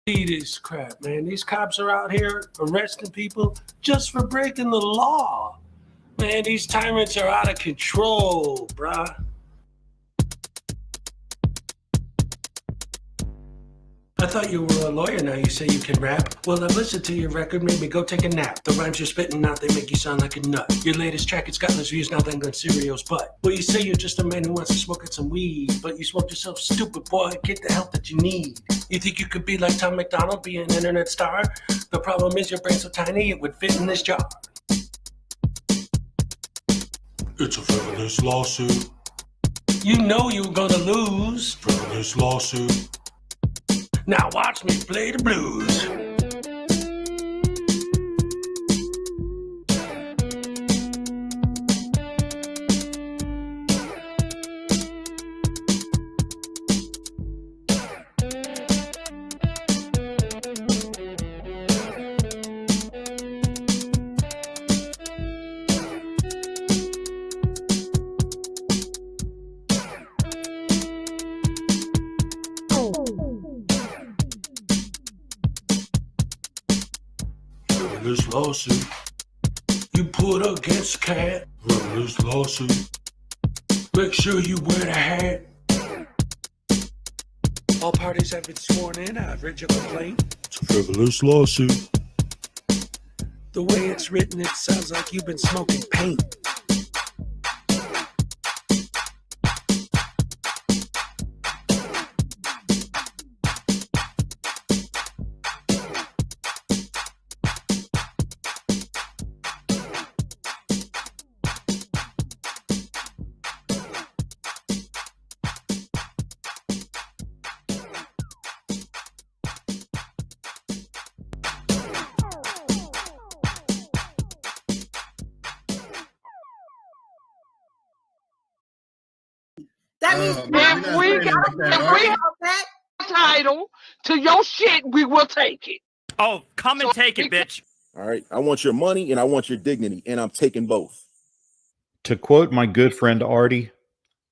See this crap, man. These cops are out here arresting people just for breaking the law. Man, these tyrants are out of control, bruh. I thought you were a lawyer, now you say you can rap. Well, I've listened to your record, made me go take a nap. The rhymes you're spitting out, they make you sound like a nut. Your latest track, it's got less views now than Cereal's butt. Well, you say you're just a man who wants to smoke at some weed, but you smoke yourself stupid, boy, get the help that you need. You think you could be like Tom McDonald, be an internet star? The problem is your brain's so tiny, it would fit in this jar. It's a frivolous lawsuit. You know you're gonna lose. Frivolous lawsuit. Now watch me play the blues. Frivolous lawsuit. You put against a cat. Frivolous lawsuit. Make sure you wear the hat. All parties have been sworn in. I've read your complaint. It's a frivolous lawsuit. The way it's written, it sounds like you've been smoking paint. That means if we have that title to your shit, we will take it. Oh, come and take it, bitch. All right. I want your money and I want your dignity, and I'm taking both. To quote my good friend Artie,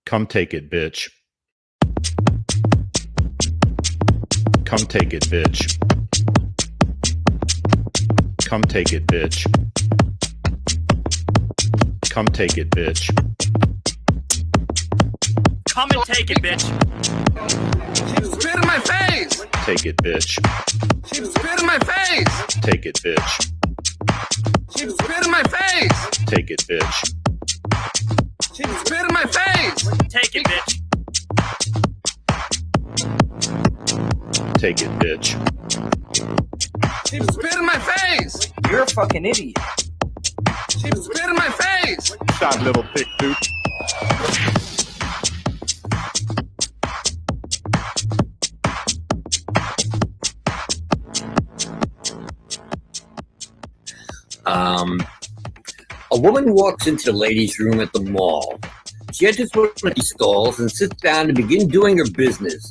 come take it, bitch. Come take it, bitch. Come take it, bitch. Come take it, bitch. Come and take it, bitch. She spit in my face. Take it, bitch. She spit in my face. Take it, bitch. She spit in my face. Take it, bitch. She spit in my face. Take it, bitch. Take it, bitch. She spit in my face. You're a fucking idiot. She spit in my face. Shot little thick dude. A woman walks into the ladies' room at the mall. She enters one of these stalls and sits down to begin doing her business.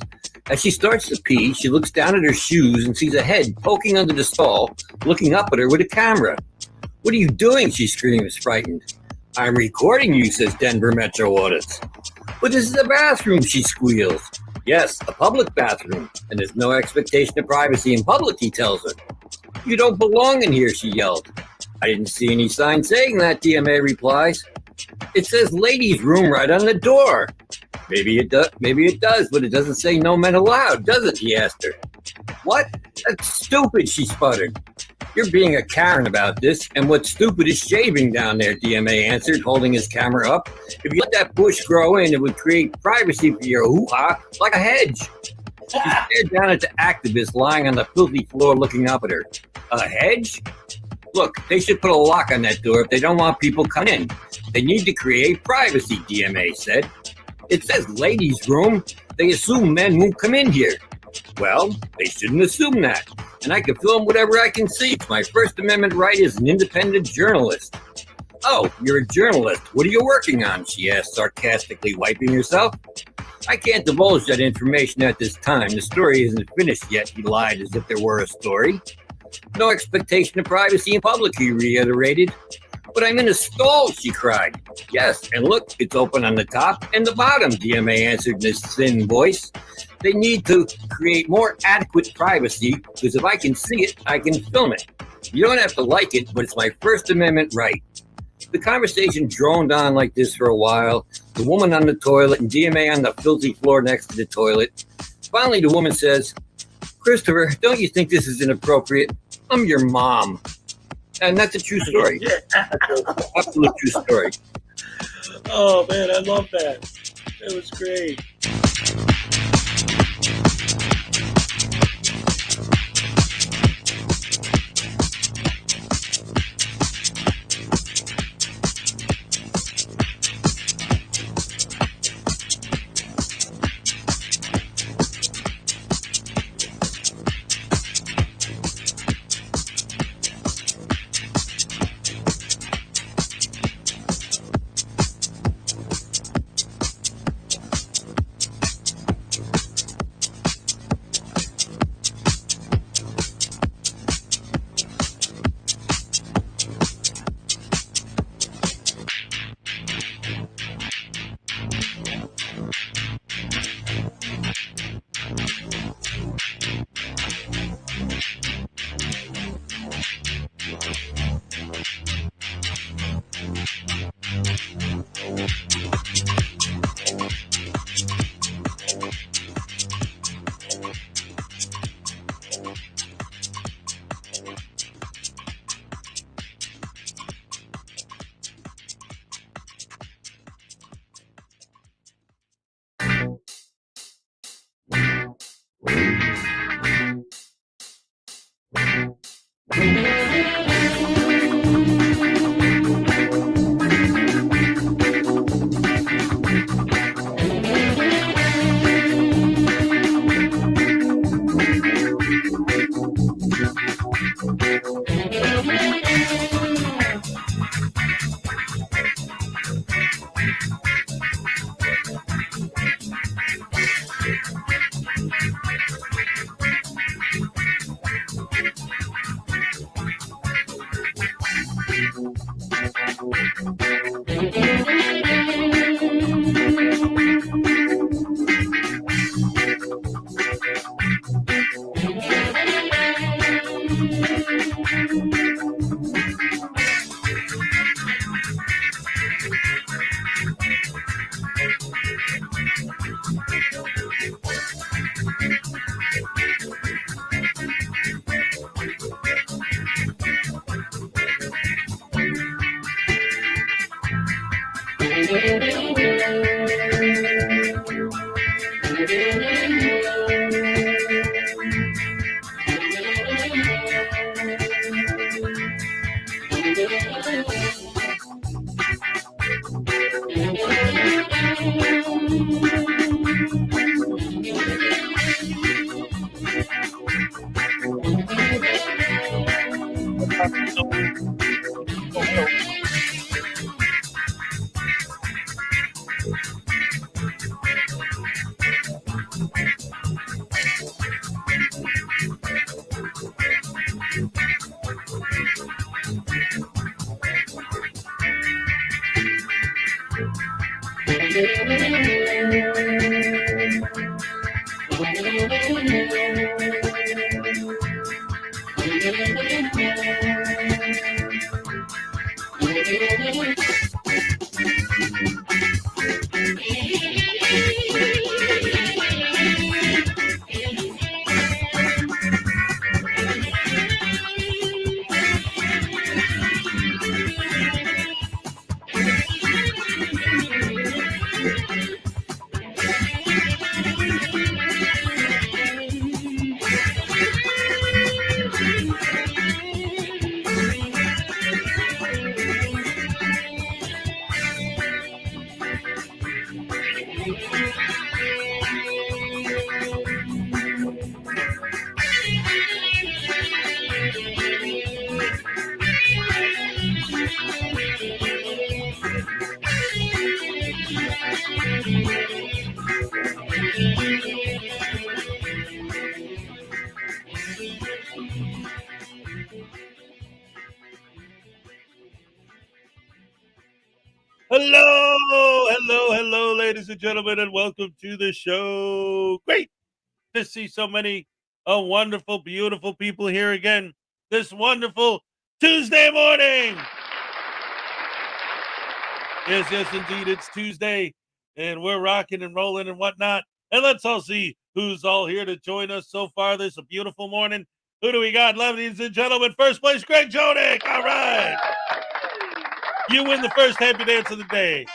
As she starts to pee, she looks down at her shoes and sees a head poking under the stall, looking up at her with a camera. "What are you doing?" she screams, frightened. "I'm recording you," says Denver Metro Audits. "But this is a bathroom," she squeals. "Yes, a public bathroom, and there's no expectation of privacy in public," he tells her. "You don't belong in here," she yelled. "I didn't see any sign saying that," DMA replies. "It says ladies' room right on the door." Maybe it does, but it doesn't say no men allowed, does it?" he asked her. "What? That's stupid," she sputtered. "You're being a Karen about this, and what's stupid is shaving down there," DMA answered, holding his camera up. "If you let that bush grow in, it would create privacy for your hoo-ha like a hedge." She stared down at the activist lying on the filthy floor looking up at her. "A hedge? Look, they should put a lock on that door if they don't want people coming in. They need to create privacy," DMA said. "It says ladies' room. They assume men won't come in here." "Well, they shouldn't assume that. And I can film whatever I can see. It's my First Amendment right as an independent journalist." "Oh, you're a journalist. What are you working on?" she asked, sarcastically wiping herself. "I can't divulge that information at this time. The story isn't finished yet," he lied as if there were a story. "No expectation of privacy in public," he reiterated. "But I'm in a stall," she cried. "Yes, and look, it's open on the top and the bottom," DMA answered in his thin voice. They need to create more adequate privacy because if I can see it, I can film it. You don't have to like it, but it's my First Amendment right. The conversation droned on like this for a while. The woman on the toilet and DMA on the filthy floor next to the toilet. Finally, the woman says, "Christopher, don't you think this is inappropriate? I'm your mom." And that's a true story. Absolute true story. Oh, man, I love that. That was great. Hello, ladies and gentlemen, and welcome to the show. Great to see so many wonderful, beautiful people here again this wonderful Tuesday morning. Yes, indeed, it's Tuesday, and we're rocking and rolling and whatnot. And let's all see who's all here to join us so far this a beautiful morning. Who do we got, ladies and gentlemen? First place, Greg Jonick. All right. You win the first happy dance of the day.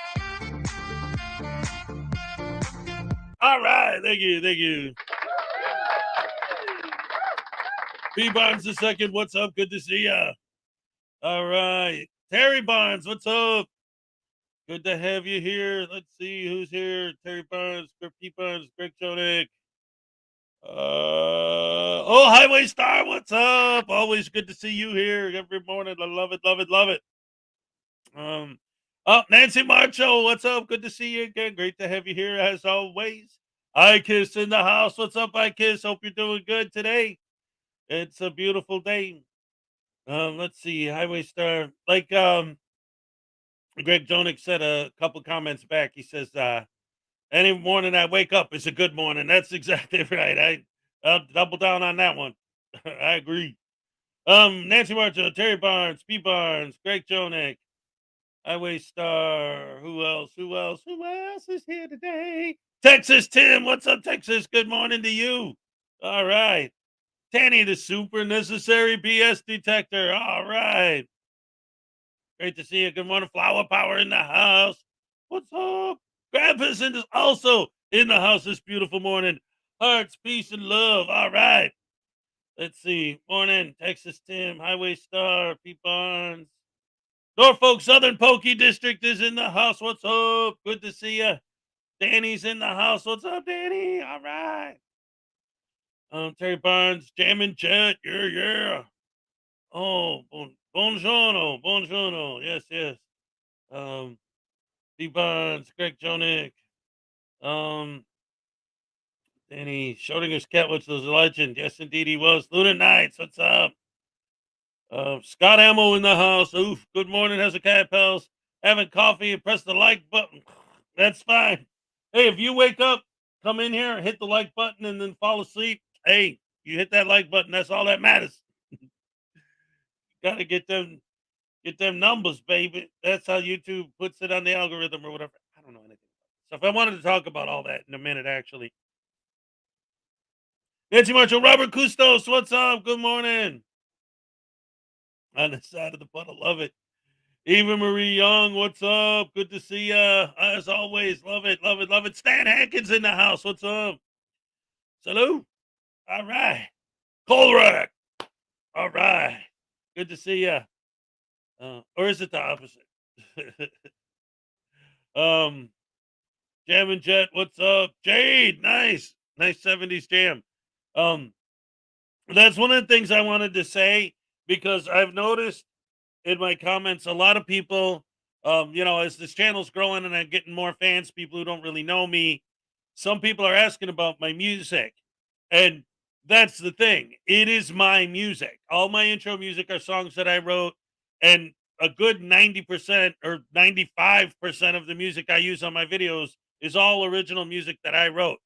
All right. Thank you. B. Barnes the second. What's up? Good to see ya. All right. Terry Barnes, what's up? Good to have you here. Let's see who's here. Terry Barnes, P. Barnes, Greg Jonick. Highway Star, what's up? Always good to see you here every morning. I love it. Nancy Marcho, what's up? Good to see you again. Great to have you here as always. iKiss in the house. What's up, iKiss? Hope you're doing good today. It's a beautiful day. Let's see, Highway Star. Like Greg Jonick said a couple comments back. He says, any morning I wake up is a good morning. That's exactly right. I'll double down on that one. I agree. Nancy Marcho, Terry Barnes, P. Barnes, Greg Jonick, Highway Star. Who else is here today? Texas Tim, what's up, Texas? Good morning to you. All right. Tanny, the super necessary BS detector. All right. Great to see you. Good morning, Flower Power in the house. What's up? Grandpa's also in the house this beautiful morning. Hearts, peace, and love. All right. Let's see. Morning, Texas Tim, Highway Star, P. Barnes. Norfolk Southern Pokey District is in the house. What's up? Good to see you. Danny's in the house. What's up, Danny? All right. Terry Barnes, Jammin' Jet. Yeah. Oh, Buongiorno. Yes. P. Barnes, Greg Jonick, Danny Schrodinger's cat was a legend. Yes, indeed he was. Luna Nights, what's up? Scott Ammo in the house. Oof, good morning, Hezokuai pals. Having coffee and press the like button. That's fine. Hey, if you wake up, come in here, hit the like button, and then fall asleep. Hey, you hit that like button. That's all that matters. Gotta get them numbers, baby. That's how YouTube puts it on the algorithm or whatever. I don't know anything about it. So if I wanted to talk about all that in a minute, actually. Nancy Marshall, Robert Custos, what's up? Good morning. On the side of the puddle, love it. Eva Marie Young, what's up? Good to see ya. As always, love it. Stan Hankins in the house, what's up? Salute. All right. Colrack. All right. Good to see ya. Or is it the opposite? Jam and Jet, what's up? Jade, nice 70s jam. That's one of the things I wanted to say, because I've noticed in my comments a lot of people, as this channel's growing and I'm getting more fans, people who don't really know me, some people are asking about my music. And that's the thing. It is my music. All my intro music are songs that I wrote, and a good 90% or 95% of the music I use on my videos is all original music that I wrote.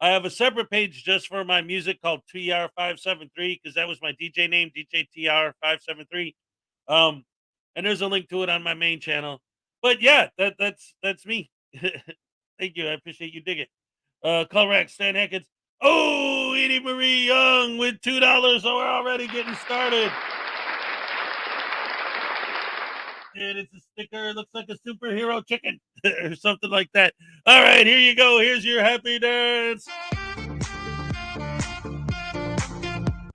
I have a separate page just for my music called TR573, because that was my DJ name, DJ TR573. And there's a link to it on my main channel. But yeah, that's me. Thank you. I appreciate you dig it. Colrack, Stan Hankins. Oh, Edie Marie Young with $2. So we're already getting started. And it's a sticker. It looks like a superhero chicken or something like that. All right, here you go. Here's your happy dance.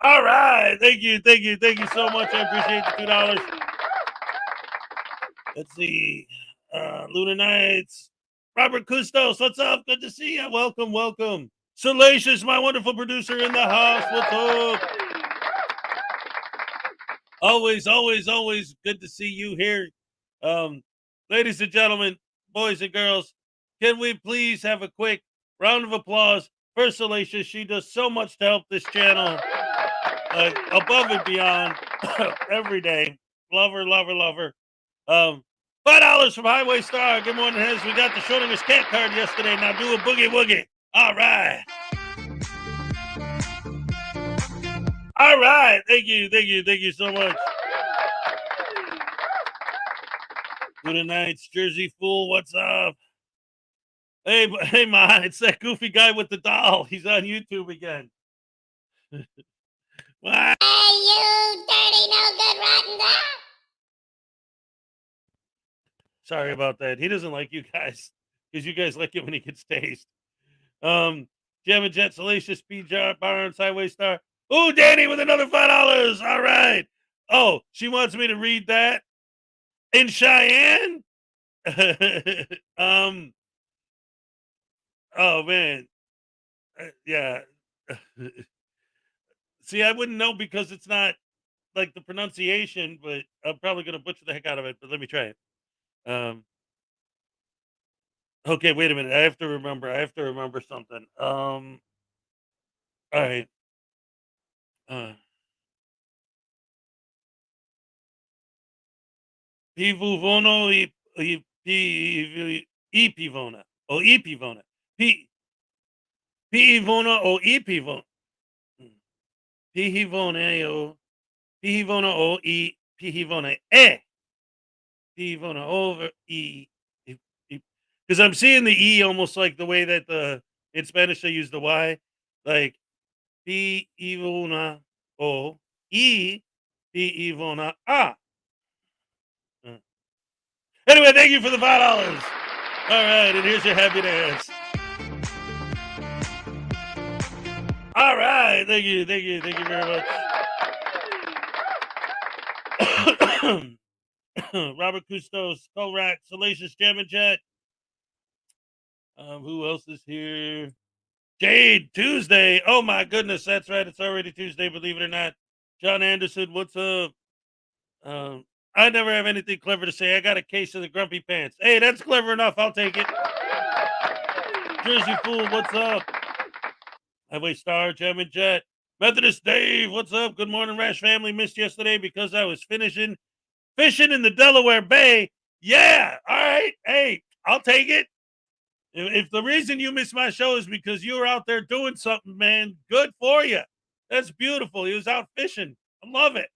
All right. Thank you so much. I appreciate the $2. Let's see. Luna Nights. Robert Custos, what's up? Good to see you. Welcome. Salacious, my wonderful producer in the house. What's up? Always good to see you here. Ladies and gentlemen, boys and girls, can we please have a quick round of applause for Salacious? She does so much to help this channel, above and beyond, every day. Love her. $5 from Highway Star. Good morning, Hez. We got the Schrodinger's cat card yesterday. Now do a boogie woogie. All right. All right. Thank you so much. Good night, Jersey Fool. What's up? Hey, Ma, it's that goofy guy with the doll. He's on YouTube again. What? Hey, you dirty, no good, rotten dog! Sorry about that. He doesn't like you guys because you guys like it when he gets tased. Jam and Jet, Salacious, Speed Jar, Barnes, Highway Star. Ooh, Danny with another $5. All right. Oh, she wants me to read that in Cheyenne. Oh man, yeah. See, I wouldn't know because it's not like the pronunciation, but I'm probably gonna butcher the heck out of it. But let me try it. Okay, wait a minute. I have to remember something. All right. Pivuvono ipivona o ipivona. Pivona o ipivona. Pihivona o e pihivona pihivona over because I'm seeing the e almost like the way that in Spanish they use the y, like pihivona o e pihivona a. Anyway, thank you for the $5. All right, and here's your happy dance. All right, thank you very much. Robert Custos, Kolrak, Salacious, Jam and Jet. Who else is here? Jade, Tuesday. Oh my goodness, that's right. It's already Tuesday, believe it or not. John Anderson, what's up? I never have anything clever to say. I got a case of the grumpy pants. Hey, that's clever enough. I'll take it. Jersey Fool, what's up? Highway Star, Jam and Jet. Methodist Dave, what's up? Good morning, Rash family. Missed yesterday because I was fishing in the Delaware Bay. Yeah, all right. Hey, I'll take it. If the reason you missed my show is because you were out there doing something, man, good for you. That's beautiful. He was out fishing. I love it.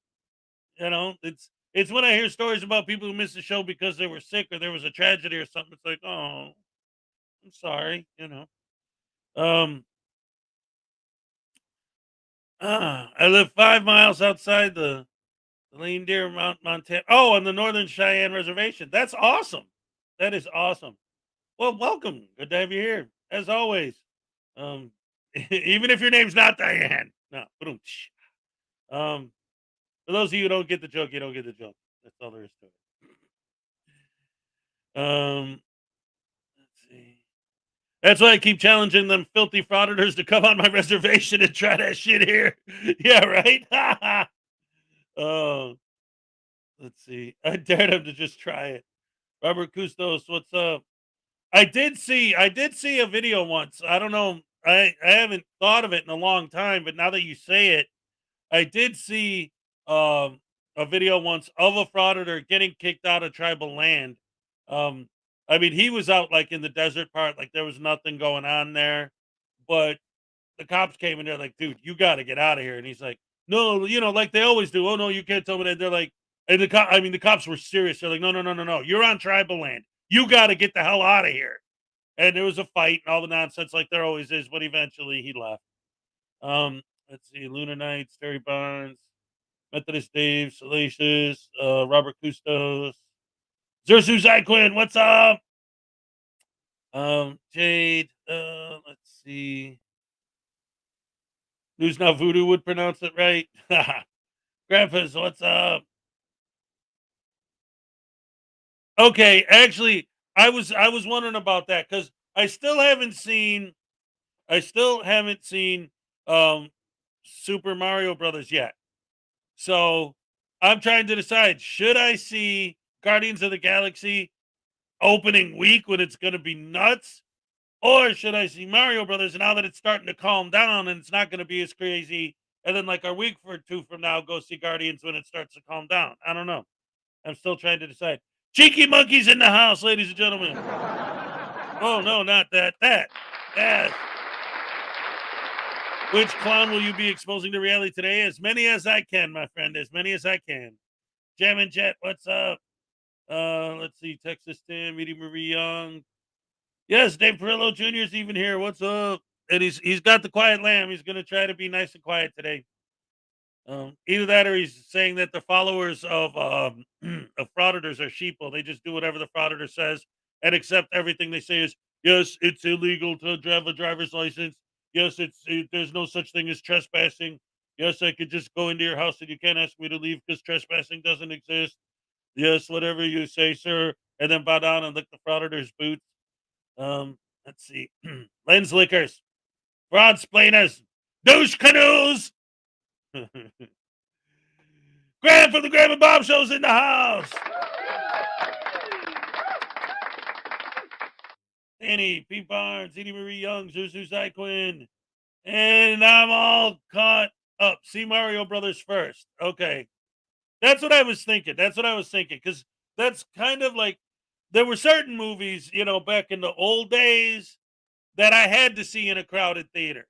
You know, it's when I hear stories about people who miss the show because they were sick or there was a tragedy or something. It's like, oh, I'm sorry, you know. I live 5 miles outside the Lane Deer Montana. Oh, on the Northern Cheyenne Reservation. That's awesome. That is awesome. Well, welcome. Good to have you here, as always. Even if your name's not Diane. No. For those of you who don't get the joke, you don't get the joke. That's all there is to it. Let's see. That's why I keep challenging them filthy frauditors to come on my reservation and try that shit here. Yeah, right? Let's see. I dared him to just try it. Robert Custos, what's up? I did see a video once. I don't know. I haven't thought of it in a long time, but now that you say it, I did see a video once of a frauditor getting kicked out of tribal land. I mean, he was out like in the desert part, like there was nothing going on there, but the cops came in there like, dude, you got to get out of here. And he's like, no, you know, like they always do. Oh no, you can't tell me that. They're like, and the cops were serious. They're like, no. You're on tribal land. You got to get the hell out of here. And there was a fight and all the nonsense like there always is, but eventually he left. Let's see, Lunar Knights, Terry Barnes, Methodist Dave, Salacious, Robert Custos, Zersu Zyquin, what's up? Jade, let's see. News Now Voodoo would pronounce it right. Grandpa's, what's up? Okay, actually, I was wondering about that because I still haven't seen Super Mario Brothers yet. So I'm trying to decide, should I see Guardians of the Galaxy opening week when it's going to be nuts? Or should I see Mario Brothers now that it's starting to calm down and it's not going to be as crazy? And then like a week or two from now, go see Guardians when it starts to calm down. I don't know. I'm still trying to decide. Cheeky Monkeys in the house, ladies and gentlemen. Oh, no, not that. That. Which clown will you be exposing to reality today? As many as I can, my friend. As many as I can. Jam and Jet, what's up? Let's see. Texas Tim, Edie Marie Young. Yes, Dave Perillo Jr. is even here. What's up? And he's got the quiet lamb. He's going to try to be nice and quiet today. Either that or he's saying that the followers of of Frauditors are sheeple. They just do whatever the Frauditor says and accept everything they say is, yes, it's illegal to drive a driver's license. Yes, there's no such thing as trespassing. Yes, I could just go into your house and you can't ask me to leave because trespassing doesn't exist. Yes, whatever you say, sir. And then bow down and lick the Frauditor's boots. Let's see. Lens lickers, fraud splainers, douche canoes. Graham from the Graham and Bob Show's in the house. Danny, Pete Barnes, Edie Marie Young, Zuzu Zyquin. And I'm all caught up. See Mario Brothers first. Okay. That's what I was thinking. Because that's kind of like, there were certain movies, back in the old days that I had to see in a crowded theater.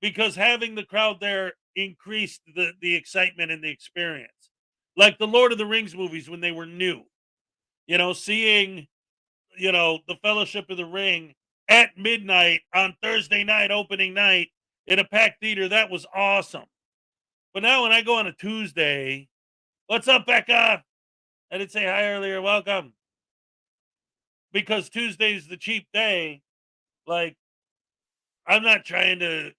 Because having the crowd there increased the excitement and the experience. Like the Lord of the Rings movies when they were new. Seeing, the Fellowship of the Ring at midnight on Thursday night, opening night, in a packed theater, that was awesome. But now when I go on a Tuesday, what's up, Becca? I didn't say hi earlier. Welcome. Because Tuesday's the cheap day. Like, I'm not trying to,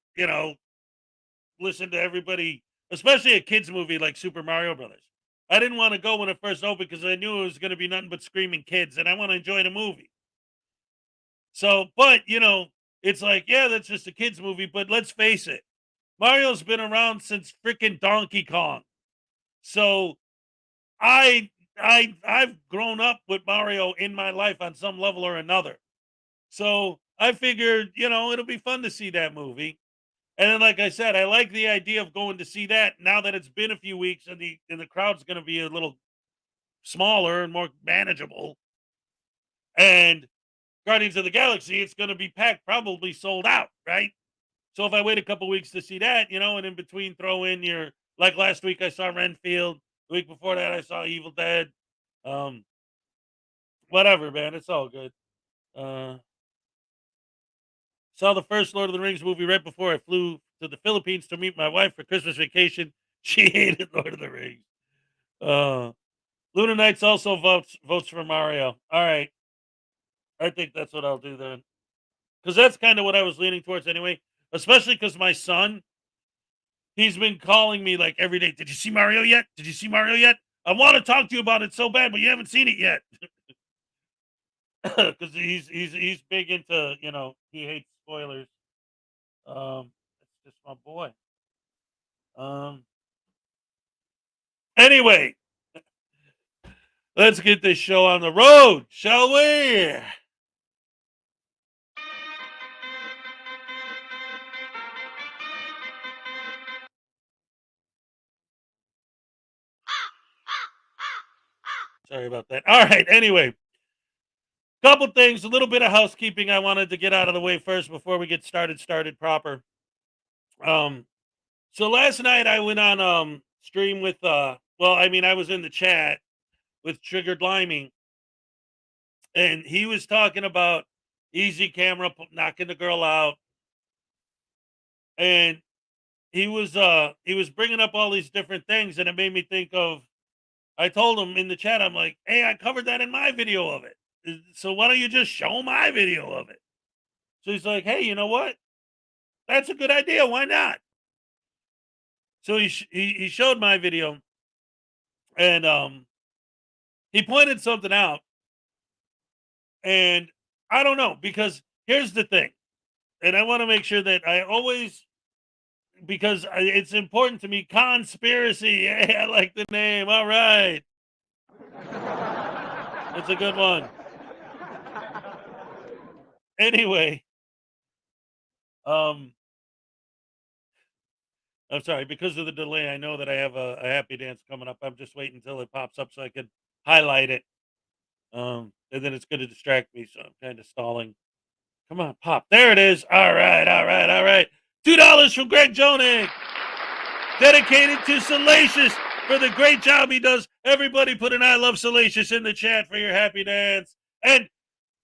listen to everybody, especially a kid's movie like Super Mario Brothers. I didn't want to go when it first opened because I knew it was going to be nothing but screaming kids, and I want to enjoy the movie. So, but, it's like, yeah, that's just a kid's movie, but let's face it. Mario's been around since freaking Donkey Kong. So I've grown up with Mario in my life on some level or another. So I figured, it'll be fun to see that movie. And then, like I said, I like the idea of going to see that now that it's been a few weeks and the crowd's going to be a little smaller and more manageable. And Guardians of the Galaxy, it's going to be packed, probably sold out, right? So if I wait a couple weeks to see that, and in between throw in like last week I saw Renfield. The week before that I saw Evil Dead. Whatever, man, it's all good. Saw the first Lord of the Rings movie right before I flew to the Philippines to meet my wife for Christmas vacation. She hated Lord of the Rings. Luna Knights also votes for Mario. All right. I think that's what I'll do then. Because that's kind of what I was leaning towards anyway. Especially because my son, he's been calling me like every day. Did you see Mario yet? Did you see Mario yet? I want to talk to you about it so bad, but you haven't seen it yet. Because he's big into, he hates spoilers. It's just my boy. Anyway, let's get this show on the road, shall we? Sorry about that. All right. Anyway, couple things, a little bit of housekeeping I wanted to get out of the way first before we get started proper. So last night I went on stream with I was in the chat with Triggered Liming, and he was talking about easy camera knocking the girl out, and he was bringing up all these different things, and it made me think of, I told him in the chat, I'm like, hey, I covered that in my video of it. So why don't you just show my video of it? So he's like, hey, you know what? That's a good idea. Why not? So he showed my video, and he pointed something out, and I don't know, because here's the thing, and I want to make sure that I always, because it's important to me, conspiracy. Hey, I like the name. All right. It's a good one. Anyway, I'm sorry, because of the delay, I know that I have a happy dance coming up. I'm just waiting until it pops up so I can highlight it. And then it's going to distract me, so I'm kind of stalling. Come on, pop. There it is. All right. $2 from Greg Jonig. Dedicated to Salacious for the great job he does. Everybody put an I love Salacious in the chat for your happy dance. And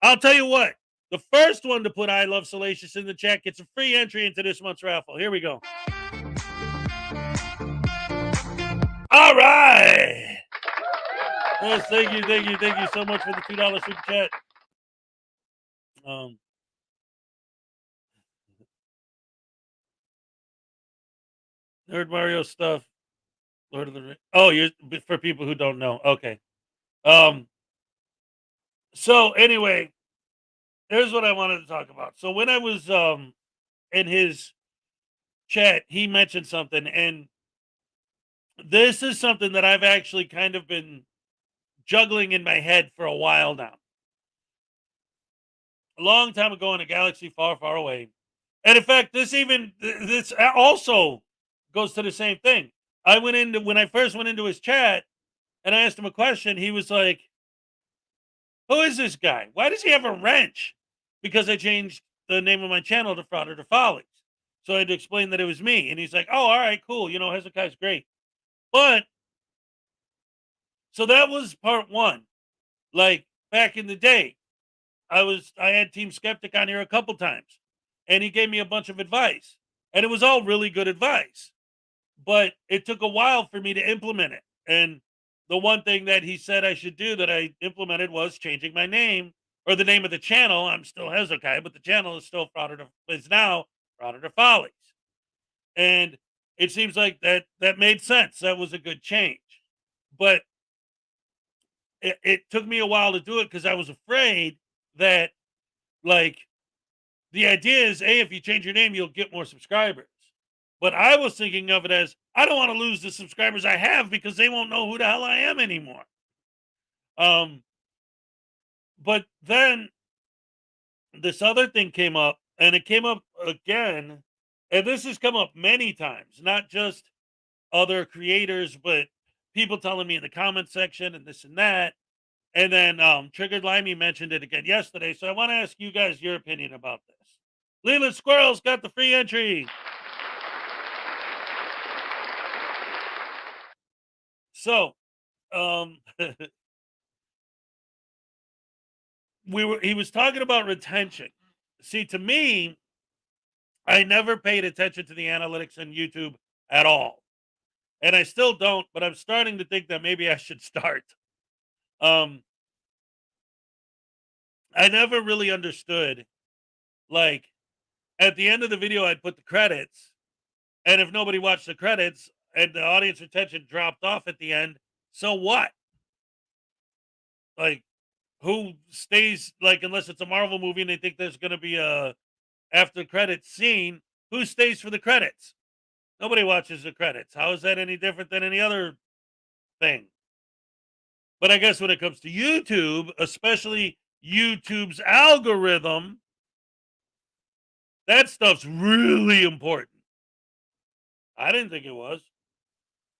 I'll tell you what, the first one to put I love Salacious in the chat gets a free entry into this month's raffle. Here we go. All right. Yes, thank you so much for the $2 super chat. Nerd Mario stuff. Lord of the Rings. Oh, you're for people who don't know. Okay. So anyway, here's what I wanted to talk about. So when I was in his chat, he mentioned something, and this is something that I've actually kind of been juggling in my head for a while now. A long time ago in a galaxy far, far away. And in fact, this also goes to the same thing. When I first went into his chat and I asked him a question, he was like, who is this guy? Why does he have a wrench? Because I changed the name of my channel to Frauditor Follies. So I had to explain that it was me. And he's like, oh, all right, cool. You know, Hezokuai's great. But, so that was part one. Like, back in the day, I had Team Skeptic on here a couple times. And he gave me a bunch of advice. And it was all really good advice. But it took a while for me to implement it. And the one thing that he said I should do that I implemented was changing my name, or the name of the channel. I'm still Hezokuai, but the channel is still now Frauditor Follies. And it seems like that made sense. That was a good change. But it took me a while to do it because I was afraid that, like, the idea is, if you change your name, you'll get more subscribers. But I was thinking of it as, I don't want to lose the subscribers I have because they won't know who the hell I am anymore. But then this other thing came up, and it came up again, and this has come up many times, not just other creators, but people telling me in the comment section and this and that. And then Triggered Limey mentioned it again yesterday. So I want to ask you guys your opinion about this. Leland Squirrel's got the free entry. So, he was talking about retention. See, to me, I never paid attention to the analytics on YouTube at all. And I still don't, but I'm starting to think that maybe I should start. I never really understood, like, at the end of the video, I'd put the credits, and if nobody watched the credits and the audience retention dropped off at the end, so what? Like, who stays, like, unless it's a Marvel movie and they think there's going to be a after credits scene, who stays for the credits? Nobody watches the credits. How is that any different than any other thing? But I guess when it comes to YouTube, especially YouTube's algorithm, that stuff's really important. I didn't think it was.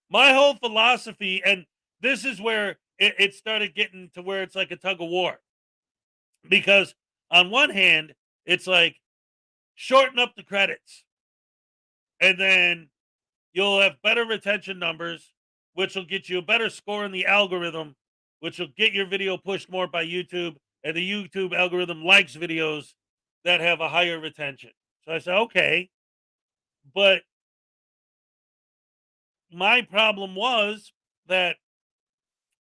My whole philosophy, and this is where it started getting to where it's like a tug of war. Because on one hand, it's like, shorten up the credits. And then you'll have better retention numbers, which will get you a better score in the algorithm, which will get your video pushed more by YouTube. And the YouTube algorithm likes videos that have a higher retention. So I said, okay. But my problem was that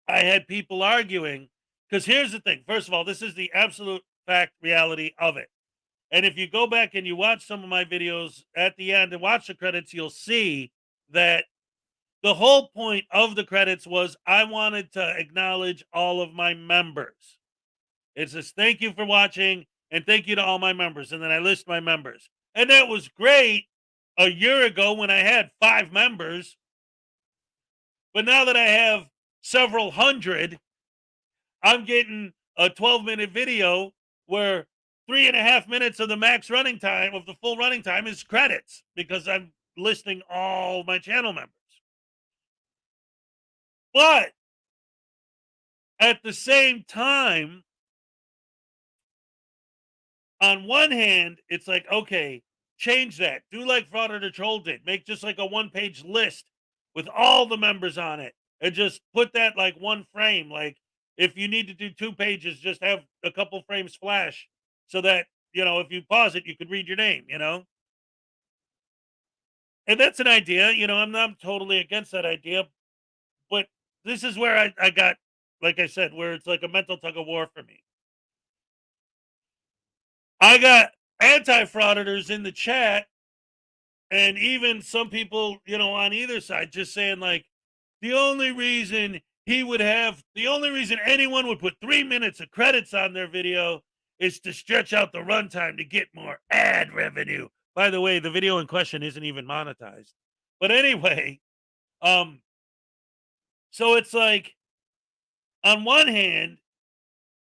I had people arguing, because here's the thing. First of all, this is the absolute fact reality of it. And if you go back and you watch some of my videos at the end and watch the credits, you'll see that the whole point of the credits was I wanted to acknowledge all of my members. It says, thank you for watching, and thank you to all my members. And then I list my members. And that was great a year ago when I had 5 members. But now that I have several hundred, I'm getting a 12-minute video where 3.5 minutes of the max running time of the full running time is credits, because I'm listing all my channel members. But at the same time, on one hand, it's like, okay, change that. Do like Frauditor Troll did. Make just like a 1-page list with all the members on it, and just put that like one frame. Like if you need to do 2 pages, just have a couple frames flash so that, if you pause it, you could read your name, And that's an idea. I'm not totally against that idea, but this is where I got, like I said, where it's like a mental tug of war for me. I got anti-frauditors in the chat, and even some people, on either side, just saying like, the only reason anyone would put 3 minutes of credits on their video is to stretch out the runtime to get more ad revenue. By the way, the video in question isn't even monetized. But anyway, so it's like, on one hand,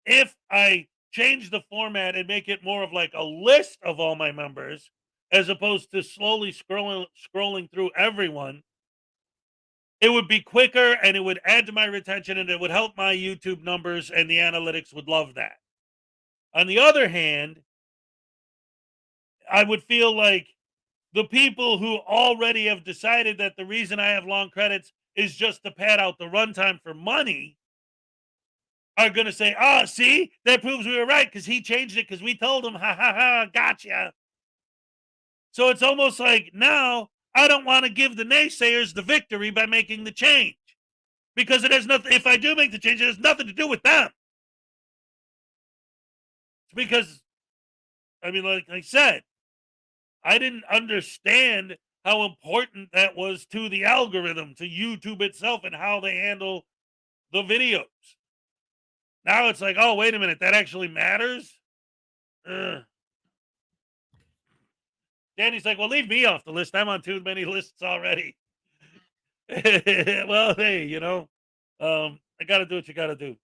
if I change the format and make it more of like a list of all my members, as opposed to slowly scrolling through everyone, it would be quicker and it would add to my retention and it would help my YouTube numbers, and the analytics would love that. On the other hand, I would feel like the people who already have decided that the reason I have long credits is just to pad out the runtime for money are going to say, oh, see, that proves we were right because he changed it because we told him, ha, ha, ha, gotcha. So it's almost like now I don't want to give the naysayers the victory by making the change, because it has nothing. If I do make the change, it has nothing to do with them. It's because, like I said, I didn't understand how important that was to the algorithm, to YouTube itself, and how they handle the videos. Now it's like, oh, wait a minute, that actually matters? Ugh. Danny's like, well, leave me off the list. I'm on too many lists already. Well, hey, I got to do what you got to do.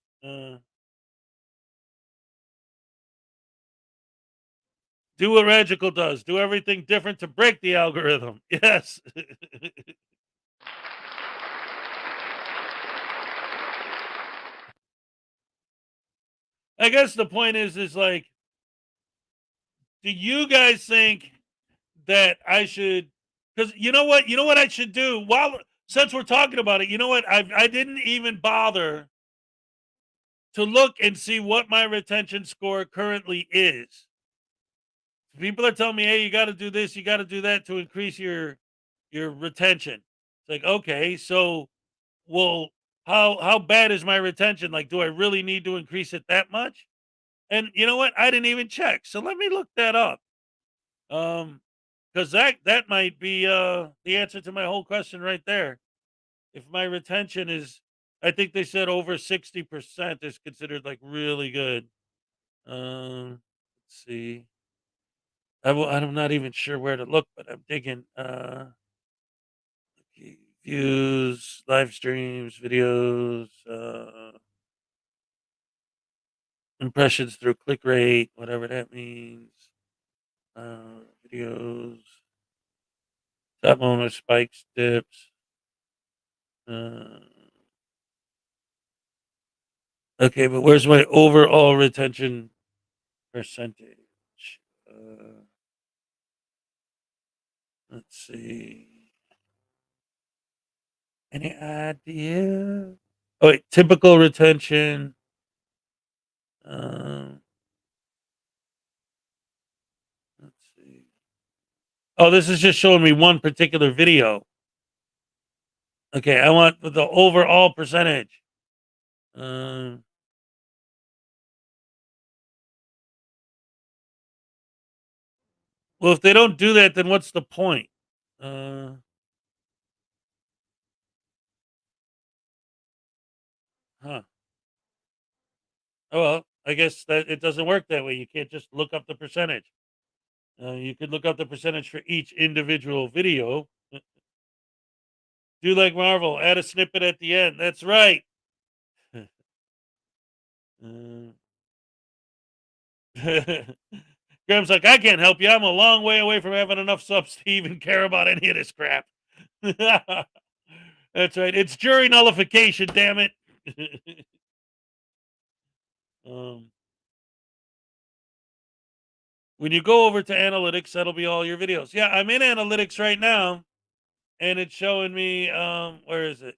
Do what Ragical does. Do everything different to break the algorithm. Yes. I guess the point is like, do you guys think that I should, because you know what I should do, since we're talking about it, you know what, I didn't even bother to look and see what my retention score currently is. People are telling me, hey, you got to do this, you got to do that to increase your retention. It's like, okay, so, well, how bad is my retention? Like, do I really need to increase it that much? And you know what, I didn't even check, so let me look that up. Because that might be the answer to my whole question right there. If my retention is, I think they said over 60% is considered like really good. Let's see. I'm not even sure where to look, but I'm digging. Views, live streams, videos, impressions through click rate, whatever that means. Videos, top moment, spikes, dips. Okay, but where's my overall retention percentage? Let's see. Any idea? Oh, wait, typical retention. Let's see. Oh, this is just showing me one particular video. Okay, I want the overall percentage. Well, if they don't do that, then what's the point? Huh. Oh, well, I guess that it doesn't work that way. You can't just look up the percentage. You could look up the percentage for each individual video. Do like Marvel, add a snippet at the end. That's right. Graham's like, I can't help you. I'm a long way away from having enough subs to even care about any of this crap. That's right. It's jury nullification, damn it. when you go over to analytics, that'll be all your videos. Yeah, I'm in analytics right now, and it's showing me, where is it?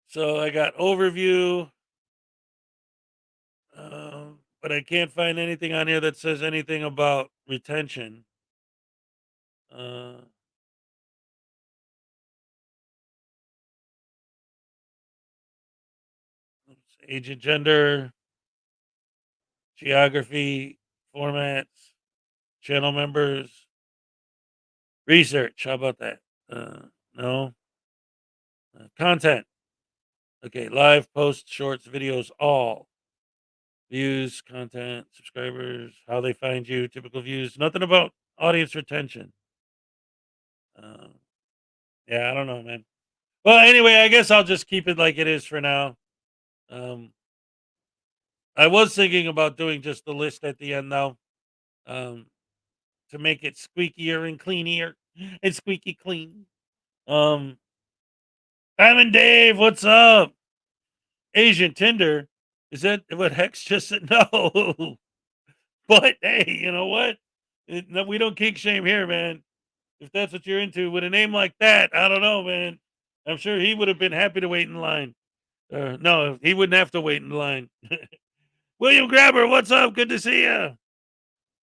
So I got overview, but I can't find anything on here that says anything about retention. Agent gender, geography, formats, channel members, research. How about that? No. Content. Okay, live, posts, shorts, videos, all. Views, content, subscribers, how they find you, typical views. Nothing about audience retention. Yeah, I don't know, man. Well, anyway, I guess I'll just keep it like it is for now. I was thinking about doing just the list at the end, though, to make it squeakier and cleaner and squeaky clean. Diamond Dave, what's up? Asian Tinder, is that what Hex just said? No, but hey, you know what? No, we don't kink shame here, man. If that's what you're into, with a name like that, I don't know, man. I'm sure he would have been happy to wait in line. No, he wouldn't have to wait in line. William Grabber, what's up? Good to see you.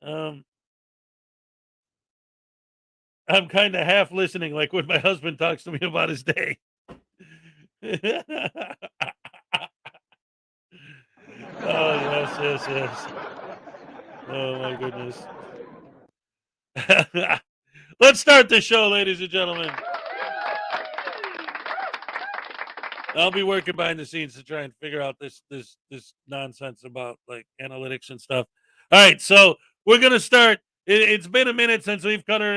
I'm kind of half listening, like when my husband talks to me about his day. Oh, yes. Oh, my goodness. Let's start the show, ladies and gentlemen. I'll be working behind the scenes to try and figure out this nonsense about like analytics and stuff. All right, so we're gonna start. It's been a minute since we've covered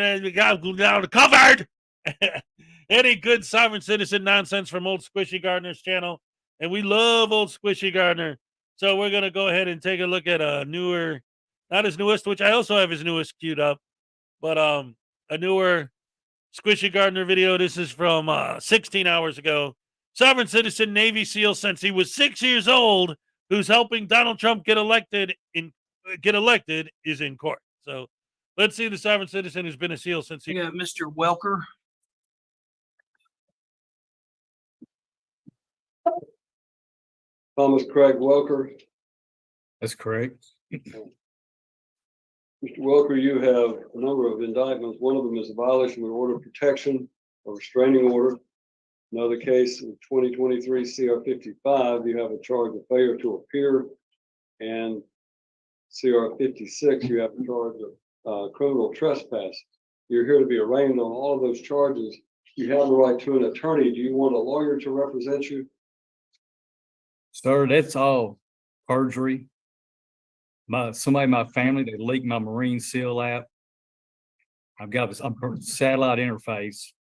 any good sovereign citizen nonsense from Old Squishy Gardner's channel, and we love Old Squishy Gardner. So we're gonna go ahead and take a look at a newer, not his newest, which I also have his newest queued up, but a newer Squishy Gardner video. This is from 16 hours ago. Sovereign citizen Navy SEAL since he was 6 years old, who's helping Donald Trump get elected is in court. So let's see the sovereign citizen who's been a SEAL since he got Mr. Welker. Thomas Craig Welker. That's correct. Mr. Welker, you have a number of indictments. One of them is a violation of order of protection, a restraining order. Another case in 2023 CR 55, you have a charge of failure to appear, and CR 56, you have a charge of criminal trespass. You're here to be arraigned on all of those charges. You have the right to an attorney. Do you want a lawyer to represent you? Sir, that's all perjury. Somebody in my family, they leaked my Marine SEAL app. I'm satellite interface,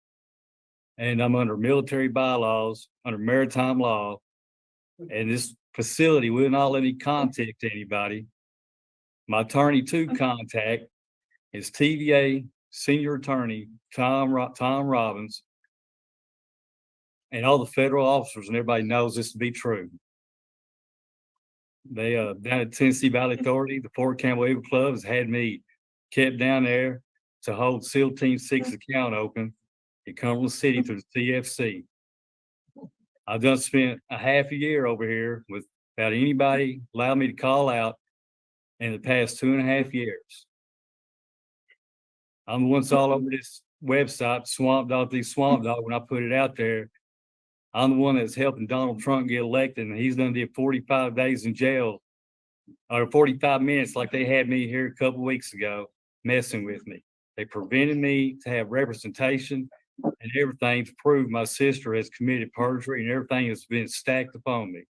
and I'm under military bylaws, under maritime law, and this facility will not let me contact anybody. My attorney to contact is TVA Senior Attorney Tom Robbins, and all the federal officers, and everybody knows this to be true. They down at Tennessee Valley Authority, the Fort Campbell Eagle Club has had me kept down there to hold SEAL Team 6 account open in Cumberland City through the CFC. I've just spent a half a year over here without anybody allowing me to call out in the past 2.5 years. I'm the one that's all over this website, Swamp Dog, when I put it out there. I'm the one that's helping Donald Trump get elected, and he's done did 45 days in jail, or 45 minutes like they had me here a couple of weeks ago, messing with me. They prevented me to have representation and everything to prove my sister has committed perjury, and everything has been stacked upon me.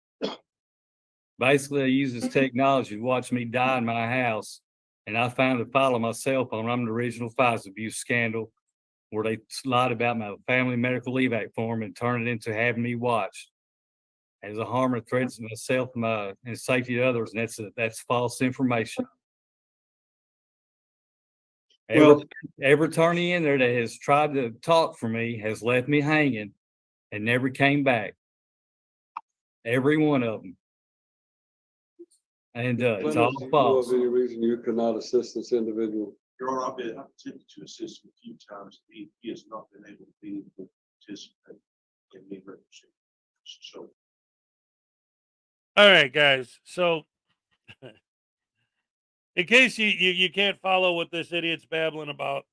Basically, I use this technology to watch me die in my house, and I found a file on my cell phone. I'm the original FISA abuse scandal, where they lied about my family medical leave act form and turned it into having me watched as a harm or threat to myself and safety of others, and that's false information. Every attorney in there that has tried to talk for me has left me hanging and never came back. Every one of them. And it's Clemens, all do you know false. of any reason you could not assist this individual? Your Honor, I've been attempted to assist him a few times. He has not been able to be able to participate in me representing. So All right, guys. So, in case you can't follow what this idiot's babbling about,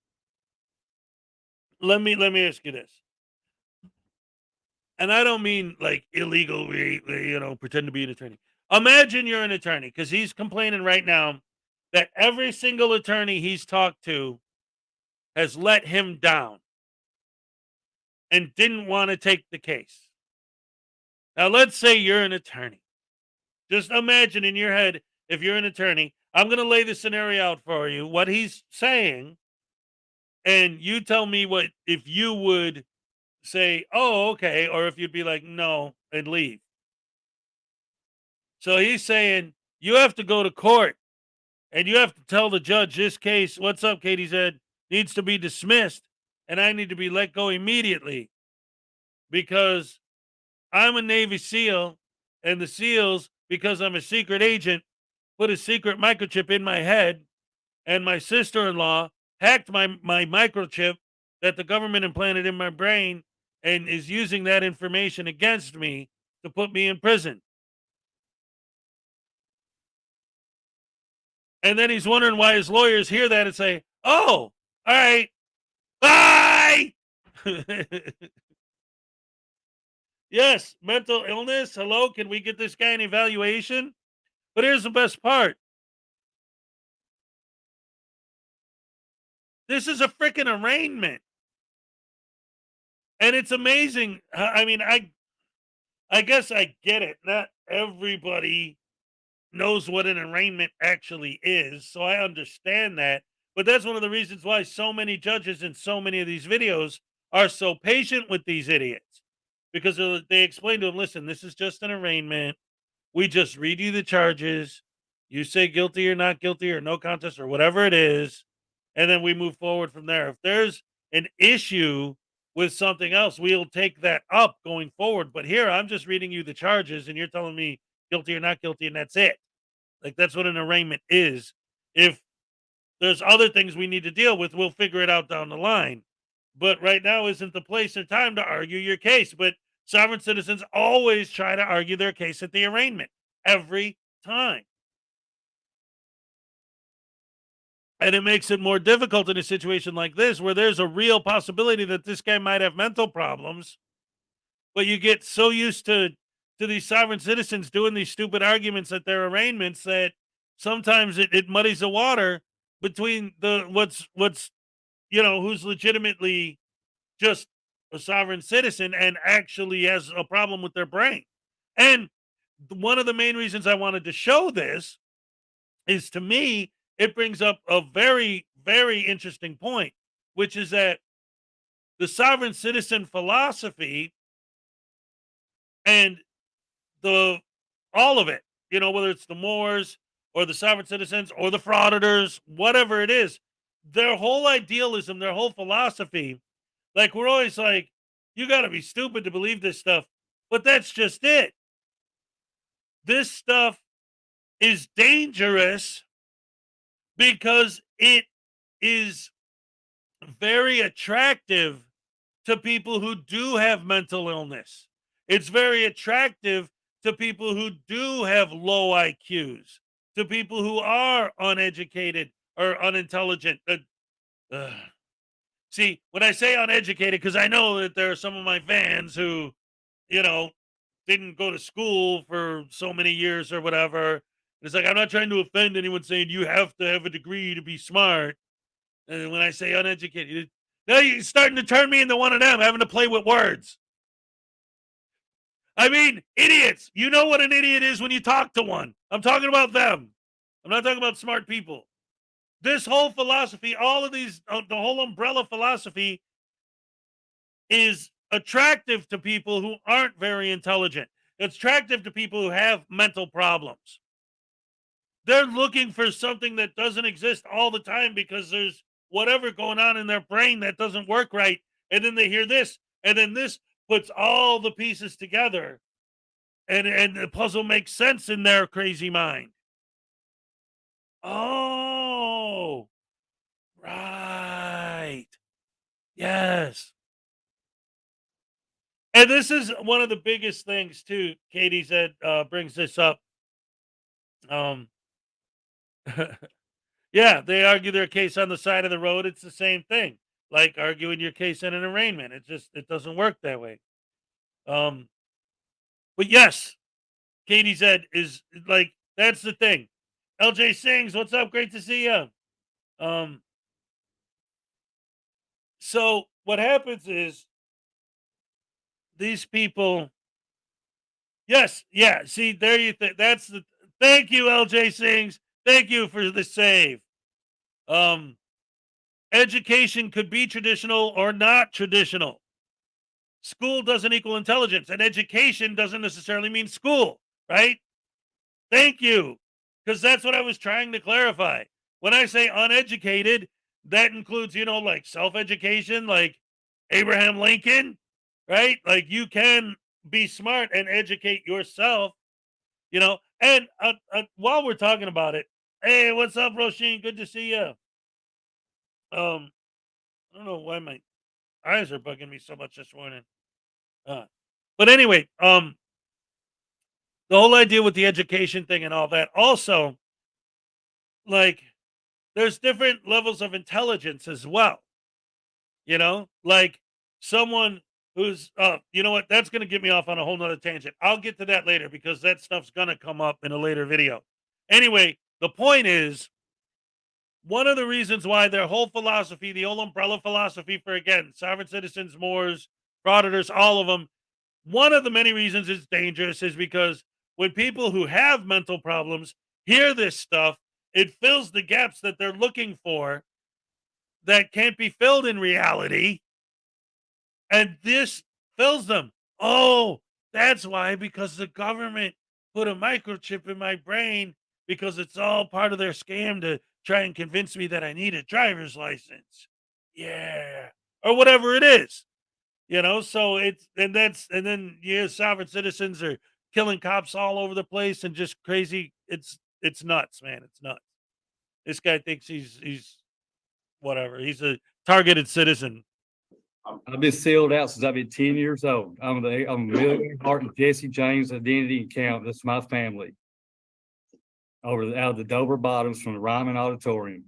let me ask you this. And I don't mean like illegally, pretend to be an attorney. Imagine you're an attorney, because he's complaining right now that every single attorney he's talked to has let him down and didn't want to take the case. Now, let's say you're an attorney. Just imagine in your head, if you're an attorney, I'm going to lay the scenario out for you, what he's saying, and you tell me what if you would say, oh, okay, or if you'd be like, no, and leave. So he's saying you have to go to court and you have to tell the judge this case, what's up, Katie said, needs to be dismissed, and I need to be let go immediately because I'm a Navy SEAL, and the SEALs, because I'm a secret agent, put a secret microchip in my head, and my sister-in-law hacked my microchip that the government implanted in my brain and is using that information against me to put me in prison. And then he's wondering why his lawyers hear that and say, oh, all right, bye. Yes, mental illness. Hello, can we get this guy an evaluation? But here's the best part. This is a freaking arraignment. And it's amazing. I mean, I guess I get it. Not everybody knows what an arraignment actually is, so I understand that. But that's one of the reasons why so many judges in so many of these videos are so patient with these idiots, because they explain to them, listen, this is just an arraignment. We just read you the charges. You say guilty or not guilty or no contest or whatever it is, and then we move forward from there. If there's an issue with something else, we'll take that up going forward. But here, I'm just reading you the charges, and you're telling me guilty or not guilty, and that's it. Like, that's what an arraignment is. If there's other things we need to deal with, we'll figure it out down the line. But right now isn't the place or time to argue your case. But sovereign citizens always try to argue their case at the arraignment. Every time. And it makes it more difficult in a situation like this, where there's a real possibility that this guy might have mental problems. But you get so used to these sovereign citizens doing these stupid arguments at their arraignments that sometimes it muddies the water between what's who's legitimately just a sovereign citizen and actually has a problem with their brain. And one of the main reasons I wanted to show this is, to me, it brings up a very, very interesting point, which is that the sovereign citizen philosophy and all of it, whether it's the Moors or the sovereign citizens or the Frauditors, whatever it is, their whole idealism, their whole philosophy, like, we're always like, you got to be stupid to believe this stuff, but that's just it. This stuff is dangerous because it is very attractive to people who do have mental illness. It's very attractive to people who do have low IQs, to people who are uneducated or unintelligent. See, when I say uneducated, because I know that there are some of my fans who, didn't go to school for so many years or whatever. It's like, I'm not trying to offend anyone saying you have to have a degree to be smart. And when I say uneducated, now you're starting to turn me into one of them, having to play with words. I mean, idiots. You know what an idiot is when you talk to one. I'm talking about them. I'm not talking about smart people. This whole philosophy, all of these, the whole umbrella philosophy is attractive to people who aren't very intelligent. It's attractive to people who have mental problems. They're looking for something that doesn't exist all the time because there's whatever going on in their brain that doesn't work right. And then they hear this, and then this puts all the pieces together, and the puzzle makes sense in their crazy mind. Oh, right. Yes. And this is one of the biggest things too. Katie said, brings this up. Yeah, they argue their case on the side of the road. It's the same thing, like arguing your case in an arraignment. It doesn't work that way. But yes, Katie said is like that's the thing. LJ Sings, what's up? Great to see you. So what happens is these people. Yes, yeah. See, there you think that's the. Thank you, LJ Sings. Thank you for the save. Education could be traditional or not traditional. School doesn't equal intelligence, and education doesn't necessarily mean school, right? Thank you. Because that's what I was trying to clarify. When I say uneducated, that includes, like self education, like Abraham Lincoln, right? Like you can be smart and educate yourself, And while we're talking about it, hey, what's up, Roisin? Good to see you. I don't know why my eyes are bugging me so much this morning. But anyway, the whole idea with the education thing and all that, also, like, there's different levels of intelligence as well. Like someone who's, you know what? That's going to get me off on a whole nother tangent. I'll get to that later because that stuff's going to come up in a later video. Anyway, the point is, one of the reasons why their whole philosophy, the whole umbrella philosophy for, again, sovereign citizens, Moors, frauditors, all of them, one of the many reasons it's dangerous is because when people who have mental problems hear this stuff, it fills the gaps that they're looking for that can't be filled in reality. And this fills them. Oh, that's why, because the government put a microchip in my brain because it's all part of their scam to try and convince me that I need a driver's license. Yeah. Or whatever it is. So and then sovereign citizens are killing cops all over the place and just crazy. It's nuts, man. It's nuts. This guy thinks he's whatever. He's a targeted citizen. I've been sealed out since I've been 10 years old. I'm William Hart and Jesse James Identity Account. That's my family. Out of the Dover Bottoms from the Ryman Auditorium.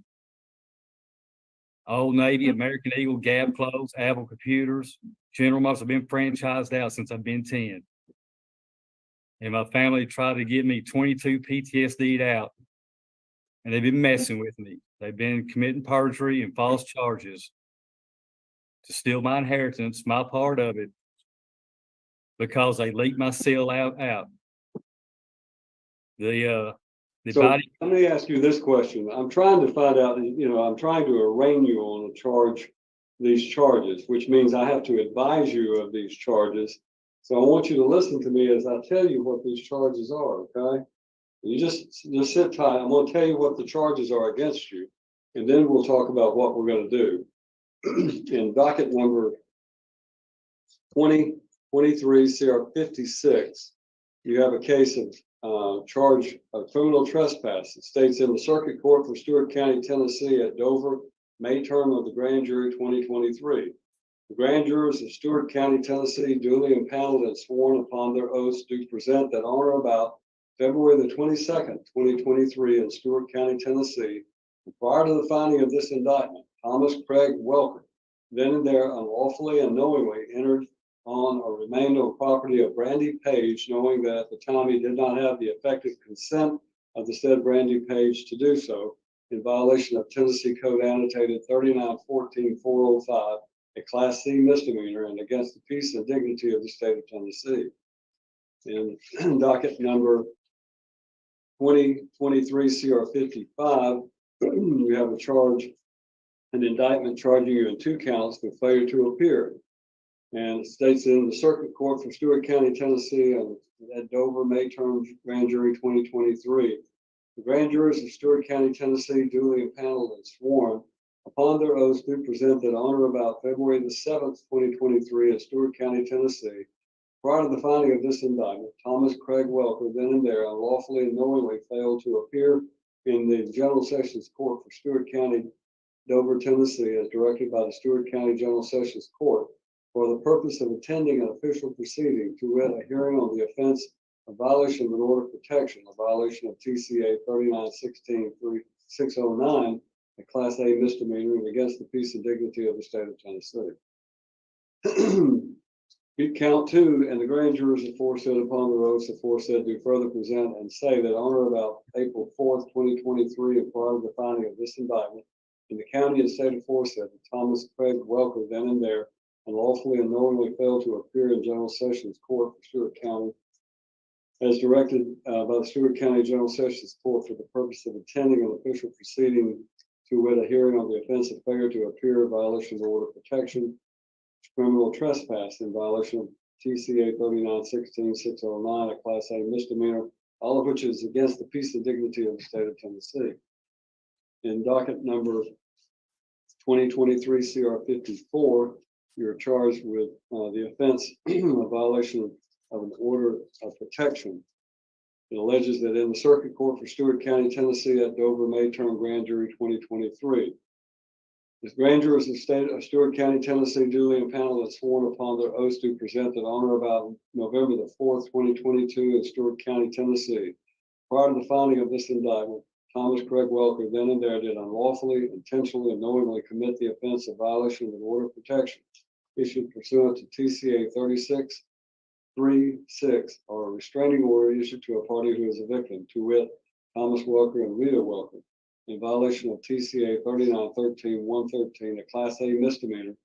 Old Navy, American Eagle, Gap Clothes, Apple Computers, General Motors. Have been franchised out since I've been 10. And my family tried to get me 22 PTSD'd out. And they've been messing with me. They've been committing perjury and false charges to steal my inheritance, my part of it, because they leaked my seal out. So let me ask you this question. I'm trying to find out, I'm trying to arraign you on these charges, which means I have to advise you of these charges. So I want you to listen to me as I tell you what these charges are, okay? You just sit tight. I'm going to tell you what the charges are against you, and then we'll talk about what we're going to do. In docket number 2023 CR 56, you have a case of charge of criminal trespass. It states in the Circuit Court for Stewart County, Tennessee at Dover, May term of the grand jury 2023. The grand jurors of Stewart County, Tennessee, duly impaneled and sworn upon their oaths, do present that on or about February the 22nd, 2023 in Stewart County, Tennessee, and prior to the finding of this indictment, Thomas Craig Welker, then and there unlawfully and knowingly entered on or remained on property of Brandy Page, knowing that at the time he did not have the effective consent of the said Brandy Page to do so, in violation of Tennessee Code Annotated 3914-405, a Class C misdemeanor and against the peace and dignity of the state of Tennessee. In docket number 2023 CR 55, you have an indictment charging you in 2 counts with failure to appear. And it states in the Circuit Court for Stewart County, Tennessee, and at Dover, May term, grand jury 2023. The grand jurors of Stewart County, Tennessee, duly impaneled and sworn upon their oaths, do present that on or about February the 7th, 2023, in Stewart County, Tennessee, prior to the finding of this indictment, Thomas Craig Welker, then and there, unlawfully and knowingly failed to appear in the General Sessions Court for Stewart County, Dover, Tennessee, as directed by the Stewart County General Sessions Court for the purpose of attending an official proceeding, to wit, a hearing on the offense of violation of an order of protection, a violation of TCA 3916-3609, a Class A misdemeanor, and against the peace and dignity of the state of Tennessee. Count 2, and the grand jurors aforesaid upon the oaths aforesaid do further present and say that on or about April 4th, 2023, and prior to the filing of this indictment, in the county and state aforesaid, that Thomas Craig Welker, then and there, unlawfully and knowingly failed to appear in General Sessions Court for Stewart County, as directed by the Stewart County General Sessions Court for the purpose of attending an official proceeding, to wit, a hearing on the offense of failure to appear, violation of order of protection, criminal trespass in violation of TCA 3916-609, a Class A misdemeanor, all of which is against the peace and dignity of the state of Tennessee. In docket number 2023 CR 54, you're charged with the offense of violation of an order of protection. It alleges that in the Circuit Court for Stewart County, Tennessee at Dover, May term grand jury 2023. The grand jurors of Stewart County, Tennessee, duly impaneled and sworn upon their oaths to present that on or about November the 4th, 2022, in Stewart County, Tennessee, prior to the filing of this indictment, Thomas Craig Welker, then and there, did unlawfully, intentionally, and knowingly commit the offense of violation of an order of protection issued pursuant to TCA 3636, or a restraining order issued to a party who is a victim, to wit, Thomas Welker and Rita Welker, in violation of TCA 3913-113, a Class A misdemeanor,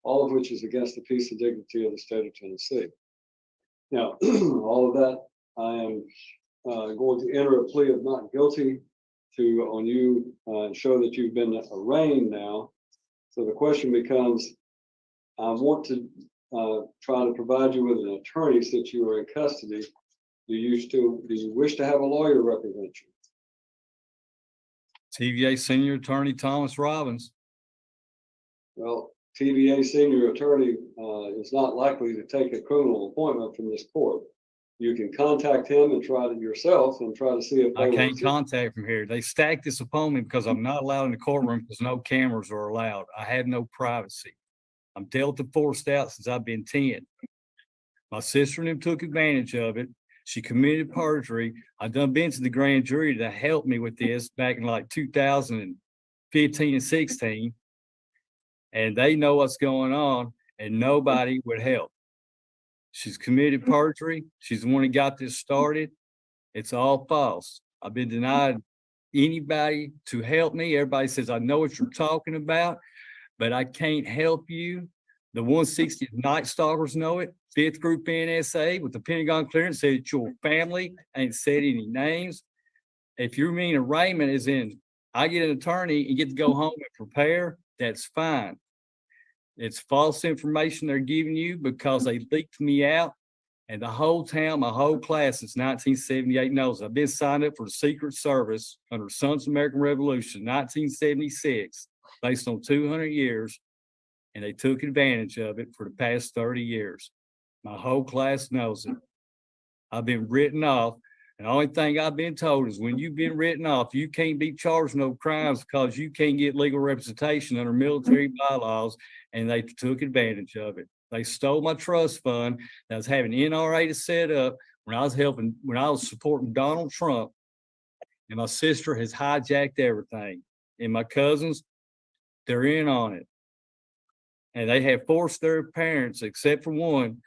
all of which is against the peace and dignity of the state of Tennessee. Now, all of that, I am going to enter a plea of not guilty on you and show that you've been arraigned now. So the question becomes, I want to try to provide you with an attorney since you are in custody. Do you wish to have a lawyer represent you? TVA Senior Attorney Thomas Robbins. Well, TVA Senior Attorney is not likely to take a criminal appointment from this court. You can contact him and try to yourself and try to see if I can't contact from here. They stacked this upon me because I'm not allowed in the courtroom because no cameras are allowed. I had no privacy. I'm dealt and forced out since I've been 10. My sister and him took advantage of it. She committed perjury. I done been to the grand jury to help me with this back in like 2015 and 16. And they know what's going on and nobody would help. She's committed perjury. She's the one who got this started. It's all false. I've been denied anybody to help me. Everybody says, I know what you're talking about, but I can't help you. The 160th Night Stalkers know it. 5th Group NSA with the Pentagon clearance said it's your family, ain't said any names. If you mean arraignment as in I get an attorney and get to go home and prepare, that's fine. It's false information they're giving you because they leaked me out, and the whole town, my whole class since 1978 knows I've been signed up for the Secret Service under Sons of American Revolution, 1976, based on 200 years, and they took advantage of it for the past 30 years. My whole class knows it. I've been written off, and the only thing I've been told is when you've been written off, you can't be charged no crimes because you can't get legal representation under military bylaws, and they took advantage of it. They stole my trust fund that I was having NRA to set up when I was supporting Donald Trump, and my sister has hijacked everything. And my cousins, they're in on it. And they have forced their parents, except for one,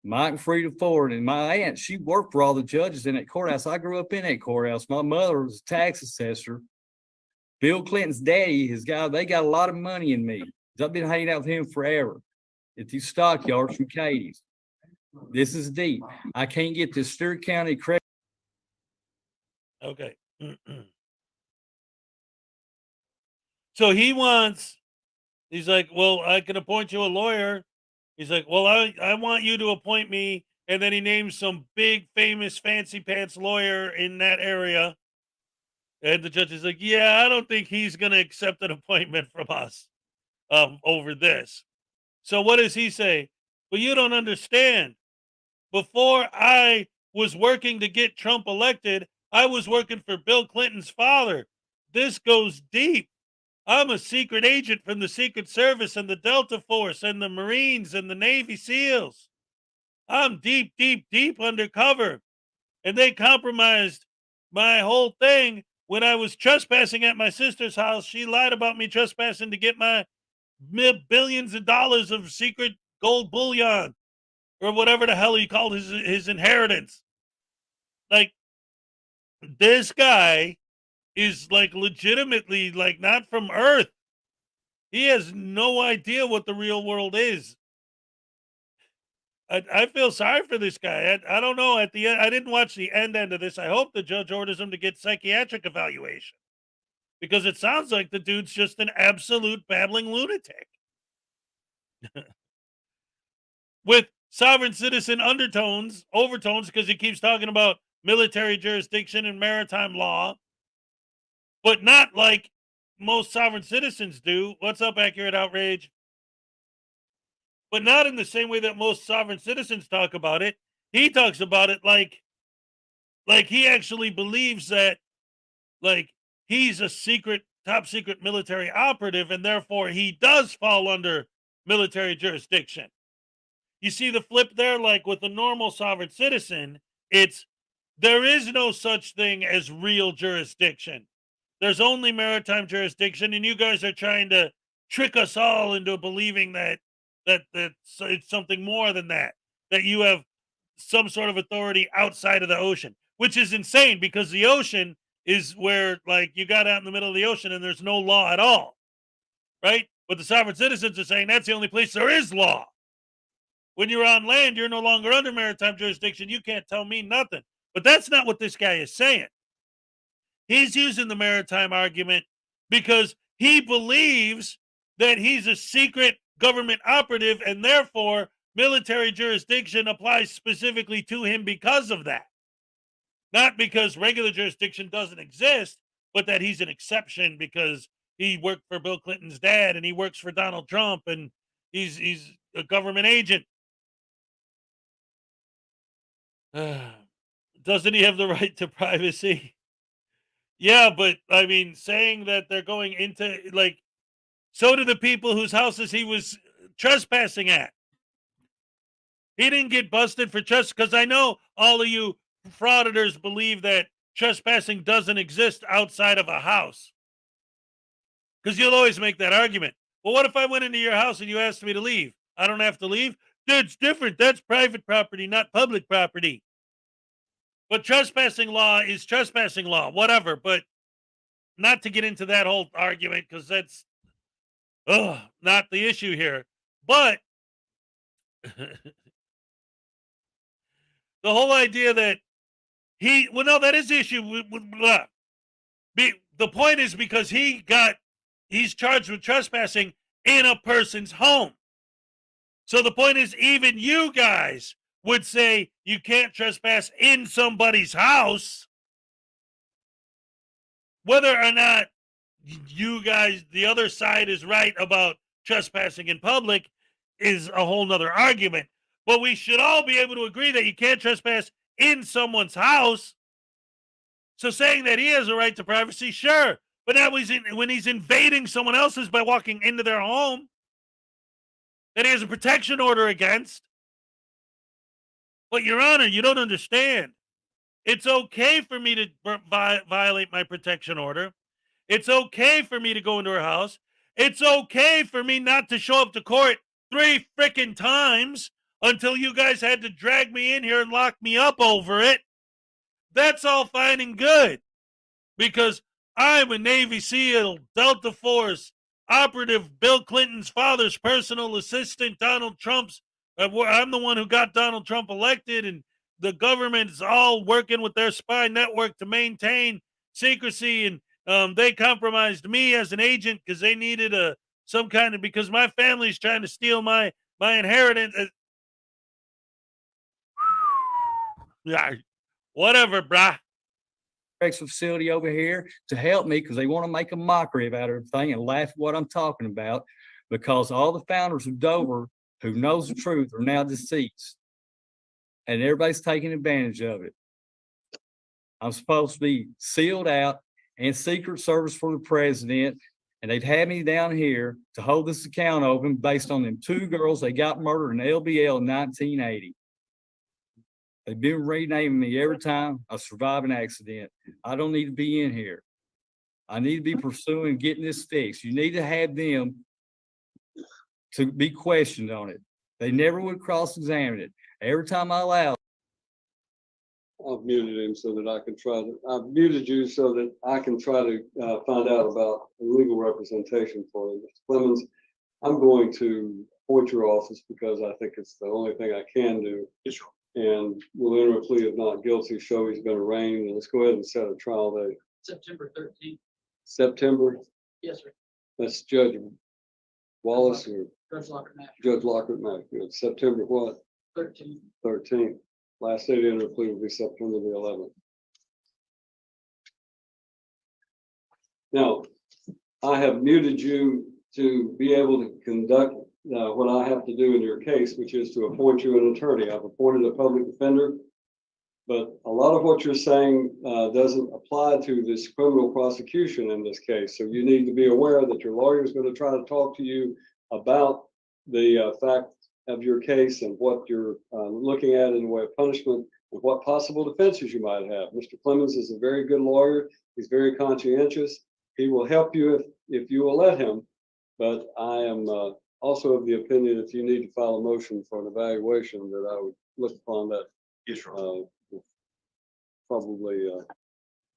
Mike and Frida Ford, and my aunt, she worked for all the judges in that courthouse. I grew up in that courthouse. My mother was a tax assessor. Bill Clinton's daddy, they got a lot of money in me. I've been hanging out with him forever at these stockyards from Katie's. This is deep. I can't get this Stewart County credit. Okay. So he's like, well, I can appoint you a lawyer. He's like, well, I want you to appoint me. And then he names some big, famous, fancy pants lawyer in that area. And the judge is like, yeah, I don't think he's going to accept an appointment from us over this. So what does he say? Well, you don't understand. Before I was working to get Trump elected, I was working for Bill Clinton's father. This goes deep. I'm a secret agent from the Secret Service and the Delta Force and the Marines and the Navy SEALs. I'm deep, deep, deep undercover. And they compromised my whole thing when I was trespassing at my sister's house. She lied about me trespassing to get my billions of dollars of secret gold bullion or whatever the hell he called his inheritance. Like, this guy is like legitimately like not from Earth. He has no idea what the real world is. I feel sorry for this guy. I don't know. At the end, I didn't watch the end of this. I hope the judge orders him to get psychiatric evaluation because it sounds like the dude's just an absolute babbling lunatic with sovereign citizen overtones, because he keeps talking about military jurisdiction and maritime law, but not like most sovereign citizens do. What's up, Accurate Outrage? But not in the same way that most sovereign citizens talk about it. He talks about it like he actually believes that like he's a top secret military operative, and therefore he does fall under military jurisdiction. You see the flip there? Like with a normal sovereign citizen, there is no such thing as real jurisdiction. There's only maritime jurisdiction, and you guys are trying to trick us all into believing that it's something more than that you have some sort of authority outside of the ocean, which is insane because the ocean is where like you got out in the middle of the ocean and there's no law at all, right? But the sovereign citizens are saying that's the only place there is law. When you're on land, you're no longer under maritime jurisdiction. You can't tell me nothing. But that's not what this guy is saying. He's using the maritime argument because he believes that he's a secret government operative, and therefore military jurisdiction applies specifically to him because of that. Not because regular jurisdiction doesn't exist, but that he's an exception because he worked for Bill Clinton's dad and he works for Donald Trump and he's a government agent. Doesn't he have the right to privacy? Yeah, but I mean, saying that they're going into like, so do the people whose houses he was trespassing at. He didn't get busted for because I know all of you frauditors believe that trespassing doesn't exist outside of a house. Because you'll always make that argument. Well, what if I went into your house and you asked me to leave? I don't have to leave? That's different. That's private property, not public property. But trespassing law is trespassing law, whatever. But not to get into that whole argument because that's not the issue here. But the whole idea that that is the issue. The point is because he's charged with trespassing in a person's home. So the point is, even you guys would say you can't trespass in somebody's house. Whether or not you guys, the other side is right about trespassing in public is a whole nother argument. But we should all be able to agree that you can't trespass in someone's house. So saying that he has a right to privacy, sure. But now when he's invading someone else's by walking into their home, that he has a protection order against. But, Your Honor, you don't understand. It's okay for me to violate my protection order. It's okay for me to go into her house. It's okay for me not to show up to court 3 freaking times until you guys had to drag me in here and lock me up over it. That's all fine and good because I'm a Navy SEAL, Delta Force, operative, Bill Clinton's father's personal assistant, Donald Trump's. I'm the one who got Donald Trump elected, and the government's all working with their spy network to maintain secrecy, and they compromised me as an agent because they needed because my family's trying to steal my inheritance. Yeah, whatever, brah. Facility over here to help me because they want to make a mockery about everything and laugh at what I'm talking about because all the founders of Dover who knows the truth are now deceased and everybody's taking advantage of it. I'm supposed to be sealed out and Secret Service for the president. And they'd had me down here to hold this account open based on them 2 girls they got murdered in LBL in 1980. They've been renaming me every time I survive an accident. I don't need to be in here. I need to be pursuing getting this fixed. You need to have them to be questioned on it. They never would cross-examine it. Every time I allow. I've muted him so that I can try to, I've muted you so that I can try to find out about legal representation for you. Mr. Clemens, I'm going to appoint your office because I think it's the only thing I can do. And we'll enter a plea of not guilty, show he's been arraigned, and let's go ahead and set a trial date. September 13th. September? Yes, sir. That's Judge Wallace or Judge Lockhart Mack. Judge Lockhart Mack. It's September what? 13th. 13th. Last day to enter a plea will be September the 11th. Now, I have muted you to be able to conduct what I have to do in your case, which is to appoint you an attorney. I've appointed a public defender, but a lot of what you're saying doesn't apply to this criminal prosecution in this case. So you need to be aware that your lawyer is going to try to talk to you about the fact of your case and what you're looking at in the way of punishment and what possible defenses you might have. Mr. Clemens is a very good lawyer. He's very conscientious. He will help you if you will let him. But I am also of the opinion if you need to file a motion for an evaluation that I would look upon that probably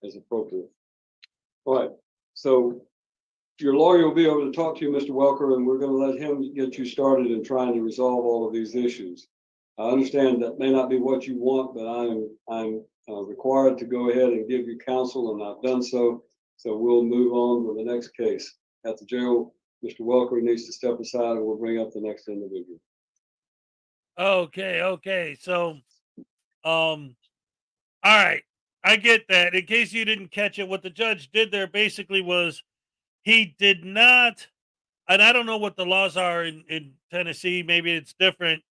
as appropriate. All right. So your lawyer will be able to talk to you, Mr. Welker, and we're going to let him get you started in trying to resolve all of these issues. I understand that may not be what you want, but I'm required to go ahead and give you counsel, and I've done so. So we'll move on to the next case. At the jail, Mr. Welker needs to step aside, and we'll bring up the next individual. Okay. So, all right. I get that. In case you didn't catch it, what the judge did there basically was he did not, and I don't know what the laws are in Tennessee. Maybe it's different.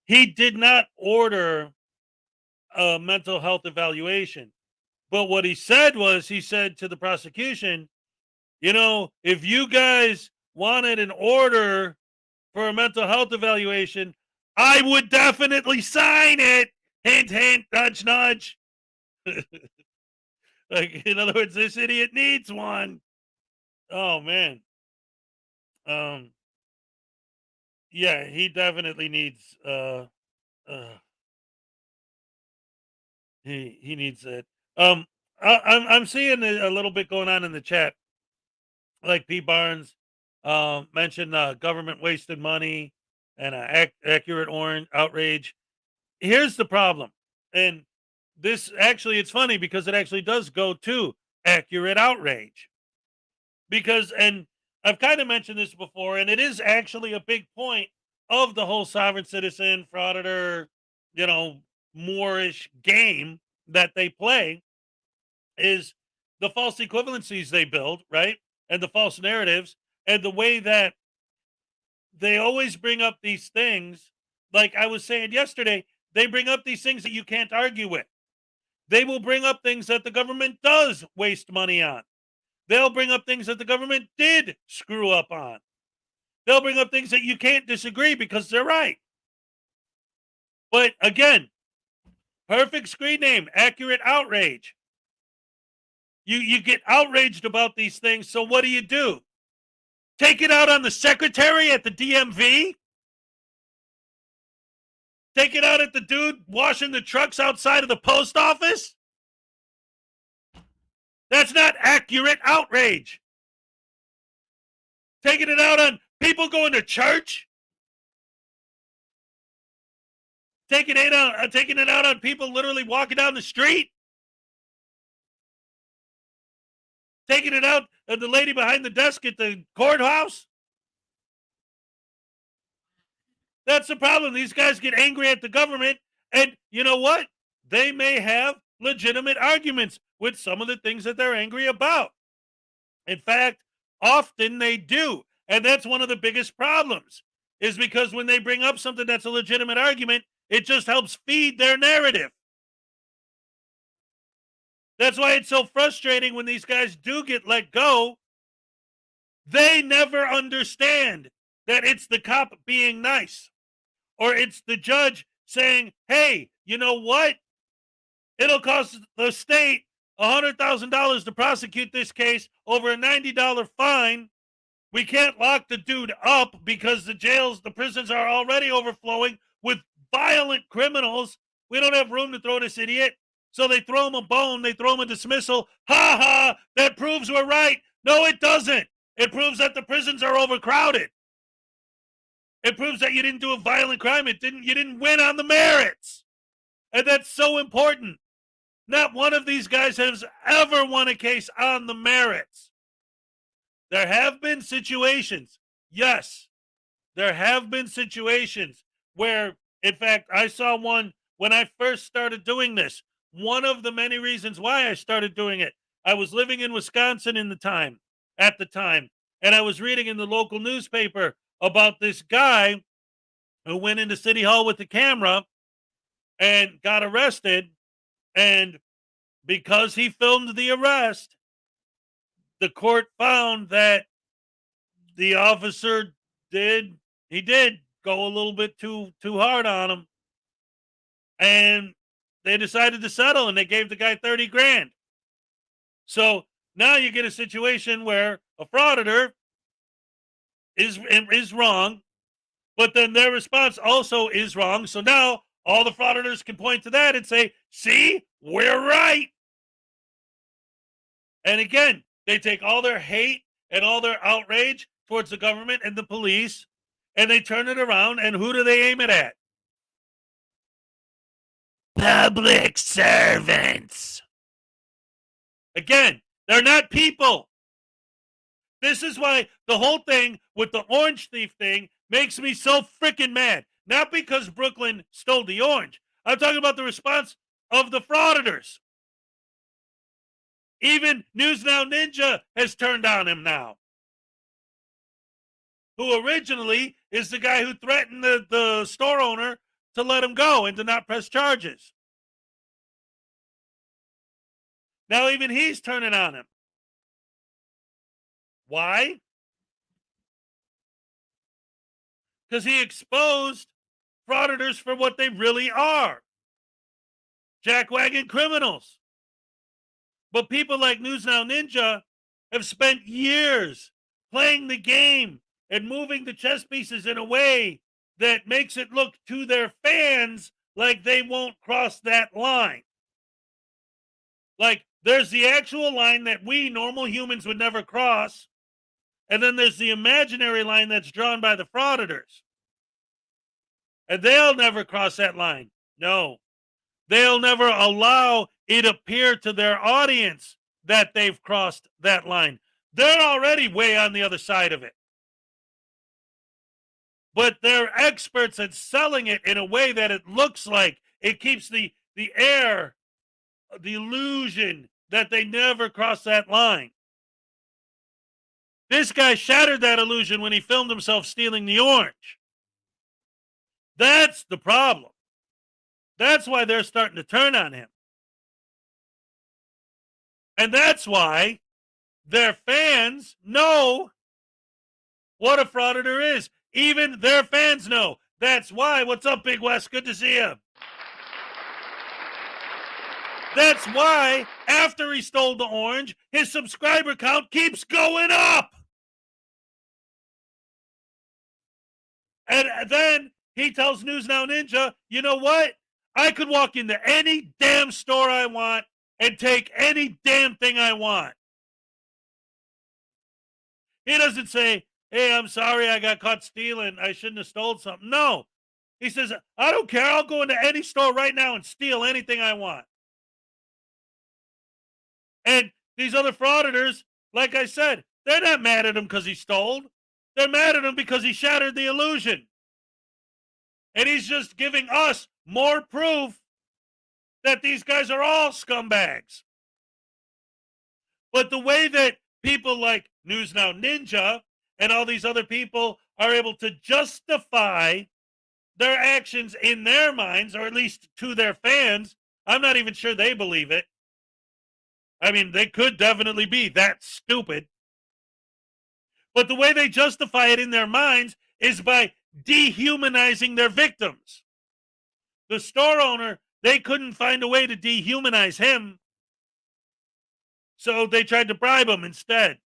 He did not order a mental health evaluation. But what he said was, he said to the prosecution, you know, if you guys wanted an order for a mental health evaluation, I would definitely sign it. Hint, hint, nudge, nudge. Like, in other words, this idiot needs one. Oh, man. Yeah, he definitely needs, he needs it. I'm seeing a little bit going on in the chat. Like P. Barnes mentioned government wasted money and accurate outrage. Here's the problem. And this actually, it's funny because it actually does go to accurate outrage. Because, and I've kind of mentioned this before, and it is actually a big point of the whole sovereign citizen, frauditor, you know, Moorish game that they play is the false equivalencies they build, right? And the false narratives and the way that they always bring up these things. Like I was saying yesterday, they bring up these things that you can't argue with. They will bring up things that the government does waste money on. They'll bring up things that the government did screw up on. They'll bring up things that you can't disagree because they're right. But again, perfect screen name, accurate outrage. You get outraged about these things, so what do? Take it out on the secretary at the DMV? Take it out at the dude washing the trucks outside of the post office? That's not accurate outrage. Taking it out on people going to church? Taking it out on people literally walking down the street? Taking it out on the lady behind the desk at the courthouse? That's the problem. These guys get angry at the government, and you know what? They may have legitimate arguments with some of the things that they're angry about. In fact, often they do. And that's one of the biggest problems, is because when they bring up something that's a legitimate argument, it just helps feed their narrative. That's why it's so frustrating when these guys do get let go. They never understand that it's the cop being nice, or it's the judge saying, hey, you know what? It'll cost the state $100,000 to prosecute this case over a $90 fine. We can't lock the dude up because the prisons are already overflowing with violent criminals. We don't have room to throw this idiot. So they throw him a bone. They throw him a dismissal. Ha ha, that proves we're right. No, it doesn't. It proves that the prisons are overcrowded. It proves that you didn't do a violent crime. You didn't win on the merits. And that's so important. Not one of these guys has ever won a case on the merits. There have been situations, yes, there have been situations where, in fact, I saw one when I first started doing this. One of the many reasons why I started doing it, I was living in Wisconsin at the time, and I was reading in the local newspaper about this guy who went into City Hall with the camera and got arrested, and because he filmed the arrest, the court found that the officer did go a little bit too hard on him, and they decided to settle, and they gave the guy 30 grand. So now you get a situation where a frauditor is wrong, but then their response also is wrong. So now all the frauditors can point to that and say, see, we're right. And again, they take all their hate and all their outrage towards the government and the police, and they turn it around, and who do they aim it at? Public servants. Again, they're not people. This is why the whole thing with the orange thief thing makes me so freaking mad. Not because Brooklyn stole the orange. I'm talking about the response of the frauditors. Even News Now Ninja has turned on him now, who originally is the guy who threatened the store owner to let him go and to not press charges. Now even he's turning on him. Why? Because he exposed frauditors for what they really are. Jackwagon criminals. But people like News Now Ninja have spent years playing the game and moving the chess pieces in a way that makes it look to their fans like they won't cross that line. Like, there's the actual line that we normal humans would never cross, and then there's the imaginary line that's drawn by the frauditors. And they'll never cross that line. No. They'll never allow it appear to their audience that they've crossed that line. They're already way on the other side of it. But they're experts at selling it in a way that it looks like it keeps the air, the illusion that they never cross that line. This guy shattered that illusion when he filmed himself stealing the orange. That's the problem. That's why they're starting to turn on him. And that's why their fans know what a frauditor is. Even their fans know. That's why. What's up, Big West? Good to see you. That's why, after he stole the orange, his subscriber count keeps going up. And then he tells News Now Ninja, you know what? I could walk into any damn store I want and take any damn thing I want. He doesn't say, hey, I'm sorry I got caught stealing. I shouldn't have stole something. No. He says, I don't care. I'll go into any store right now and steal anything I want. And these other frauditors, like I said, they're not mad at him because he stole. They're mad at him because he shattered the illusion. And he's just giving us more proof that these guys are all scumbags. But the way that people like News Now Ninja and all these other people are able to justify their actions in their minds, or at least to their fans, I'm not even sure they believe it. I mean, they could definitely be that stupid. But the way they justify it in their minds is by dehumanizing their victims. The store owner, they couldn't find a way to dehumanize him, so they tried to bribe him instead.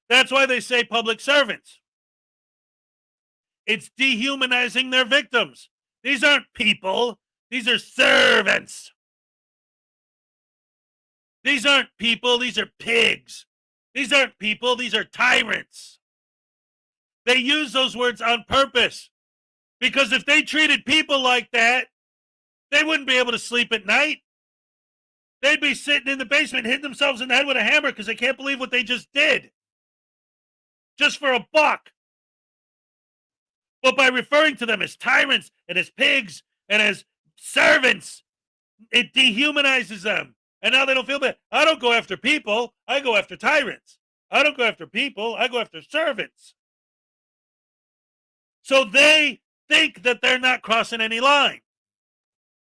That's why they say public servants. It's dehumanizing their victims. These aren't people. These are servants. These aren't people. These are pigs. These aren't people. These are tyrants. They use those words on purpose, because if they treated people like that, they wouldn't be able to sleep at night. They'd be sitting in the basement, hitting themselves in the head with a hammer because they can't believe what they just did. Just for $1. But by referring to them as tyrants and as pigs and as servants, it dehumanizes them. And now they don't feel bad. I don't go after people. I go after tyrants. I don't go after people. I go after servants. So they think that they're not crossing any line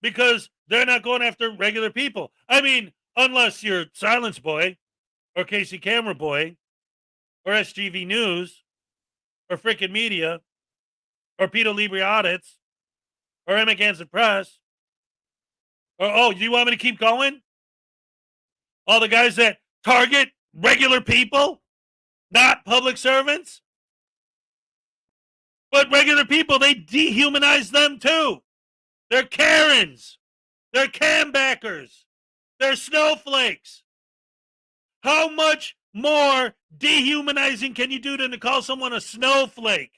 because they're not going after regular people. I mean, unless you're Silence Boy or Casey Camera Boy or SGV News or Frickin' Media or Peter Libre Audits or Emma Ganson Press. Or, oh, do you want me to keep going? All the guys that target regular people, not public servants. But regular people, they dehumanize them too. They're Karens. They're cambackers. They're snowflakes. How much more dehumanizing can you do than to call someone a snowflake?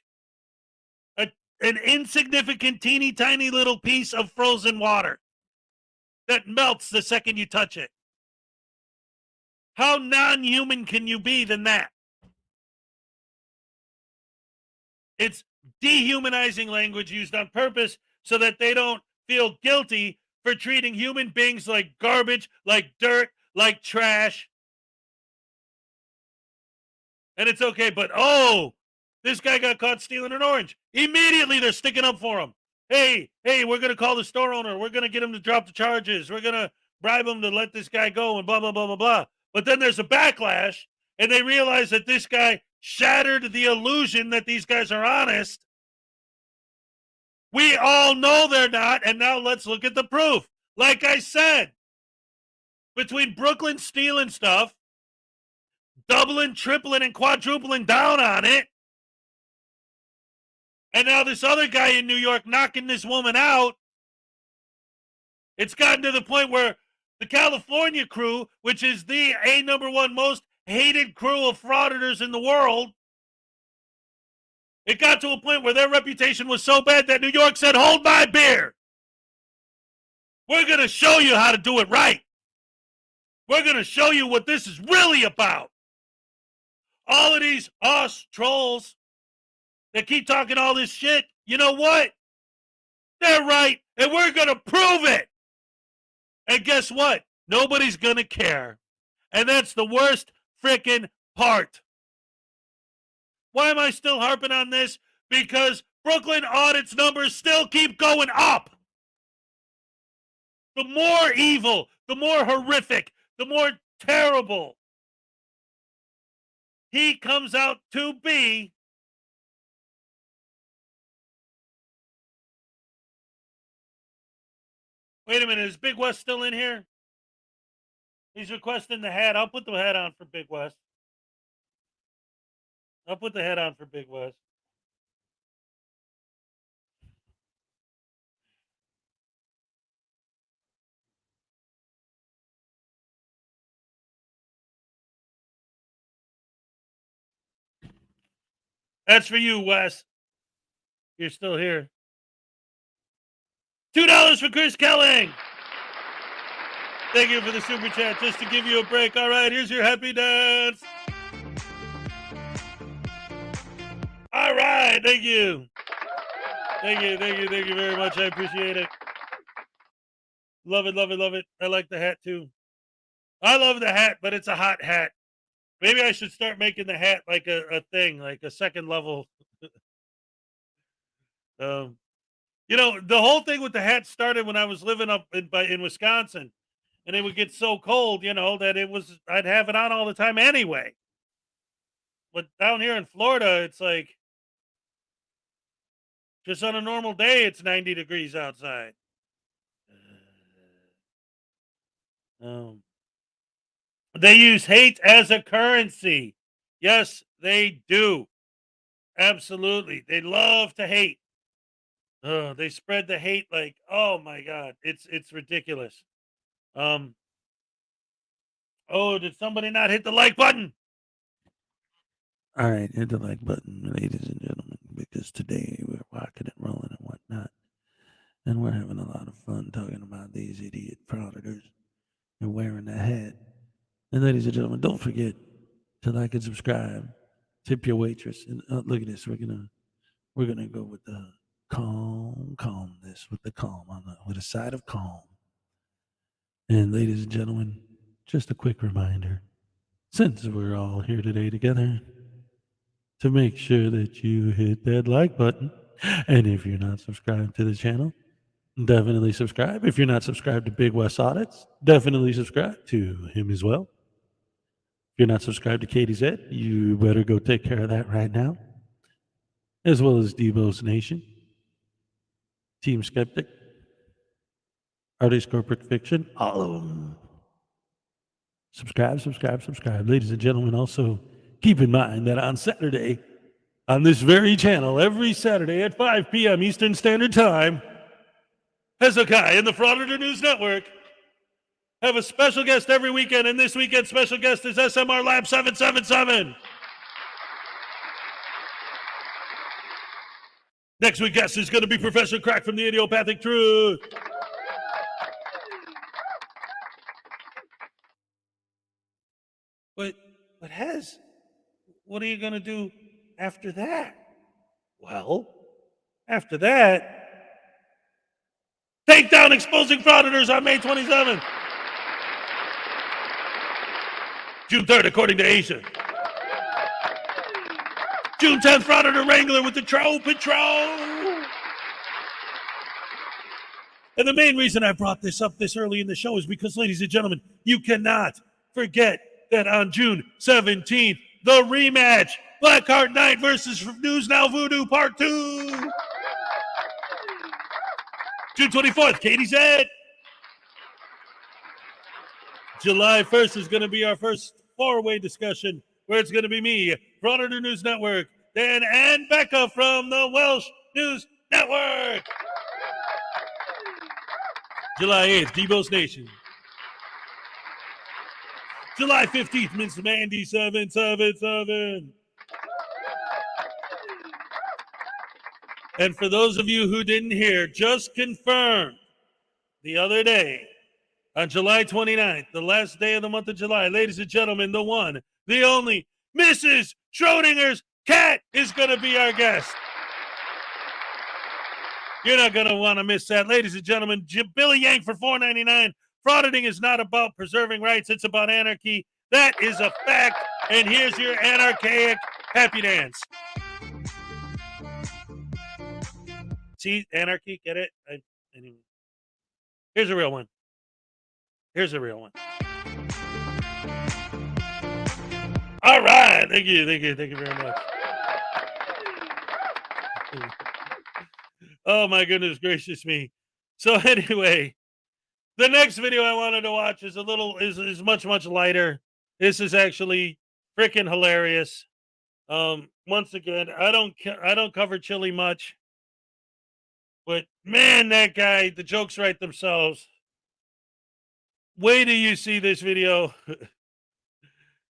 An insignificant, teeny tiny little piece of frozen water that melts the second you touch it. How non-human can you be than that? It's dehumanizing language used on purpose so that they don't feel guilty for treating human beings like garbage, like dirt, like trash. And it's okay, but oh, this guy got caught stealing an orange. Immediately they're sticking up for him. Hey, we're going to call the store owner. We're going to get him to drop the charges. We're going to bribe him to let this guy go and blah, blah, blah, blah, blah. But then there's a backlash, and they realize that this guy shattered the illusion that these guys are honest. We all know they're not, and now let's look at the proof. Like I said, between Brooklyn stealing stuff, doubling, tripling, and quadrupling down on it, and now this other guy in New York knocking this woman out, it's gotten to the point where the California crew, which is the #1 most hated crew of frauditors in the world, it got to a point where their reputation was so bad that New York said, hold my beer. We're going to show you how to do it right. We're going to show you what this is really about. All of these us trolls that keep talking all this shit, you know what? They're right, and we're going to prove it. And guess what? Nobody's going to care. And that's the worst frickin' part. Why am I still harping on this? Because Brooklyn Audit's numbers still keep going up. The more evil, the more horrific, the more terrible he comes out to be, wait a minute, is Big West still in here? He's requesting the hat. I'll put the hat on for Big West. I'll put the hat on for Big West. That's for you, Wes. You're still here. $2 for Chris Kelling. Thank you for the super chat, just to give you a break. All right, here's your happy dance. All right, thank you. Thank you very much. I appreciate it. Love it. I like the hat too. I love the hat, but it's a hot hat. Maybe I should start making the hat like a thing, like a second level. You know, the whole thing with the hat started when I was living up in Wisconsin, and it would get so cold, you know, that I'd have it on all the time anyway. But down here in Florida, it's like just on a normal day, it's 90 degrees outside. They use hate as a currency. Yes, they do. Absolutely. They love to hate. They spread the hate like, oh my God, it's ridiculous. Oh, did somebody not hit the like button? All right, hit the like button, ladies and gentlemen, because today we're rocking and rolling and whatnot. And we're having a lot of fun talking about these idiot frauditors and wearing the hat. And ladies and gentlemen, don't forget to like and subscribe. Tip your waitress. And look at this. We're gonna go with the calmness, with the calm with a side of calm. And ladies and gentlemen, just a quick reminder, since we're all here today together, to make sure that you hit that like button. And if you're not subscribed to the channel, definitely subscribe. If you're not subscribed to Big West Audits, definitely subscribe to him as well. If you're not subscribed to Katie Z, you better go take care of that right now. As well as Debo's Nation, Team Skeptic, Artist Corporate Fiction, all of them. Subscribe. Ladies and gentlemen, also keep in mind that on Saturday, on this very channel, every Saturday at 5 p.m. Eastern Standard Time, Hezokuai and the Frauditor News Network have a special guest every weekend, and this weekend's special guest is SMR Lab 777. Next week's guest is going to be Professor Crack from the Idiopathic Truth. But Hez, what are you going to do after that? Well, after that, take down Exposing Frauditors on May 27th. June 3rd, according to Asia. June 10th, Frauditor Wrangler with the Troll Patrol. And the main reason I brought this up this early in the show is because, ladies and gentlemen, you cannot forget that on June 17th, the rematch, Blackheart Knight versus News Now Voodoo Part 2. June 24th, Katie Z. July 1st is going to be our first four-way discussion, where it's going to be me, Frauditor News Network, Dan and Becca from the Welsh News Network. July 8th, Debo's Nation. July 15th, Miss Mandy 777. And for those of you who didn't hear, just confirmed the other day, on July 29th, the last day of the month of July, ladies and gentlemen, the one, the only, Mrs. Schrodinger's cat is going to be our guest. You're not going to want to miss that. Ladies and gentlemen, Billy Yank for $4.99. Frauditing is not about preserving rights. It's about anarchy. That is a fact. And here's your anarchaic happy dance. See, anarchy, get it? Anyway. Here's a real one. Here's a real one. All right. Thank you very much. Oh, my goodness gracious me. So anyway, the next video I wanted to watch is is much lighter. This is actually freaking hilarious. Once again, I don't cover Chili much, but man, that guy, the jokes write themselves. Wait till you see this video.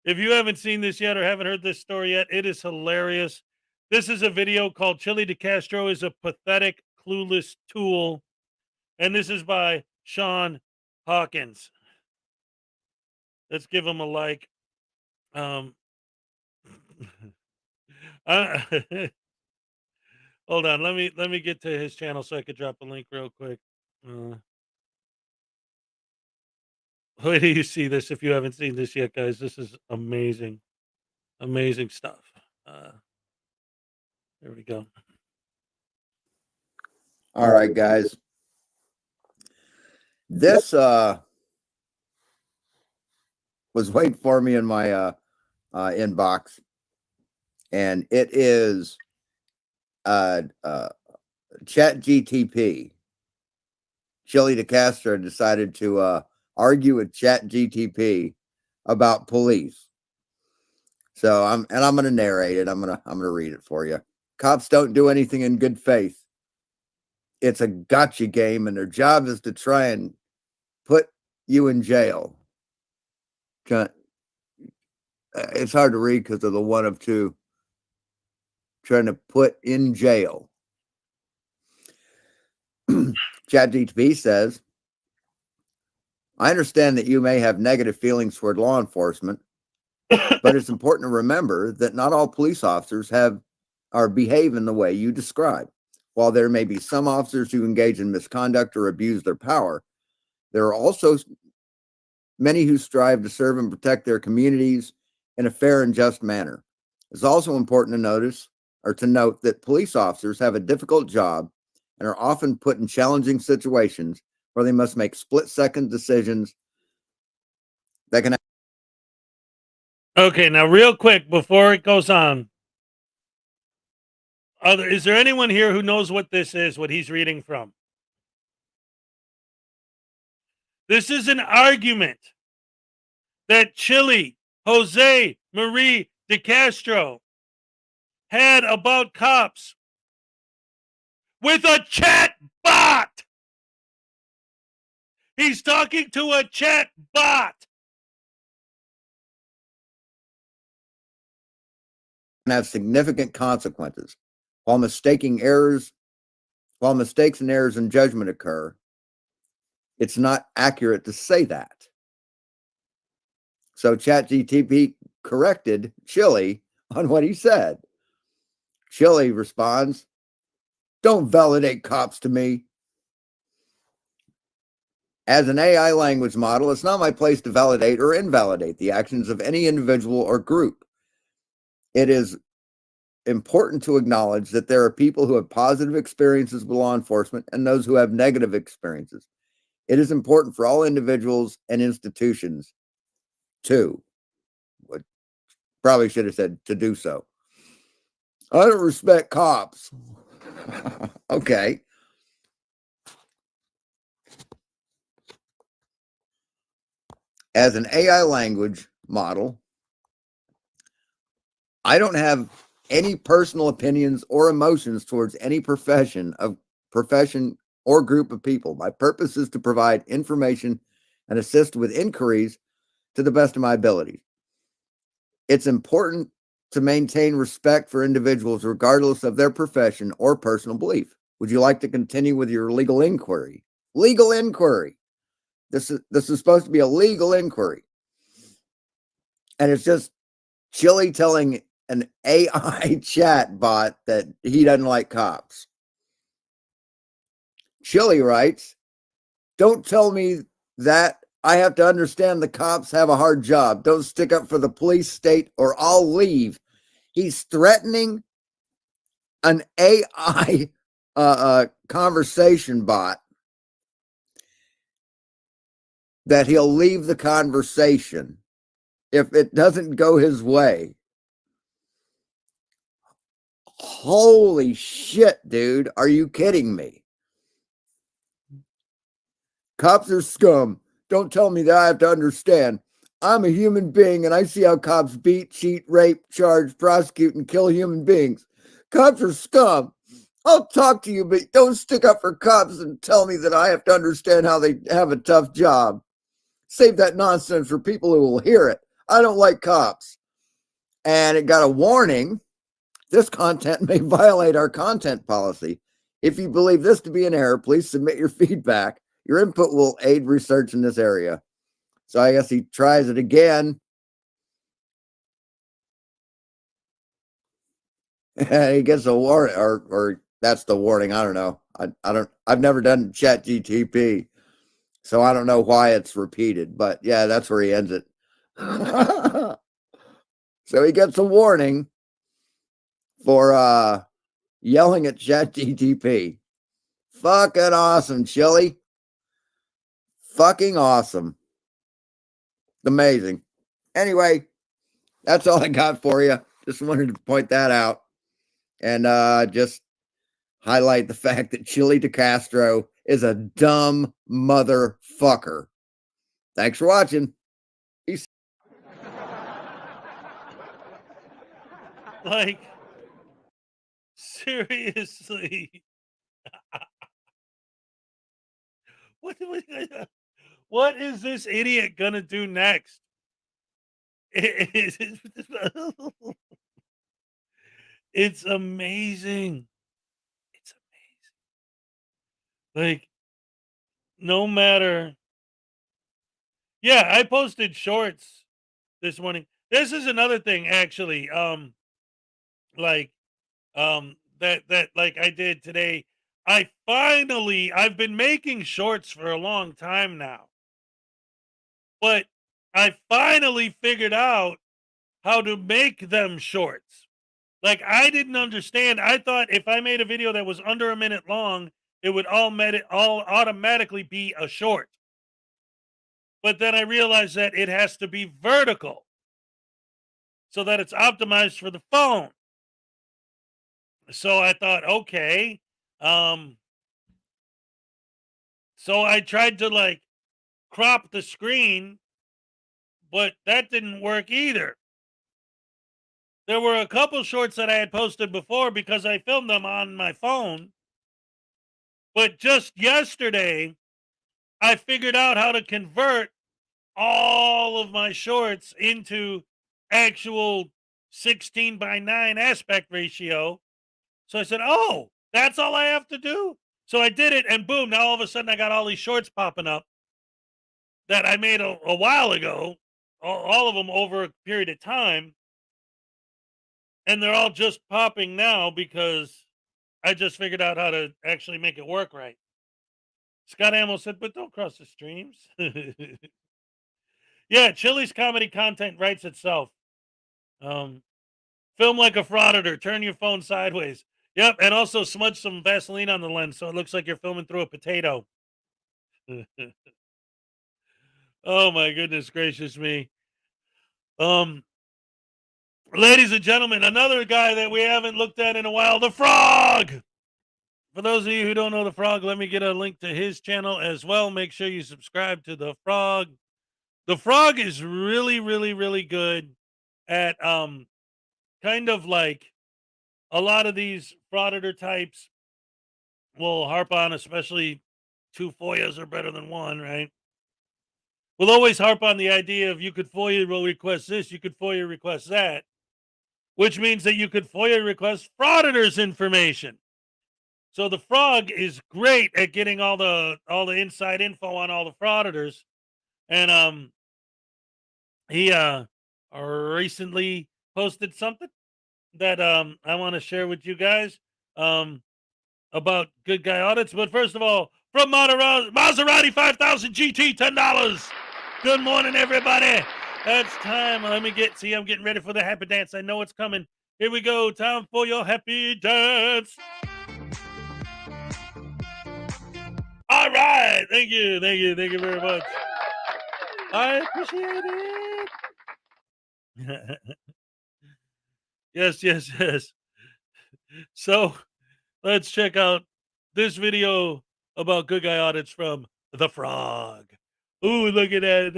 If you haven't seen this yet or haven't heard this story yet, it is hilarious. This is a video called Chili DeCastro is a Pathetic, Clueless Tool. And this is by Sean Hawkins. Let's give him a like. Hold on, let me get to his channel so I could drop a link real quick. Wait till you see this if you haven't seen this yet, guys. This is amazing. Amazing stuff. There we go. All right, guys. This was waiting for me in my inbox, and it is ChatGTP. Chili DeCastro decided to argue with ChatGTP about police. So I'm going to narrate it. I'm going to read it for you. Cops don't do anything in good faith. It's a gotcha game, and their job is to try and put you in jail. It's hard to read because of the one of two. Trying to put in jail. ChatGPT says, I understand that you may have negative feelings toward law enforcement, but it's important to remember that not all police officers behave in the way you describe. While there may be some officers who engage in misconduct or abuse their power, there are also many who strive to serve and protect their communities in a fair and just manner. It's also important to note that police officers have a difficult job and are often put in challenging situations where they must make split-second decisions that can. Okay, now real quick before it goes on, is there anyone here who knows what this is, what he's reading from? This is an argument that Chili Jose Marie DeCastro had about cops with a chat bot. He's talking to a chat bot. And have significant consequences. While mistakes and errors in judgment occur, it's not accurate to say that. So ChatGPT corrected Chili on what he said. Chili responds, don't validate cops to me. As an AI language model, it's not my place to validate or invalidate the actions of any individual or group. It is important to acknowledge that there are people who have positive experiences with law enforcement and those who have negative experiences. It is important for all individuals and institutions probably should have said to do so. I don't respect cops. Okay. As an AI language model, I don't have any personal opinions or emotions towards any profession or group of people. My purpose is to provide information and assist with inquiries to the best of my ability. It's important to maintain respect for individuals regardless of their profession or personal belief. Would you like to continue with your legal inquiry? Legal inquiry. This is supposed to be a legal inquiry. And it's just Chili telling an AI chat bot that he doesn't like cops. Chili writes, don't tell me that. I have to understand the cops have a hard job. Don't stick up for the police state or I'll leave. He's threatening an AI conversation bot that he'll leave the conversation if it doesn't go his way. Holy shit, dude. Are you kidding me? Cops are scum. Don't tell me that. I have to understand. I'm a human being and I see how cops beat, cheat, rape, charge, prosecute, and kill human beings. Cops are scum. I'll talk to you, but don't stick up for cops and tell me that I have to understand how they have a tough job. Save that nonsense for people who will hear it. I don't like cops. And it got a warning. This content may violate our content policy. If you believe this to be an error, please submit your feedback. Your input will aid research in this area. So I guess he tries it again. And he gets a warning, or that's the warning. I don't know. I've never done ChatGTP, so I don't know why it's repeated, but yeah, that's where he ends it. So he gets a warning for yelling at ChatGTP. Fucking awesome, Chili. Fucking awesome. Amazing. Anyway, that's all I got for you. Just wanted to point that out and just highlight the fact that Chili DeCastro is a dumb motherfucker. Thanks for watching. Peace. Like, seriously. What is this idiot gonna do next? It's amazing. It's amazing. Like, no matter. Yeah, I posted shorts this morning. This is another thing, actually. Like, that like I did today. I've been making shorts for a long time now, but I finally figured out how to make them shorts. Like, I didn't understand. I thought if I made a video that was under a minute long, it would all automatically be a short. But then I realized that it has to be vertical so that it's optimized for the phone. So I thought, okay. So I tried to like crop the screen, but that didn't work either. There were a couple shorts that I had posted before because I filmed them on my phone. But just yesterday, I figured out how to convert all of my shorts into actual 16:9 aspect ratio. So I said, oh, that's all I have to do? So I did it, and boom, now all of a sudden I got all these shorts popping up that I made a while ago, all of them over a period of time. And they're all just popping now because I just figured out how to actually make it work right. Scott Hamill said, but don't cross the streams. Yeah, Chili's comedy content writes itself. Film like a frauditor. Turn your phone sideways. Yep, and also smudge some Vaseline on the lens so it looks like you're filming through a potato. Oh my goodness gracious me. Ladies and gentlemen, another guy that we haven't looked at in a while, the Frog. For those of you who don't know the Frog, let me get a link to his channel as well. Make sure you subscribe to the Frog. The Frog is really, really, really good at kind of like a lot of these frauditor types will harp on, especially 2 FOIAs are better than 1, right? We'll always harp on the idea of you could FOIA request this, you could FOIA request that, which means that you could FOIA request frauditors information. So the Frog is great at getting all the inside info on all the frauditors. And he recently posted something that I want to share with you guys about Good Guy Audits. But first of all, from Maserati 5000 GT, $10. Good morning, everybody. It's time. Let me see, I'm getting ready for the happy dance. I know it's coming. Here we go. Time for your happy dance. All right. Thank you. Thank you. Thank you very much. I appreciate it. Yes, yes, yes. So let's check out this video about Good Guy Audits from the Frog. Ooh, look at that.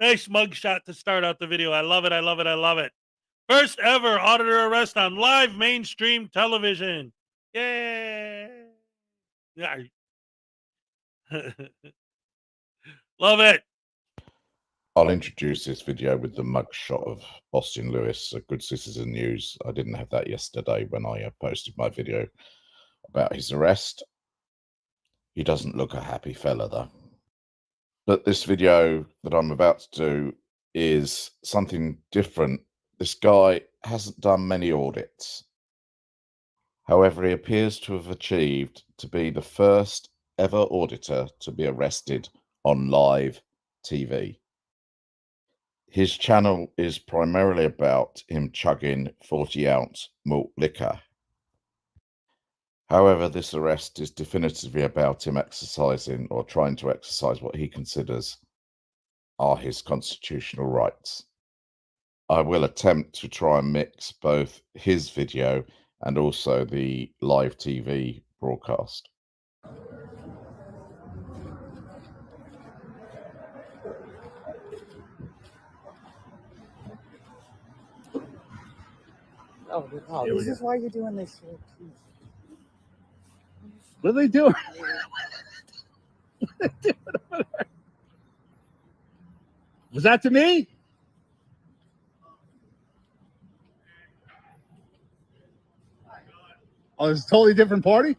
Nice mugshot to start out the video. I love it. I love it. I love it. First ever auditor arrest on live mainstream television. Yay. Yeah. Love it. I'll introduce this video with the mugshot of Austin Lewis, a Good Citizen News. I didn't have that yesterday when I posted my video about his arrest. He doesn't look a happy fella, though. But this video that I'm about to do is something different. This guy hasn't done many audits. However, he appears to have achieved to be the first ever auditor to be arrested on live TV. His channel is primarily about him chugging 40-ounce malt liquor. However, this arrest is definitively about him exercising or trying to exercise what he considers are his constitutional rights. I will attempt to try and mix both his video and also the live TV broadcast. Oh, this is why you're doing this shit. What are they doing? Was that to me? Oh, it's a totally different party?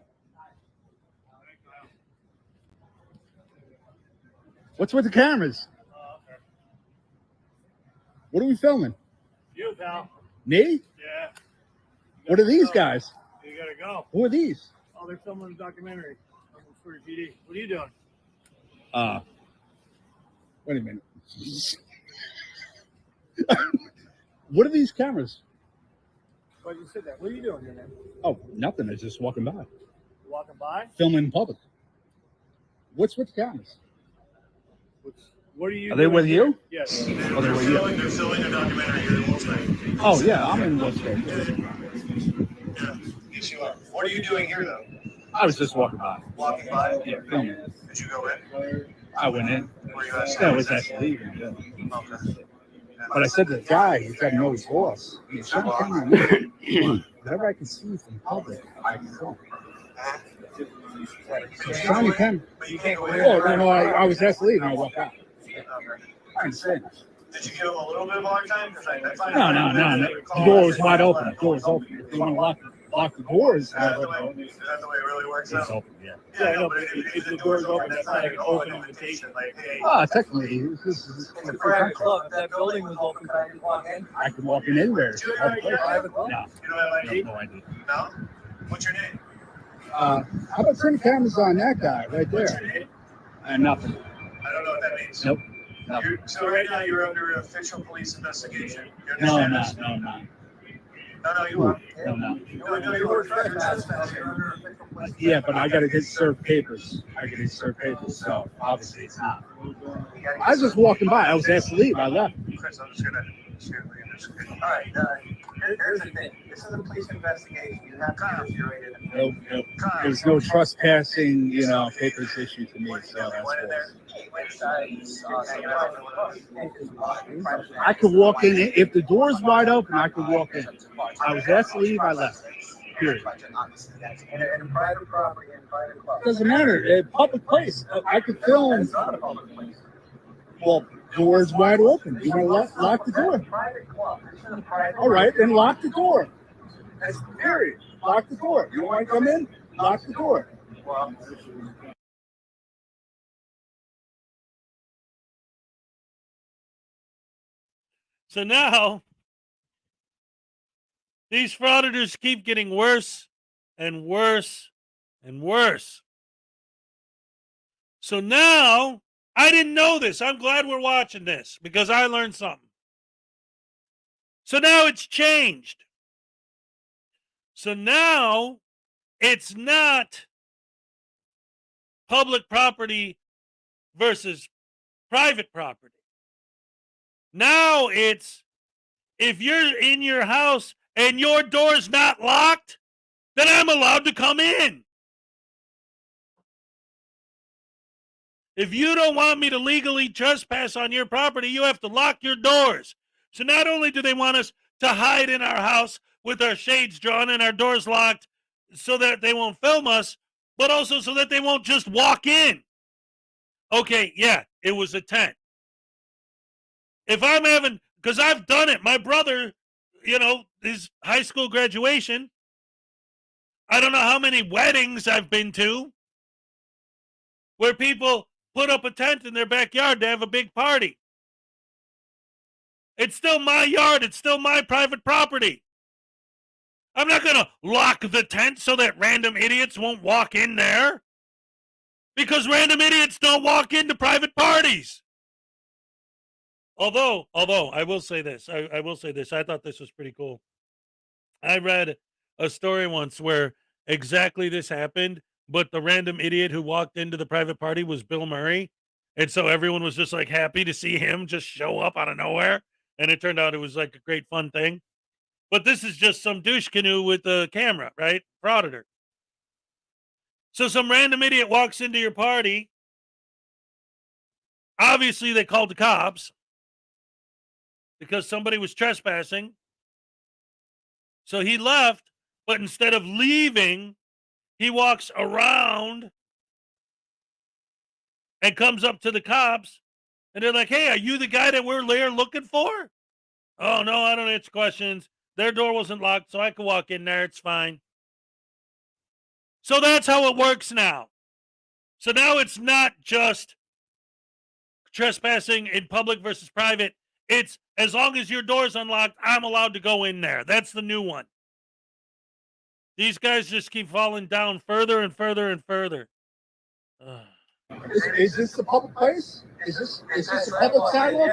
What's with the cameras? What are we filming? You, pal. Me? Yeah. What are these guys? You gotta go. Who are these? Oh, they're filming a documentary. For PD. What are you doing? Wait a minute. What are these cameras? Why you said that? What are you doing here, man? Oh, nothing. I was just walking by. Walking by? Filming in public. What's with the cameras? What are you Are they doing with here? you? Yes. Oh, they're with you. They're filming a documentary here in Wolfsburg. Oh, yeah, I'm in Wolfsburg. Yeah. Yes, you are. What are you doing here, though? I was just walking by. Walking by? Yeah, filming. Did you go in? I went in. Were you at? Yeah, I was actually leaving. Yeah. Okay. But I said to the guy, he's got to know his boss. He's trying to come on. Whatever I can see from public, I can film. So shine your camera. But you can't go in. Oh, no, I was asked to leave and I walked out. I understand. Did you give them a little bit of hard time? No. The door was wide open. The door was open. If you want to lock the doors. Is that the way it really works out? It's open, yeah. Yeah, no, but if the door's open, that's not like an open invitation. Like, hey. Technically, this is It's a private club. If that building was open, I could walk in. I can walk in anywhere. Do you have a private club? No. You don't have ID? No idea. No? What's your name? How about turn the cameras on that guy right What's your there? name? Nothing. I don't know what that means. Nope. So right now you're under official police investigation. You No, understand no, this? no, no. No, you are. No. No, you are trespassing. You're under official police. Yeah, but I got to get served papers. So obviously it's not. I was just walking by. I was asked to leave. I left. Chris, I'm just gonna all right, here's the thing. This is a police investigation. You have to be curated. Nope. There's no trespassing, papers issued to me. So that's I could walk in. If the door's wide open, I could walk in. I was asked to leave. I left. Period. In private property and private club. Doesn't matter. A public place. I could film. It's not a public place. Well, door's wide open. You want to lock the door? Private club. This is a private. All right, then lock the door. That's period. Lock the door. You want to come in? Lock the door. Well, So now, these frauditors keep getting worse and worse and worse. So now, I didn't know this. I'm glad we're watching this because I learned something. So now it's changed. So now it's not public property versus private property. Now it's if you're in your house and your door's not locked, then I'm allowed to come in. If you don't want me to legally trespass on your property, you have to lock your doors. So not only do they want us to hide in our house with our shades drawn and our doors locked so that they won't film us, but also so that they won't just walk in. Okay, yeah, it was a tent. If I'm having, because I've done it, my brother, his high school graduation, I don't know how many weddings I've been to where people put up a tent in their backyard to have a big party. It's still my yard. It's still my private property. I'm not going to lock the tent so that random idiots won't walk in there because random idiots don't walk into private parties. Although I will say this, I will say this. I thought this was pretty cool. I read a story once where exactly this happened, but the random idiot who walked into the private party was Bill Murray. And so everyone was just like happy to see him just show up out of nowhere. And it turned out it was like a great fun thing. But this is just some douche canoe with a camera, right? Frauditor. So some random idiot walks into your party. Obviously, they called the cops because somebody was trespassing. So he left, but instead of leaving, he walks around and comes up to the cops. And they're like, hey, are you the guy that we're there looking for? Oh, no, I don't answer questions. Their door wasn't locked, so I could walk in there. It's fine. So that's how it works now. So now it's not just trespassing in public versus private. It's as long as your door's unlocked, I'm allowed to go in there. That's the new one. These guys just keep falling down further and further and further. Is this a public place? Is this a public sidewalk?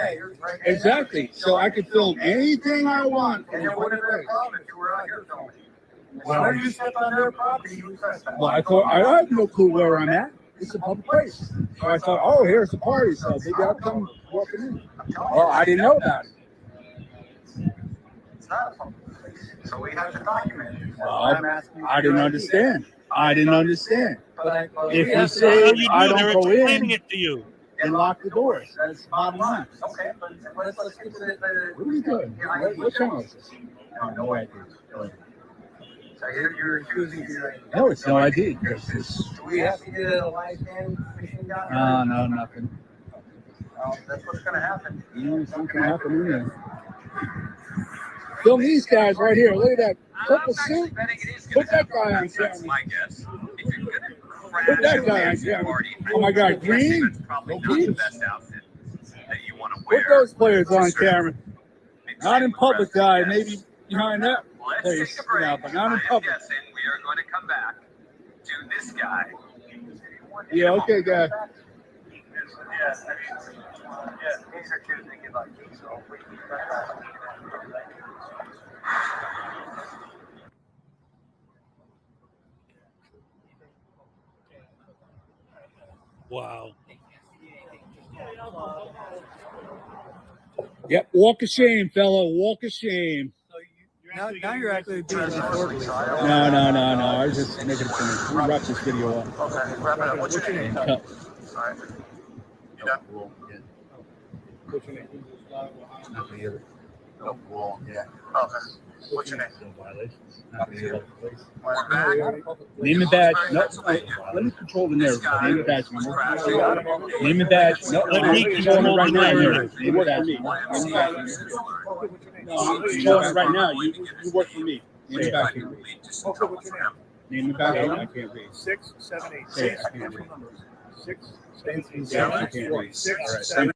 Exactly. So I can film anything I want. And there wouldn't have been a problem if you were out here filming. Whenever you step on their property, you trespass. Well, I thought I have no clue where I'm at. It's a public place. So I thought, oh, here's the party. So maybe I'll come walking in. Oh, I didn't know about it. It's not a public place. So we have to document it. Well, I didn't understand. I didn't understand. But If you say I don't go in, it to you. and lock the doors. That's the bottom line. Okay, but let's get to the. What are we doing? What channel is this? No idea. So you're accusing your. No, it's no ID. Do we have to get a live cam machine down here? No, nothing. That's what's going to happen. Something can happen in there. Film these guys right here. Look at that purple suit. Put that guy on camera. My guess. If you're gonna Put that guy on camera. Oh my God, green. That's probably not the best outfit that you want to Put wear. those players on camera. Not in public, guy. Maybe behind that Let's place, take a break. but not in I'm public. guessing we are going to come back to this guy. Yeah, okay, guy. Yes, I mean, yeah, these are accusing you like these, so we keep that. Wow. Yep, walk of shame, fella. Walk of shame. Now you're actually being recorded. No. I was just making it funny. We'll wrap this video up. Okay, wrap it up. What's your name? Cut. All right. You done? What's your name? No, wall, yeah. Okay. What's your name? We're back. Name and badge. No, let me control the narrative. Name and badge. Name and badge. No, let me control it right now. Name and badge. No, I'm controlling it right now. You work for me. Name and badge. Name and badge. I can't read. 6, 7, 8. Say it. I can't read. 6, 7, I can't read. 6, 7.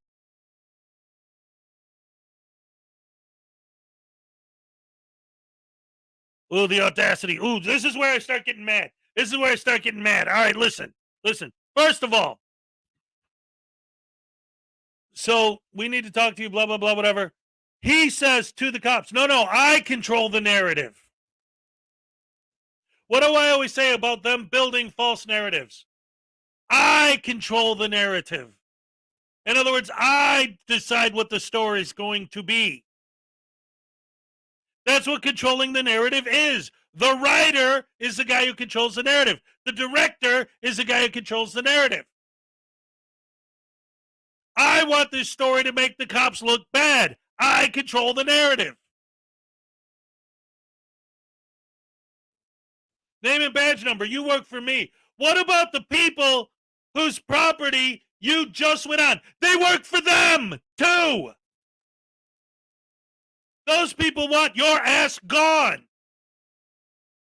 Ooh, the audacity. Ooh, this is where I start getting mad. All right, listen. First of all, so we need to talk to you, blah, blah, blah, whatever. He says to the cops, no, I control the narrative. What do I always say about them building false narratives? I control the narrative. In other words, I decide what the story is going to be. That's what controlling the narrative is. The writer is the guy who controls the narrative. The director is the guy who controls the narrative. I want this story to make the cops look bad. I control the narrative. Name and badge number. You work for me. What about the people whose property you just went on? They work for them, too. Those people want your ass gone.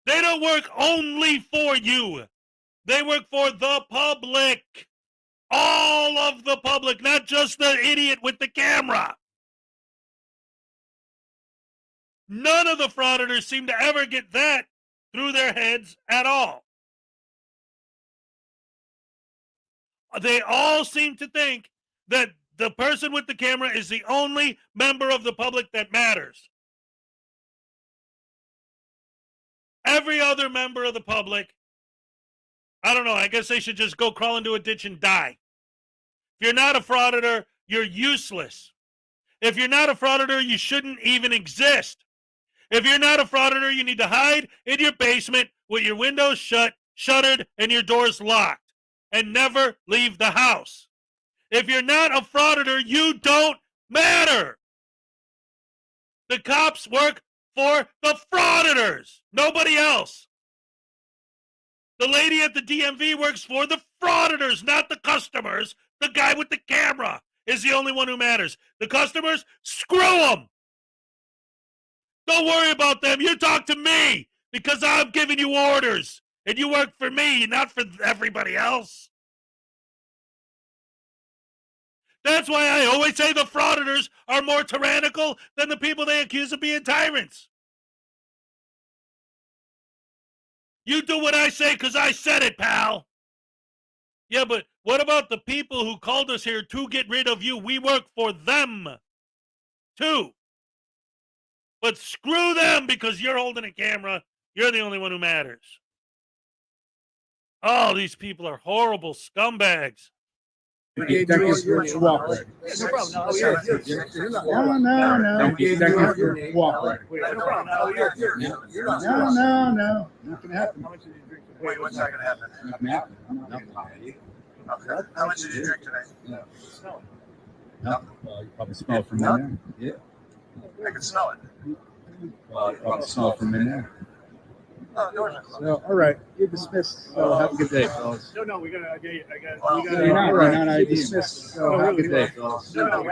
They don't work only for you. They work for the public. All of the public, not just the idiot with the camera. None of the frauditors seem to ever get that through their heads at all. They all seem to think that the person with the camera is the only member of the public that matters. Every other member of the public, I don't know, I guess they should just go crawl into a ditch and die. If you're not a frauditor, you're useless. If you're not a frauditor, you shouldn't even exist. If you're not a frauditor, you need to hide in your basement with your windows shuttered, and your doors locked, and never leave the house. If you're not a frauditor, you don't matter. The cops work for the frauditors, nobody else. The lady at the DMV works for the frauditors, not the customers. The guy with the camera is the only one who matters. The customers, screw them. Don't worry about them. You talk to me because I'm giving you orders. And you work for me, not for everybody else. That's why I always say the frauditors are more tyrannical than the people they accuse of being tyrants. You do what I say because I said it, pal. Yeah, but what about the people who called us here to get rid of you? We work for them, too. But screw them because you're holding a camera. You're the only one who matters. Oh, these people are horrible scumbags. No, no, no. Not gonna happen. Wait, what's not gonna happen? Nothing happened. Okay. How much did you drink today? No. Well, you probably smell it from in there. Yeah. I can smell it. Well, you probably smell it from in there. Oh, doors are closed. So, all right, you're dismissed. So have a good day, fellas. No, we gotta. You're not ID. Dismissed. So have a good day, fellas. No,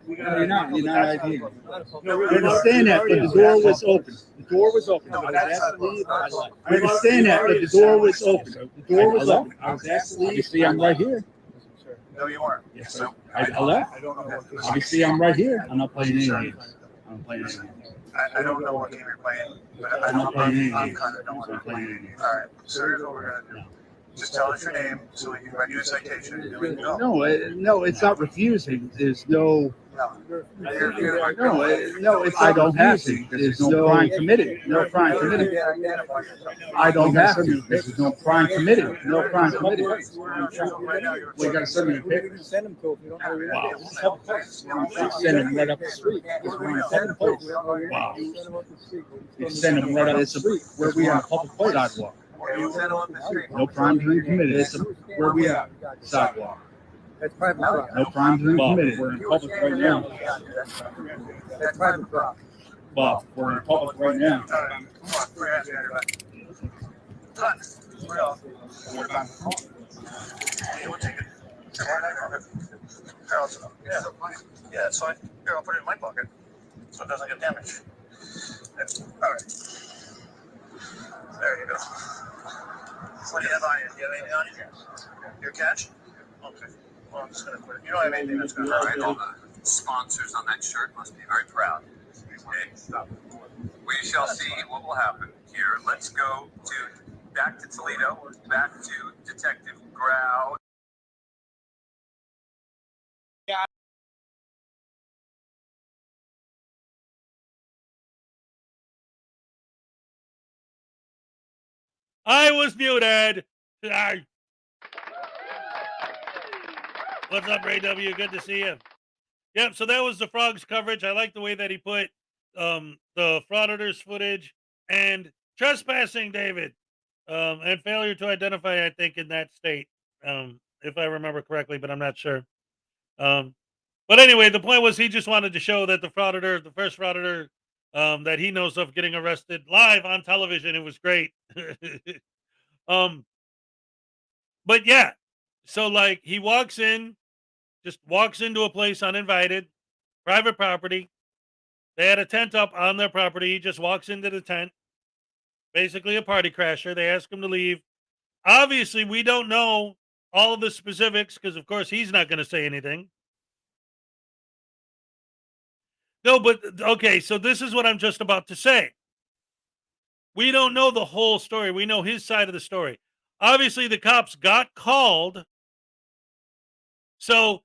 You're not ID. I understand that, but the door was open. The door was open. I was asked to leave. I understand that, but the door was open. The door was open. I was asked to leave. You see, I'm right here. No, you weren't. Yes, sir. I left. Obviously, I'm right here. I'm not playing any games. I'm playing any games. I don't know what game you're playing, but I'm kind of don't want to play. All right, so here's what we're gonna do. Just tell us your name so we can write you a citation and we can go. No, it's not refusing. There's no. No, it's I don't have to. There's no crime committed. No crime committed. I don't have to. There's no crime committed. No crime committed. We gotta send them a picture. Send them to if you don't know. Send them right up the street. Wow. Send them right up the street. Where we on public place sidewalk. No crime's been committed. It's where we at sidewalk. That's private property. No crime's been committed. We're in public right now. That's private property. Bob, we're in public right now. Come on, we're asking everybody. Done. We're off. Yeah, we'll take it. Yeah, that's fine. Here, I'll put it in my pocket so it doesn't get damaged. All right. There you go. What do you have on you? Do you have anything on you? Your catch? Okay. Well, I'm just going to put it. You don't have anything that's going to hurt. All the sponsors on that shirt must be very proud. Okay. We shall see what will happen here. Let's go back to Toledo, back to Detective Grau. I was muted. What's up, Ray W? Good to see you. Yep, so that was the Frogs coverage. I like the way that he put the Frauditors footage and trespassing, David, and failure to identify, I think, in that state, if I remember correctly, but I'm not sure. But anyway, the point was he just wanted to show that the Frauditor, the first Frauditor that he knows of getting arrested live on television. It was great. But yeah, so like he just walks into a place uninvited, private property. They had a tent up on their property. He just walks into the tent, basically a party crasher. They ask him to leave. Obviously, we don't know all of the specifics because, of course, he's not going to say anything. No, but okay, so this is what I'm just about to say. We don't know the whole story. We know his side of the story. Obviously, the cops got called. So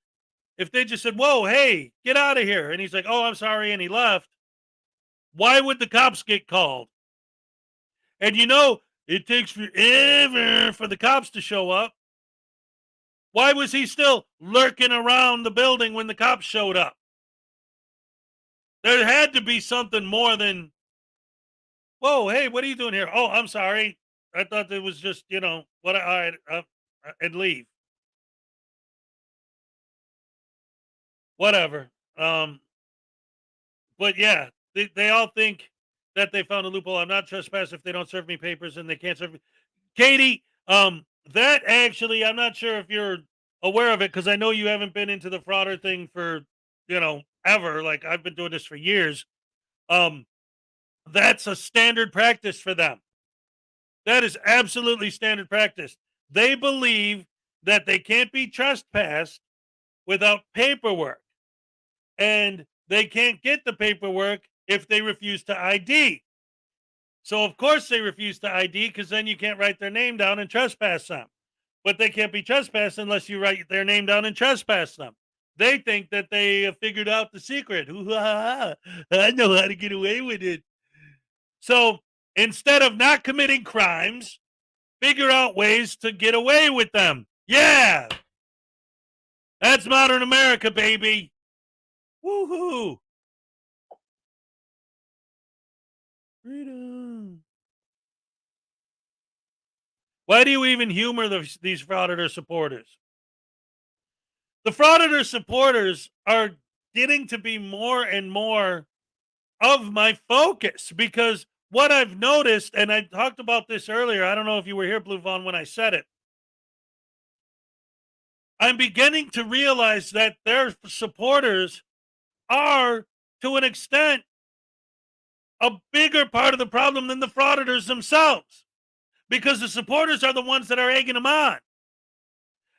if they just said, whoa, hey, get out of here. And he's like, oh, I'm sorry. And he left. Why would the cops get called? And you know, it takes forever for the cops to show up. Why was he still lurking around the building when the cops showed up? There had to be something more than, whoa, hey, what are you doing here? Oh, I'm sorry. I thought it was just, you know, what and leave. Whatever. But yeah, they all think that they found a loophole. I'm not trespassing if they don't serve me papers and they can't serve me. Katie, that actually, I'm not sure if you're aware of it because I know you haven't been into the frauder thing for, you know, ever. Like I've been doing this for years. That's a standard practice for them. That is absolutely standard practice. They believe that they can't be trespassed without paperwork. And they can't get the paperwork if they refuse to ID. So, of course, they refuse to ID because then you can't write their name down and trespass them. But they can't be trespassed unless you write their name down and trespass them. They think that they have figured out the secret. I know how to get away with it. So, instead of not committing crimes, figure out ways to get away with them. Yeah. That's modern America, baby. Woohoo. Freedom. Why do you even humor these Frauditor supporters? The Frauditor supporters are getting to be more and more of my focus because what I've noticed, and I talked about this earlier, I don't know if you were here, Blue Vaughn, when I said it. I'm beginning to realize that their supporters are, to an extent, a bigger part of the problem than the frauditors themselves. Because the supporters are the ones that are egging them on.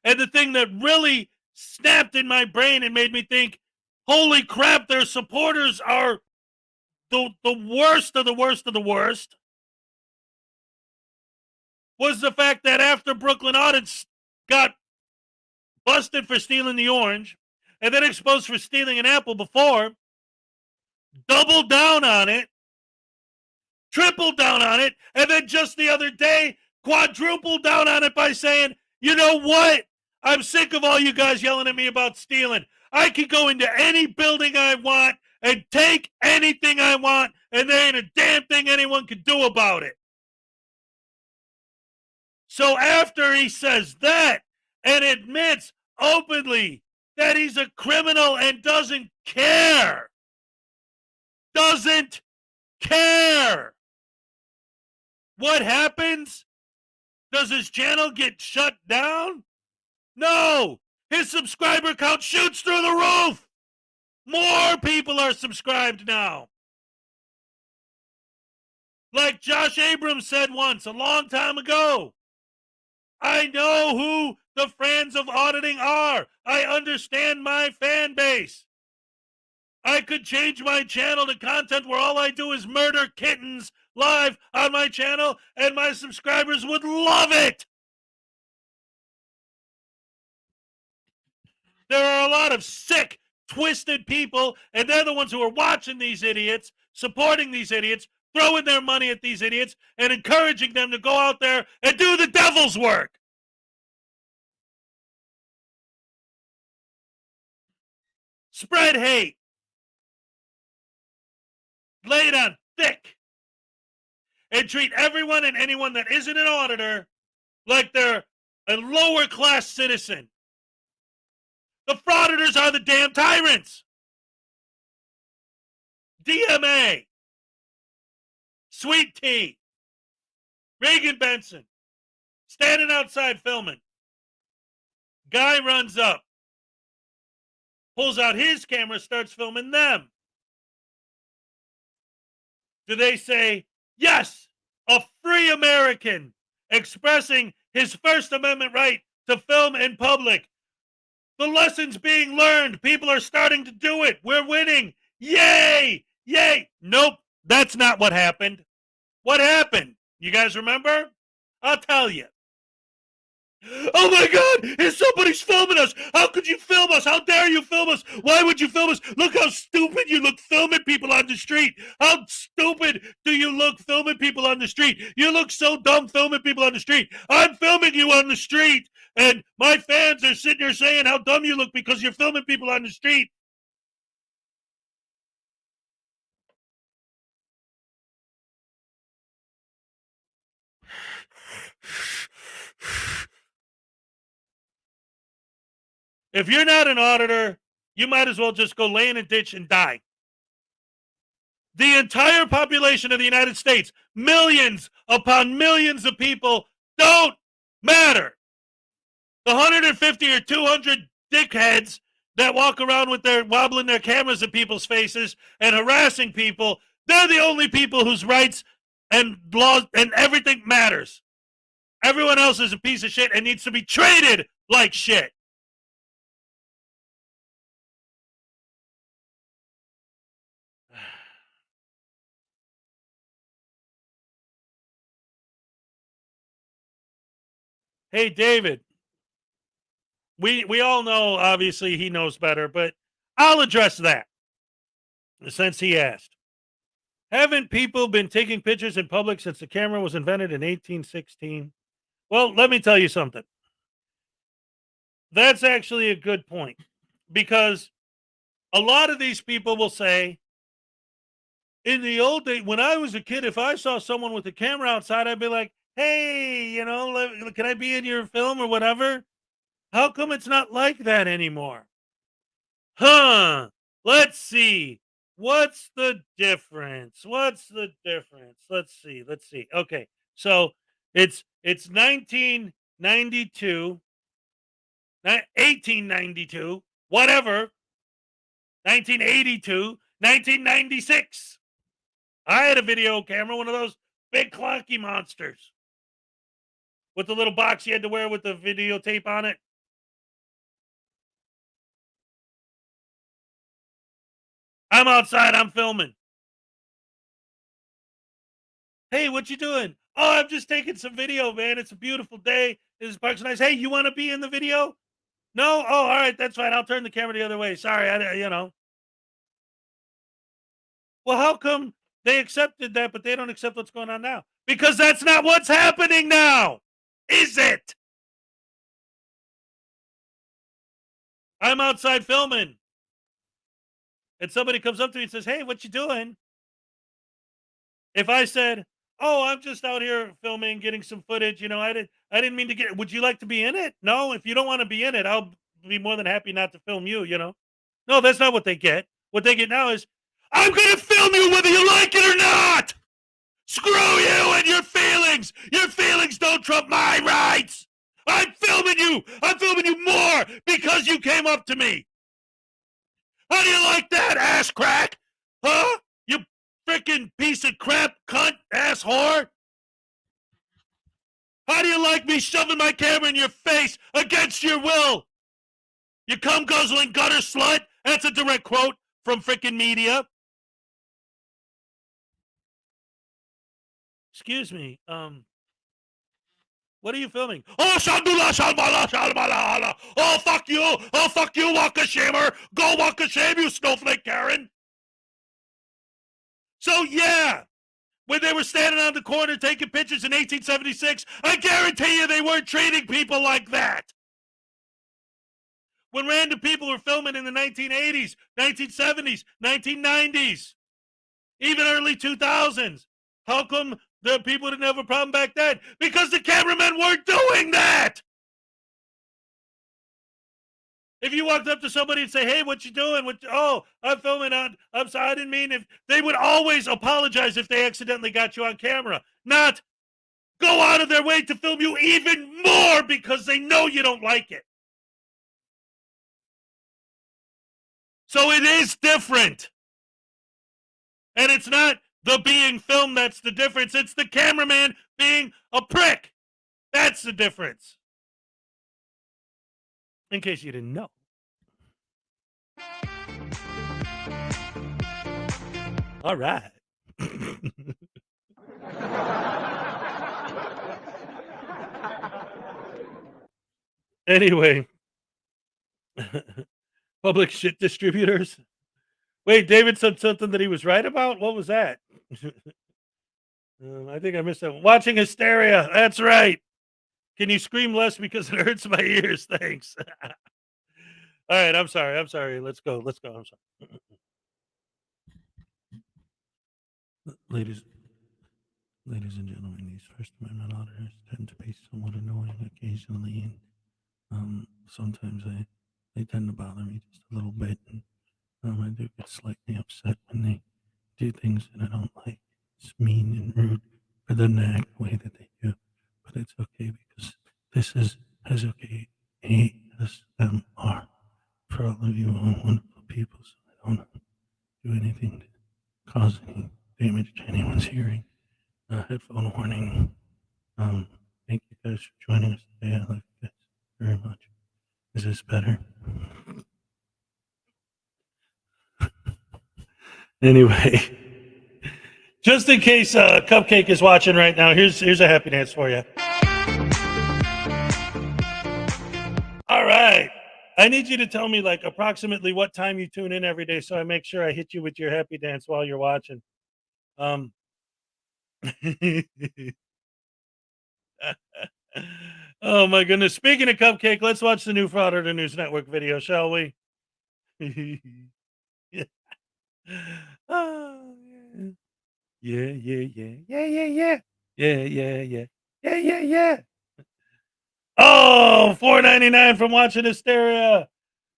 And the thing that really snapped in my brain and made me think, holy crap, their supporters are the worst of the worst of the worst, was the fact that after Brooklyn Audits got busted for stealing the orange and then exposed for stealing an apple before, doubled down on it, tripled down on it, and then just the other day, quadrupled down on it by saying, you know what? I'm sick of all you guys yelling at me about stealing. I can go into any building I want and take anything I want, and there ain't a damn thing anyone can do about it. So after he says that and admits openly that he's a criminal and doesn't care, what happens? Does his channel get shut down? No! His subscriber count shoots through the roof! More people are subscribed now. Like Josh Abrams said once, a long time ago, I know who the fans of auditing are. I understand my fan base. I could change my channel to content where all I do is murder kittens live on my channel, and my subscribers would love it. There are a lot of sick, twisted people, and they're the ones who are watching these idiots, supporting these idiots, throwing their money at these idiots, and encouraging them to go out there and do the devil's work. Spread hate. Lay it on thick. And treat everyone and anyone that isn't an auditor like they're a lower class citizen. The frauditors are the damn tyrants. DMA. Sweet Tea. Reagan Benson. Standing outside filming. Guy runs up. Pulls out his camera, starts filming them. Do they say, yes, a free American expressing his First Amendment right to film in public? The lesson's being learned. People are starting to do it. We're winning. Yay! Yay! Nope, that's not what happened. What happened? You guys remember? I'll tell you. Oh my God, if somebody's filming us, how could you film us? How dare you film us? Why would you film us? Look how stupid you look filming people on the street. How stupid do you look filming people on the street? You look so dumb filming people on the street. I'm filming you on the street, and my fans are sitting there saying how dumb you look because you're filming people on the street. If you're not an auditor, you might as well just go lay in a ditch and die. The entire population of the United States, millions upon millions of people, don't matter. The 150 or 200 dickheads that walk around with their wobbling their cameras at people's faces and harassing people, they're the only people whose rights and laws and everything matters. Everyone else is a piece of shit and needs to be treated like shit. Hey, David, we all know, obviously, he knows better, but I'll address that since he asked. Haven't people been taking pictures in public since the camera was invented in 1816? Well, let me tell you something. That's actually a good point, because a lot of these people will say, in the old days, when I was a kid, if I saw someone with a camera outside, I'd be like, hey, you know, can I be in your film or whatever? How come it's not like that anymore? Let's see. What's the difference? Let's see. Okay. So it's 1992, 1892, whatever. 1982, 1996. I had a video camera, one of those big clunky monsters with the little box you had to wear with the videotape on it. I'm outside, I'm filming. Hey, what you doing? Oh, I'm just taking some video, man. It's a beautiful day. This park's nice. Hey, you want to be in the video? No? Oh, all right, that's fine. I'll turn the camera the other way. Sorry, you know. Well, how come they accepted that, but they don't accept what's going on now? Because that's not what's happening now, is it? I'm outside filming. And somebody comes up to me and says, hey, what you doing? If I said, oh, I'm just out here filming, getting some footage, you know, I didn't mean to get, would you like to be in it? No, if you don't want to be in it, I'll be more than happy not to film you, you know. No, that's not what they get. What they get now is, I'm going to film you whether you like it or not. Screw you and your feelings. Your feelings don't trump my rights. I'm filming you. I'm filming you more because you came up to me. How do you like that, ass crack? Huh? You freaking piece of crap, cunt, ass whore? How do you like me shoving my camera in your face against your will? You cum guzzling gutter slut? That's a direct quote from freaking media. Excuse me, what are you filming? Oh, shandula, shalmala, shalmala. Oh, fuck you. Oh, fuck you, walk a shamer. Go walk a shame, you snowflake Karen. So, yeah, when they were standing on the corner taking pictures in 1876, I guarantee you they weren't treating people like that. When random people were filming in the 1980s, 1970s, 1990s, even early 2000s, how come the people didn't have a problem back then? Because the cameramen weren't doing that. If you walked up to somebody and say, hey, what you doing? Oh, I'm filming on, I'm sorry, I didn't mean if, they would always apologize if they accidentally got you on camera. Not go out of their way to film you even more because they know you don't like it. So it is different. And it's not the being filmed that's the difference. It's the cameraman being a prick. That's the difference. In case you didn't know. All right. Anyway, public shit distributors. Wait, David said something that he was right about? What was that? I think I missed that one. Watching Hysteria. That's right. Can you scream less because it hurts my ears? Thanks. All right, I'm sorry. Let's go. I'm sorry. Ladies and gentlemen, these First Amendment auditors tend to be somewhat annoying occasionally, and sometimes they tend to bother me just a little bit. And, I do get slightly upset when they do things that I don't like. It's mean and rude for them to act the way that they do, but it's okay because this is Hezokuai ASMR for all of you wonderful people, so I don't do anything to cause any damage to anyone's hearing. Headphone warning. Thank you guys for joining us today. I love you guys very much. Is this better? Anyway, just in case Cupcake is watching right now, here's a happy dance for you. All right. I need you to tell me like approximately what time you tune in every day so I make sure I hit you with your happy dance while you're watching. Oh my goodness. Speaking of Cupcake, let's watch the new Frauditor News Network video, shall we? Yeah. Oh, yeah. Yeah. Oh, $4.99 from Watching Hysteria.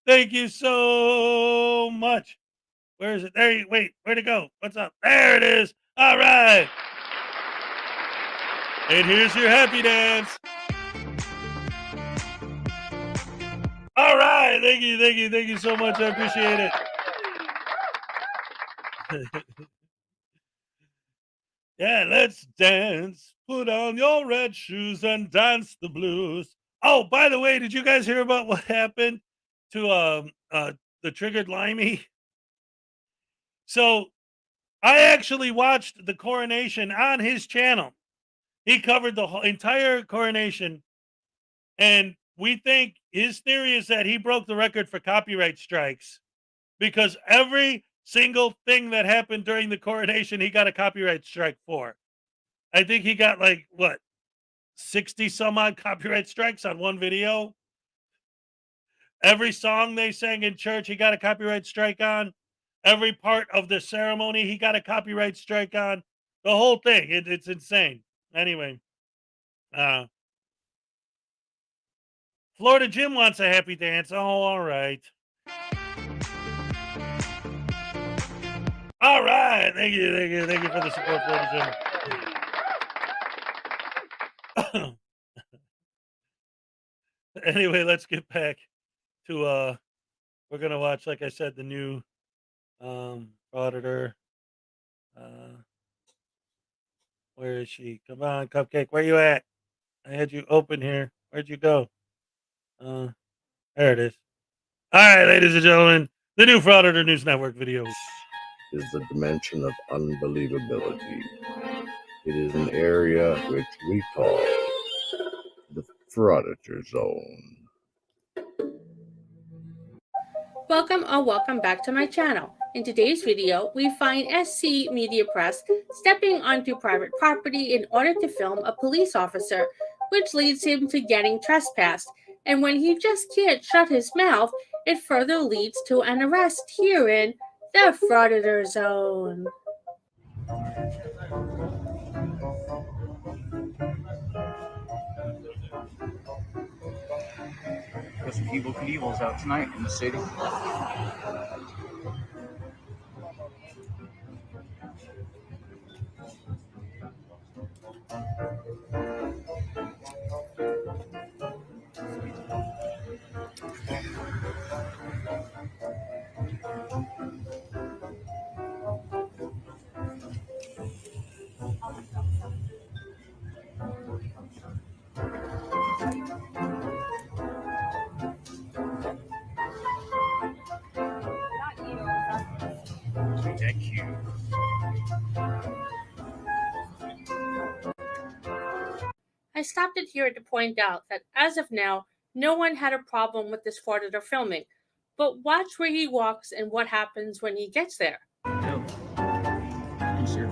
Thank you so much. Where is it? There you wait, where'd it go? What's up? There it is. All right. And here's your happy dance. All right. Thank you so much. I appreciate it. Yeah, let's dance. Put on your red shoes and dance the blues. Oh, by the way, did you guys hear about what happened to the Triggered Limey? So I actually watched the coronation on his channel. He covered the whole entire coronation, and we think his theory is that he broke the record for copyright strikes because every single thing that happened during the coronation, he got a copyright strike for. I think he got like, what, 60 some odd copyright strikes on one video. Every song they sang in church, he got a copyright strike on. Every part of the ceremony, he got a copyright strike on. The whole thing. It's insane. Anyway. Florida Jim wants a happy dance. Oh, all right. All right. Thank you for the support, Florida Jim. Anyway, let's get back to we're gonna watch, like I said, the new Auditor. Where is she? Come on, Cupcake, where you at? I had you open here. Where'd you go? There it is. All right, ladies and gentlemen, the new Frauditor News Network video is the dimension of unbelievability. It is an area which we call the Frauditor Zone. Welcome back to my channel. In today's video, we find SC Media Press stepping onto private property in order to film a police officer, which leads him to getting trespassed. And when he just can't shut his mouth, it further leads to an arrest here in the Frauditor Zone. There's some Evil Knievel's out tonight in the city. I stopped it here to point out that as of now, No one had a problem with this Frauditor filming, but watch where he walks and what happens when he gets there. This is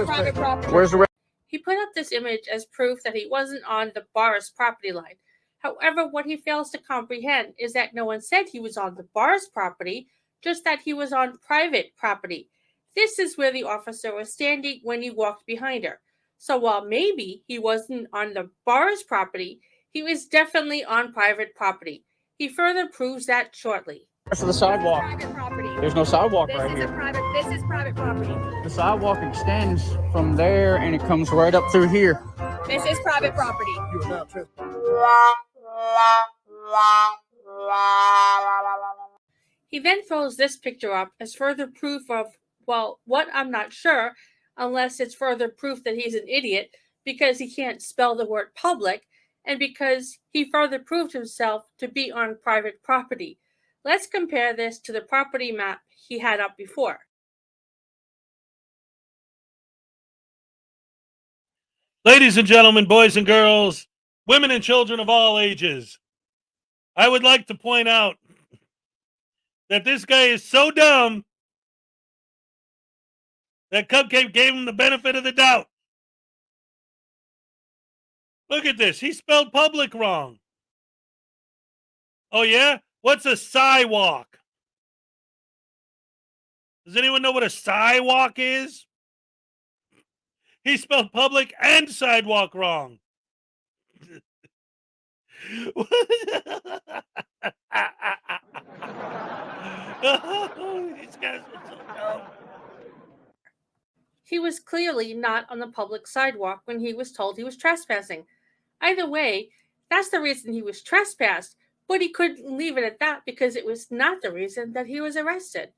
private property. Where's the He put up this image as proof that he wasn't on the bar's property line. However, what he fails to comprehend is that no one said he was on the bar's property, just that he was on private property. This is where the officer was standing when he walked behind her. So while maybe he wasn't on the bar's property, he was definitely on private property. He further proves that shortly. rest of the sidewalk? Private property. There's no sidewalk This right is here. This is private property. The sidewalk extends from there and it comes right up through here. This is private property. He then throws this picture up as further proof of, well, what I'm not sure, unless it's further proof that he's an idiot because he can't spell the word public and because he further proved himself to be on private property. Let's compare this to the property map he had up before. Ladies and gentlemen, boys and girls, women and children of all ages, I would like to point out that this guy is so dumb that Cupcake gave him the benefit of the doubt. Look at this. He spelled public wrong. Oh, yeah? What's a sidewalk? Does anyone know what a sidewalk is? He spelled public and sidewalk wrong. These guys are so dumb. He was clearly not on the public sidewalk when he was told he was trespassing. Either way, that's the reason he was trespassed, but he couldn't leave it at that because it was not the reason that he was arrested.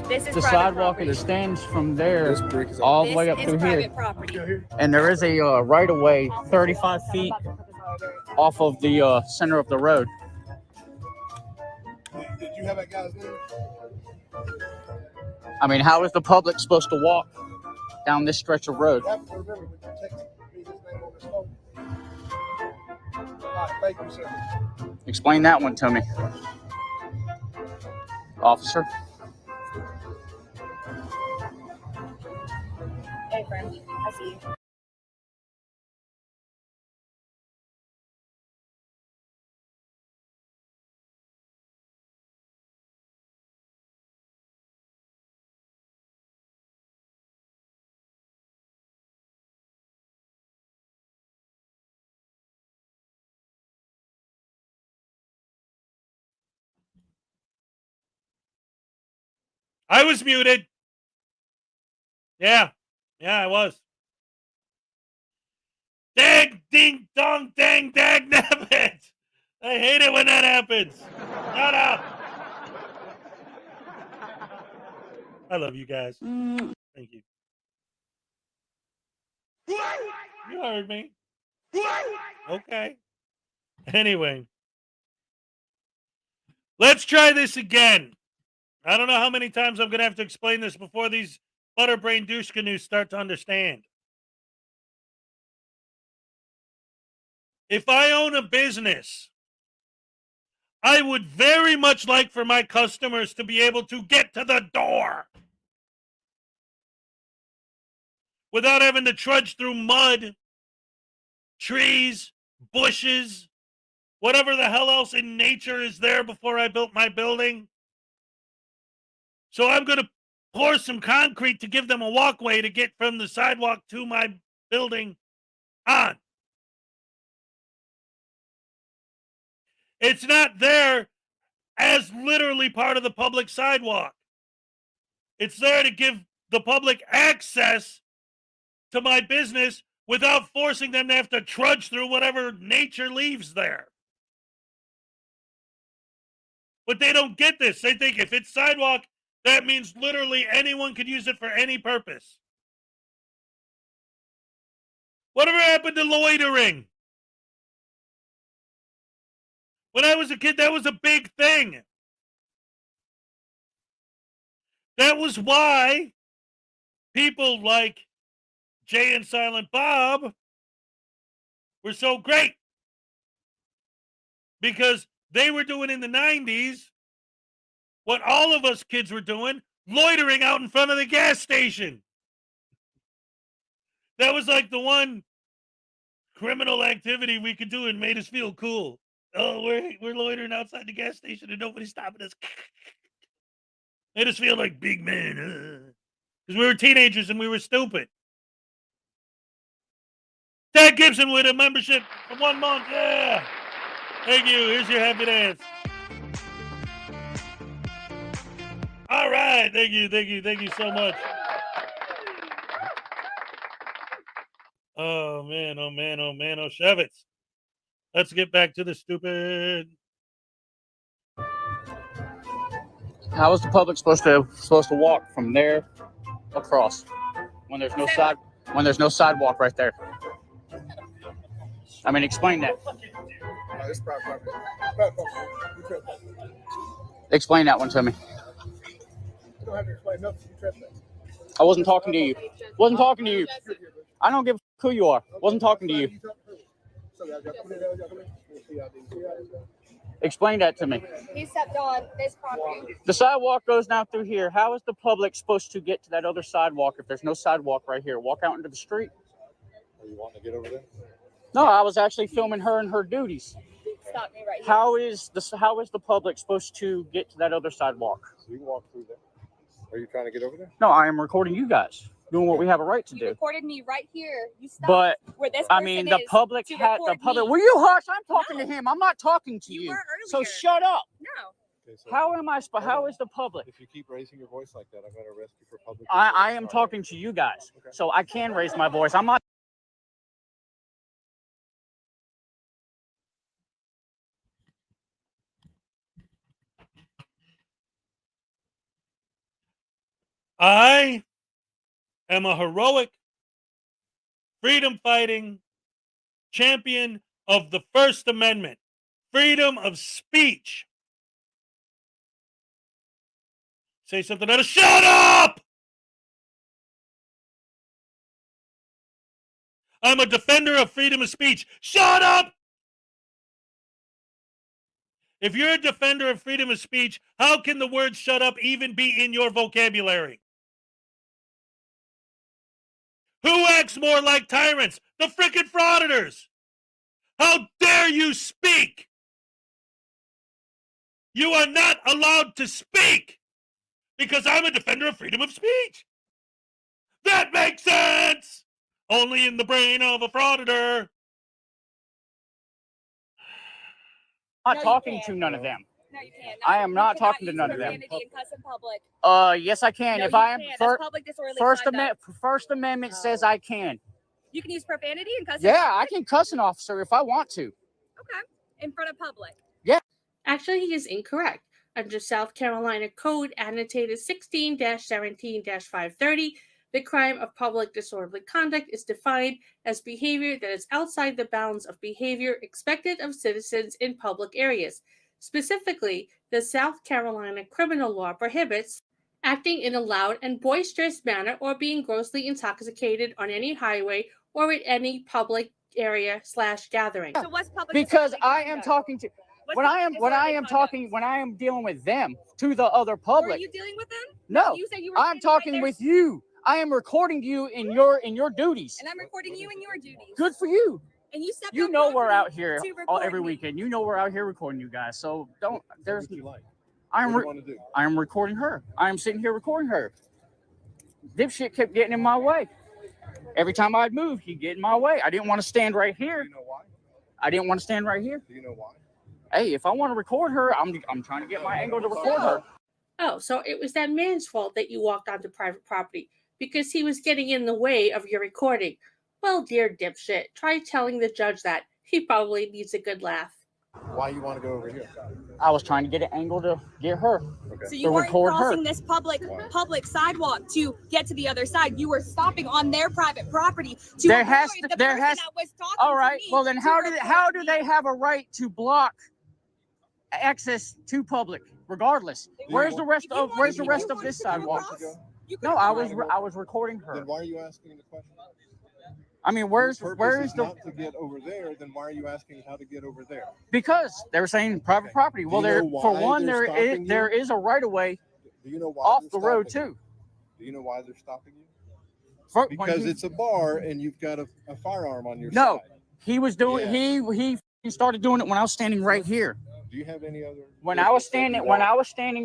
This is The private sidewalk property. extends from there all the way up This through is here. private property. And there is a right of way 35 feet off of the center of the road. Did you have that guy's name? I mean, how is the public supposed to walk down this stretch of road? You have to remember when you text me his name on this phone. All right, thank you, sir. Explain that one to me, officer. Hey, friend. I see you. I was muted. Yeah, I was. Dang, ding, dong, dang, dag, nabbit. I hate it when that happens. Shut up. I love you guys. Thank you. You heard me. Okay. Anyway. Let's try this again. I don't know how many times I'm going to have to explain this before these butterbrain douche canoes start to understand. If I own a business, I would very much like for my customers to be able to get to the door without having to trudge through mud, trees, bushes, whatever the hell else in nature is there before I built my building. So I'm going to pour some concrete to give them a walkway to get from the sidewalk to my building on. It's not there as literally part of the public sidewalk. It's there to give the public access to my business without forcing them to have to trudge through whatever nature leaves there. But they don't get this. They think if it's sidewalk, that means literally anyone could use it for any purpose. Whatever happened to loitering? When I was a kid, that was a big thing. That was why people like Jay and Silent Bob were so great because they were doing in the 90s what all of us kids were doing, loitering out in front of the gas station. That was like the one criminal activity we could do and made us feel cool. Oh, we're loitering outside the gas station and nobody's stopping us. Made us feel like big men. Because we were teenagers and we were stupid. Dad Gibson with a membership for 1 month. Yeah. Thank you. Here's your happy dance. All right. Thank you. Thank you. Thank you so much. Oh, man. Oh, man. Oh, man. Oh, Shevitz. Let's get back to the stupid. How is the public supposed to walk from there across when there's no sidewalk right there? I mean, explain that. Explain that one to me. You don't have to explain nothing. You trespass. I wasn't talking to you. Wasn't talking to you. I don't give a who you are. Wasn't talking to you. Explain that to me. He stepped on this property. The sidewalk goes down through here. How is the public supposed to get to that other sidewalk if there's no sidewalk right here? Walk out into the street. Are you wanting to get over there? No, I was actually filming her and her duties. Stop me right here. How is the public supposed to get to that other sidewalk? So you can walk through there. Are you trying to get over there? No, I am recording you guys doing what we have a right to You do. recorded me right here. You stopped But where this I person mean, the is public to had the record public. me. Will you hush? I'm talking to him. I'm not talking to you. were So earlier. shut up. No. Okay, so How am I? How is the public? if you keep raising your voice like that, I'm going to arrest you for public. I am talking to you guys, so I can raise my voice. I'm not. I am a heroic, freedom-fighting champion of the First Amendment, freedom of speech. Say something that'll shut up! I'm a defender of freedom of speech. Shut up! If you're a defender of freedom of speech, how can the word shut up even be in your vocabulary? Who acts more like tyrants? The frickin' Frauditors! How dare you speak? You are not allowed to speak because I'm a defender of freedom of speech. That makes sense! Only in the brain of a Frauditor. I'm not talking to none of them. No, you can't. I am not cannot talking to use none of them. profanity and cuss in public. Yes, I can. No, If you I am can't. That's public disorderly conduct. First Amendment says I can. You can use profanity and cuss. Yeah, I can cuss an officer if I want to. Okay. In front of public. Yeah. Actually, he is incorrect. Under South Carolina Code annotated 16-17-530, the crime of public disorderly conduct is defined as behavior that is outside the bounds of behavior expected of citizens in public areas. Specifically, the South Carolina criminal law prohibits acting in a loud and boisterous manner or being grossly intoxicated on any highway or at any public area / gathering. So what's public? Because I am talking to when I am dealing with them to the other public. Are you dealing with them? No, You said you were I'm talking with you. I am recording you in your duties. And I'm recording you in your duties. Good for you. And you stepped You on know we're out property here to record every me. weekend. You know we're out here recording you guys. So don't. There's. What do you like? I What do you want to do? am recording her. I am sitting here recording her. Dipshit kept getting in my way. Every time I'd move, he'd get in my way. I didn't want to stand right here. Do you know why? I didn't want to stand right here. Do you know why? Hey, if I want to record her, I'm trying to get my angle to record her. Oh, so it was that man's fault that you walked onto private property because he was getting in the way of your recording. Well, dear dipshit, try telling the judge that. He probably needs a good laugh. Why you want to go over here? I was trying to get an angle to get her. Okay. So you weren't crossing this public sidewalk to get to the other side. You were stopping on their private property to avoid the person that was talking All right. to me. Well, then how do they have a right to block access to public regardless? Where's the rest of this sidewalk? No, I was recording her. Then why are you asking the question? I mean, Your where's purpose is the? not to get over there, then why are you asking how to get over there? Because they're saying private property. Well, Do you know for why one, they're stopping there you? is a right of way Do you know why off they're the road stopping too. you? Do you know why they're stopping you? Because it's a bar and you've got a firearm on your no, side. he was doing. Yeah. He started doing it when I was standing right here. Do you have any other? When I was standing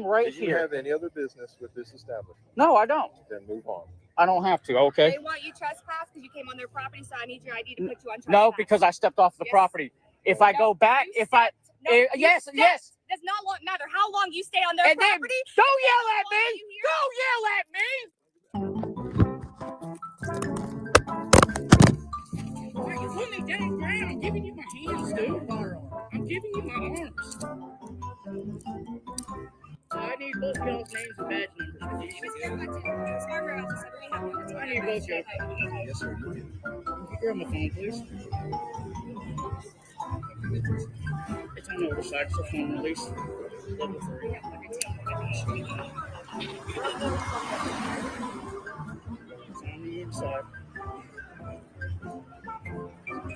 right Do you here. have any other business with this establishment? No, I don't. Then move on. I don't have to. Okay. They want you trespassed because you came on their property, so I need your ID to put you on trespass. No, because I stepped off the property. If I go back, Yes. yes. Does not matter how long you stay on their And then, property. don't yell at me. Don't yell at me. You put me down, I'm giving you my hands, dude. I'm giving you my arms. So I need both y'all's names and badge numbers. I need both y'all. Yes, sir. Can you grab my phone, please? It's on the other side. It's a phone release. Level 3. It's on the inside.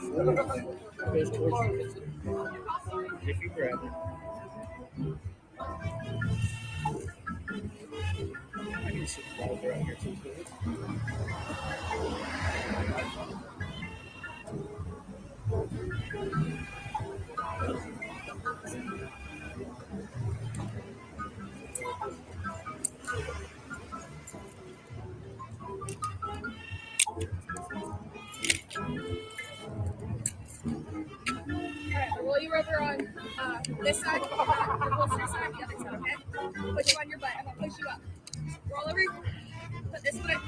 It goes towards you. If you grab it. I need to see the ball around here too. Alright, roll you over on this side, your holster side, the other side, okay? Put you on your butt. I'm gonna push you up. Roll over. Put this foot under.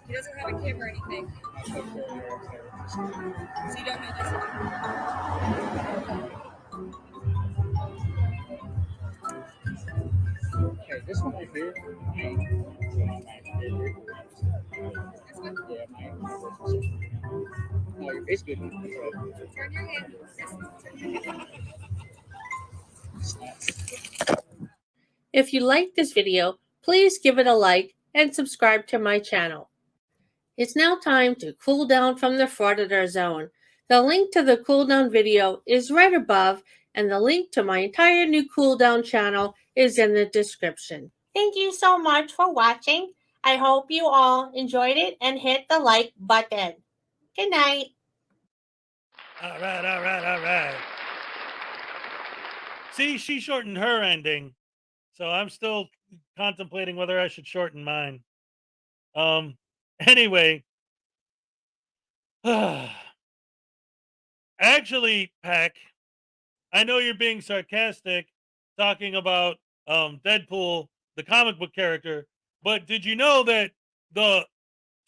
He doesn't have a camera or anything. So you don't know this one. Okay, this one right here. This one? Yeah, no, it's good. Turn your hand. Turn your hand. If you like this video, please give it a like and subscribe to my channel. It's now time to cool down from the Frauditor zone. The link to the cool down video is right above, and the link to my entire new cool down channel is in the description. Thank you so much for watching. I hope you all enjoyed it and hit the like button. Good night. All right. See, she shortened her ending, so I'm still contemplating whether I should shorten mine. Anyway, actually, Pack, I know you're being sarcastic talking about Deadpool, the comic book character, but did you know that the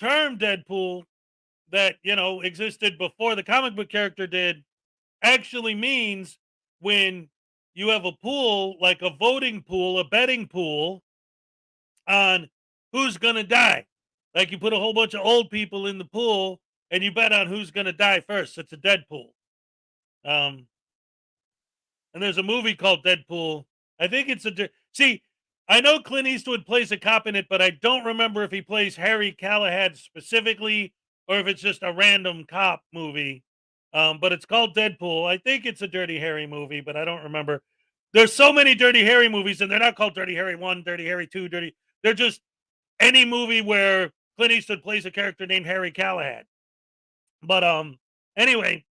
term Deadpool that, existed before the comic book character did actually means when you have a pool, like a voting pool, a betting pool on who's going to die. Like you put a whole bunch of old people in the pool and you bet on who's going to die first. It's a Deadpool. And there's a movie called Deadpool. I think it's see, I know Clint Eastwood plays a cop in it, but I don't remember if he plays Harry Callahan specifically or if it's just a random cop movie. But it's called Deadpool. I think it's a Dirty Harry movie, but I don't remember. There's so many Dirty Harry movies, and they're not called Dirty Harry 1, Dirty Harry 2, They're just any movie where Clint Eastwood plays a character named Harry Callahan. But anyway,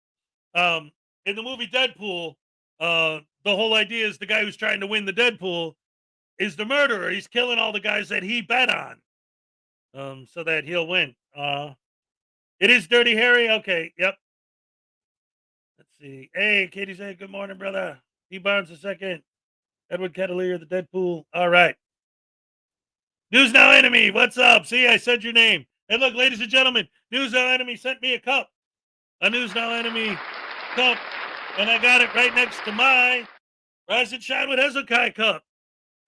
in the movie Deadpool, the whole idea is the guy who's trying to win the Deadpool is the murderer. He's killing all the guys that he bet on, so that he'll win. It is Dirty Harry. Okay, yep. Let's see. Hey, Katie said, good morning, brother. D. Barnes II. Edward Catalier, the Deadpool. All right. News Now Enemy, what's up? See, I said your name. Hey, look, ladies and gentlemen, News Now Enemy sent me a cup. A News Now Enemy cup And I got it right next to my Rise and Shine with Hezokuai cup.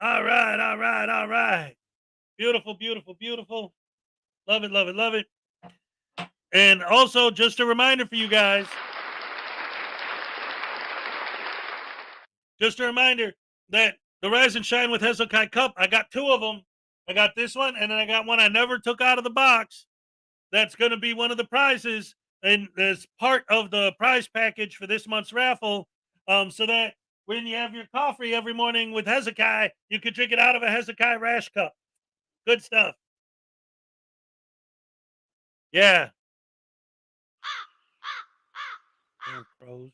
All right, all right, all right. Beautiful, beautiful, beautiful. Love it, love it, love it. And also, just a reminder for you guys. Just a reminder that the Rise and Shine with Hezokuai cup, I got 2 of them. I got this one, and then I got one I never took out of the box. That's going to be one of the prizes, and as part of the prize package for this month's raffle, so that when you have your coffee every morning with Hezokuai, you can drink it out of a Hezokuai rash cup. Good stuff. Yeah. Damn crows.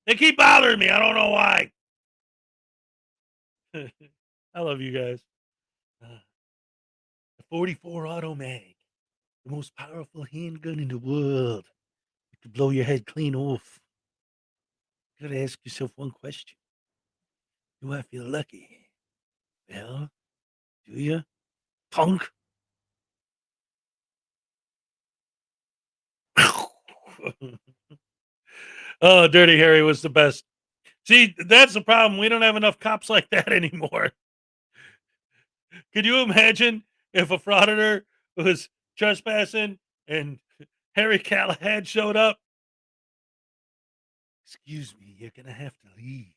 They keep bothering me. I don't know why. I love you guys. The 44 Automag, the most powerful handgun in the world. It could blow your head clean off. You gotta ask yourself one question. Do I feel lucky? Well, do you? Punk. Oh, Dirty Harry was the best. See, that's the problem. We don't have enough cops like that anymore. Could you imagine if a frauditor was trespassing and Harry Callahan showed up? Excuse me, you're going to have to leave.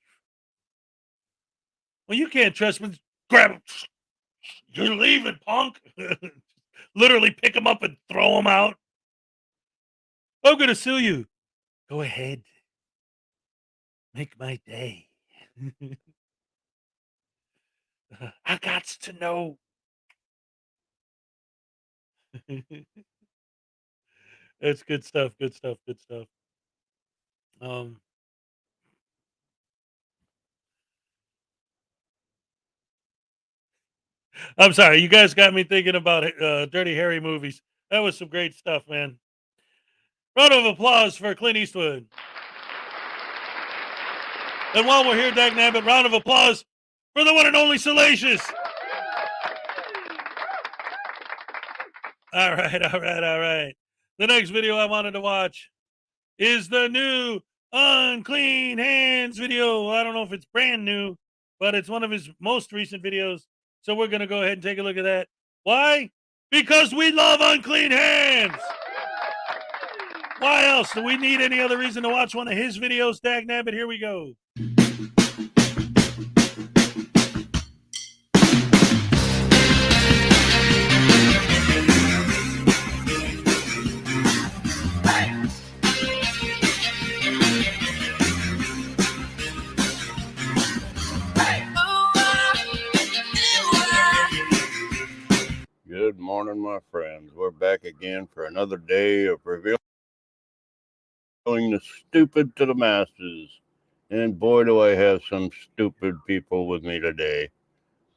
Well, you can't trespass. Grab him. You're leaving, punk. Literally pick him up and throw him out. I'm going to sue you. Go ahead. Make my day. I got to know. It's good stuff. Good stuff. Good stuff. I'm sorry. You guys got me thinking about Dirty Harry movies. That was some great stuff, man. Round of applause for Clint Eastwood. And while we're here, Dag Nabbit, round of applause for the one and only Salacious. All right, all right, all right. The next video I wanted to watch is the new Unclean Hands video. I don't know if it's brand new, but it's one of his most recent videos. So we're going to go ahead and take a look at that. Why? Because we love Unclean Hands. Why else? Do we need any other reason to watch one of his videos, Dag Nabbit? Here we go. Good morning, my friends. We're back again for another day of revealing the stupid to the masses. And boy, do I have some stupid people with me today.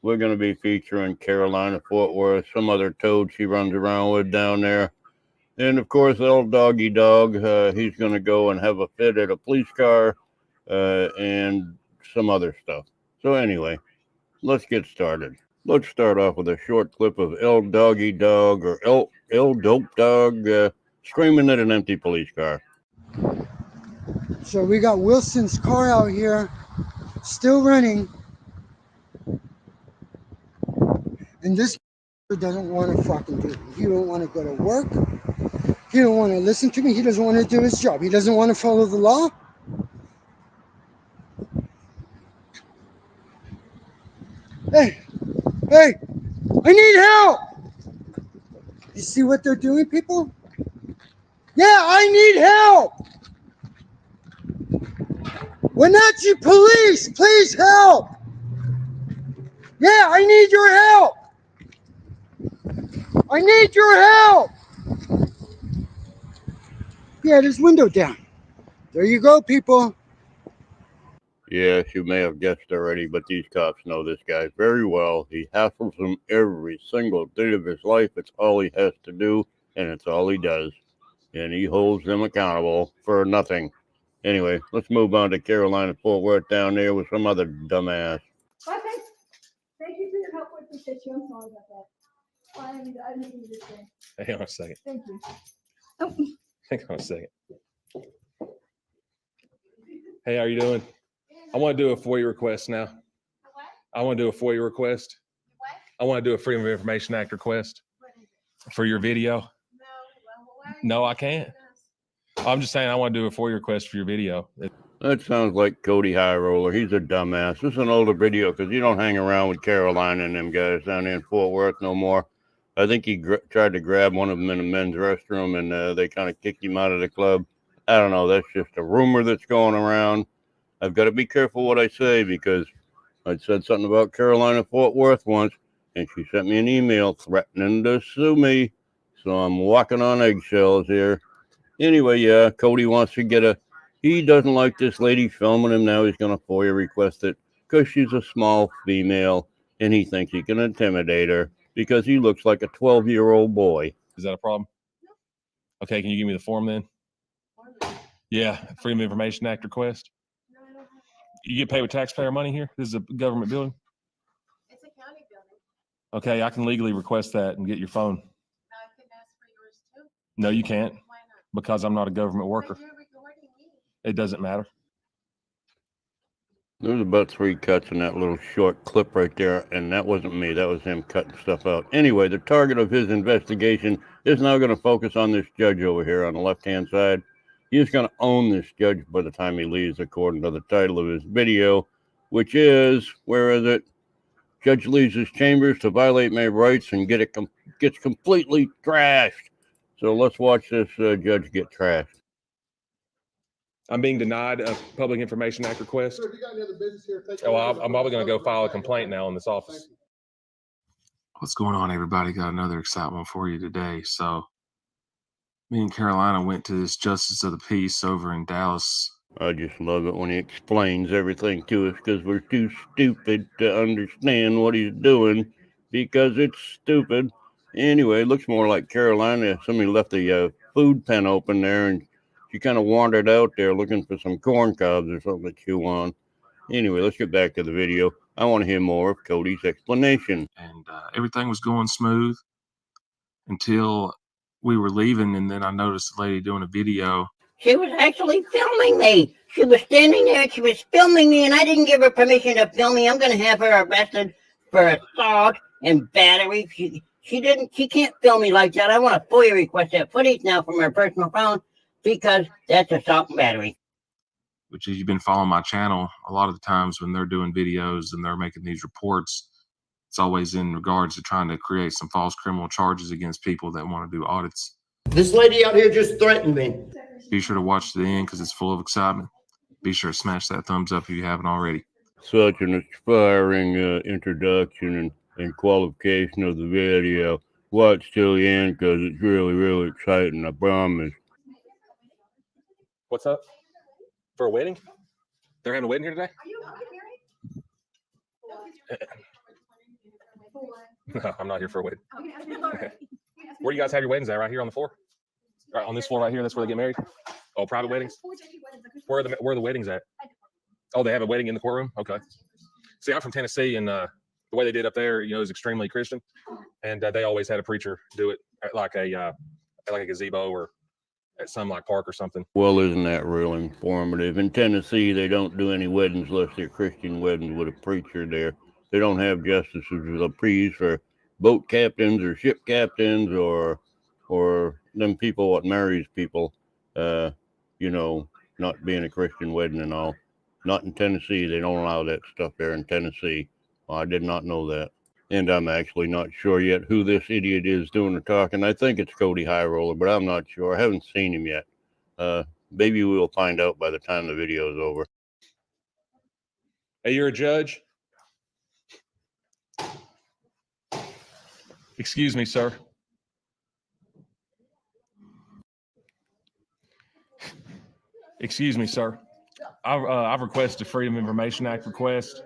We're going to be featuring Carolina Fort Worth, some other toad she runs around with down there. And, of course, old Doggy Dog. He's going to go and have a fit at a police car and some other stuff. So anyway, let's get started. Let's start off with a short clip of El Doggy Dog or El Dope Dog screaming at an empty police car. So we got Wilson's car out here, still running. And this doesn't want to fucking do it. He don't want to go to work. He don't want to listen to me. He doesn't want to do his job. He doesn't want to follow the law. Hey, hey, I need help. You see what they're doing, people? Yeah, I need help. Wenatchee police, please help. Yeah, I need your help. I need your help. He had his window down. There you go, people. Yes, you may have guessed already, but these cops know this guy very well. He hassles them every single day of his life. It's all he has to do, and it's all he does. And he holds them accountable for nothing. Anyway, let's move on to Carolina Fort Worth down there with some other dumbass. Okay. Thank you for your help. I appreciate you. I'm sorry about that. I'm making this thing. Hang on a second. Thank you. Oh. Hang on a second. Hey, how are you doing? I want to do a FOIA request now. I want to do a FOIA request. I want to do a Freedom of Information Act request for your video. No, I can't. I'm just saying I want to do a FOIA request for your video. That sounds like Cody High Roller. He's a dumbass. This is an older video because you don't hang around with Caroline and them guys down there in Fort Worth no more. I think he tried to grab one of them in a men's restroom and they kind of kicked him out of the club. I don't know. That's just a rumor that's going around. I've got to be careful what I say because I said something about Caroline and Fort Worth once and she sent me an email threatening to sue me. So I'm walking on eggshells here. Anyway, yeah, Cody wants to he doesn't like this lady filming him now. He's going to FOIA request it because she's a small female and he thinks he can intimidate her because he looks like a 12-year-old boy. Is that a problem? Okay, can you give me the form then? Yeah, Freedom of Information Act request. You get paid with taxpayer money here? This is a government building? It's a county building. Okay, I can legally request that and get your phone. I can ask for yours too. No, you can't Why not? because I'm not a government worker. But you're recording me. It doesn't matter. There's about 3 cuts in that little short clip right there, and that wasn't me. That was him cutting stuff out. Anyway, the target of his investigation is now going to focus on this judge over here on the left-hand side. He's going to own this judge by the time he leaves, according to the title of his video, which is, where is it? Judge leaves his chambers to violate my rights and gets completely trashed. So let's watch this judge get trashed. I'm being denied a Public Information Act request. Sir, if you got any other business here, take Oh, I'm probably going to go file a complaint now in this office. What's going on, everybody? Got another exciting one for you today. So, me and Carolina went to this Justice of the Peace over in Dallas. I just love it when he explains everything to us because we're too stupid to understand what he's doing because it's stupid. Anyway, it looks more like Carolina. Somebody left the food pen open there and she kind of wandered out there looking for some corn cobs or something to chew on. Anyway, let's get back to the video. I want to hear more of Cody's explanation. And everything was going smooth until we were leaving, and then I noticed a lady doing a video. She was actually filming me. She was standing there, she was filming me, and I didn't give her permission to film me. I'm going to have her arrested for assault and battery. She can't film me like that. I want to FOIA request that footage now from her personal phone because that's assault and battery. Which, if you've been following my channel, a lot of the times when they're doing videos and they're making these reports, it's always in regards to trying to create some false criminal charges against people that want to do audits. This lady out here just threatened me. Be sure to watch to the end because it's full of excitement. Be sure to smash that thumbs up if you haven't already. Such an inspiring introduction and qualification of the video. Watch till the end because it's really, really exciting, I promise. What's up? For a wedding? They're having a wedding here today? No, I'm not here for a wedding. Where do you guys have your weddings at? Right here on the floor? Right on this floor right here? That's where they get married? Oh, private weddings? Where are the weddings at? Oh, they have a wedding in the courtroom? Okay. See, I'm from Tennessee, and the way they did up there, is extremely Christian. And they always had a preacher do it at like a gazebo or at some park or something. Well, isn't that real informative? In Tennessee, they don't do any weddings unless they're Christian weddings with a preacher there. They don't have justices of the peace for boat captains or ship captains or them people what marries people, not being a Christian wedding and all. Not in Tennessee. They don't allow that stuff there in Tennessee. Well, I did not know that. And I'm actually not sure yet who this idiot is doing the talking. I think it's Cody High Roller, but I'm not sure. I haven't seen him yet. Maybe we'll find out by the time the video is over. Hey, you're a judge? Excuse me, sir. Excuse me, sir. I've requested a Freedom of Information Act request.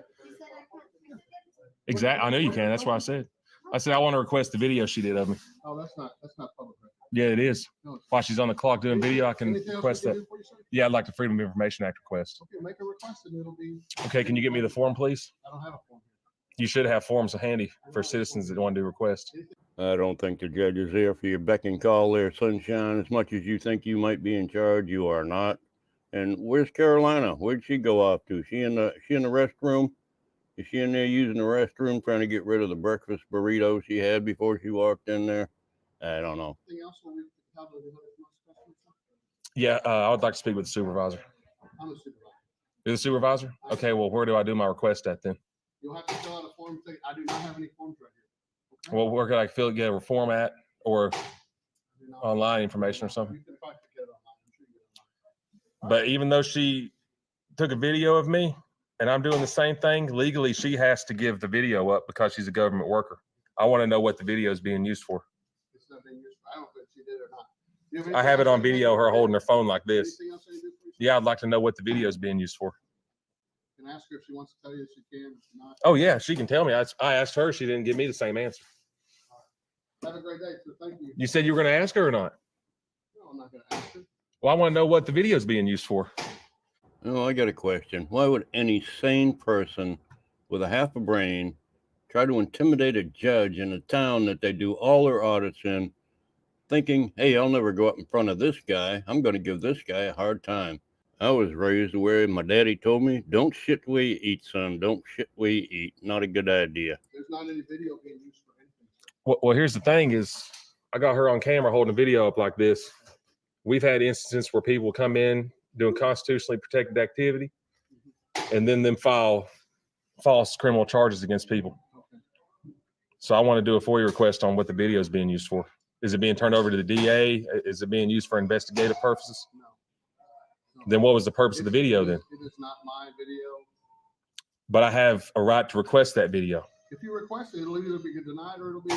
Exactly. I know you can. That's why I said I want to request the video she did of me. Oh, that's not public record. Yeah, it is. While she's on the clock doing video, I can request that. Yeah, I'd like the Freedom of Information Act request. Okay, make a request and it'll be. Okay, can you get me the form, please? I don't have a form. You should have forms handy for citizens that want to do requests. I don't think the judge is there for your beck and call there, sunshine. As much as you think you might be in charge, you are not. And where's Carolina? Where'd she go off to? She in the restroom? Is she in there using the restroom trying to get rid of the breakfast burrito she had before she walked in there? I don't know. Anything else when we handle the other questions? Yeah, I would like to speak with the supervisor. I'm the supervisor. You're the supervisor? Okay, well, where do I do my request at then? You'll have to fill out a form. I do not have any forms right here. Well, where could I get a form at, or online information or something? You can probably get it online. I'm sure you get it online. But even though she took a video of me and I'm doing the same thing, legally she has to give the video up because she's a government worker. I want to know what the video is being used for. It's not being used. I don't know if she did or not. You I anything have it else on I can do video, for her you? holding her phone like this. Anything else I can do for you? Yeah, I'd like to know what the video is being used for. You can ask her if she wants to tell you. She can. If not, Oh yeah, she can tell me. I asked her, she didn't give me the same answer. have a great day. So thank you. You said you were going to ask her or not? No, I'm not going to ask her. Well, I want to know what the video is being used for. Oh, I got a question. Why would any sane person with a half a brain try to intimidate a judge in a town that they do all their audits in, thinking, hey, I'll never go up in front of this guy. I'm going to give this guy a hard time. I was raised where my daddy told me, don't shit the way you eat, son. Don't shit the way you eat. Not a good idea. There's not any video being used for anything. Well, here's the thing is I got her on camera holding a video up like this. We've had instances where people come in doing constitutionally protected activity and then them file false criminal charges against people. So I want to do a FOIA request on what the video is being used for. Is it being turned over to the DA? Is it being used for investigative purposes? No. Then what was the purpose of the video then? It is not my video. But I have a right to request that video. If you request it, it'll either be denied or it'll be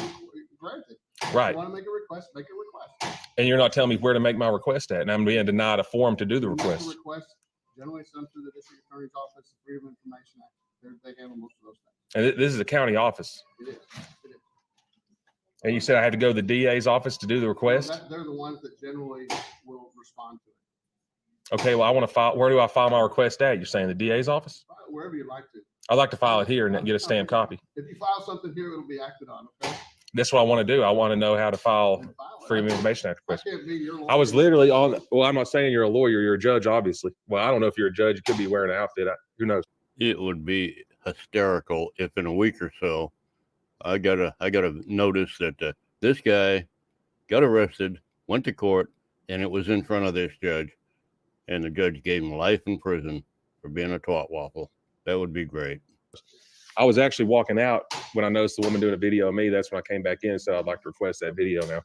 granted. Right. If you want to make a request, make a request. And you're not telling me where to make my request at, and I'm being denied a form to do the You make a request. request generally sent through the district attorney's office, the Freedom of Information Act. They handle most of those things. And this is a county office. It is. It is. And you said I had to go to the DA's office to do the request? They're the ones that generally will respond to it. Okay, well, I want to file. Where do I file my request at? You're saying the DA's office? Wherever you'd like to. I'd like to file it here and get a stamped copy. If you file something here, it'll be acted on, okay? That's what I want to do. I want to know how to file Freedom of Information Act I request. can't be your lawyer. I was literally on. Well, I'm not saying you're a lawyer. You're a judge, obviously. Well, I don't know if you're a judge. You could be wearing an outfit. Who knows? It would be hysterical if in a week or so, I got a notice that this guy got arrested, went to court, and it was in front of this judge. And the judge gave him life in prison for being a twat waffle. That would be great. I was actually walking out when I noticed the woman doing a video of me. That's when I came back in and said I'd like to request that video now.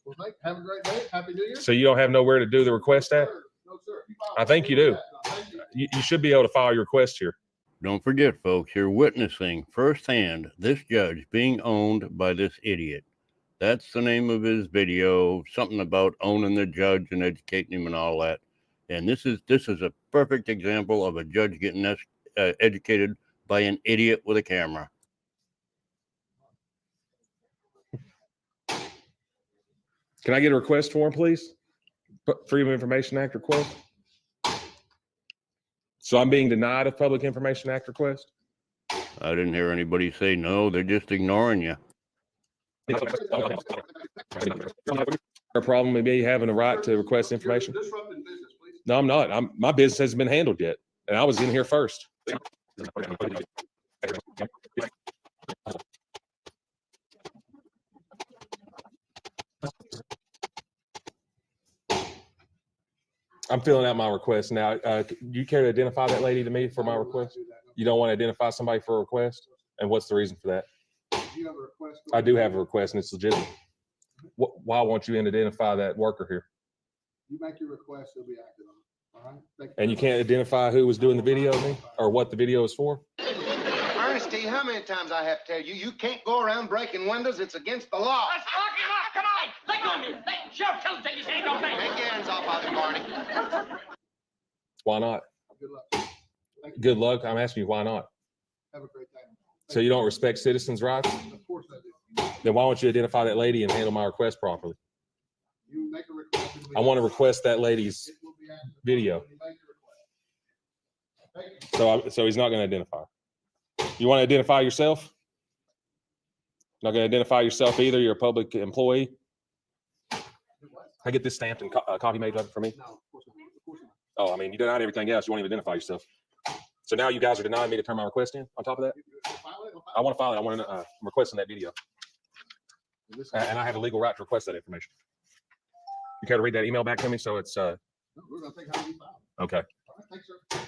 Well, have a great day. Happy New Year. So you don't have nowhere to do the request at? No, sir. I think you do. You should be able to file your request here. Don't forget, folks, you're witnessing firsthand this judge being owned by this idiot. That's the name of his video, something about owning the judge and educating him and all that. And this is a perfect example of a judge getting educated by an idiot with a camera. Can I get a request form, please? Freedom of Information Act request. So I'm being denied a Public Information Act request? I didn't hear anybody say no. They're just ignoring you. A problem with me having a right to request information? Disrupting business, please. No, I'm not. My business hasn't been handled yet, and I was in here first. I'm filling out my request now. Do you care to identify that lady to me for my request? You don't want to identify somebody for a request? And what's the reason for that? You have a request. I do have a request, and it's legitimate. Why won't you identify that worker here? You make your request, it'll be acted on. All right? Thank And you can't identify who was doing the video of me or what the video is for? Ernesty, how many times I have to tell you, you can't go around breaking windows. It's against the law. Let's lock him up. Come on. Let go of me. Sheriff, tell him to take his hand off me. Take your hands off of him, Barney. Why not? Good luck. Good luck. I'm asking you, why not? Have a great day. So you don't respect citizens' rights? Of course I do. Then why won't you identify that lady and handle my request properly? You make a request. I want to request that lady's video. So he's not going to identify. You want to identify yourself? Not going to identify yourself either. You're a public employee. Can I get this stamped and copy made of it for me? No, of course not. Of course not. Oh, I mean, you denied everything else. You won't even identify yourself. So now you guys are denying me to turn my request in on top of that? I want to file it. I want to, I'm requesting that video. And I have a legal right to request that information. You care to read that email back to me? So it's, We're gonna take how you file. okay. All right, thanks, sir.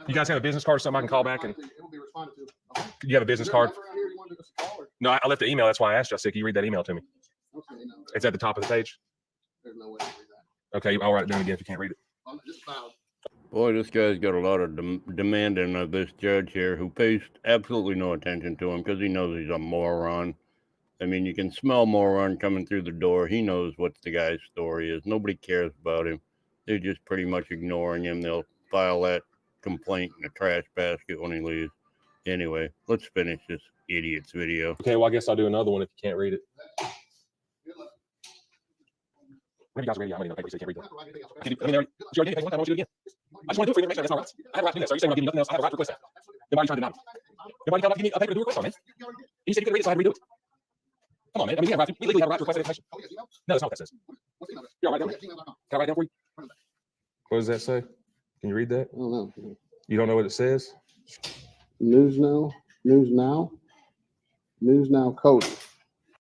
You guys have a business card or something I can call back? And It will be responded to. Okay. you have a business card? Is there a number out here you want to give us a call, or- No, I left the email. That's why I asked you. I said, can you read that email to me? Okay, no, It's at the top of the page. there's no way to read that. Okay, I'll write it down again if you can't read it. Just file. Boy, this guy's got a lot of demanding of this judge here who pays absolutely no attention to him because he knows he's a moron. I mean, you can smell moron coming through the door. He knows what the guy's story is. Nobody cares about him. They're just pretty much ignoring him. They'll file that complaint in the trash basket when he leaves. Anyway, let's finish this idiot's video. Okay, well, I guess I'll do another one if you can't read it. When you guys are ready, I'm ready to paper so you can't read that. Can you, I mean, you already did it one time, I want you to do it again. I just want to do it for information. That's not right. I have a right to do that. So you're saying I'm giving you nothing else. I have a right to request that. Then why are you trying to deny me? Then why are you telling me to give me a paper to do a request on, man? You said you couldn't read it, so I had to redo it. Come on, man. I mean, we legally have a right to request that information. No, that's not what that says. You're all right down there. Can I write it down for you? What does that say? Can you read that? I don't know. You don't know what it says? News now, news now, news now code.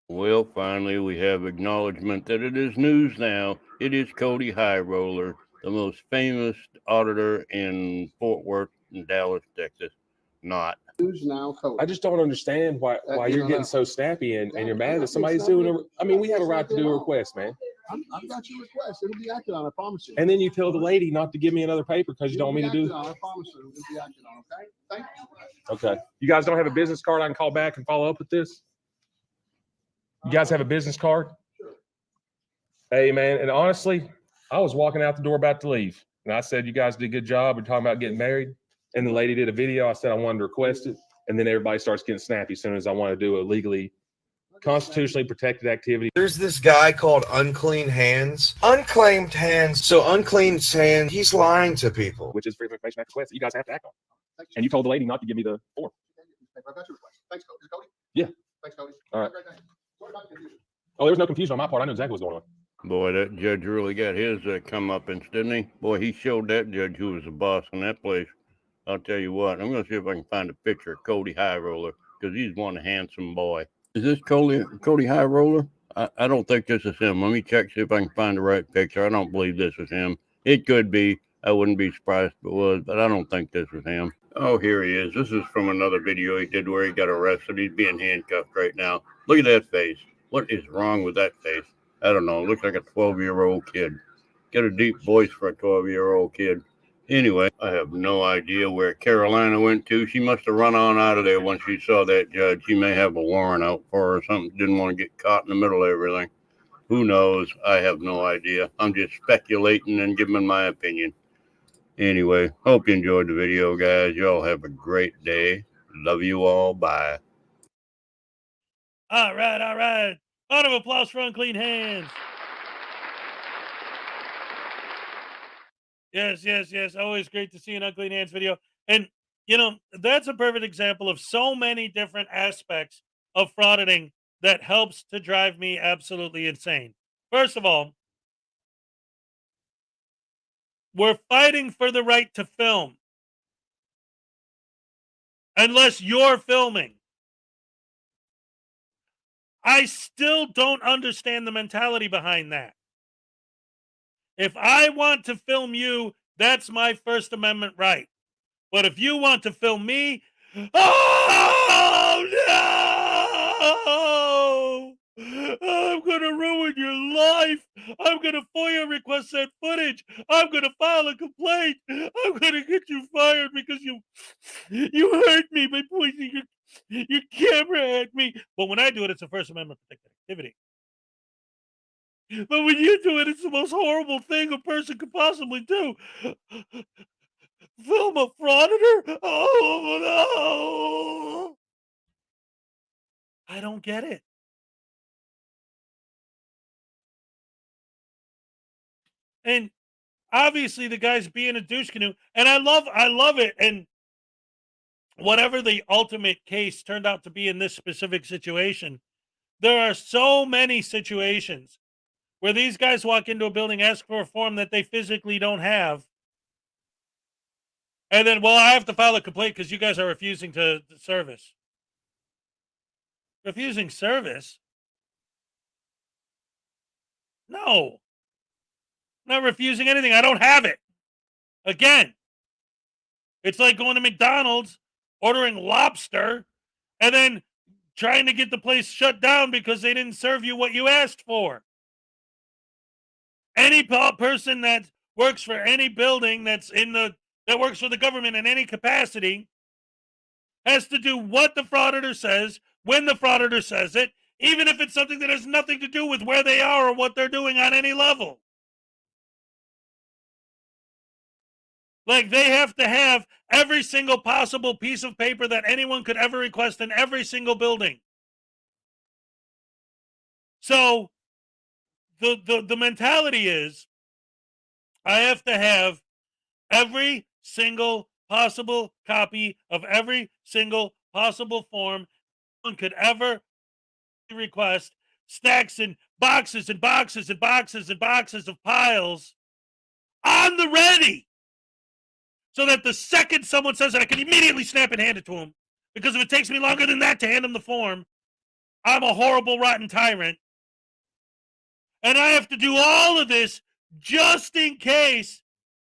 Well, finally, we have acknowledgement that it is news now. It is Cody High Roller, the most famous auditor in Fort Worth and Dallas, Texas. Not. News now code. I just don't understand why you're getting so snappy and you're mad that somebody's doing I mean, we have a right to do a request, man. I've got your request. It'll be acted on, I promise you. And then you tell the lady not to give me another paper because you don't want me to do it. I promise you, it'll be acted on, okay? Thank you. Okay. You guys don't have a business card I can call back and follow up with this? You guys have a business card? Hey, man, and honestly, I was walking out the door about to leave. And I said, you guys did a good job. We're talking about getting married. And the lady did a video. I said I wanted to request it. And then everybody starts getting snappy as soon as I want to do a legally, constitutionally protected activity. There's this guy called Unclean Hands. Unclaimed hands. So Unclean Hands, he's lying to people. Which is Freedom of Information Act request that you guys have to act on. And you told the lady not to give me the form. I've got your request. Thanks, Cody. Is it Cody? Yeah. Thanks, Cody. All right. Have a great day. Sorry about the confusion. Oh, there was no confusion on my part. I knew exactly what was going on. Boy, that judge really got his comeuppance, didn't he? Boy, he showed that judge who was the boss in that place. I'll tell you what, I'm going to see if I can find a picture of Cody High Roller because he's one handsome boy. Is this Cody High Roller? I don't think this is him. Let me check, see if I can find the right picture. I don't believe this is him. It could be. I wouldn't be surprised if it was, but I don't think this is him. Oh, here he is. This is from another video he did where he got arrested. He's being handcuffed right now. Look at that face. What is wrong with that face? I don't know. It looks like a 12-year-old kid. Got a deep voice for a 12-year-old kid. Anyway, I have no idea where Carolina went to. She must have run on out of there when she saw that judge. She may have a warrant out for her or something. Didn't want to get caught in the middle of everything. Who knows? I have no idea. I'm just speculating and giving my opinion. Anyway, hope you enjoyed the video, guys. Y'all have a great day. Love you all. Bye. All right, all right. Round of applause for Unclean Hands. Yes, yes, yes. Always great to see an Unclean Hands video. And, you know, that's a perfect example of so many different aspects of frauditing that helps to drive me absolutely insane. First of all, we're fighting for the right to film. Unless you're filming. I still don't understand the mentality behind that. If I want to film you, that's my First Amendment right. But if you want to film me, oh no! I'm going to ruin your life. I'm going to FOIA request that footage. I'm going to file a complaint. I'm going to get you fired because you hurt me by pointing your camera at me. But when I do it, it's a First Amendment protected activity. But when you do it, it's the most horrible thing a person could possibly do. Film a frauditor? Oh, no. I don't get it. And obviously the guy's being a douche canoe. And I love it. And whatever the ultimate case turned out to be in this specific situation, there are so many situations where these guys walk into a building, ask for a form that they physically don't have, And then, well, I have to file a complaint because you guys are refusing to service. Refusing service? No. Not refusing anything. I don't have it. Again, it's like going to McDonald's, ordering lobster, and then trying to get the place shut down because they didn't serve you what you asked for. Any person that works for any building that works for the government in any capacity has to do what the frauditor says when the frauditor says it, even if it's something that has nothing to do with where they are or what they're doing on any level. Like, they have to have every single possible piece of paper that anyone could ever request in every single building. So the mentality is, I have to have every single possible copy of every single possible form one could ever request, stacks and boxes and boxes and boxes and boxes of piles on the ready. So that the second someone says it, I can immediately snap and hand it to them. Because if it takes me longer than that to hand them the form, I'm a horrible, rotten tyrant. And I have to do all of this just in case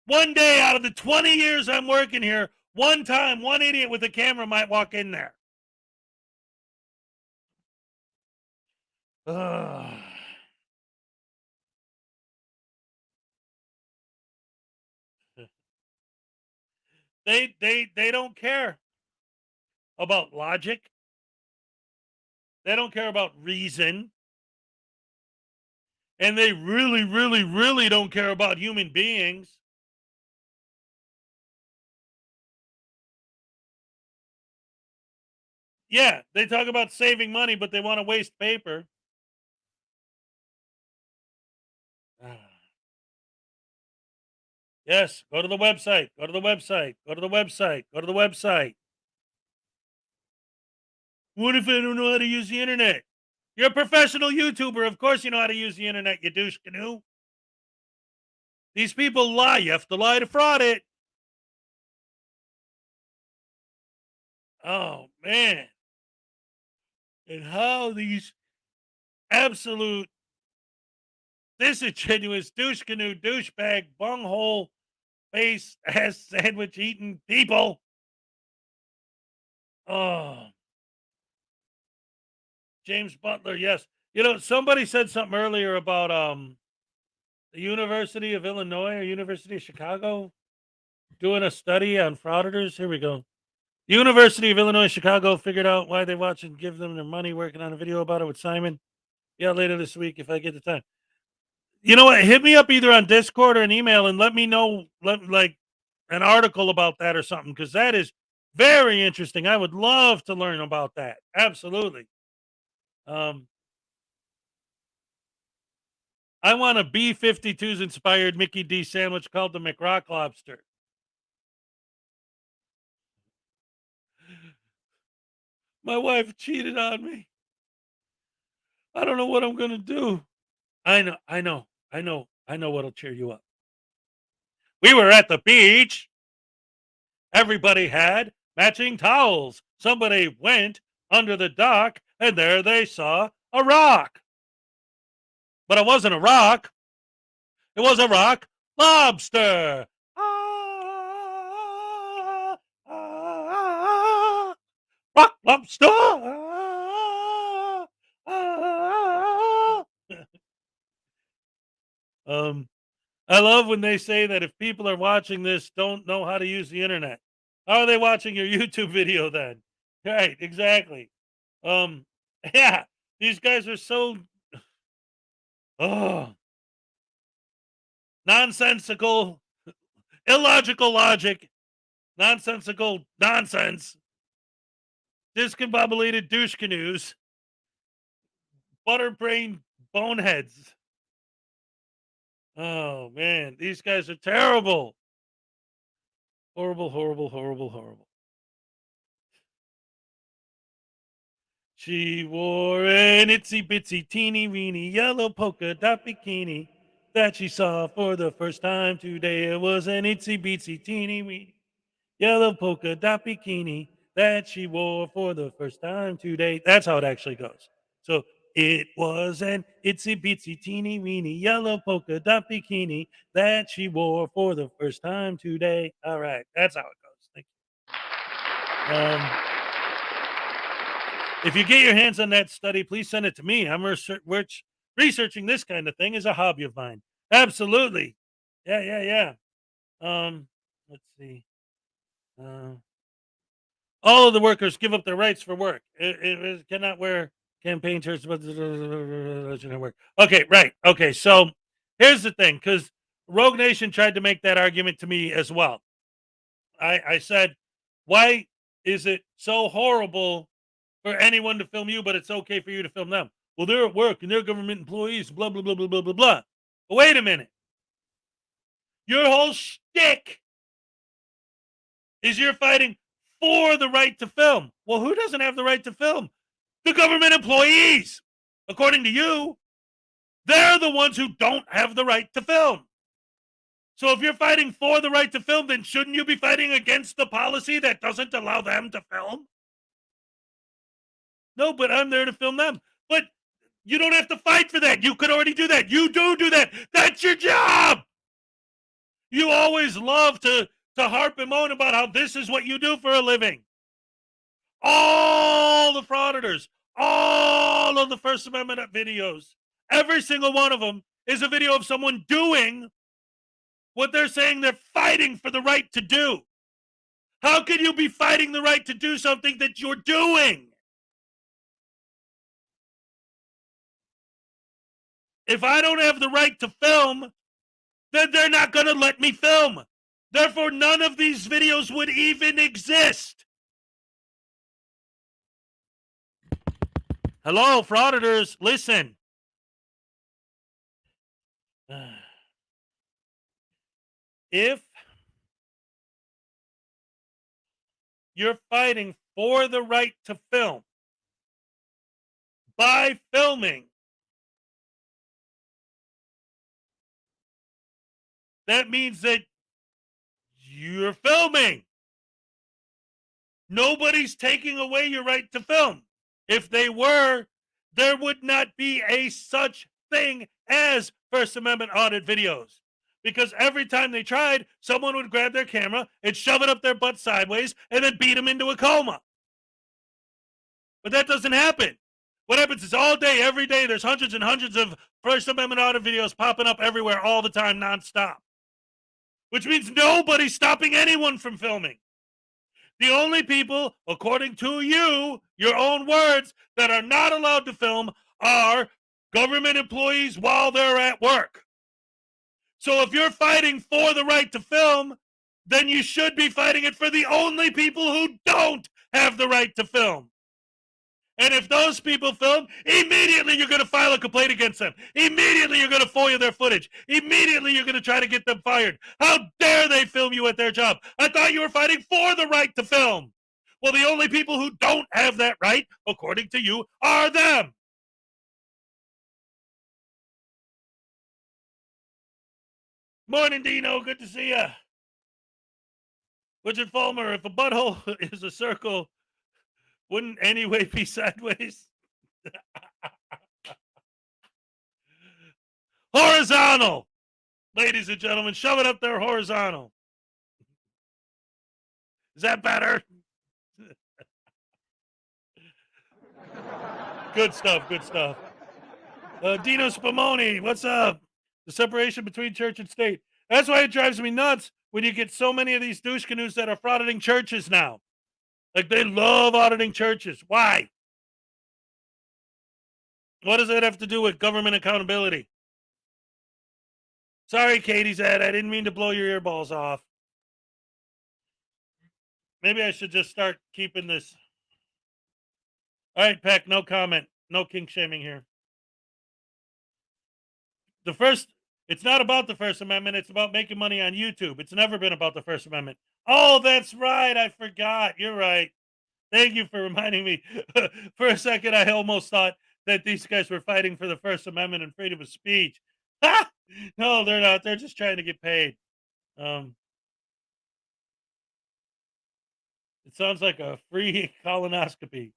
one day out of the 20 years I'm working here, one time, one idiot with a camera might walk in there. They don't care about logic. They don't care about reason. And they really, really, really don't care about human beings. Yeah, they talk about saving money, but they want to waste paper. Yes, go to the website. Go to the website. Go to the website. Go to the website. What if I don't know how to use the internet? You're a professional YouTuber. Of course you know how to use the internet, you douche canoe. These people lie. You have to lie to fraud it. Oh, man. And how these absolute disingenuous douche canoe, douchebag, bunghole, face ass sandwich eating people. Oh. James Butler, yes. You know, somebody said something earlier about the University of Illinois or University of Chicago doing a study on frauditors. Here we go. The University of Illinois Chicago figured out why they watch and give them their money, working on a video about it with Simon. Yeah, later this week if I get the time. You know what? Hit me up either on Discord or an email and let me know like an article about that or something, because that is very interesting. I would love to learn about that. Absolutely. I want a B-52s inspired Mickey D sandwich called the McRock Lobster. My wife cheated on me. I don't know what I'm going to do. I know what'll cheer you up. We were at the beach. Everybody had matching towels. Somebody went under the dock and there they saw a rock. But it wasn't a rock. It was a rock lobster. Rock lobster. I love when they say that if people are watching this don't know how to use the internet. How are they watching your YouTube video then? Right, exactly. Yeah, these guys are so nonsensical, illogical logic, nonsensical nonsense, discombobulated douche canoes, butterbrain boneheads. Oh man, these guys are terrible. Horrible, horrible, horrible, horrible. She wore an itsy bitsy teeny weeny yellow polka dot bikini that she saw for the first time today. It was an itsy bitsy teeny weeny yellow polka dot bikini that she wore for the first time today. That's how it actually goes. So it was an itsy bitsy teeny weeny yellow polka dot bikini that she wore for the first time today. All right, that's how it goes. Thank you. If you get your hands on that study, please send it to me. I'm researching this kind of thing is a hobby of mine. Absolutely. Yeah. Let's see. All of the workers give up their rights for work. It cannot wear campaign shirts. Okay, right. Okay, so here's the thing, because Rogue Nation tried to make that argument to me as well. I said, why is it so horrible for anyone to film you, but it's okay for you to film them? Well, they're at work and they're government employees, blah, blah, blah, blah, blah, blah, blah. But wait a minute. Your whole shtick is you're fighting for the right to film. Well, who doesn't have the right to film? The government employees. According to you, they're the ones who don't have the right to film. So if you're fighting for the right to film, then shouldn't you be fighting against the policy that doesn't allow them to film? No, but I'm there to film them. But you don't have to fight for that. You could already do that. You do that. That's your job. You always love to harp and moan about how this is what you do for a living. All the Frauditors, all of the First Amendment videos, every single one of them is a video of someone doing what they're saying they're fighting for the right to do. How can you be fighting the right to do something that you're doing? If I don't have the right to film, then they're not going to let me film. Therefore, none of these videos would even exist. Hello, Frauditors, listen. If you're fighting for the right to film by filming, that means that you're filming. Nobody's taking away your right to film. If they were, there would not be a such thing as First Amendment audit videos. Because every time they tried, someone would grab their camera and shove it up their butt sideways and then beat them into a coma. But that doesn't happen. What happens is all day, every day, there's hundreds and hundreds of First Amendment audit videos popping up everywhere all the time, nonstop. Which means nobody's stopping anyone from filming. The only people, according to you, your own words, that are not allowed to film are government employees while they're at work. So if you're fighting for the right to film, then you should be fighting it for the only people who don't have the right to film. And if those people film, immediately you're going to file a complaint against them. Immediately you're going to FOIA their footage. Immediately you're going to try to get them fired. How dare they film you at their job? I thought you were fighting for the right to film. Well, the only people who don't have that right, according to you, are them. Morning, Dino. Good to see you. Richard Fulmer, if a butthole is a circle, wouldn't any way be sideways? Horizontal. Ladies and gentlemen, shove it up there horizontal. Is that better? Good stuff, good stuff. Dino Spumoni, what's up? The separation between church and state. That's why it drives me nuts when you get so many of these douche canoes that are frauditing churches now. Like, they love auditing churches. Why? What does that have to do with government accountability? Sorry, Katie's ad. I didn't mean to blow your earballs off. Maybe I should just start keeping this. All right, Peck, no comment. No kink shaming here. It's not about the First Amendment. It's about making money on YouTube. It's never been about the First Amendment. Oh, that's right. I forgot. You're right. Thank you for reminding me. For a second, I almost thought that these guys were fighting for the First Amendment and freedom of speech. Ha! No, they're not. They're just trying to get paid. It sounds like a free colonoscopy.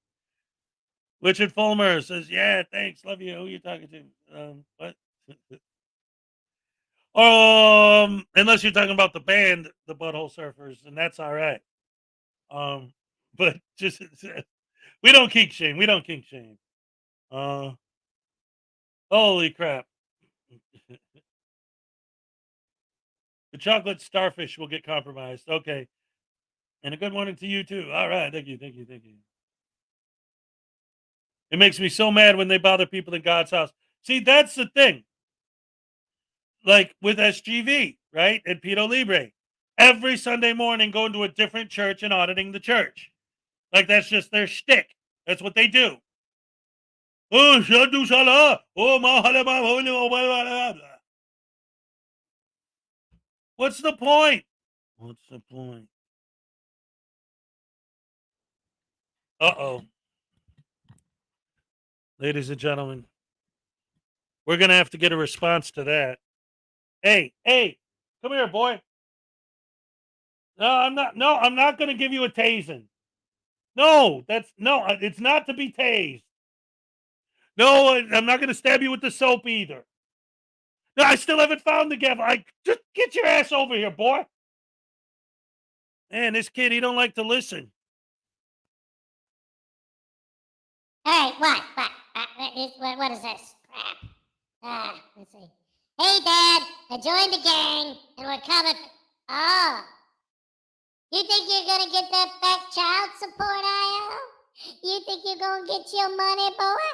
Richard Fulmer says, "Yeah, thanks, love you. Who are you talking to? What? Unless you're talking about the band, the Butthole Surfers, and that's all right. But just we don't kink shame. We don't kink shame. Holy crap! The chocolate starfish will get compromised. Okay, and a good morning to you too. All right, thank you, thank you, thank you. It makes me so mad when they bother people in God's house. See, that's the thing. Like with SGV, right? And Pito Libre. Every Sunday morning going to a different church and auditing the church. Like that's just their shtick. That's what they do. Oh, Shadu Salah. Oh, what's the point? What's the point? Uh-oh. Ladies and gentlemen, we're going to have to get a response to that. Hey, come here, boy. No, I'm not going to give you a tasing. No, it's not to be tased. No, I'm not going to stab you with the soap either. No, I still haven't found the gavel. Just get your ass over here, boy. Man, this kid, he don't like to listen. All right, what is this? Crap. Let's see. Hey, Dad, I joined the gang, and we're coming. Oh. You think you're gonna get that back child support I owe? You think you're gonna get your money, boy?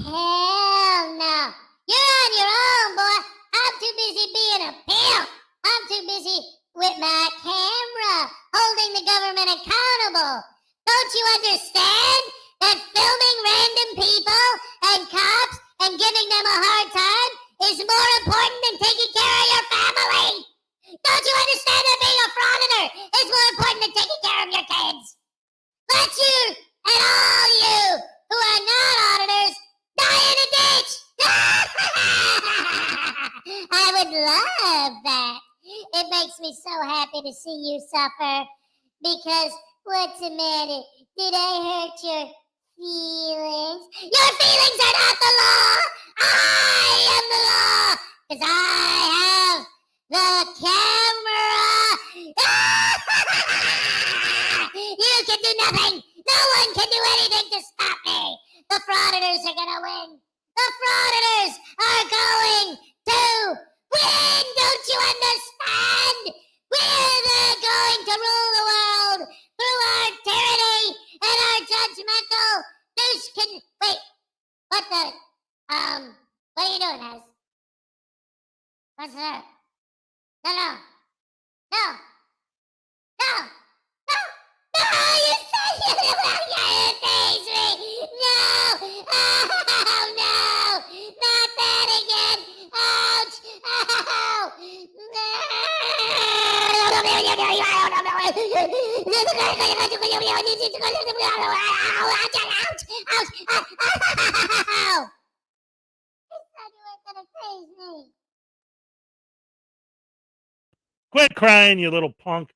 Hell no. You're on your own, boy. I'm too busy being a pimp. I'm too busy with my camera, holding the government accountable. Don't you understand that filming random people and cops and giving them a hard time is more important than taking care of your family? Don't you understand that being a frauditor is more important than taking care of your kids? Let you and all you who are not auditors die in a ditch. I would love that. It makes me so happy to see you suffer. Because what's the matter? Did I hurt your feelings? Your feelings are not the law. I am the law. Because I have the camera. You can do nothing. No one can do anything to stop me. The Frauditors are going to win. The Frauditors are going to win. Don't you understand? We're going to rule the world through our tyranny and our judgmental wait, what the, what are you doing, Ez? What's that? No, you said you were gonna tase me. No, oh no, not that again. Ouch, ow, Quit crying, you little punk.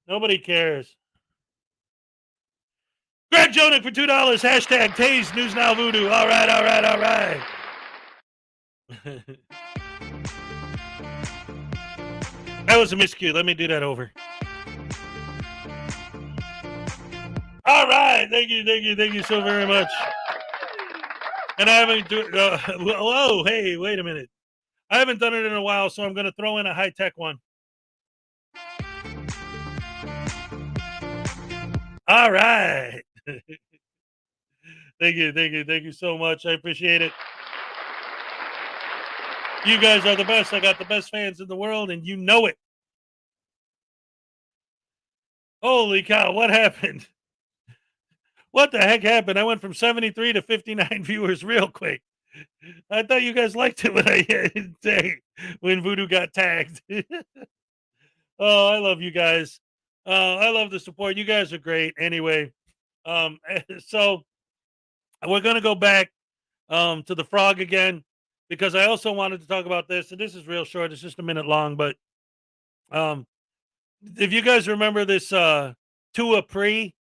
Nobody cares. Greg Jonick for $2. Hashtag Tase News Now Voodoo. All right. That was a miscue. Let me do that over. All right. Thank you so very much. And I haven't whoa, hey, wait a minute. I haven't done it in a while, so I'm going to throw in a high-tech one. All right. Thank you so much. I appreciate it. You guys are the best. I got the best fans in the world, and you know it. Holy cow, what happened? What the heck happened? I went from 73 to 59 viewers real quick. I thought you guys liked it when I say when Voodoo got tagged. Oh, I love you guys. I love the support. You guys are great. Anyway, so we're gonna go back to the frog again because I also wanted to talk about this, and this is real short. It's just a minute long, but if you guys remember this to a pre,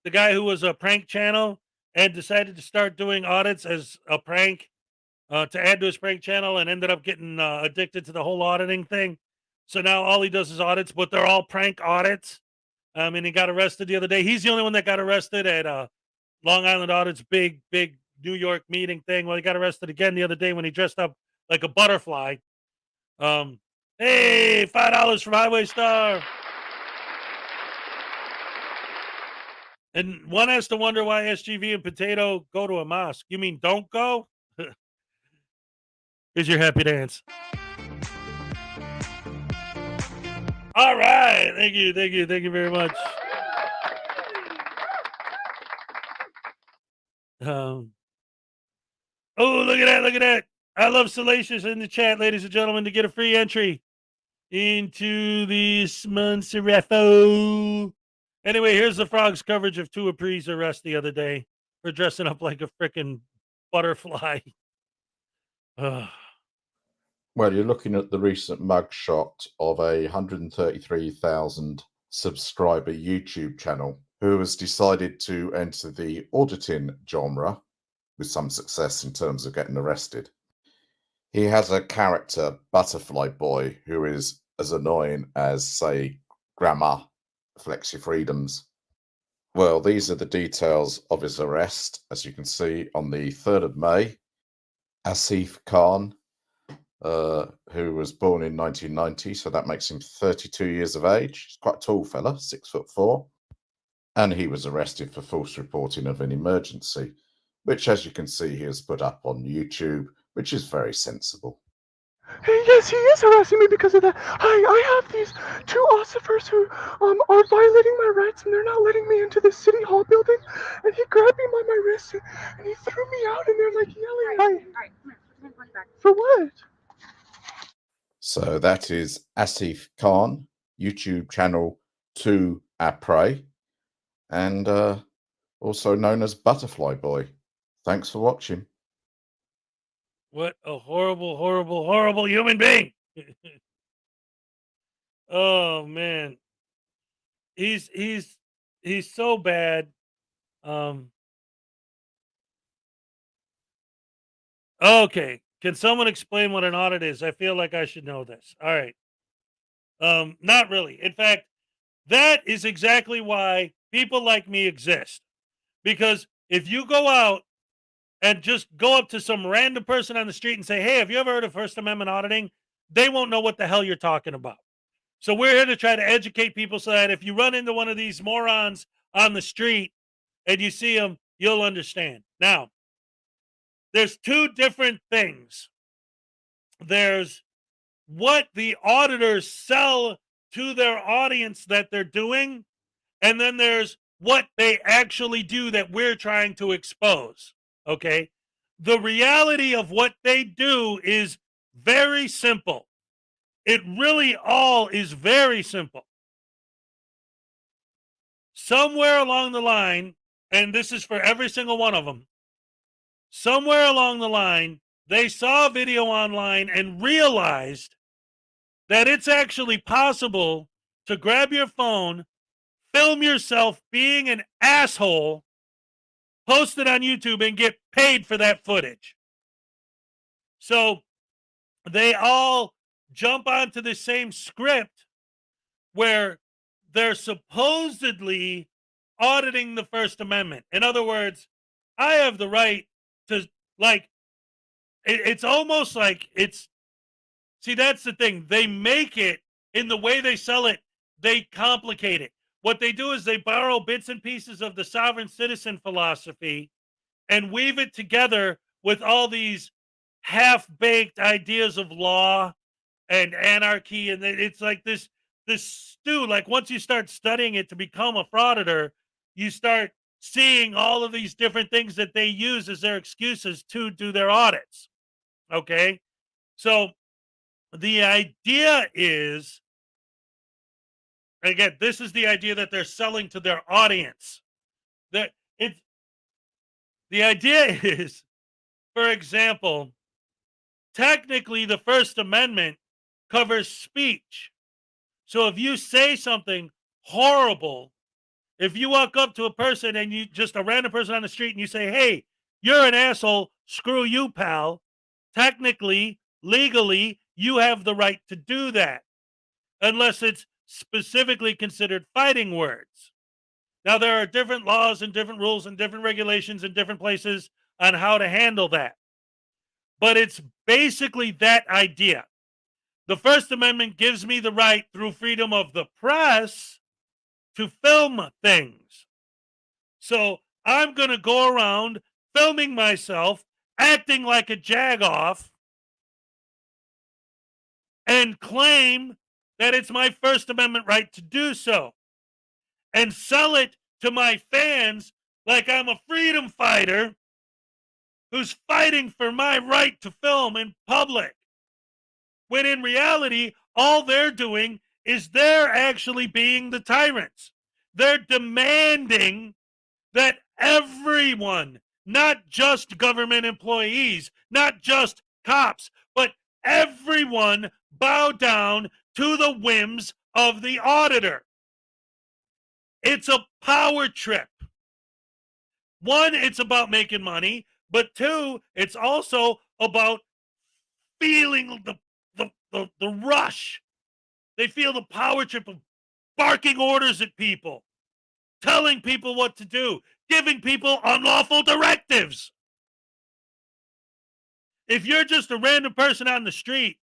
the guy who was a prank channel and decided to start doing audits as a prank to add to his prank channel, and ended up getting addicted to the whole auditing thing. So now all he does is audits, but they're all prank audits. And he got arrested the other day. He's the only one that got arrested at Long Island Audit's big New York meeting thing. Well, he got arrested again the other day when he dressed up like a butterfly. Hey, $5 from Highway Star. And one has to wonder why SGV and Potato go to a mosque. You mean don't go? Here's your happy dance. All right. Thank you very much. Oh, look at that. I love Salacious in the chat, ladies and gentlemen, to get a free entry into this month's raffle. Anyway, here's the Frogs coverage of Tua Pre's arrest the other day for dressing up like a freaking butterfly. Well, you're looking at the recent mugshot of a 133,000 subscriber YouTube channel who has decided to enter the auditing genre with some success in terms of getting arrested. He has a character, Butterfly Boy, who is as annoying as, say, Grandma Flex Your Freedoms. Well, these are the details of his arrest. As you can see, on the 3rd of May, Asif Khan, who was born in 1990, so that makes him 32 years of age. He's quite a tall fella, 6'4", and he was arrested for false reporting of an emergency, which, as you can see, he has put up on YouTube, which is very sensible. Yes, he is harassing me because of that. I have these 2 ossifers who are violating my rights, and they're not letting me into the city hall building. And he grabbed me by my wrist and he threw me out, and they're like yelling. All right, come on, back. For what? So that is Asif Khan, YouTube channel 2 Après, and also known as Butterfly Boy. Thanks for watching. What a horrible human being. Oh man. He's so bad. Okay. Can someone explain what an audit is? I feel like I should know this. All right. Not really. In fact, that is exactly why people like me exist. Because if you go out and just go up to some random person on the street and say, hey, have you ever heard of First Amendment auditing? They won't know what the hell you're talking about. So we're here to try to educate people so that if you run into one of these morons on the street and you see them, you'll understand. Now, there's 2 different things. There's what the auditors sell to their audience that they're doing, and then there's what they actually do that we're trying to expose. Okay, the reality of what they do is very simple. It really all is very simple. Somewhere along the line, and this is for every single one of them, somewhere along the line, they saw a video online and realized that it's actually possible to grab your phone, film yourself being an asshole, post it on YouTube, and get paid for that footage. So they all jump onto the same script where they're supposedly auditing the First Amendment. In other words, I have the right to, like, it's almost like it's, see, that's the thing. They make it, in the way they sell it, they complicate it. What they do is they borrow bits and pieces of the sovereign citizen philosophy and weave it together with all these half-baked ideas of law and anarchy. And it's like this stew. Like, once you start studying it to become a frauditor, you start seeing all of these different things that they use as their excuses to do their audits. Okay? So the idea is, again, this is the idea that they're selling to their audience. The idea is, for example, technically the First Amendment covers speech. So if you say something horrible, If you walk up to a person and you just a random person on the street and you say, hey, you're an asshole, screw you, pal. Technically, legally, you have the right to do that unless it's specifically considered fighting words. Now, there are different laws and different rules and different regulations in different places on how to handle that. But it's basically that idea. The First Amendment gives me the right through freedom of the press to film things. So I'm going to go around filming myself, acting like a jagoff, and claim that it's my First Amendment right to do so, and sell it to my fans like I'm a freedom fighter who's fighting for my right to film in public. When in reality, all they're doing is they're actually being the tyrants. They're demanding that everyone, not just government employees, not just cops, but everyone bow down to the whims of the auditor. It's a power trip. One, it's about making money, but two, it's also about feeling the rush. They feel the power trip of barking orders at people, telling people what to do, giving people unlawful directives. If you're just a random person on the street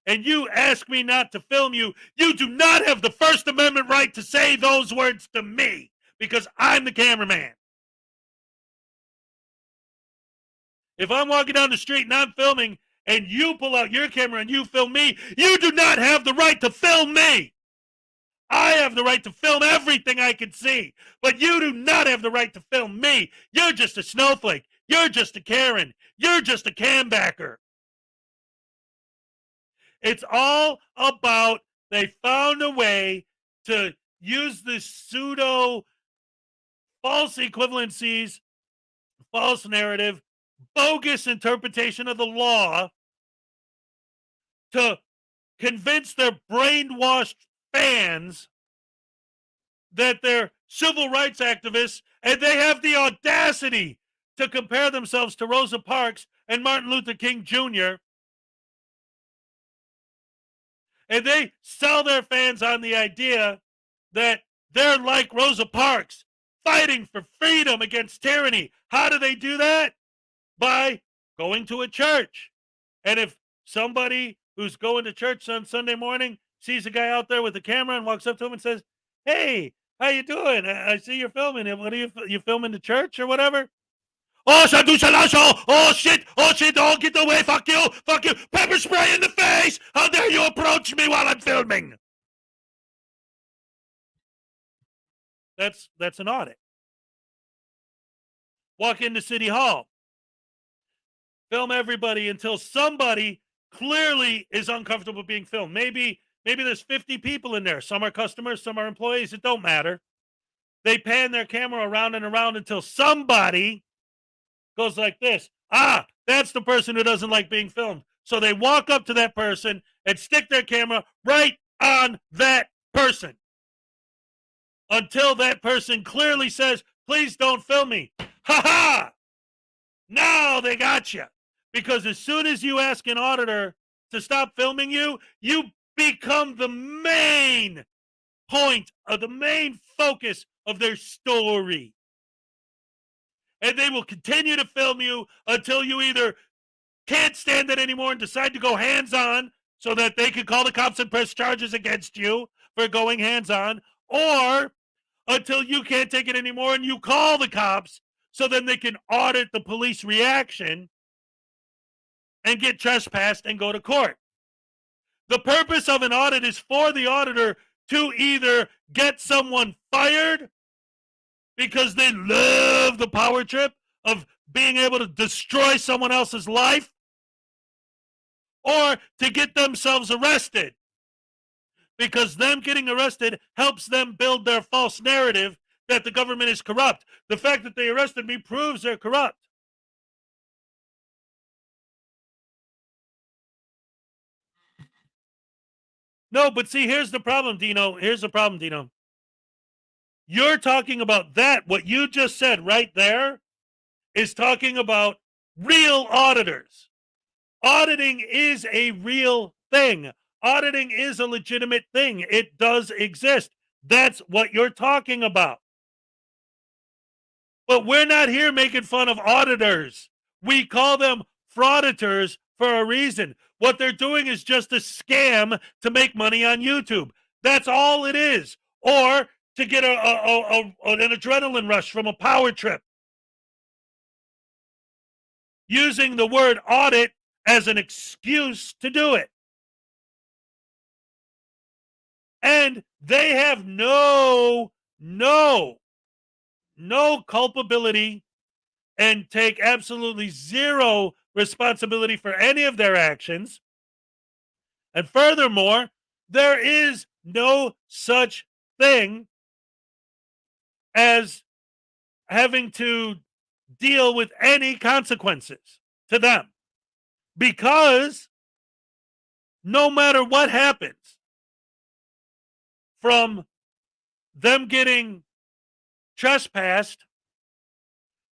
and you ask me not to film you, you do not have the First Amendment right to say those words to me because I'm the cameraman. If I'm walking down the street and I'm filming and you pull out your camera and you film me, you do not have the right to film me. I have the right to film everything I can see, but you do not have the right to film me. You're just a snowflake. You're just a Karen. You're just a cambacker. It's all about they found a way to use this pseudo false equivalencies, false narrative, bogus interpretation of the law to convince their brainwashed fans that they're civil rights activists, and they have the audacity to compare themselves to Rosa Parks and Martin Luther King Jr. And they sell their fans on the idea that they're like Rosa Parks, fighting for freedom against tyranny. How do they do that? By going to a church. And if somebody who's going to church on Sunday morning sees a guy out there with a camera and walks up to him and says, hey, how you doing? I see you're filming. What are you filming the church or whatever? Oh, oh shit, oh get away, fuck you, pepper spray in the face. How dare you approach me while I'm filming? That's an audit. Walk into City Hall. Film everybody until somebody clearly is uncomfortable being filmed. Maybe there's 50 people in there. Some are customers, some are employees. It don't matter. They pan their camera around and around until somebody goes like this. Ah, that's the person who doesn't like being filmed. So they walk up to that person and stick their camera right on that person until that person clearly says, please don't film me. Ha ha! Now they got you. Because as soon as you ask an auditor to stop filming you, you become the main point of the main focus of their story. And they will continue to film you until you either can't stand it anymore and decide to go hands-on so that they can call the cops and press charges against you for going hands-on, or until you can't take it anymore and you call the cops so then they can audit the police reaction and get trespassed and go to court. The purpose of an audit is for the auditor to either get someone fired because they love the power trip of being able to destroy someone else's life, or to get themselves arrested because them getting arrested helps them build their false narrative that the government is corrupt. The fact that they arrested me proves they're corrupt. No, but see, here's the problem, Dino. Here's the problem, Dino. You're talking about that. What you just said right there is talking about real auditors. Auditing is a real thing. Auditing is a legitimate thing. It does exist. That's what you're talking about. But we're not here making fun of auditors. We call them frauditors for a reason. What they're doing is just a scam to make money on YouTube. That's all it is. Or to get an adrenaline rush from a power trip. Using the word audit as an excuse to do it. And they have no culpability and take absolutely zero responsibility for any of their actions. And furthermore, there is no such thing as having to deal with any consequences to them. Because no matter what happens, from them getting trespassed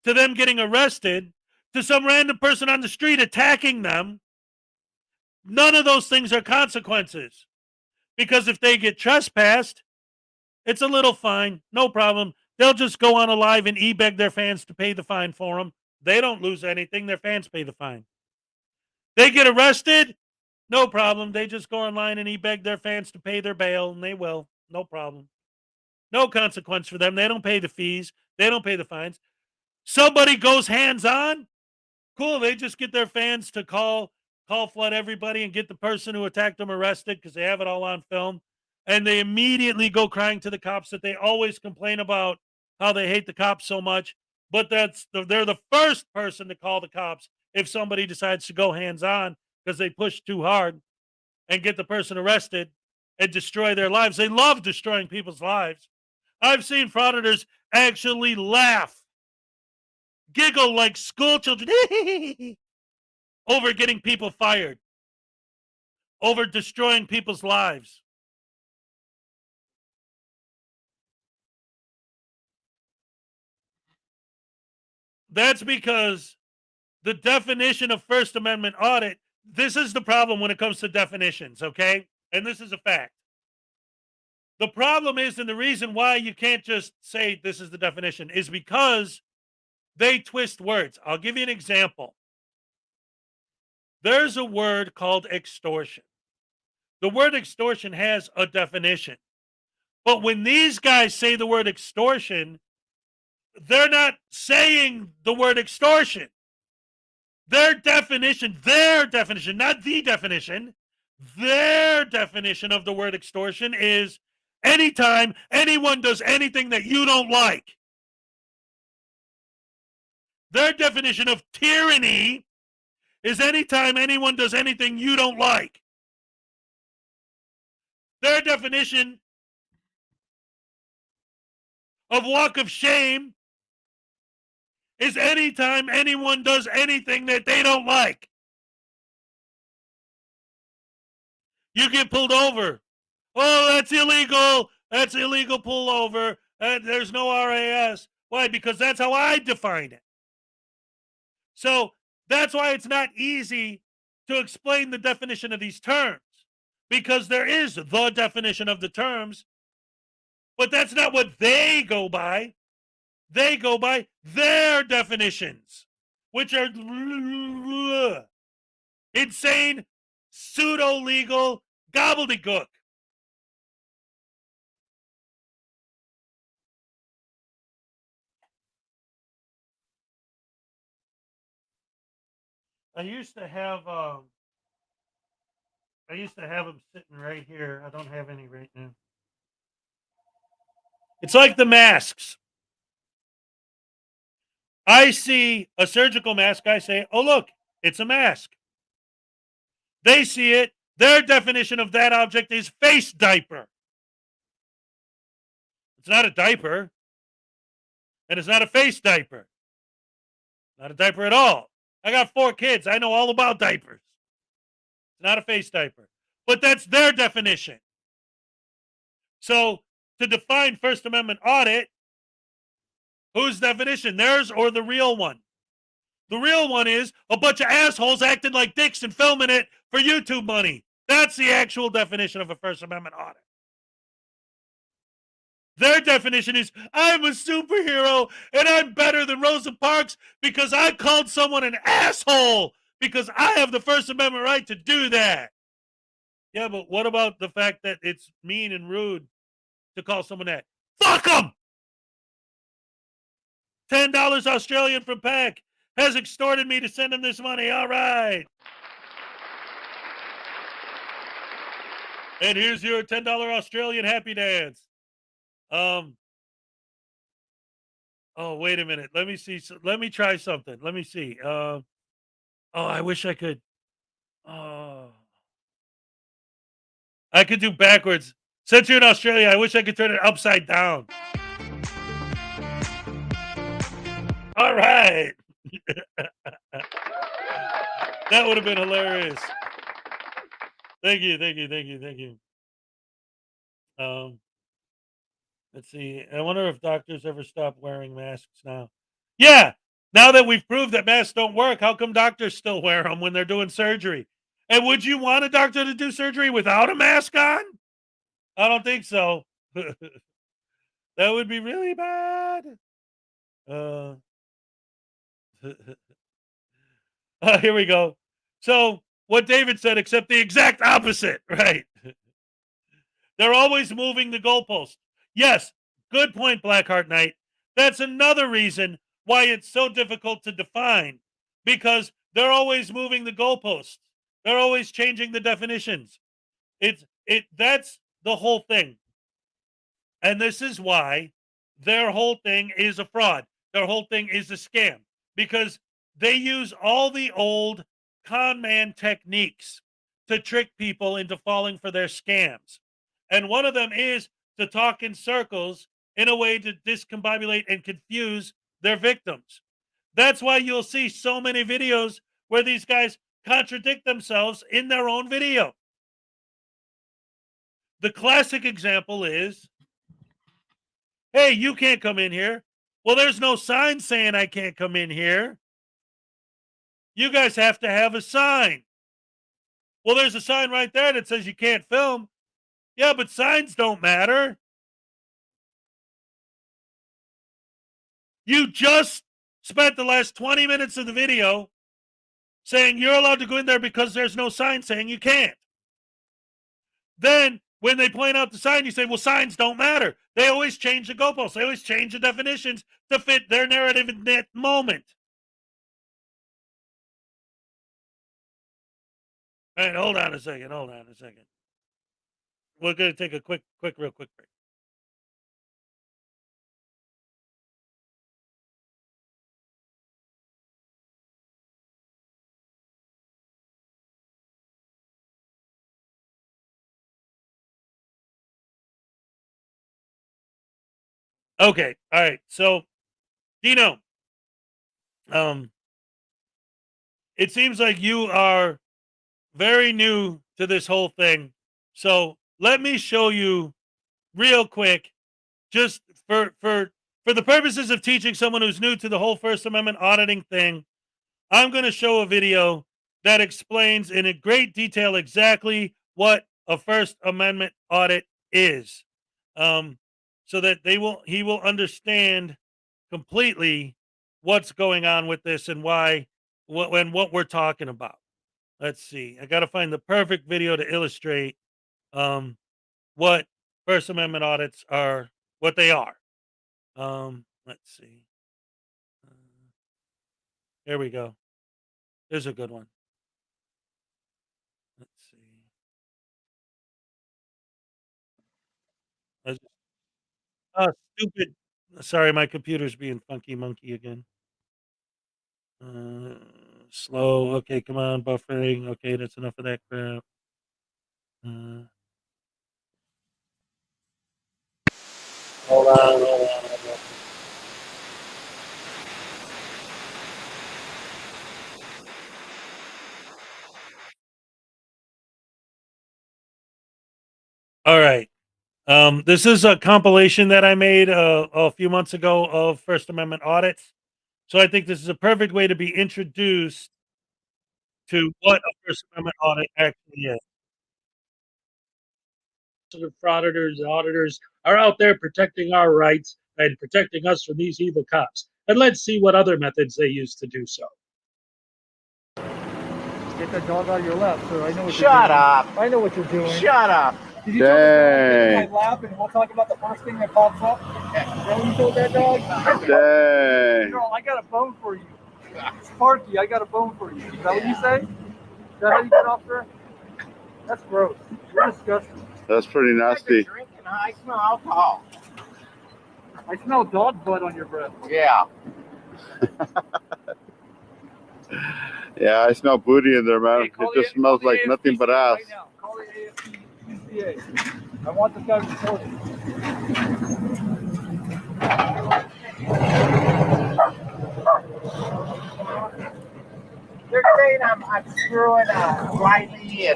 to them getting arrested to some random person on the street attacking them, none of those things are consequences. Because if they get trespassed, it's a little fine, no problem. They'll just go on a live and e-beg their fans to pay the fine for them. They don't lose anything. Their fans pay the fine. They get arrested, no problem. They just go online and e-beg their fans to pay their bail, and they will. No problem. No consequence for them. They don't pay the fees. They don't pay the fines. Somebody goes hands-on, cool. They just get their fans to call flood everybody and get the person who attacked them arrested because they have it all on film. And they immediately go crying to the cops that they always complain about how they hate the cops so much. But they're the first person to call the cops if somebody decides to go hands-on because they push too hard and get the person arrested and destroy their lives. They love destroying people's lives. I've seen frauditors actually laugh, giggle like school children over getting people fired, over destroying people's lives. That's because the definition of First Amendment audit, this is the problem when it comes to definitions, okay? And this is a fact. The problem is, and the reason why you can't just say this is the definition, is because they twist words. I'll give you an example. There's a word called extortion. The word extortion has a definition. But when these guys say the word extortion, they're not saying the word extortion. Their definition, not the definition, their definition of the word extortion is anytime anyone does anything that you don't like. Their definition of tyranny is anytime anyone does anything you don't like. Their definition of walk of shame is anytime anyone does anything that they don't like. You get pulled over. Oh, that's illegal. That's illegal pullover. There's no RAS. Why? Because that's how I define it. So that's why it's not easy to explain the definition of these terms. Because there is the definition of the terms. But that's not what they go by. They go by their definitions, which are insane, pseudo-legal gobbledygook. I used to have them sitting right here. I don't have any right now. It's like the masks. I see a surgical mask. I say, oh, look, it's a mask. They see it. Their definition of that object is face diaper. It's not a diaper. And it's not a face diaper. Not a diaper at all. I got 4 kids. I know all about diapers. It's not a face diaper. But that's their definition. So to define First Amendment audit, whose definition, theirs or the real one? The real one is a bunch of assholes acting like dicks and filming it for YouTube money. That's the actual definition of a First Amendment audit. Their definition is, I'm a superhero and I'm better than Rosa Parks because I called someone an asshole because I have the First Amendment right to do that. Yeah, but what about the fact that it's mean and rude to call someone that? Fuck them! $10 Australian from Peck has extorted me to send him this money. All right. And here's your $10 Australian happy dance. Oh, wait a minute. Let me see. Let me try something. Let me see. Oh, I wish I could. Oh, I could do backwards. Since you're in Australia, I wish I could turn it upside down. All right. That would have been hilarious. Thank you. Let's see. I wonder if doctors ever stop wearing masks now. Yeah. Now that we've proved that masks don't work, how come doctors still wear them when they're doing surgery? And would you want a doctor to do surgery without a mask on? I don't think so. That would be really bad. Here we go. So, what David said, except the exact opposite, right? They're always moving the goalpost. Yes, good point, Blackheart Knight. That's another reason why it's so difficult to define, because they're always moving the goalposts. They're always changing the definitions. That's the whole thing. And this is why their whole thing is a fraud. Their whole thing is a scam, because they use all the old con man techniques to trick people into falling for their scams. And one of them is to talk in circles in a way to discombobulate and confuse their victims. That's why you'll see so many videos where these guys contradict themselves in their own video. The classic example is, hey, you can't come in here. Well, there's no sign saying I can't come in here. You guys have to have a sign. Well, there's a sign right there that says you can't film. Yeah, but signs don't matter. You just spent the last 20 minutes of the video saying you're allowed to go in there because there's no sign saying you can't. Then, when they point out the sign, you say, well, signs don't matter. They always change the goalposts. They always change the definitions to fit their narrative in that moment. All right, hold on a second. We're going to take a real quick break. Okay, all right. So, Dino, it seems like you are very new to this whole thing. So let me show you real quick, just for the purposes of teaching someone who's new to the whole First Amendment auditing thing. I'm going to show a video that explains in a great detail exactly what a First Amendment audit is, so that he will understand completely what's going on with this and why what we're talking about. Let's see. I got to find the perfect video to illustrate what First Amendment audits are, what they are. Let's see. Here we go. There's a good one. Let's see. Oh, stupid. Sorry, my computer's being funky monkey again. Slow. Okay, come on, buffering. Okay, that's enough of that crap. Hold on. All right. This is a compilation that I made a few months ago of First Amendment audits. So I think this is a perfect way to be introduced to what a First Amendment audit actually is. The frauditors and auditors are out there protecting our rights and protecting us from these evil cops. And let's see what other methods they use to do so. Get that dog out of your lap, sir. I know what Shut you're doing. up. I know what you're doing. Shut up. Did you tell the dog to get Dang. in my lap and we'll talk about the first thing that pops up? Is that what you told that dog? Dang. Girl, I got a bone for you. Sparky, I got a bone for you. Is that what you say? Is that how you get off there? That's gross. You're disgusting. That's pretty nasty. I smell alcohol. I smell dog blood on your breath. Yeah. Yeah, I smell booty in there, man. Hey, it just smells like nothing but ass. Right now. Call the AFC. I want this guy reported. They're saying I'm screwing Riley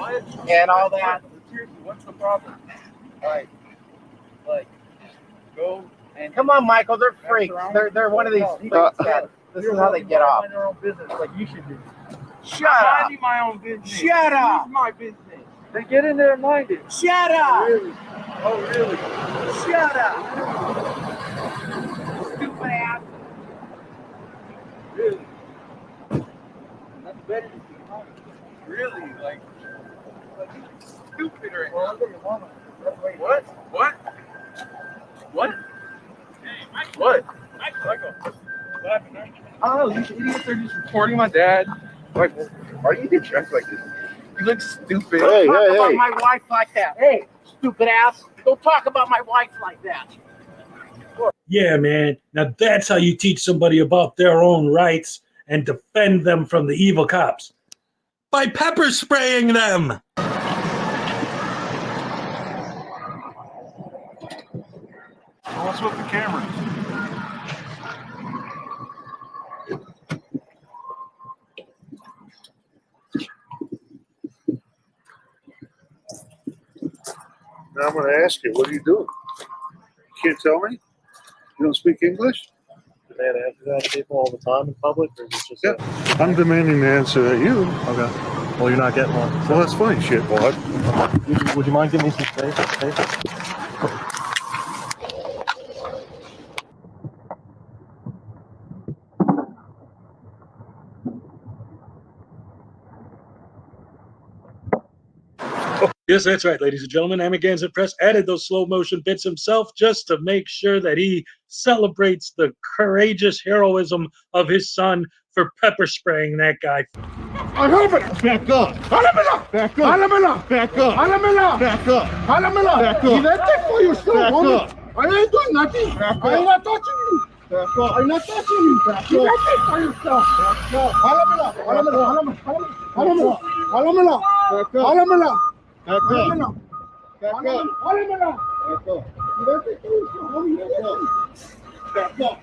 and all that. Seriously, what's the problem? Like, go and Come on, Michael. They're freaks. They're one of these freaks that this is how they get off. Mind their own business, like you should do. Shut up. Minding my own business. Shut up. It's my business. Then get in there and mind it. Shut up. Really? Oh, really? Shut up. Stupid ass. Really? That's better than being honest. Really? Like stupid right now. What? What? What? What? Michael. What happened there? I don't know. These idiots are just reporting my dad. Like, why do you get dressed like this? You look stupid. Hey, Don't talk about my wife like that. Hey, stupid ass. Don't talk about my wife like that. Yeah, man. Now that's how you teach somebody about their own rights and defend them from the evil cops. By pepper spraying them. What's with the cameras? Now I'm going to ask you, what are you doing? You can't tell me? You don't speak English? Do they answer that to people all the time in public, or is it just? Yeah. I'm demanding the answer at you. Okay. Well, you're not getting one. Well, that's funny, shitbot. Would you mind giving me some space? Yes, that's right, ladies and gentlemen. Amagansett Press added those slow motion bits himself just to make sure that he celebrates the courageous heroism of his son for pepper spraying that guy. Back up. Back up. Back up. Back up. Back up. You let that for yourself, homie. I ain't doing nothing. I ain't not touching you. Back up. I'm not touching you. Back you let that for yourself. Back up. Back up. Back up.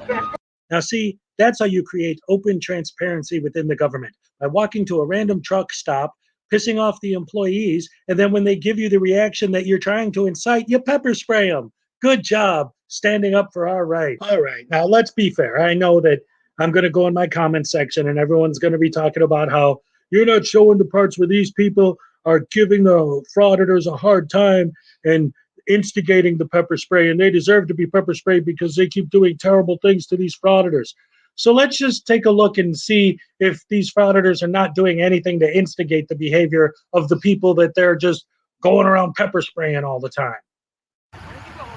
Back up. Now, see, that's how you create open transparency within the government, by walking to a random truck stop, pissing off the employees, and then when they give you the reaction that you're trying to incite, you pepper spray them. Good job standing up for our rights. All right, now let's be fair. I know that I'm going to go in my comment section and everyone's going to be talking about how you're not showing the parts where these people are giving the frauditors a hard time and instigating the pepper spray, and they deserve to be pepper sprayed because they keep doing terrible things to these frauditors. So let's just take a look and see if these frauditors are not doing anything to instigate the behavior of the people that they're just going around pepper spraying all the time.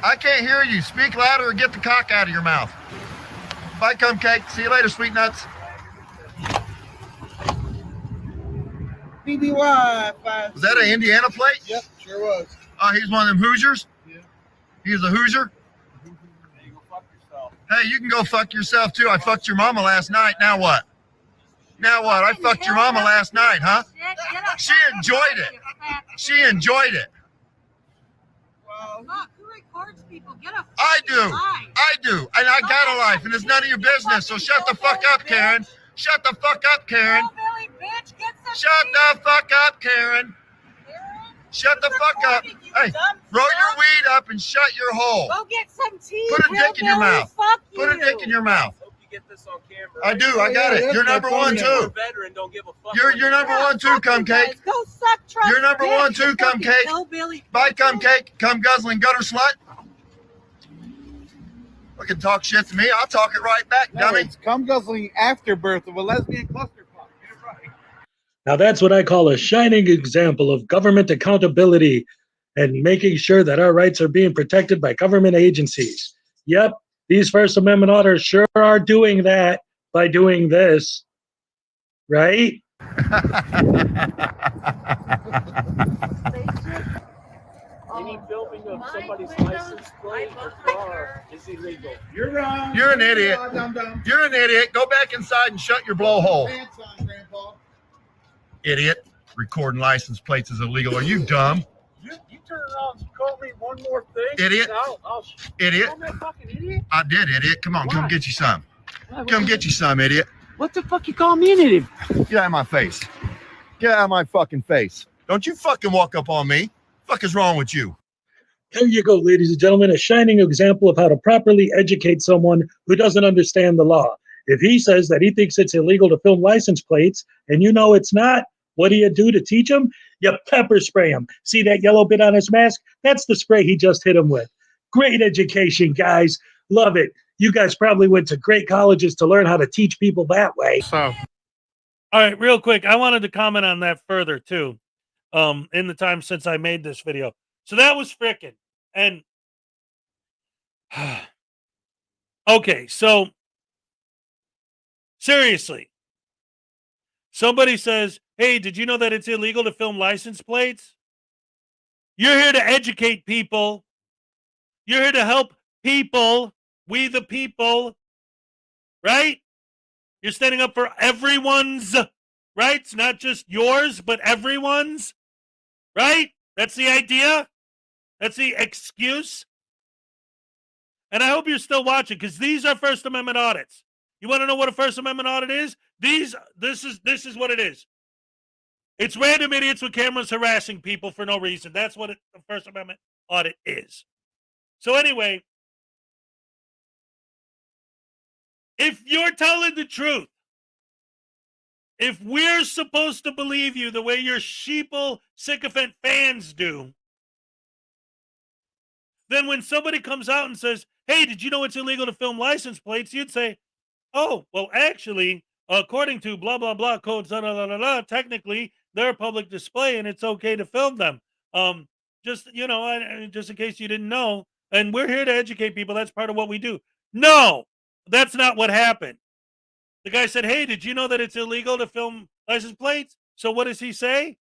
I can't hear you. Speak louder or get the cock out of your mouth. Bye, Cupcake. See you later, Sweet Nuts. BBY. Was that an Indiana plate? Yep, sure was. Oh, he's one of them Hoosiers? Yeah. He's a Hoosier? Hey, you can go fuck yourself too. I fucked your mama last night. Now what? Now what? I fucked your mama last night, huh? She enjoyed it. She enjoyed it. Who records people? Get a I do. I do. And I got a life, and it's none of your business. So shut the fuck up, Karen. Shut the fuck up, Karen. Shut the fuck up, Karen. Shut the fuck up. Hey, roll your weed up and shut your hole. Go get some tea. Put a dick in your hillbilly. mouth. Fuck Put a you. dick in your mouth. Hope you get this on camera. I do. I got it. You're number one too. Veteran, don't give a fuck. You're number one too, Cumcake. Go suck Trump's You're number dick, one too, you fucking Cumcake. hillbilly. Bye, Cumcake. Come guzzling gutter slut. Fucking talk shit to me. I'll talk it right back, No, dummy. it's cum guzzling afterbirth of a lesbian clusterfuck. Get it right. Now that's what I call a shining example of government accountability and making sure that our rights are being protected by government agencies. Yep, these First Amendment auditors sure are doing that by doing this, right? Any filming of somebody's license plate or car is illegal. You're wrong. You're an idiot. Dum-dum. You're an idiot. Go back inside and shut your blowhole. Pants on, Grandpa. Idiot. Recording license plates is illegal. Are you dumb? You turn around and call me one more thing. Idiot. I'll Idiot. call me a fucking idiot. I did, idiot. Come on, Why? come get you some. Why? Come get you some, idiot. What the fuck you call me an idiot? Get out of my face. Get out of my fucking face. Don't you fucking walk up on me. Fuck is wrong with you? There you go, ladies and gentlemen, a shining example of how to properly educate someone who doesn't understand the law. If he says that he thinks it's illegal to film license plates and you know it's not, what do you do to teach him? You pepper spray him. See that yellow bit on his mask? That's the spray he just hit him with. Great education, guys. Love it. You guys probably went to great colleges to learn how to teach people that way. All right, real quick, I wanted to comment on that further too. In the time since I made this video. So that was frickin'. And okay, so seriously, somebody says, hey, did you know that it's illegal to film license plates? You're here to educate people. You're here to help people. We the people. Right? You're standing up for everyone's rights, not just yours, but everyone's. Right? That's the idea. That's the excuse. And I hope you're still watching because these are First Amendment audits. You want to know what a First Amendment audit is? This is what it is. It's random idiots with cameras harassing people for no reason. That's what a First Amendment audit is. So anyway, if you're telling the truth, if we're supposed to believe you the way your sheeple sycophant fans do, then when somebody comes out and says, hey, did you know it's illegal to film license plates? You'd say, oh, well, actually, according to blah, blah, blah codes, technically, they're a public display and it's okay to film them. Just in case you didn't know, and we're here to educate people. That's part of what we do. No, that's not what happened. The guy said, hey, did you know that it's illegal to film license plates? So what does he say?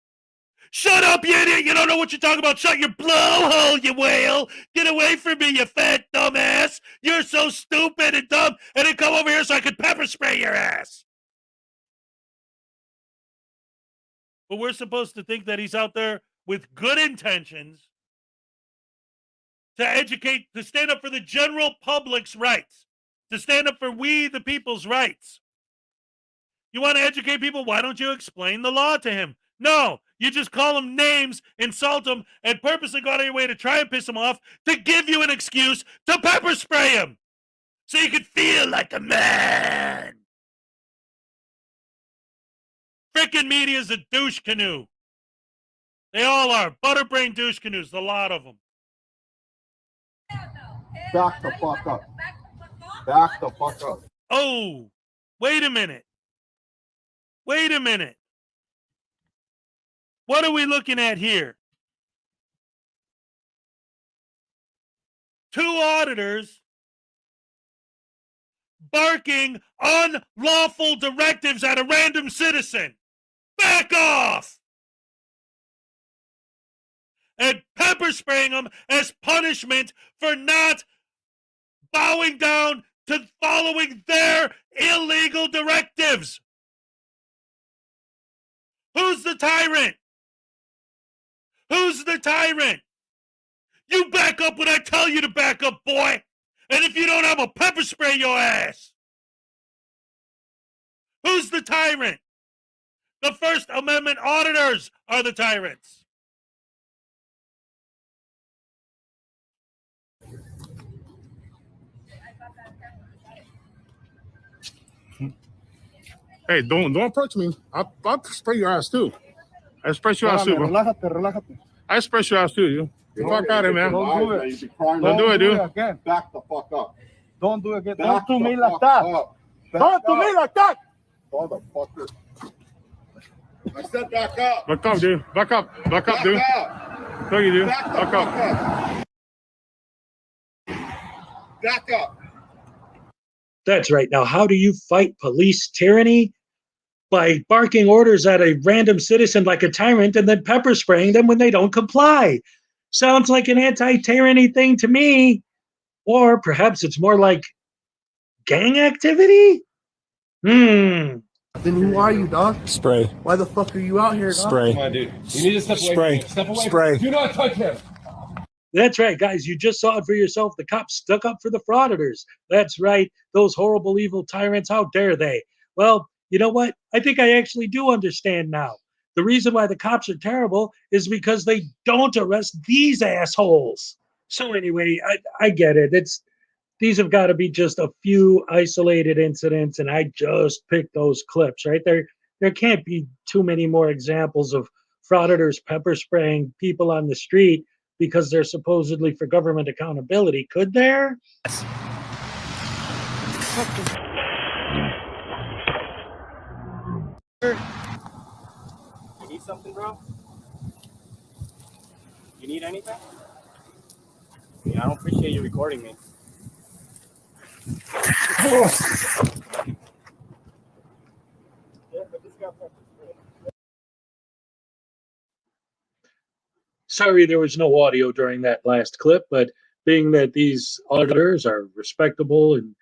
Shut up, you idiot! You don't know what you're talking about. Shut your blowhole, you whale! Get away from me, you fat dumbass! You're so stupid and dumb, and then come over here so I can pepper spray your ass! But we're supposed to think that he's out there with good intentions to educate, to stand up for the general public's rights, to stand up for we, the people's rights. You want to educate people? Why don't you explain the law to him? No, you just call them names, insult them, and purposely go out of your way to try and piss him off to give you an excuse to pepper spray him so you can feel like a man. Frickin' media's a douche canoe. They all are. Butterbrain douche canoes, a lot of them. Back the fuck up. Back the fuck up. Oh, wait a minute. Wait a minute. What are we looking at here? Two auditors barking unlawful directives at a random citizen. Back off! And pepper spraying them as punishment for not bowing down to following their illegal directives. Who's the tyrant? Who's the tyrant? You back up when I tell you to back up, boy. And if you don't, I'm gonna pepper spray your ass. Who's the tyrant? The First Amendment auditors are the tyrants. Hey, don't approach me. I'll spray your ass too. I spray your ass too, bro. Relájate. I spray your ass too, you. Fuck out of here, man. Don't do it. Don't do it, dude. Again. Back the fuck up. Don't do it again. Back Don't do me the like fuck that. up. Don't do me like that. Motherfucker. I said back up. Back up, dude. Back up. Back up, dude. Thank you, dude. Back up. Back up. That's right. Now, how do you fight police tyranny? By barking orders at a random citizen like a tyrant and then pepper spraying them when they don't comply. Sounds like an anti-tyranny thing to me. Or perhaps it's more like gang activity? Then who are you, dog? Spray. Why the fuck are you out here, dog? Spray. Come on, dude. You need to step away. Spray. Step away. Spray. Do not touch him. That's right, guys. You just saw it for yourself. The cops stuck up for the frauditors. That's right. Those horrible, evil tyrants. How dare they? Well, you know what? I think I actually do understand now. The reason why the cops are terrible is because they don't arrest these assholes. So anyway, I get it. These have got to be just a few isolated incidents, and I just picked those clips, right? There can't be too many more examples of frauditors pepper spraying people on the street because they're supposedly for government accountability, could there? You need something, bro? You need anything? Yeah, I don't appreciate you recording me. Sorry there was no audio during that last clip, but being that these auditors are respectable and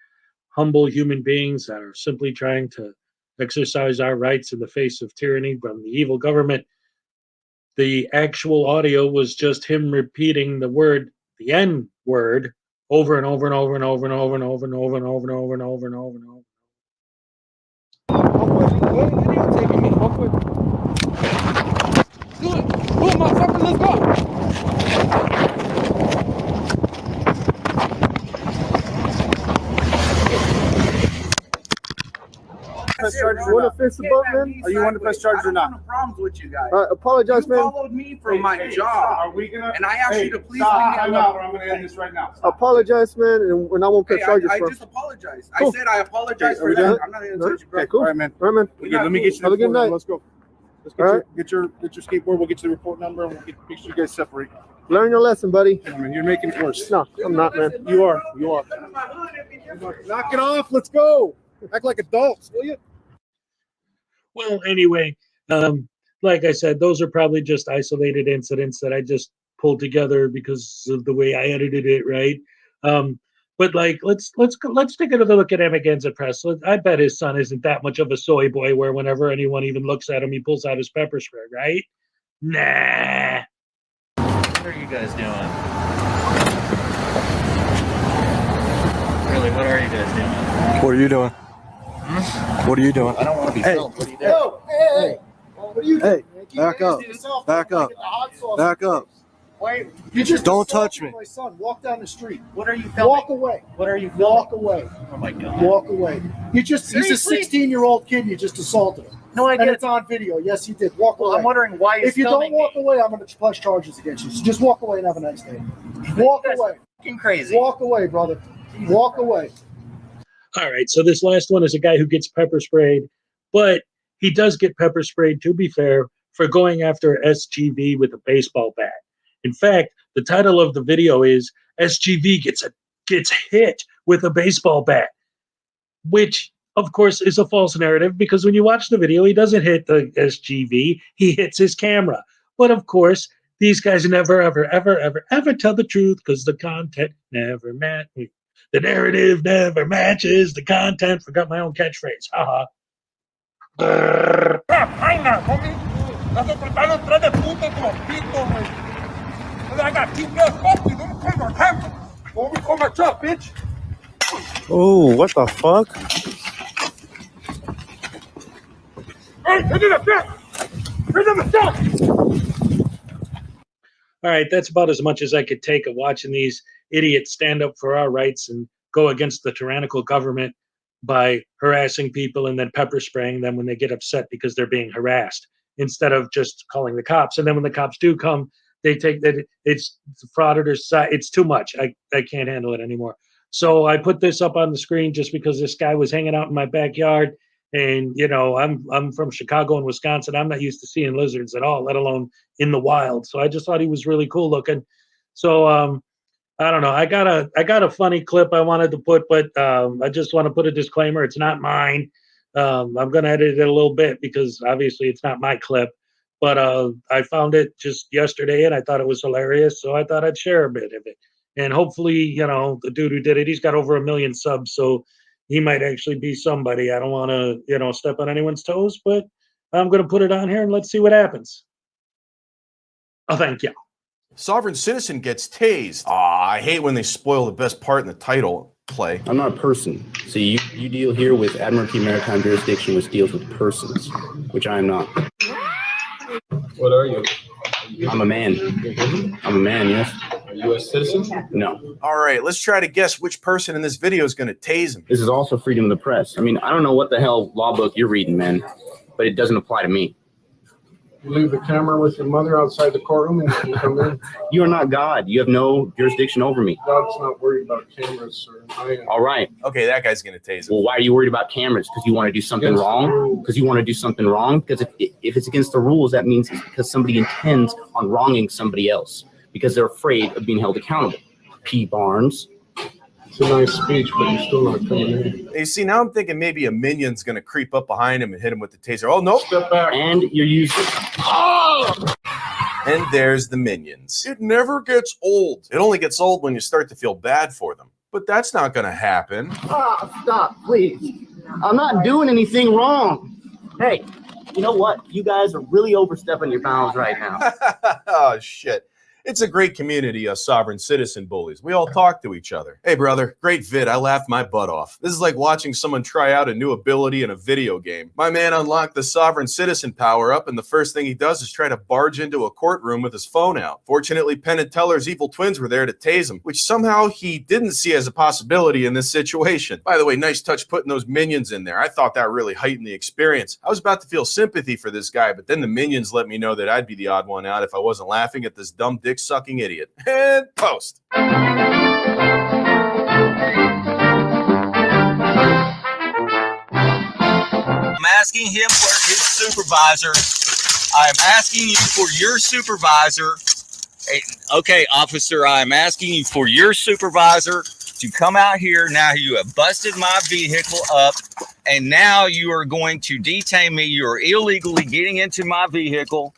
humble human beings that are simply trying to exercise our rights in the face of tyranny from the evil government, the actual audio was just him repeating the N word, over and over and over and over and over and over and over and over and over and over and over and over. What are you taking me? Do it, motherfucker, let's go. You want to fix the boat, man? Or you want to press charges or not? No problems with you guys. Apologize, man. You followed me for my job. Are we gonna? And I asked you to please leave me I'm alone. I'm gonna end this right now. Apologize, man, and I won't press charges. I bro. just apologized. Cool. I said I apologize Are for we that. done? I'm not going to touch you, bro. Okay, cool. All right, man. All right, man. We got Let me get you the Have a good report number. night. Let's go. Let's All get your skateboard. We'll get you the report number, and we'll make sure you guys separate. Learn your lesson, buddy. I mean, you're making it worse. No, I'm not, man. You are. Knock it off. Let's go. Act like adults, will you? Well, anyway, like I said, those are probably just isolated incidents that I just pulled together because of the way I edited it, right? But like, let's take another look at Emigenza Press. I bet his son isn't that much of a soy boy where whenever anyone even looks at him, he pulls out his pepper spray, right? Nah. What are you guys doing? Really, what are you guys doing? What are you doing? What are you doing? I don't want to be filmed. What are you doing? Yo, hey, what are you doing? Back up. Back up. Back up. Wait, you just Don't touch me. My son, walk down the street. What are you filming? Walk away. What are you filming? Walk away. Oh my god. Walk away. He's a 16-year-old kid you just assaulted him. No, I And get it's on video. Yes, you did. Walk away. I'm wondering why he's If you don't filming walk away, I'm going to press charges against you. So just walk away and have a nice day. Walk away. Fucking crazy. Walk away, brother. Walk away. All right, so this last one is a guy who gets pepper sprayed, but he does get pepper sprayed, to be fair, for going after SGV with a baseball bat. In fact, the title of the video is SGV gets hit with a baseball bat, which, of course, is a false narrative because when you watch the video, he doesn't hit the SGV, he hits his camera. But of course, these guys never, ever, ever, ever, ever tell the truth because the content never matches. The narrative never matches the content. Forgot my own catchphrase. Haha. Oh, what the fuck? All right, that's about as much as I could take of watching these idiots stand up for our rights and go against the tyrannical government. by harassing people and then pepper spraying them when they get upset because they're being harassed, instead of just calling the cops. And then when the cops do come, they take that it's the Frauditor's side. It's too much. I can't handle it anymore. So I put this up on the screen just because this guy was hanging out in my backyard. And you know, I'm from Chicago and Wisconsin. I'm not used to seeing lizards at all, let alone in the wild. So I just thought he was really cool looking. So I don't know. I got a funny clip I wanted to put, but I just want to put a disclaimer. It's not mine. I'm going to edit it a little bit because obviously it's not my clip. But I found it just yesterday and I thought it was hilarious, so I thought I'd share a bit of it. And hopefully, you know, the dude who did it, he's got over 1 million subs, so he might actually be somebody. I don't want to, you know, step on anyone's toes, but I'm going to put it on here and let's see what happens. Oh, thank you. Sovereign citizen gets tased. I hate when they spoil the best part in the title play. I'm not a person. So you deal here with Admiralty Maritime Jurisdiction, which deals with persons, which I am not. What are you? I'm a man. I'm a man, yes. Are you a citizen? No. All right, let's try to guess which person in this video is going to tase him. This is also freedom of the press. I mean, I don't know what the hell law book you're reading, man, but it doesn't apply to me. You leave the camera with your mother outside the courtroom and you come in. You are not God. You have no jurisdiction over me. God's not worried about cameras, sir. All right. Okay, that guy's going to tase him. Well, why are you worried about cameras? Because you want to do something wrong? Because you want to do something wrong? Because if it's against the rules, that means it's because somebody intends on wronging somebody else because they're afraid of being held accountable. P. Barnes. It's a nice speech, but you're still not coming in. You see, now I'm thinking maybe a minion's going to creep up behind him and hit him with the taser. Oh, nope. Step back. And you're using... Oh! And there's the minions. It never gets old. It only gets old when you start to feel bad for them. But that's not going to happen. Stop, please. I'm not doing anything wrong. Hey, you know what? You guys are really overstepping your bounds right now. Oh, shit. It's a great community of sovereign citizen bullies. We all talk to each other. Hey, brother, great vid. I laughed my butt off. This is like watching someone try out a new ability in a video game. My man unlocked the sovereign citizen power up, and the first thing he does is try to barge into a courtroom with his phone out. Fortunately, Penn and Teller's evil twins were there to tase him, which somehow he didn't see as a possibility in this situation. By the way, nice touch putting those minions in there. I thought that really heightened the experience. I was about to feel sympathy for this guy, but then the minions let me know that I'd be the odd one out if I wasn't laughing at this dumb dick sucking idiot. And post. I'm asking him for his supervisor. I'm asking you for your supervisor. Okay, officer, I'm asking you for your supervisor to come out here. Now you have busted my vehicle up, and now you are going to detain me. You are illegally getting into my vehicle.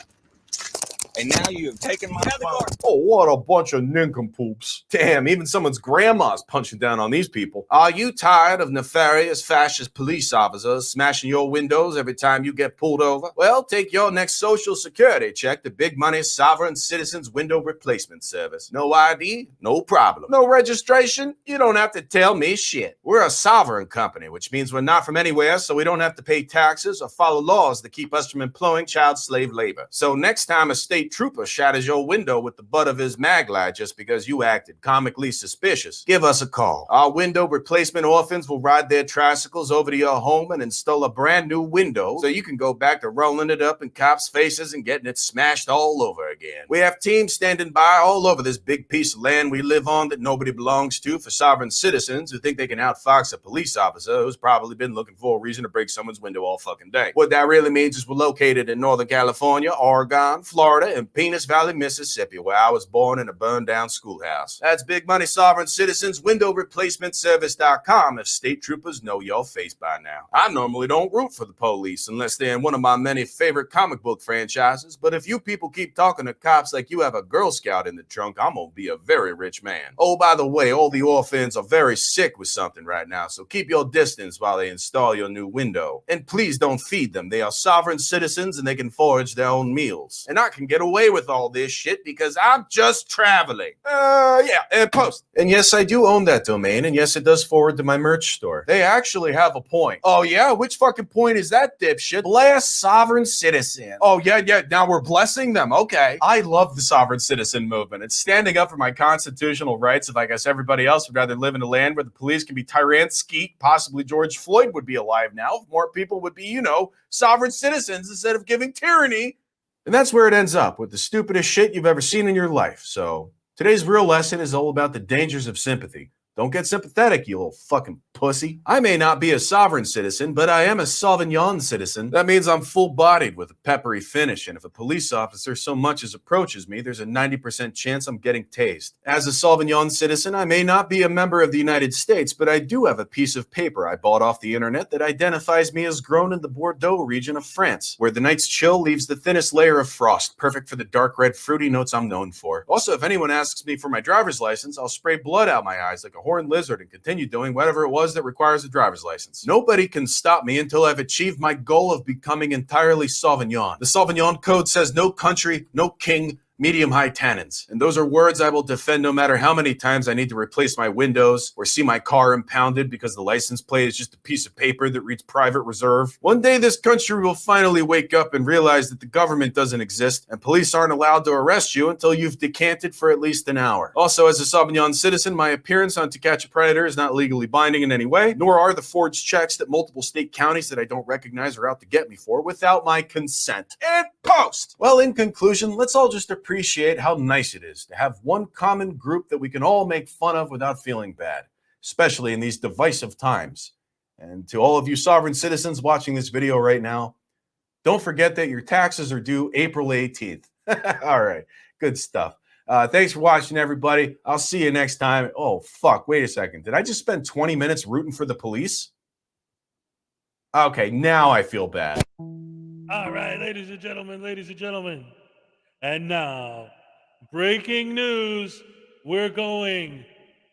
And now you have taken my phone. Oh, what a bunch of nincompoops. Damn, even someone's grandma's punching down on these people. Are you tired of nefarious fascist police officers smashing your windows every time you get pulled over? Well, take your next social security check to Big Money Sovereign Citizens Window Replacement Service. No ID? No problem. No registration? You don't have to tell me shit. We're a sovereign company, which means we're not from anywhere, so we don't have to pay taxes or follow laws that keep us from employing child slave labor. So next time a state trooper shatters your window with the butt of his mag light just because you acted comically suspicious, give us a call. Our window replacement orphans will ride their tricycles over to your home and install a brand new window so you can go back to rolling it up in cops' faces and getting it smashed all over again. We have teams standing by all over this big piece of land we live on that nobody belongs to for sovereign citizens who think they can outfox a police officer who's probably been looking for a reason to break someone's window all fucking day. What that really means is we're located in Northern California, Oregon, Florida, and Penis Valley, Mississippi, where I was born in a burned down schoolhouse. That's Big Money Sovereign Citizens Window Replacement Service.com if state troopers know your face by now. I normally don't root for the police unless they're in one of my many favorite comic book franchises, but if you people keep talking to cops like you have a Girl Scout in the trunk, I'm gonna be a very rich man. Oh, by the way, all the orphans are very sick with something right now, so keep your distance while they install your new window. And please don't feed them. They are sovereign citizens and they can forage their own meals. And I can get away away with all this shit because I'm just traveling. Yeah, and post. And yes, I do own that domain, and yes, it does forward to my merch store. They actually have a point. Oh yeah? Which fucking point is that, dipshit? Bless sovereign citizen. Oh yeah, now we're blessing them. Okay. I love the sovereign citizen movement. It's standing up for my constitutional rights if I guess everybody else would rather live in a land where the police can be tyrant skeet, possibly George Floyd would be alive now if more people would be, you know, sovereign citizens instead of giving tyranny. And that's where it ends up, with the stupidest shit you've ever seen in your life. So today's real lesson is all about the dangers of sympathy. Don't get sympathetic, you little fucking pussy. I may not be a sovereign citizen, but I am a Sauvignon citizen. That means I'm full-bodied with a peppery finish, and if a police officer so much as approaches me, there's a 90% chance I'm getting tased. As a Sauvignon citizen, I may not be a member of the United States, but I do have a piece of paper I bought off the internet that identifies me as grown in the Bordeaux region of France, where the night's chill leaves the thinnest layer of frost, perfect for the dark red fruity notes I'm known for. Also, if anyone asks me for my driver's license, I'll spray blood out my eyes like a horned lizard and continue doing whatever it was that requires a driver's license. Nobody can stop me until I've achieved my goal of becoming entirely Sauvignon. The Sauvignon Code says no country, no king, medium-high tannins. And those are words I will defend no matter how many times I need to replace my windows or see my car impounded because the license plate is just a piece of paper that reads private reserve. One day this country will finally wake up and realize that the government doesn't exist and police aren't allowed to arrest you until you've decanted for at least an hour. Also, as a Sauvignon citizen, my appearance on To Catch a Predator is not legally binding in any way, nor are the forged checks that multiple state counties that I don't recognize are out to get me for without my consent. And post! Well, in conclusion, let's all just appreciate how nice it is to have one common group that we can all make fun of without feeling bad, especially in these divisive times. And to all of you sovereign citizens watching this video right now, don't forget that your taxes are due April 18th. All right, good stuff. Thanks for watching, everybody. I'll see you next time. Oh, fuck, wait a second. Did I just spend 20 minutes rooting for the police? Okay, now I feel bad. All right, ladies and gentlemen. And now, breaking news. We're going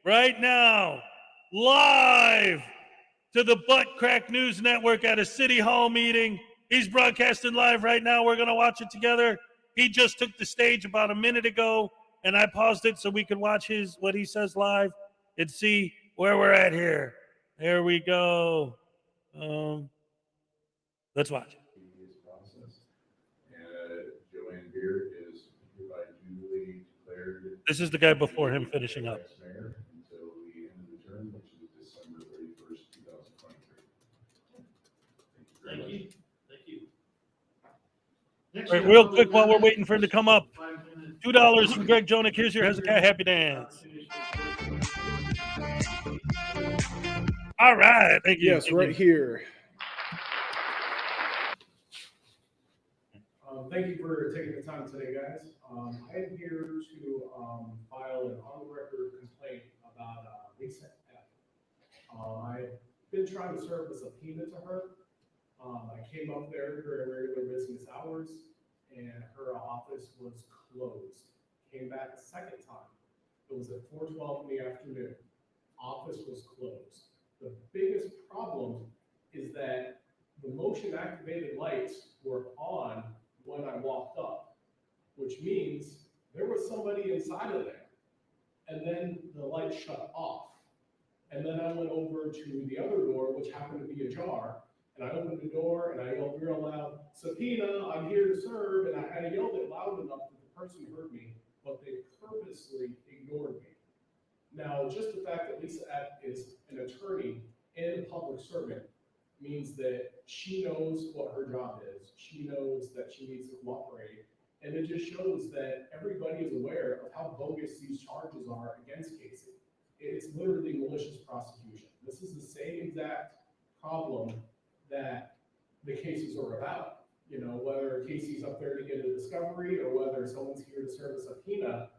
right now live to the Butt Crack News Network at a City Hall meeting. He's broadcasting live right now. We're going to watch it together. He just took the stage about a minute ago, and I paused it so we can watch what he says live and see where we're at here. There we go. Let's watch. Joanne Beard is hereby duly declared. This is the guy before him finishing up. Mayor until the end of the term, which is December 31st, 2023. Thank you. All right, real quick while we're waiting for him to come up. $2 from Greg Jonick. Here's your Hezokuai Happy Dance. All right. Thank you. Yes, right here. Thank you for taking the time today, guys. I am here to file an on-the-record complaint about Lisa F. I've been trying to serve a subpoena to her. I came up there during regular business hours, and her office was closed. Came back a second time. It was at 4:12 in the afternoon. Office was closed. The biggest problem is that the motion-activated lights were on when I walked up, which means there was somebody inside of there. And then the light shut off. And then I went over to the other door, which happened to be ajar, and I opened the door and I yelled real loud, "Subpoena, I'm here to serve." And I yelled it loud enough that the person heard me, but they purposely ignored me. Now, just the fact that Lisa F. is an attorney and a public servant means that she knows what her job is. She knows that she needs to cooperate. And it just shows that everybody is aware of how bogus these charges are against Casey. It's literally malicious prosecution. This is the same exact problem that the cases are about. You know, whether Casey's up there to get a discovery or whether someone's here to serve a subpoena,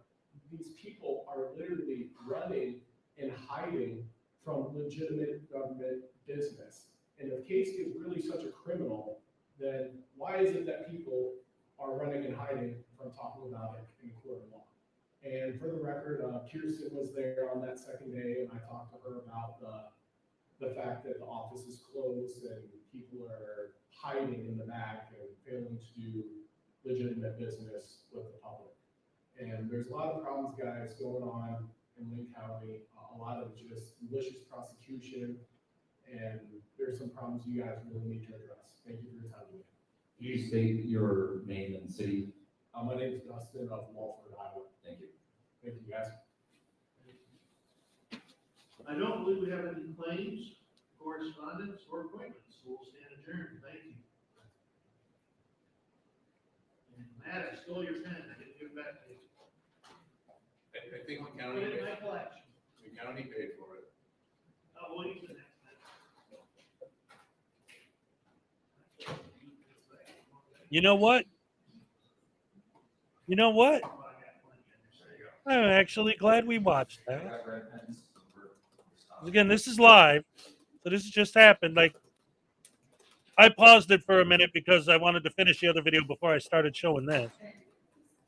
these people are literally running and hiding from legitimate government business. And if Casey is really such a criminal, then why is it that people are running and hiding from talking about it in court of law? And for the record, Kirsten was there on that second day, and I talked to her about the fact that the office is closed and people are hiding in the back and failing to do legitimate business with the public. And there's a lot of problems, guys, going on in Lynn County, a lot of just malicious prosecution, and there's some problems you guys really need to address. Thank you for your time today. Can you state your name and city? My name is Dustin of Walford, Iowa. Thank you. Thank you, guys. I don't believe we have any claims, correspondence, or appointments, so we'll stand adjourned. Thank you. And Matt, I stole your pen. I didn't give it back to you. I think the Put county, it in my collection. the county paid for it. We'll use it next time. You know what? You know what? I'm actually glad we watched that. Again, this is live, so this has just happened. Like, I paused it for a minute because I wanted to finish the other video before I started showing this.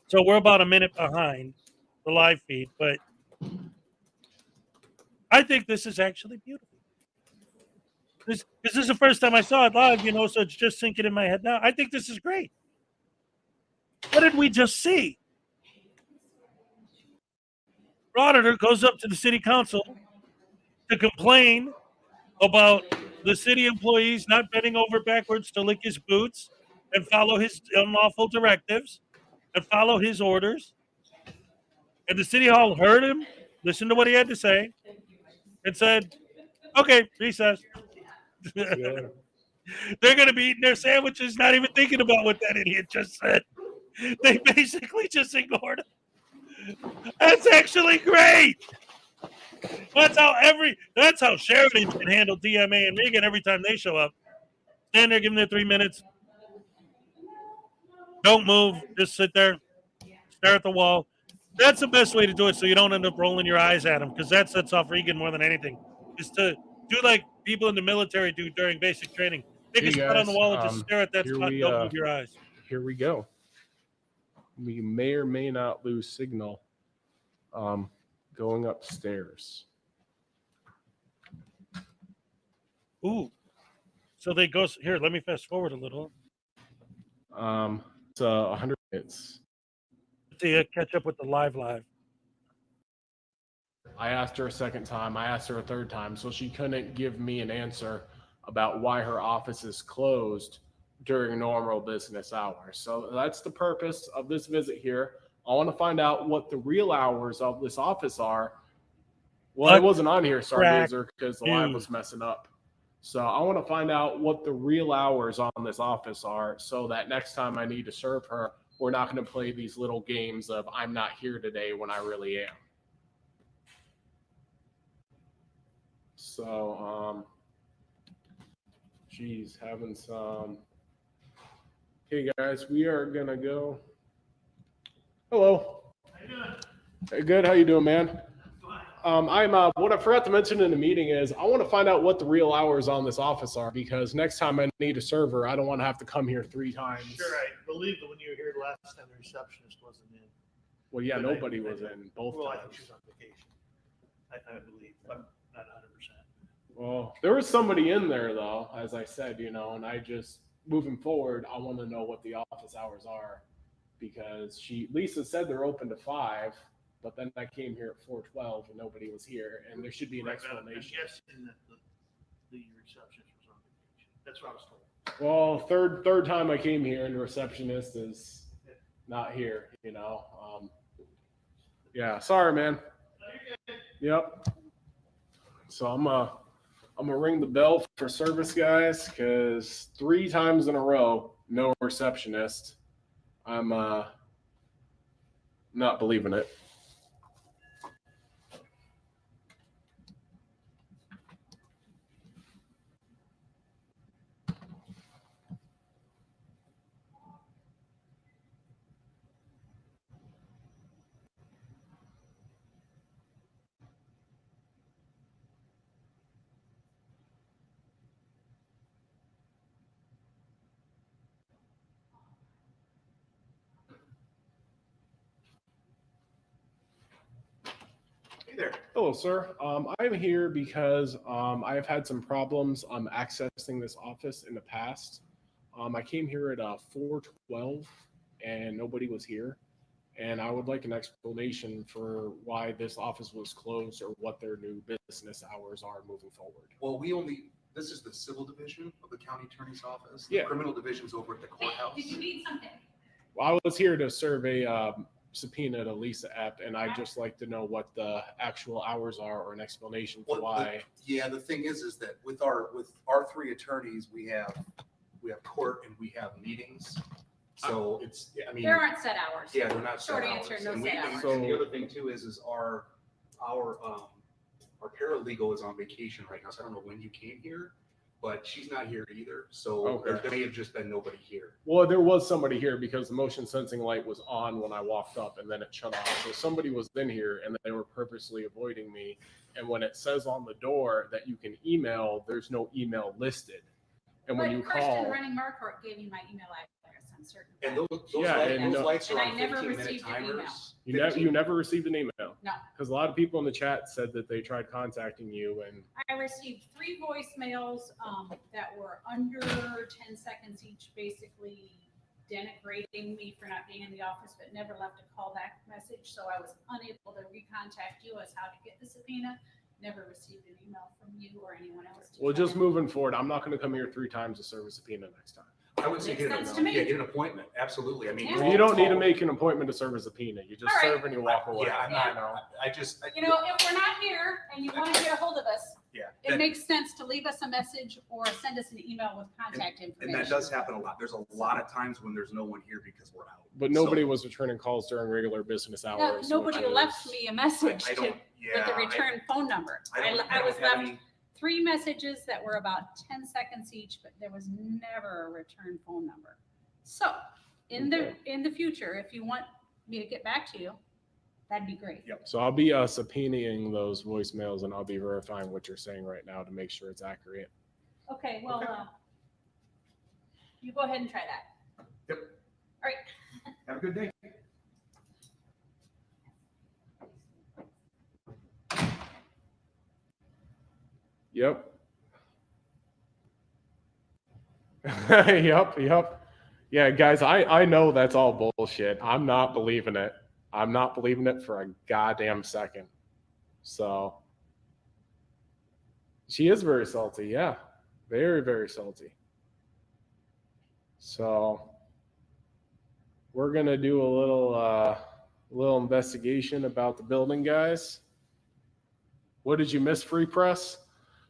So we're about a minute behind the live feed, but I think this is actually beautiful. This is the first time I saw it live, you know, so it's just sinking in my head now. I think this is great. What did we just see? Auditor goes up to the city council to complain about the city employees not bending over backwards to lick his boots and follow his unlawful directives and follow his orders. And the city hall heard him, listened to what he had to say, and said, okay, recess. They're going to be eating their sandwiches, not even thinking about what that idiot just said. They basically just ignored him. That's actually great. That's how Sheridan can handle DMA and Regan every time they show up. Stand there, give them their 3 minutes. Don't move. Just sit there. Stare at the wall. That's the best way to do it so you don't end up rolling your eyes at them, because that sets off Regan more than anything. Is to do like people in the military do during basic training. Take a spot on the wall and just stare at that spot and don't move your eyes. Here we go. We may or may not lose signal going upstairs. Ooh. So they go here. Let me fast forward a little. It's 100 minutes. To catch up with the live. I asked her a second time. I asked her a third time, so she couldn't give me an answer about why her office is closed during normal business hours. So that's the purpose of this visit here. I want to find out what the real hours of this office are. Well, it wasn't on here, Stargazer, because the live was messing up. So I want to find out what the real hours on this office are so that next time I need to serve her, we're not going to play these little games of I'm not here today when I really am. So, geez, having some. Okay, guys, we are going to go. Hello. How you doing? Hey, good. How you doing, man? What I forgot to mention in the meeting is I want to find out what the real hours on this office are, because next time I need a server, I don't want to have to come here 3 times. Sure, I believe that when you were here last time, the receptionist wasn't in. Well, yeah, nobody was in both Well, I times. think she was on vacation. I believe. I'm not 100%. Well, there was somebody in there though, as I said, you know, and I just, moving forward, I want to know what the office hours are, because Lisa said they're open to 5, but then I came here at 4:12 and nobody was here, and there should be an explanation. I'm guessing that the receptionist was on vacation. That's what I was told. Well, third time I came here and the receptionist is not here, you know. Yeah, sorry, man. Yep. So I'm gonna ring the bell for service, guys, because 3 times in a row, no receptionist. I'm not believing it. Hey there. Hello, sir. I'm here because I have had some problems accessing this office in the past. I came here at 4:12 and nobody was here. And I would like an explanation for why this office was closed or what their new business hours are moving forward. Well, this is the civil division of the county attorney's office. Yeah. The criminal division's over at the courthouse. Did you need something? Well, I was here to serve a subpoena to Lisa Epp, and I'd just like to know what the actual hours are or an explanation for why. The thing is that with our three attorneys, we have court and we have meetings. So There aren't set hours. Yeah, they're not Short set answer, hours. no And set hours. and the other thing too is our paralegal is on vacation right now, so I don't know when you came here, but she's not here either. So Okay. there may have just been nobody here. Well, there was somebody here because the motion sensing light was on when I walked up and then it shut off. So somebody was in here and they were purposely avoiding me. And when it says on the door that you can email, there's no email listed. And when you Kirsten call, running Marquardt gave me my email address, I'm certain. And those lights are And I on never 15-minute received an email. timers. you never received an email. No. Because a lot of people in the chat said that they tried contacting you and I received 3 voicemails that were under 10 seconds each, basically denigrating me for not being in the office, but never left a callback message. So I was unable to recontact you as how to get the subpoena. Never received an email from you or anyone else. well, just moving forward, I'm not going to come here 3 times to serve a subpoena next time. I would say Makes sense to me. get an appointment. Absolutely. I mean, Yeah. You don't need to make an appointment to serve a subpoena. You just All right. serve and you walk away. Yeah, I'm Yeah. not. I just. You know, if we're not here and you want to get a hold of us, Yeah. it makes sense to leave us a message or send us an email with contact information. And that does happen a lot. There's a lot of times when there's no one here because we're out. But nobody was returning calls during regular business No, hours. nobody which is- left me a message I don't- with the return phone number. I was have left any- 3 messages that were about 10 seconds each, but there was never a return phone number. So in the future, if you want me to get back to you, that'd be great. Yep. So I'll be subpoenaing those voicemails and I'll be verifying what you're saying right now to make sure it's accurate. Okay, well, you go ahead and try that. Yep. All right. Have a good day. Yep. Yep. Yeah, guys, I know that's all bullshit. I'm not believing it. I'm not believing it for a goddamn second. So she is very salty. Yeah. Very, very salty. So we're going to do a little investigation about the building, guys. What did you miss, Free Press?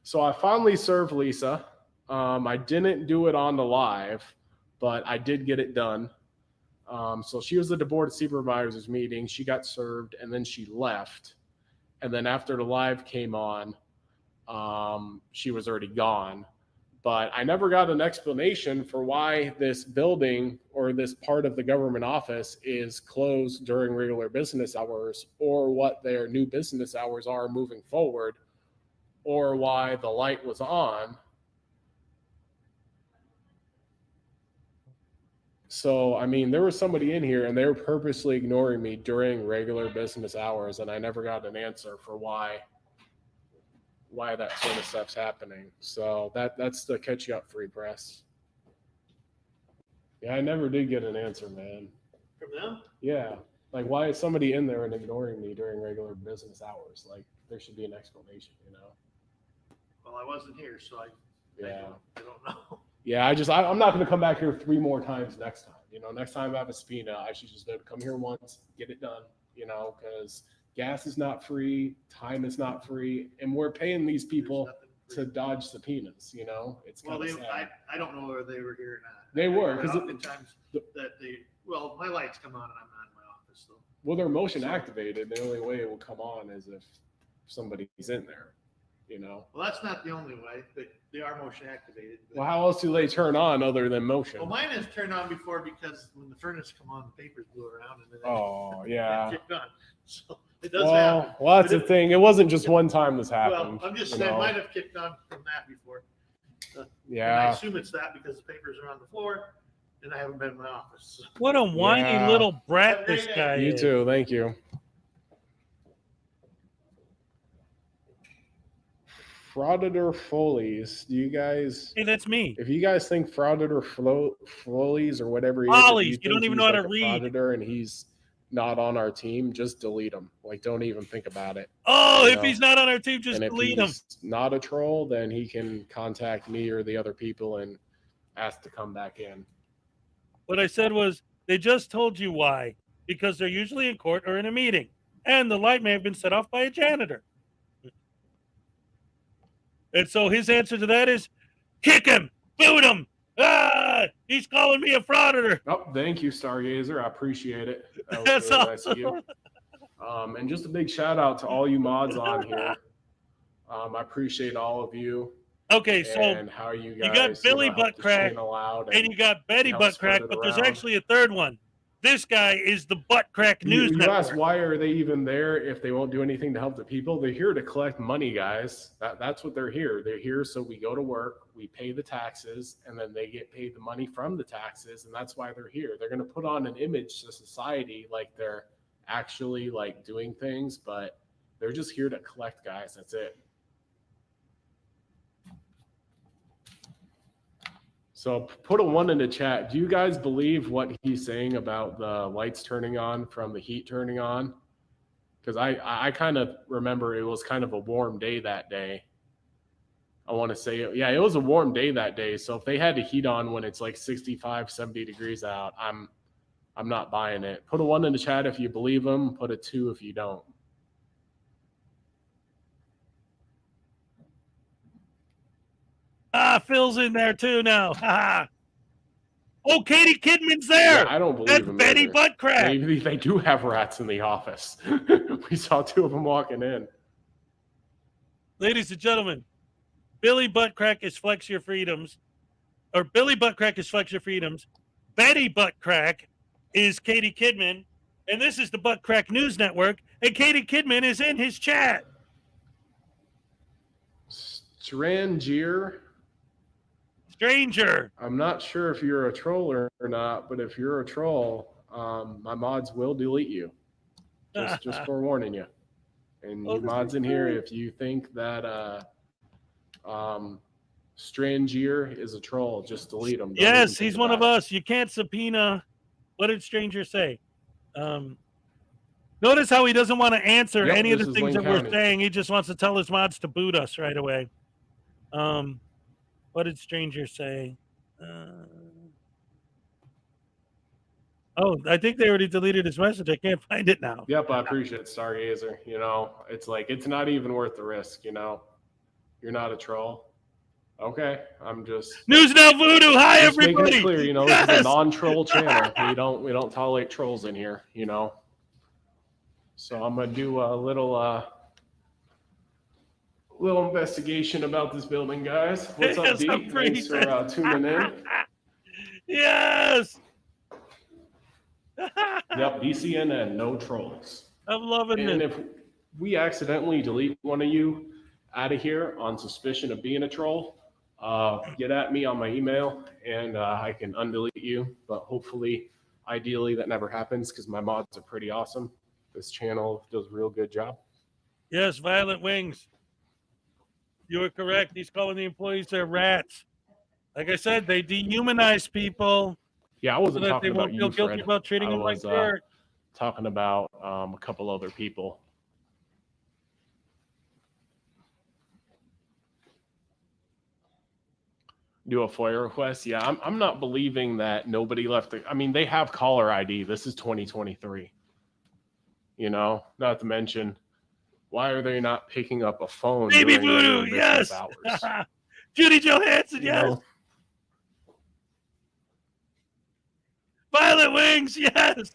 So I finally served Lisa. I didn't do it on the live, but I did get it done. So she was at the board of supervisors meeting. She got served and then she left. And then after the live came on, she was already gone. But I never got an explanation for why this building or this part of the government office is closed during regular business hours, or what their new business hours are moving forward, or why the light was on. So, I mean, there was somebody in here and they were purposely ignoring me during regular business hours, and I never got an answer for why that sort of stuff's happening. So that's the catch you up, Free Press. Yeah, I never did get an answer, man. From them? Yeah. Like, why is somebody in there and ignoring me during regular business hours? Like, there should be an explanation, you know? Well, I wasn't here, so I don't know. Yeah, I'm not going to come back here 3 more times next time. You know, next time I have a subpoena, I should just come here once, get it done, you know, because gas is not free, time is not free, and we're paying these people to dodge subpoenas, you know? It's Well, kind of sad. I don't know whether they were here or not. They were, But 'cause oftentimes my lights come on and I'm not in my office, so. Well, they're motion activated. The only way it will come on is if somebody's in there, you know? Well, that's not the only way, but they are motion activated. but- Well, how else do they turn on other than motion? Well, mine is turned on before because when the furnace come on, the papers blew around and then Oh, it yeah. kicked on. So it does happen. Well, that's But the thing. It wasn't just one time this happened. Well, I'm just you saying, know? might have kicked on from that before. And I Yeah. assume it's that because the papers are on the floor and I haven't been in my office. What a whiny Yeah. little brat this guy You is. too. Thank you. Frauditor Follies. Do you guys? Hey, that's me. If you guys think Frauditor Follies or whatever he is, Follies, if you don't think even he's know how like to a read. Frauditor and he's not on our team, just delete him. Like, don't even think about it. Oh, You if know? he's not on our team, just And if delete him. he's not a troll, then he can contact me or the other people and ask to come back in. What I said was, they just told you why. Because they're usually in court or in a meeting. And the light may have been set off by a janitor. And so his answer to that is, kick him, boot him. Ah, he's calling me a frauditor. Oh, thank you, Stargazer. I appreciate it. That was That's really nice of you. And just a big shout out to all you mods on here. I appreciate all of you. Okay, so and how you guys, got Billy help the Buttcrack channel out and you got Betty help Buttcrack, spread it but there's around. actually a third one. This guy is the Buttcrack News You Network. ask why are they even there if they won't do anything to help the people? They're here to collect money, guys. That's what they're here. They're here so we go to work, we pay the taxes, and then they get paid the money from the taxes, and that's why they're here. They're going to put on an image to society like they're actually like doing things, but they're just here to collect, guys. That's it. So put a 1 in the chat. Do you guys believe what he's saying about the lights turning on from the heat turning on? Because I kind of remember it was kind of a warm day that day. I want to say, yeah, it was a warm day that day. So if they had the heat on when it's like 65, 70 degrees out, I'm not buying it. Put a 1 in the chat if you believe him. Put a 2 if you don't. Phil's in there too now. Oh, Katie Kidman's there. Yeah, I don't believe That's him Betty either. Buttcrack. Maybe they do have rats in the office. We saw 2 of them walking in. Ladies and gentlemen, Billy Buttcrack is Flex Your Freedoms, or Billy Buttcrack is Flex Your Freedoms. Betty Buttcrack is Katie Kidman, and this is the Buttcrack News Network, and Katie Kidman is in his chat. Stranger. I'm not sure if you're a troll or not, but if you're a troll, my mods will delete you. Just forewarning you. And you mods in here, if you think that Stranger is a troll, just delete him. Yes, he's one of us. You can't subpoena. What did Stranger say? Notice how he doesn't want to answer any of the things that we're saying. He just wants to tell his mods to boot us right away. What did Stranger say? Oh, I think they already deleted his message. I can't find it now. Yep, I appreciate it, Stargazer. You know, it's like, it's not even worth the risk, you know? You're not a troll. Okay, I'm just... News Now Voodoo, hi just everybody! Making it clear, you know, this is a non-troll channel. We don't tolerate trolls in here, you know? So I'm going to do a little investigation about this building, guys. What's up, Yes, D? I'm pretty Thanks for tuning in. Yes! Yep, DCNN, no trolls. I'm loving And it. if we accidentally delete one of you out of here on suspicion of being a troll, get at me on my email and I can undelete you. But hopefully, ideally, that never happens because my mods are pretty awesome. This channel does a real good job. Yes, Violent Wings. You were correct. He's calling the employees their rats. Like I said, they dehumanize people. Yeah, I wasn't so that talking they won't about feel you, guilty Fred. about treating I them like was dirt. talking about a couple other people. Do a FOIA request? Yeah, I'm not believing that nobody left. I mean, they have caller ID. This is 2023. You know, not to mention, why are they not picking up a phone? Baby during regular Voodoo, business yes. hours? Judy Johansson, You yes. know? Violent Wings, yes.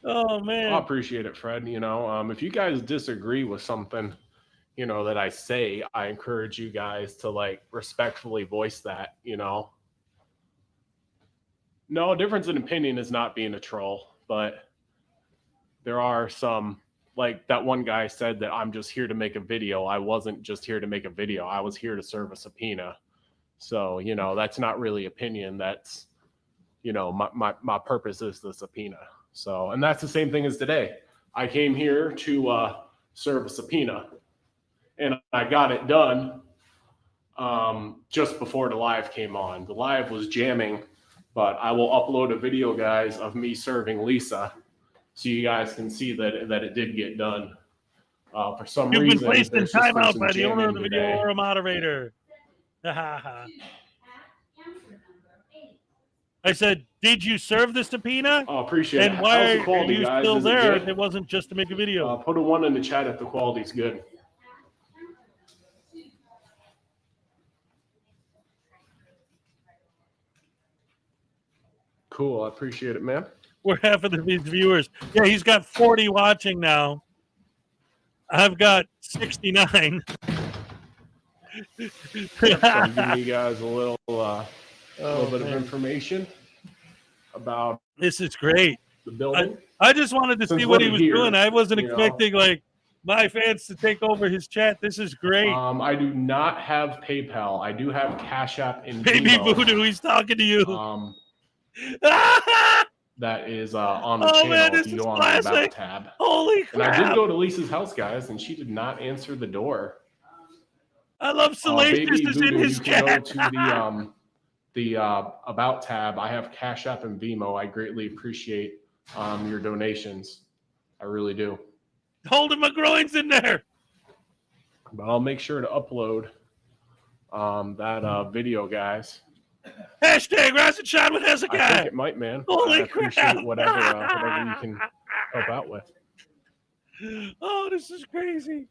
Oh man. I appreciate it, Fred. You know, if you guys disagree with something, you know, that I say, I encourage you guys to like respectfully voice that, you know. No, difference in opinion is not being a troll, but there are some, like that one guy said that I'm just here to make a video. I wasn't just here to make a video. I was here to serve a subpoena. So, you know, that's not really opinion. That's, you know, my purpose is the subpoena. So, and that's the same thing as today. I came here to serve a subpoena. and I got it done just before the live came on. The live was jamming, but I will upload a video, guys, of me serving Lisa, so you guys can see that it did get done. For some You've reason, been placed in there's just been timeout some by the owner of the jamming video today. or a moderator. I said, did you serve the subpoena? Oh, appreciate it. And why How's the are quality, you guys? still Is it there good? if it wasn't just to make a video? Put a 1 in the chat if the quality's good. Cool. I appreciate it, man. We're half of these viewers. Yeah, he's got 40 watching now. I've got 69. So I'm giving you guys a little bit of man. information about This is great. the building. I just wanted to Since see what he we're was here, doing. I wasn't you know. expecting like my fans to take over his chat. This is great. I do not have PayPal. I do have Cash App and Baby Venmo. Voodoo, he's talking to you. That is on the Oh, channel man, if this you is go on the About classic. tab. Holy And I crap. did go to Lisa's house, guys, and she did not answer the door. I love Salacious Baby is in Voodoo, his you can go chat. to the About tab. I have Cash App and Venmo. I greatly appreciate your donations. I really do. Holding my groins in there. But I'll make sure to upload that video, guys. Hashtag Rise and Shine with I think Hezokuai. it might, man. Holy I appreciate crap. whatever you can help out with. Oh, this is crazy.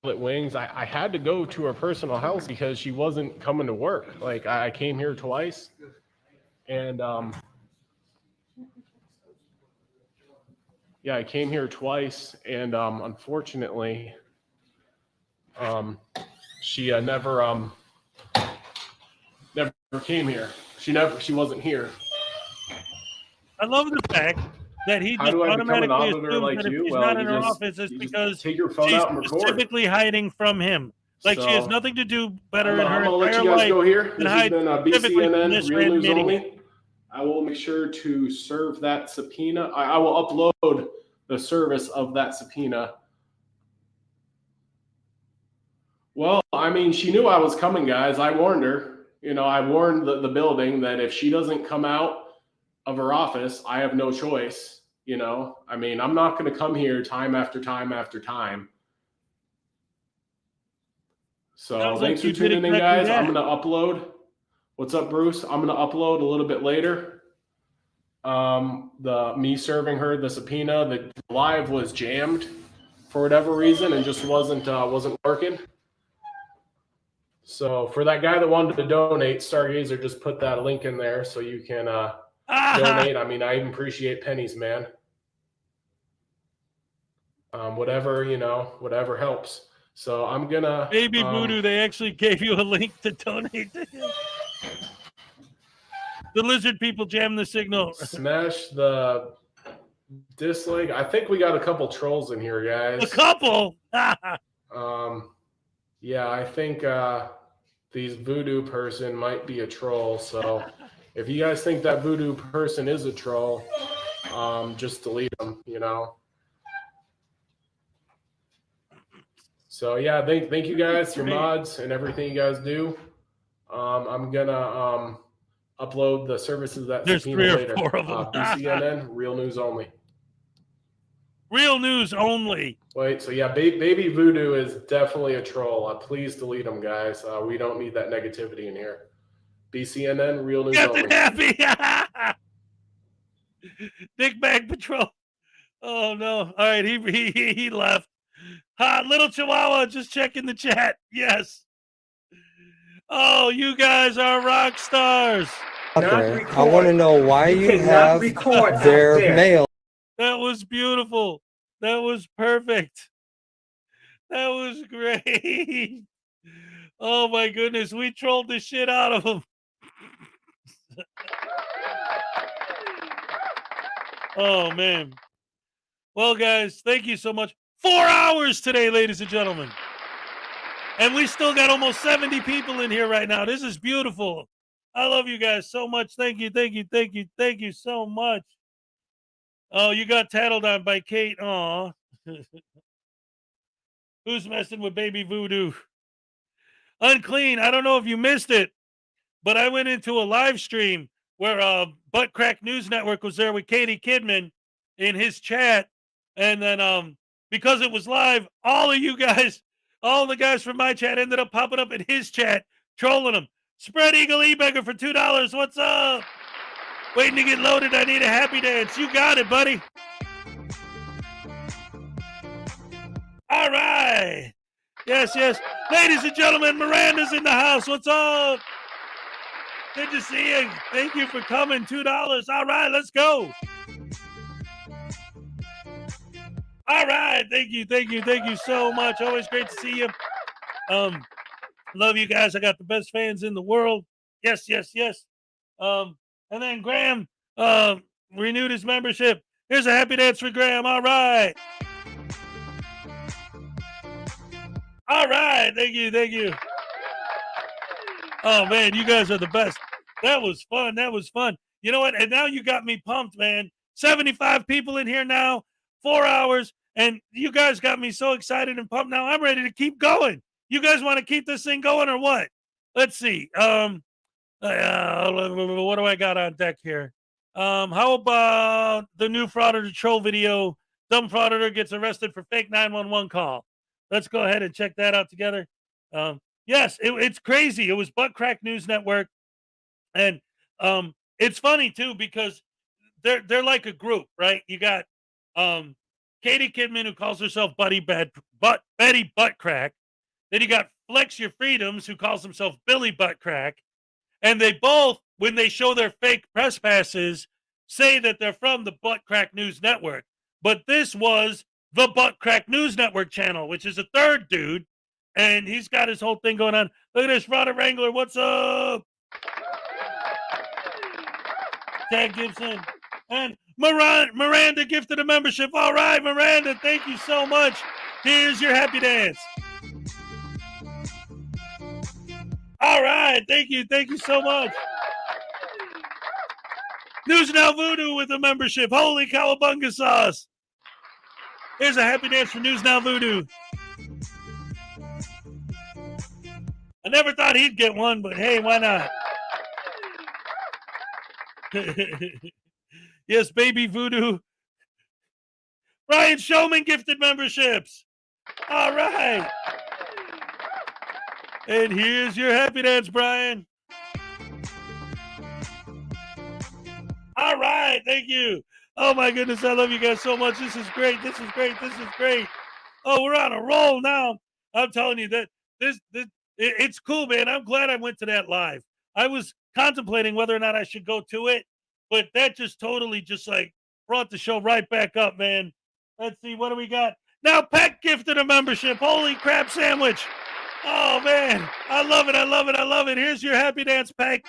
Wings. I had to go to her personal house because she wasn't coming to work. Like I came here twice, and yeah, I came here twice, and unfortunately, she never came here. She wasn't here. I love the fact that he How just do I become an automatically auditor assumes like that if you? she's Well, not in you her just- office, it's you just because take your phone she's out and record. specifically hiding from him. Like she has So, nothing to do better I'm in her gonna let entire you guys life go here. than This has hide been specifically from BCNN this Real red News meeting. Only. I will make sure to serve that subpoena. I will upload the service of that subpoena. Well, I mean, she knew I was coming, guys. I warned her. You know, I warned the building that if she doesn't come out of her office, I have no choice. You know, I mean, I'm not going to come here time after time after time. So Sounds like thanks for you did tuning in, exactly guys. that. I'm going to upload. What's up, Bruce? I'm going to upload a little bit later. Me serving her the subpoena. The live was jammed for whatever reason and just wasn't working. So for that guy that wanted to donate, Stargazer just put that link in there so you can donate. I mean, I even appreciate pennies, man. Whatever, you know, whatever helps. So I'm gonna Baby Voodoo, they actually gave you a link to donate to him. The lizard people jammed the signal. smash the dislike. I think we got a couple trolls in here, guys. A couple. Yeah, I think these voodoo person might be a troll. So if you guys think that voodoo person is a troll, just delete them, you know. So yeah, thank you guys, your mods and everything you guys do. I'm gonna upload the services that There's subpoena 3 or later. 4 of them. BCNN, Real News Only. Real news only. Wait, so yeah, Baby Voodoo is definitely a troll. Please delete him, guys. We don't need that negativity in here. BCNN, Real News Only. Captain Happy. Dick Bag Patrol. Oh no! All right, he left. Little Chihuahua just checking the chat. Yes. Oh, you guys are rock stars. Okay. I want to know why you have their mail. That was beautiful. That was perfect. That was great. Oh my goodness, we trolled the shit out of him. Oh man. Well, guys, thank you so much. 4 hours today, ladies and gentlemen. And we still got almost 70 people in here right now. This is beautiful. I love you guys so much. Thank you, thank you, thank you, thank you so much. Oh, you got tattled on by Kate. Aw. Who's messing with baby voodoo? Unclean. I don't know if you missed it, but I went into a live stream where Butt Crack News Network was there with Katie Kidman in his chat. And then because it was live, all of you guys, all the guys from my chat ended up popping up in his chat, trolling him. Spread Eagle E-Beggar for $2. What's up? Waiting to get loaded. I need a happy dance. You got it, buddy. All right. Yes, yes. Ladies and gentlemen, Miranda's in the house. What's up? Good to see you. Thank you for coming. $2. All right, let's go. All right. Thank you. Thank you. Thank you so much. Always great to see you. Love you guys. I got the best fans in the world. Yes, yes, yes. And then Graham renewed his membership. Here's a happy dance for Graham. All right. All right. Thank you. Thank you. Oh, man, you guys are the best. That was fun. That was fun. You know what? And now you got me pumped, man. 75 people in here now, 4 hours. And you guys got me so excited and pumped. Now I'm ready to keep going. You guys want to keep this thing going or what? Let's see. What do I got on deck here? How about the new Frauditor troll video? Dumb Frauditor gets arrested for fake 911 call. Let's go ahead and check that out together. Yes, it's crazy. It was Butt Crack News Network. And it's funny too, because they're like a group, right? You got Katie Kidman, who calls herself Betty Butt Crack. Then you got Flex Your Freedoms, who calls himself Billy Butt Crack. And they both, when they show their fake press passes, say that they're from the Butt Crack News Network. But this was the Butt Crack News Network channel, which is a third dude. And he's got his whole thing going on. Look at this, Rada Wrangler. What's up? Tag Gibson. And Miranda gifted a membership. All right, Miranda, thank you so much. Here's your happy dance. All right, thank you so much. News Now Voodoo with a membership. Holy cowabunga sauce. Here's a happy dance for News Now Voodoo. I never thought he'd get one, but hey, why not? Yes, baby voodoo. Ryan Showman gifted memberships. All right. And here's your happy dance, Brian. All right, thank you. Oh my goodness, I love you guys so much. This is great. This is great. This is great. Oh, we're on a roll now. I'm telling you that it's cool, man. I'm glad I went to that live. I was contemplating whether or not I should go to it, but that just totally just like brought the show right back up, man. Let's see, what do we got? Now Peck gifted a membership. Holy crap sandwich. Oh, man. I love it. I love it. I love it. Here's your happy dance, Peck.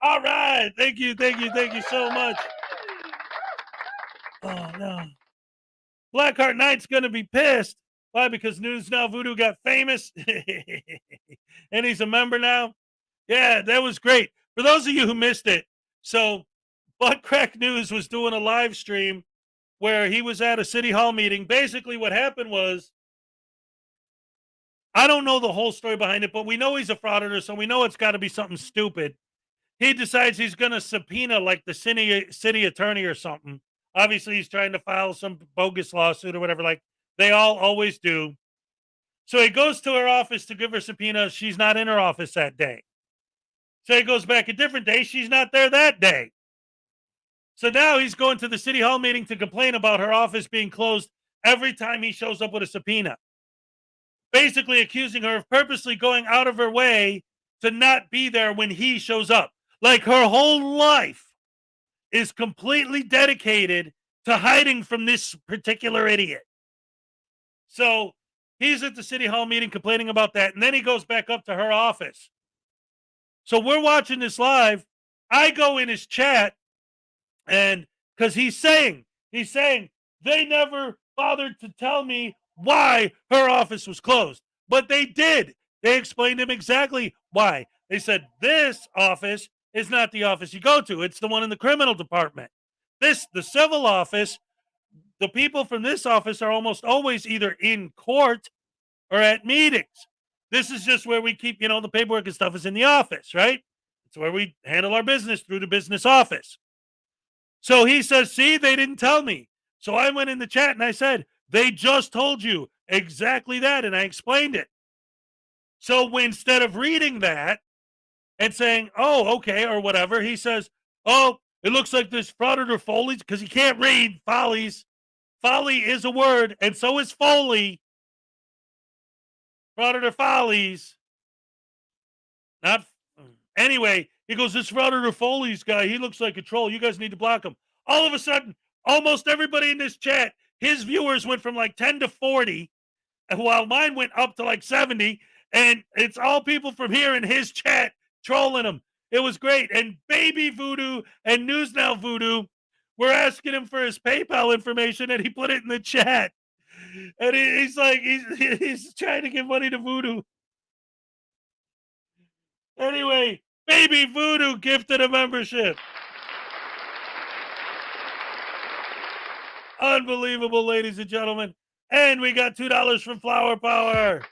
All right. Thank you. Thank you. Thank you so much. Oh, no. Blackheart Knight's going to be pissed. Why? Because News Now Voodoo got famous. And he's a member now. Yeah, that was great. For those of you who missed it, so Butt Crack News was doing a live stream where he was at a city hall meeting. Basically what happened was, I don't know the whole story behind it, but we know he's a frauditor, so we know it's got to be something stupid. He decides he's going to subpoena like the city attorney or something. Obviously, he's trying to file some bogus lawsuit or whatever, like they all always do. So he goes to her office to give her subpoena. She's not in her office that day. So he goes back a different day. She's not there that day. So now he's going to the city hall meeting to complain about her office being closed every time he shows up with a subpoena. Basically accusing her of purposely going out of her way to not be there when he shows up. Like her whole life is completely dedicated to hiding from this particular idiot. So he's at the city hall meeting complaining about that. And then he goes back up to her office. So we're watching this live. I go in his chat. And because he's saying they never bothered to tell me why her office was closed, but they did. They explained to him exactly why. They said this office is not the office you go to. It's the one in the criminal department. The civil office, the people from this office are almost always either in court or at meetings. This is just where we keep, the paperwork and stuff is in the office, right? It's where we handle our business through the business office. So he says, see, they didn't tell me. So I went in the chat and I said, they just told you exactly that. And I explained it. So instead of reading that and saying, oh, okay, or whatever, he says, oh, it looks like this Frauditor Foley's, because he can't read Follies. Folly is a word, and so is Foley. Frauditor Follies. Anyway, he goes, this Frauditor Foley's guy, he looks like a troll. You guys need to block him. All of a sudden, almost everybody in this chat, his viewers went from like 10 to 40, while mine went up to like 70, and it's all people from here in his chat trolling him. It was great. And Baby Voodoo and News Now Voodoo were asking him for his PayPal information, and he put it in the chat. And he's like, he's trying to give money to Voodoo. Anyway, Baby Voodoo gifted a membership. Unbelievable, ladies and gentlemen. And we got $2 from Flower Power.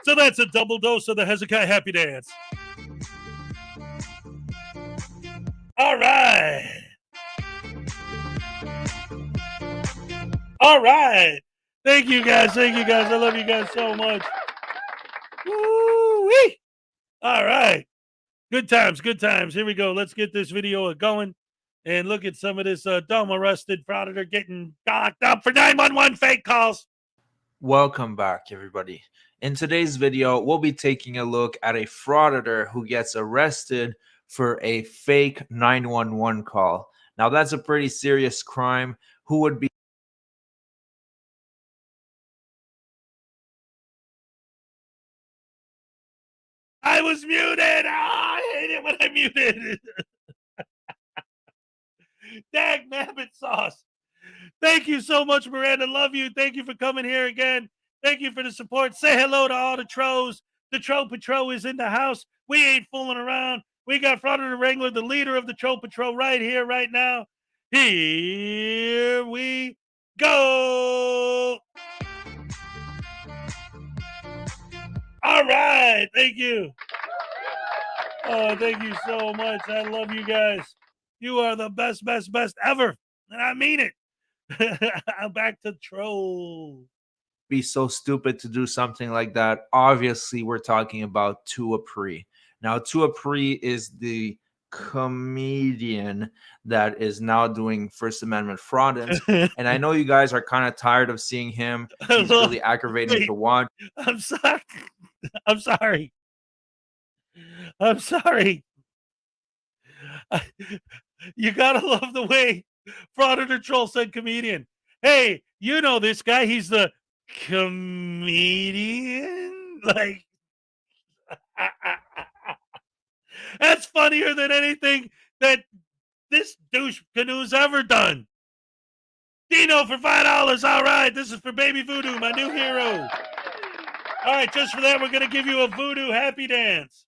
So that's a double dose of the Hezokuai Happy Dance. All right. All right. Thank you, guys. Thank you, guys. I love you guys so much. Woo-wee. All right. Good times. Good times. Here we go. Let's get this video going and look at some of this dumb arrested frauditor getting docked up for 911 fake calls. Welcome back, everybody. In today's video, we'll be taking a look at a frauditor who gets arrested for a fake 911 call. Now, that's a pretty serious crime. Who would be I was muted. Oh, I hate it when I'm muted. Dag nabbit sauce. Thank you so much, Miranda. Love you. Thank you for coming here again. Thank you for the support. Say hello to all the trolls. The Troll Patrol is in the house. We ain't fooling around. We got Frauditor Wrangler, the leader of the Troll Patrol, right here, right now. Here we go. All right. Thank you. Oh, thank you so much. I love you guys. You are the best ever. And I mean it. I'm back to troll. be so stupid to do something like that? Obviously, we're talking about Tuapri. Now, Tuapri is the comedian that is now doing First Amendment fraudulence. And I know you guys are kind of tired of seeing him. He's really aggravating to watch. I'm sorry. I'm sorry. I'm sorry. You gotta love the way Frauditor Troll said comedian. Hey, you know this guy. He's the comedian. Like, that's funnier than anything that this douche canoe's ever done. Dino for $5. All right, this is for Baby Voodoo, my new hero. All right, just for that, we're gonna give you a Voodoo happy dance.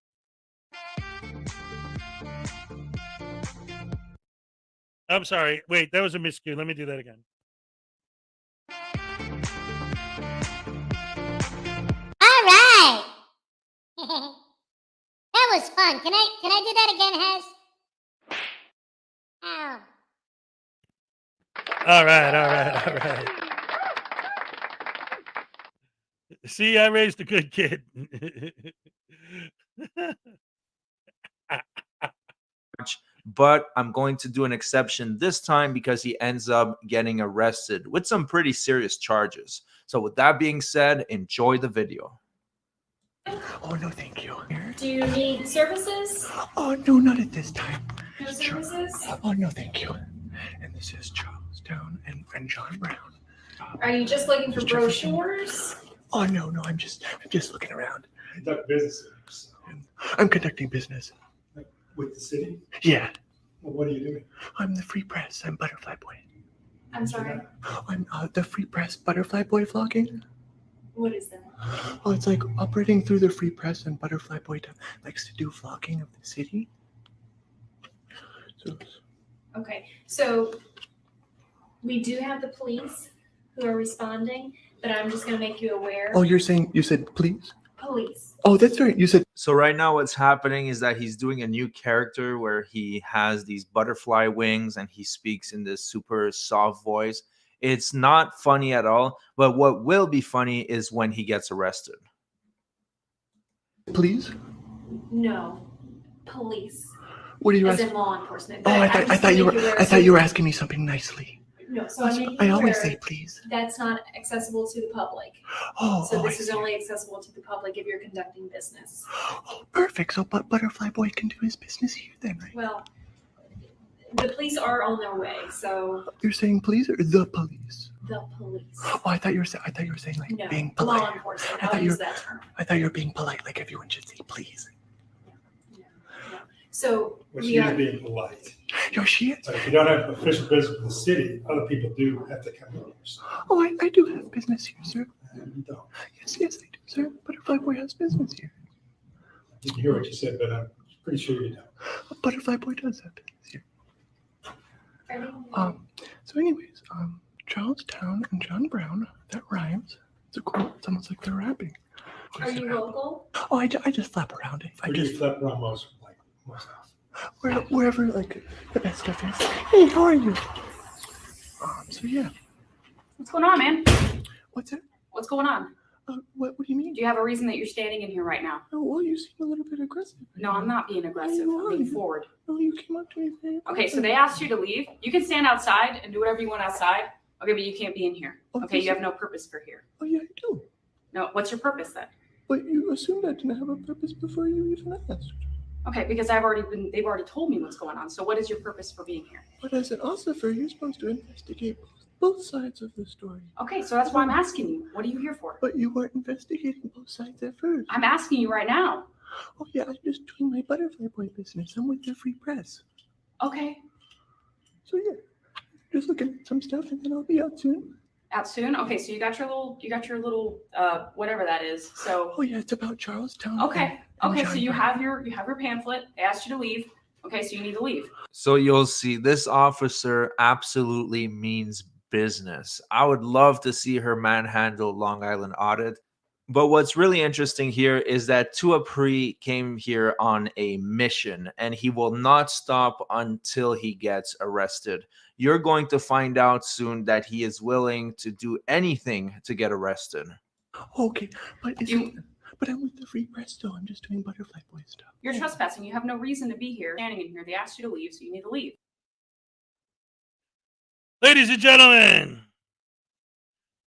I'm sorry. Wait, that was a miscue. Let me do that again. All right. That was fun. Can I do that again, Hez? Ow. All right. See, I raised a good kid. But I'm going to do an exception this time because he ends up getting arrested with some pretty serious charges. So with that being said, enjoy the video. Oh, no, thank you. Do you need services? Oh, no, not at this time. No services? Oh, no, thank you. And this is Charles Stone and John Brown. Are you just looking for brochures? Oh, no, I'm just looking around. Conduct business. I'm conducting business. With the city? Yeah. Well, what are you doing? I'm the Free Press. I'm Butterfly Boy. I'm sorry. I'm the Free Press Butterfly Boy vlogging. What is that? Oh, it's like operating through the free press, and Butterfly Boy likes to do vlogging of the city. So, Okay, so we do have the police who are responding, but I'm just gonna make you aware. oh, you said please? Police. Oh, that's right. You said. So right now what's happening is that he's doing a new character where he has these butterfly wings and he speaks in this super soft voice. It's not funny at all, but what will be funny is when he gets arrested. Please? No, police. What are you As asking? in law enforcement. Oh, I thought you were asking me something nicely. No, so I mean, I always say please. That's not accessible to the public. So this is only accessible to the public if you're conducting business. Oh, perfect. So Butterfly Boy can do his business here then, right? Well, the police are on their way, so. You're saying please or the police? The police. Oh, I thought you were saying like No, being polite. law enforcement. I thought I'll you use were, that term. I thought you were being polite, like everyone should say please. So Well, we she are. is being polite. Yo, she is. But if you don't have official business with the city, other people do have to come in here. So Oh, I do have business here, sir. you don't. Yes, I do, sir. Butterfly Boy has business here. I didn't hear what you said, but I'm pretty sure you don't. Butterfly Boy does have business here. So anyways, Charlestown and John Brown, that rhymes. It's a quote. It's almost like they're rapping. Are you local? Oh, I just flap around it. Where do you flip around most often? Wherever like the best stuff is. Hey, how are you? So yeah. What's going on, man? What's that? What's going on? What do you mean? Do you have a reason that you're standing in here right now? Oh, well, you seem a little bit aggressive. No, I'm not being aggressive. I'm being forward. No, you came up to me very Okay, so they asked you to leave. You can stand outside and do whatever you want outside. Okay, but you can't be in here. Okay, you have no purpose for here. Oh, yeah, I do. No, what's your purpose then? But you assumed I didn't have a purpose before you even asked. Okay, because they've already told me what's going on. So what is your purpose for being here? But as an officer, you're supposed to investigate both sides of the story. Okay, so that's why I'm asking you. What are you here for? But you weren't investigating both sides at first. I'm asking you right now. Oh, yeah, I'm just doing my Butterfly Boy business. I'm with the free press. Okay. So, yeah, just looking at some stuff and then I'll be out soon. Out soon? Okay, so you got your little whatever that is. So Oh, yeah, it's about Charlestown. okay. and Okay, John so you Brown. have your pamphlet. They asked you to leave. Okay, so you need to leave. So you'll see this officer absolutely means business. I would love to see her manhandle Long Island Audit. But what's really interesting here is that Tuapri came here on a mission and he will not stop until he gets arrested. You're going to find out soon that he is willing to do anything to get arrested. Okay, but but I'm with the free press still. I'm just doing Butterfly Boy stuff. You're trespassing. You have no reason to be here, standing in here. They asked you to leave, so you need to leave. Ladies and gentlemen,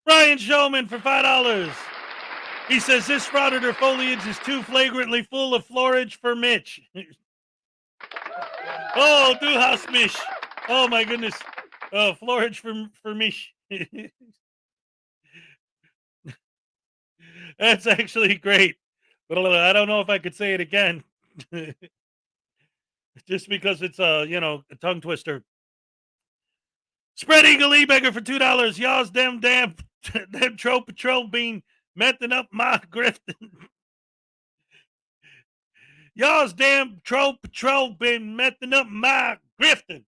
Brian Showman for $5. He says this Frauditor foliage is too flagrantly full of florage for Mitch. Oh, do house Mish. Oh my goodness. Oh, florage for Mish. That's actually great. But I don't know if I could say it again. Just because it's a tongue twister. Spread Eagle E-Beggar for $2. Y'all's them Tro Patrol bean mething up my grifting. Y'all's damn Tro Patrol been messing up my grifting.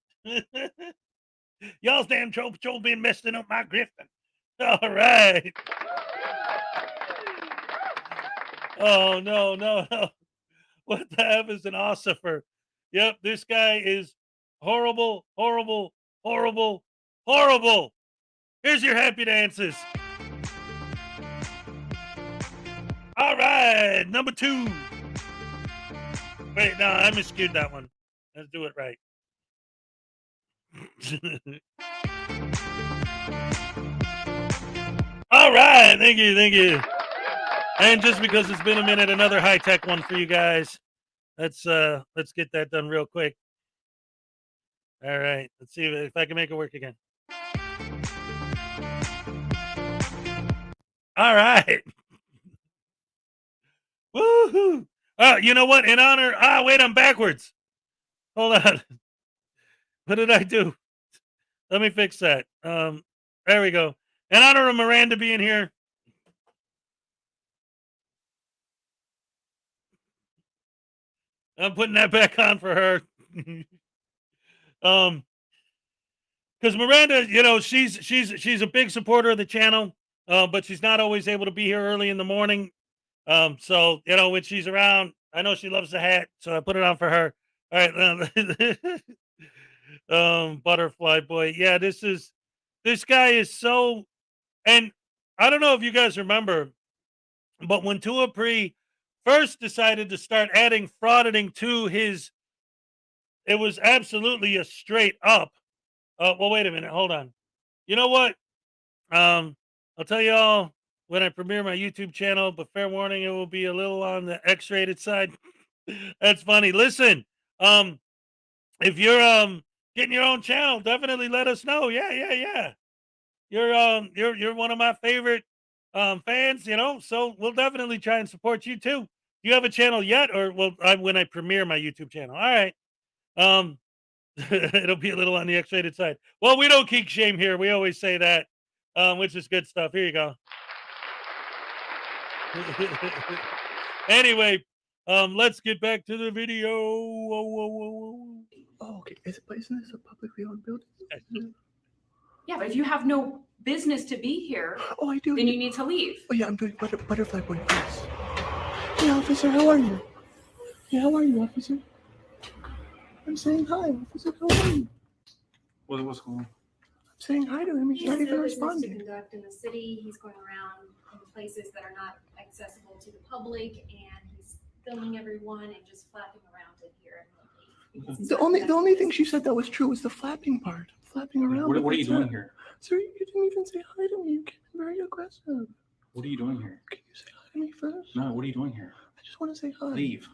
Y'all's damn Tro Patrol been messing up my grifting. All right. Oh, no. What the F is an ossifer? Yep, this guy is horrible. Here's your happy dances. All right, number 2. Wait, no, I miscued that one. Let's do it right. All right, thank you. And just because it's been a minute, another high-tech one for you guys. Let's get that done real quick. All right, let's see if I can make it work again. All right. Woohoo! You know what? In honor, wait, I'm backwards. Hold on. What did I do? Let me fix that. There we go. In honor of Miranda being here, I'm putting that back on for her. Because Miranda, you know, she's a big supporter of the channel, but she's not always able to be here early in the morning. So you know, when she's around, I know she loves the hat, so I put it on for her. All right, Butterfly Boy. Yeah, this guy is so, and I don't know if you guys remember, but when Tuapri first decided to start adding frauditing to his, it was absolutely a straight up. Well, wait a minute, hold on. You know what? I'll tell you all when I premiere my YouTube channel, but fair warning, it will be a little on the X-rated side. That's funny. Listen, if you're getting your own channel, definitely let us know. Yeah. You're one of my favorite fans, you know, so we'll definitely try and support you too. Do you have a channel yet, or when I premiere my YouTube channel? All right. It'll be a little on the X-rated side. Well, we don't kink shame here. We always say that, which is good stuff. Here you go. Anyway, let's get back to the video. Oh, okay. But isn't this a publicly owned building? Yeah, but if you have no business to be here, I do. Then you need to leave. Oh yeah, I'm doing butterfly boy first. Hey, officer, how are you? Yeah, how are you, officer? I'm saying hi, officer. How are you? What's going on? I'm saying hi to him. He's not even to responding. conduct in the city. He's going around in places that are not accessible to the public, and he's filming everyone and just flapping around in here. The only thing she said that was true was the flapping part. Flapping around. What are you doing here? Sir, you didn't even say hi to me. You came in very aggressive. What are you doing here? Can you say hi to me first? No, what are you doing here? I just want to say hi. Leave.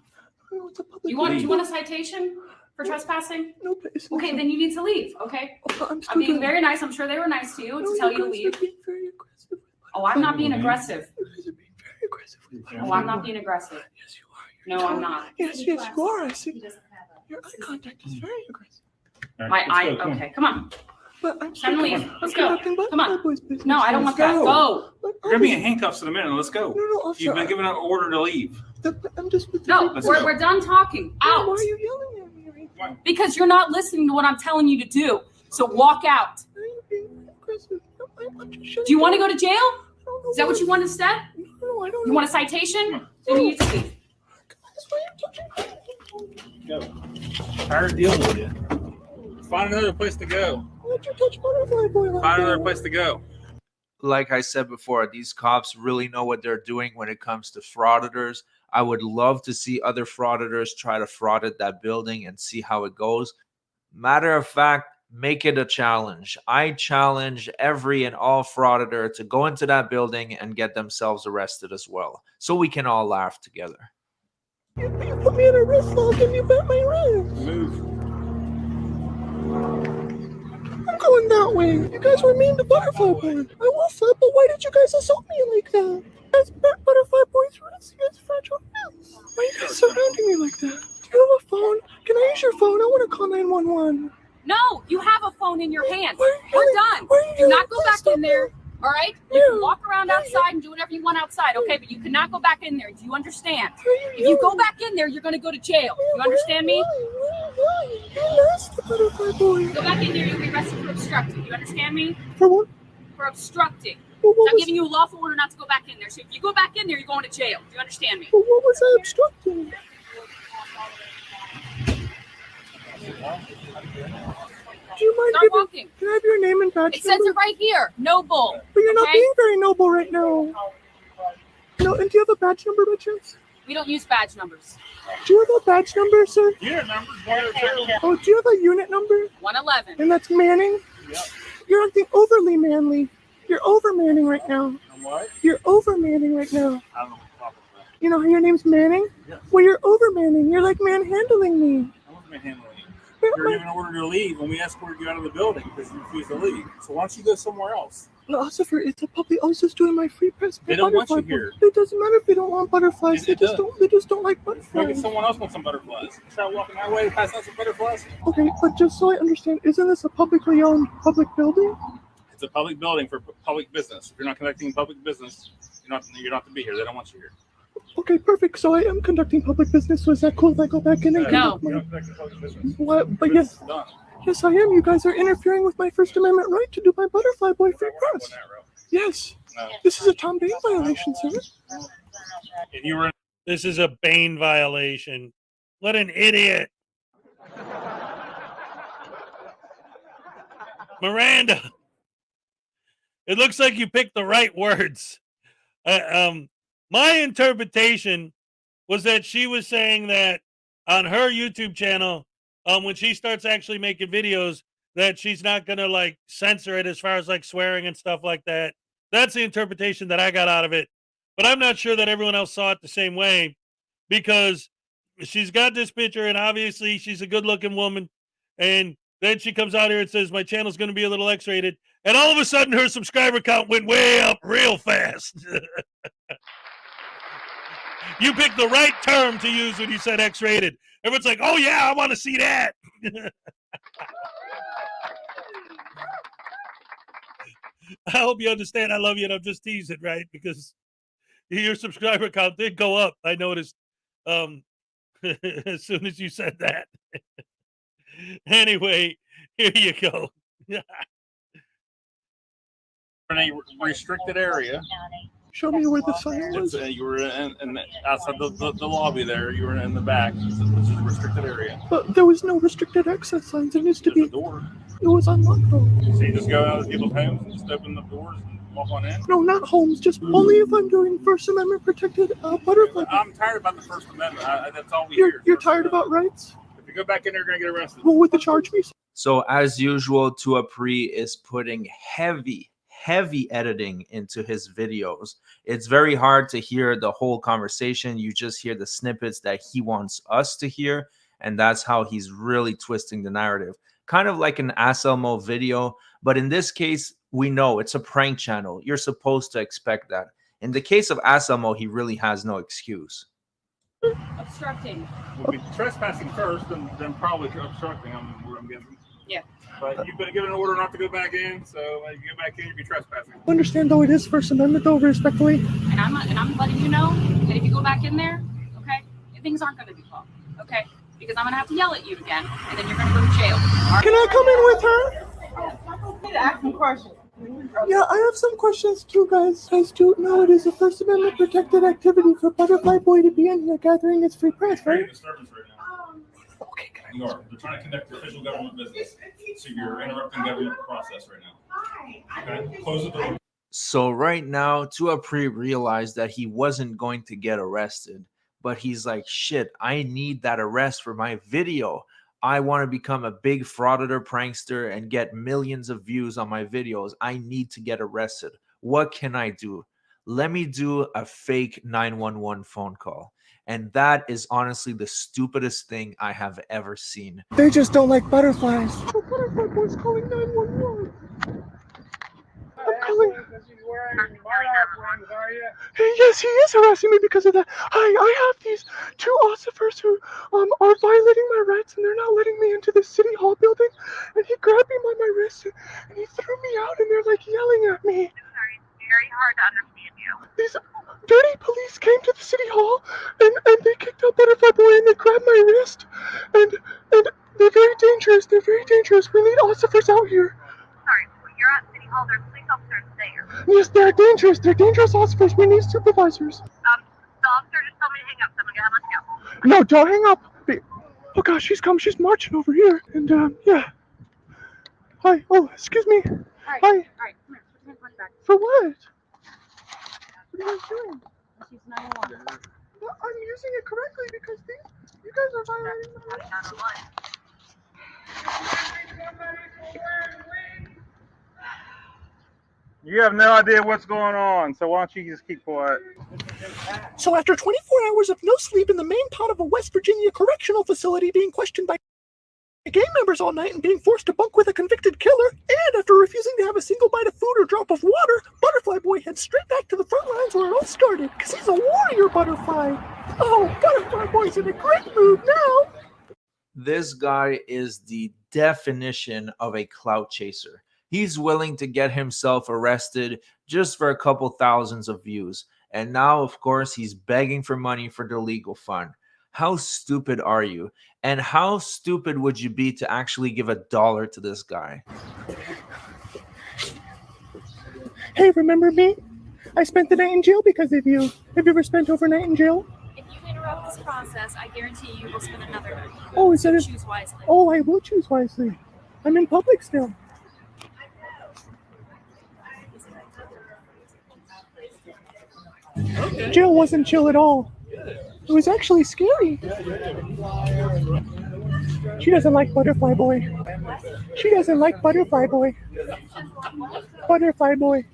No, it's a public. You want a citation for trespassing? No, but it's okay. Then you need to leave. Okay. I'm I'm being very nice. I'm sure they were nice to you to tell you to leave. Very aggressive. Oh, I'm not being aggressive. You guys are being very aggressive. Oh, I'm not being aggressive. Yes, you are. No, I'm not. Yes, you are. I see. Your eye contact is very aggressive. My eye. Okay, come on. But I'm Time to leave. Let's go. Come on. Business. No, I don't want that. Go. You're gonna be in handcuffs in a minute. Let's go. No, officer. You've been given an order to leave. I'm just with No, we're done talking. Out. Why are you yelling at me right now? Because you're not listening to what I'm telling you to do. So walk out. Why are you being aggressive? I'm just Do you want to go to jail? Is that what you want instead? No, I don't. You want a citation? Then you need to leave. Go. Tired of dealing with you. Find another place to go. Why'd you touch butterfly boy like Find that? another place to go. Like I said before, these cops really know what they're doing when it comes to frauditors. I would love to see other frauditors try to fraud at that building and see how it goes. Matter of fact, make it a challenge. I challenge every and all frauditor to go into that building and get themselves arrested as well, so we can all laugh together. You put me in a wrist lock and you bent my wrist. Move. I'm going that way. You guys were mean to Butterfly Boy. I will flip, but why did you guys assault me like that? You guys bent Butterfly Boy's wrist. You guys fragile wrists. Why are you guys surrounding me like that? Do you have a phone? Can I use your phone? I want to call 911. No, you have a phone in your hands. Why are you We're yelling? done. Why are you Do not yelling? go Please back stop in there. it. All right? You can walk around outside and do whatever you want outside, okay? But you cannot go back in there. Do you understand? If you go back in there, you're going to go to jail. You understand me? You nasty Butterfly Boy. Go back in there, you'll be arrested for obstructing. You understand me? For what? For obstructing. Well, what I'm was- giving you a lawful order not to go back in there. So if you go back in there, you're going to jail. Do you understand me? Well, what was I obstructing? Do you mind Start giving? walking. Can I have your name and badge It says number? it right here. Noble. But you're not okay? being very noble right now. No, and do you have a badge number by chance? We don't use badge numbers. Do you have a badge number, sir? Unit number 102. Oh, do you have a unit number? 111. And that's Manning? Yep. You're acting overly manly. You're over Manning right now. I'm what? You're over Manning right now. I don't know what you're talking about. You know how your name's Manning? Yes. Well, you're over Manning. You're like manhandling me. I wasn't handling you. But You're given an order to leave when we escorted you out of the building because you refused to leave. So why don't you go somewhere else? No, Officer, it's a public. I was just doing my free press. They don't want you butterfly here. It doesn't matter if they don't want butterflies. Yes, it does. They just don't like Maybe butterflies. someone else wants some butterflies. Try walking that way, pass out some butterflies. Okay, but just so I understand, isn't this a publicly owned public building? It's a public building for public business. If you're not conducting public business, you're not to be here. They don't want you here. Okay, perfect. So I am conducting public business. So is that cool if I go back in and No. conduct my... What? But yes, yes, I am. You guys are interfering with my First Amendment right to do my butterfly boy free press. Yes. This is a Tom Bain violation, sir. And you were. This is a Bain violation. What an idiot. Miranda, it looks like you picked the right words. My interpretation was that she was saying that on her YouTube channel, when she starts actually making videos, that she's not going to like censor it as far as like swearing and stuff like that. That's the interpretation that I got out of it. But I'm not sure that everyone else saw it the same way, because she's got this picture and obviously she's a good looking woman. And then she comes out here and says, my channel's going to be a little X-rated. And all of a sudden her subscriber count went way up real fast. You picked the right term to use when you said X-rated. Everyone's like, oh yeah, I want to see that. I hope you understand I love you and I'm just teasing, right? Because your subscriber count did go up. I noticed as soon as you said that. Anyway, here you go. In a restricted area. Show me where the sign was. You were in outside the lobby there. You were in the back, which is a restricted area. But there was no restricted access signs. There needs to be. A door. It was unlocked though. So you just go out to people's homes and just open the doors and walk on in? No, not homes. Just only if I'm doing First Amendment protected butterfly. I'm tired about the First Amendment. That's all we You're hear. tired about rights? If you go back in there, you're going to get arrested. What would the charge be? So as usual, Tuapri is putting heavy editing into his videos. It's very hard to hear the whole conversation. You just hear the snippets that he wants us to hear, and that's how he's really twisting the narrative. Kind of like an Aselmo video, but in this case, we know it's a prank channel. You're supposed to expect that. In the case of Aselmo, he really has no excuse. Obstructing. We'll be trespassing first, and then probably obstructing. I'm guessing. Yeah. But you've been given an order not to go back in, so if you go back in, you'll be trespassing. Understand though, it is First Amendment though, respectfully. And I'm letting you know that if you go back in there, okay, things aren't going to be calm, okay? Because I'm going to have to yell at you again, and then you're going to go to jail. Can I come in with her? I need to ask some questions. Yeah, I have some questions too, guys. Guys do know it is a First Amendment protected activity for Butterfly Boy to be in here gathering his free press, right? Disturbance right now. Okay, you are. They're trying to conduct official government business, so you're interrupting government process right now. Okay, close the door. So right now, Tuapri realized that he wasn't going to get arrested, but he's like, shit, I need that arrest for my video. I want to become a big frauditor prankster and get millions of views on my videos. I need to get arrested. What can I do? Let me do a fake 911 phone call. And that is honestly the stupidest thing I have ever seen. They just don't like butterflies. The Butterfly Boy's calling 911. I'm calling. Yes, he is harassing me because of that. I have these two ossifers who are violating my rights, and they're not letting me into the city hall building. And he grabbed me by my wrist and he threw me out, and they're like yelling at me. Sorry, it's very hard to understand you. These dirty police came to the city hall and they kicked out Butterfly Boy and they grabbed my wrist. And they're very dangerous. They're very dangerous. We need ossifers out here. Sorry, when you're at City Hall, there's police officers there. Yes, they're dangerous. They're dangerous ossifers. We need supervisors. The officer just told me to hang up, so I'm gonna let you go. No, don't hang up. Oh gosh, she's come. She's marching over here. And yeah. Hi. Oh, excuse me. Hi. All right, come here. Put your hands back. For what? What are you guys doing? She's 911. I'm using it correctly because you guys are violating my rights. You have no idea what's going on, so why don't you just keep quiet? So after 24 hours of no sleep in the main pot of a West Virginia correctional facility, being questioned by gang members all night and being forced to bunk with a convicted killer, and after refusing to have a single bite of food or drop of water, Butterfly Boy heads straight back to the front lines where it all started, because he's a warrior butterfly. Oh, Butterfly Boy's in a great mood now. This guy is the definition of a clout chaser. He's willing to get himself arrested just for a couple thousands of views. And now, of course, he's begging for money for the legal fund. How stupid are you? And how stupid would you be to actually give $1 to this guy? Hey, remember me? I spent the night in jail because of you. Have you ever spent overnight in jail? If you interrupt this process, I guarantee you will spend another night. Oh, is that a... Choose wisely. Oh, I will choose wisely. I'm in public still. Jail wasn't chill at all. It was actually scary. She doesn't like Butterfly Boy. She doesn't like Butterfly Boy. Butterfly Boy.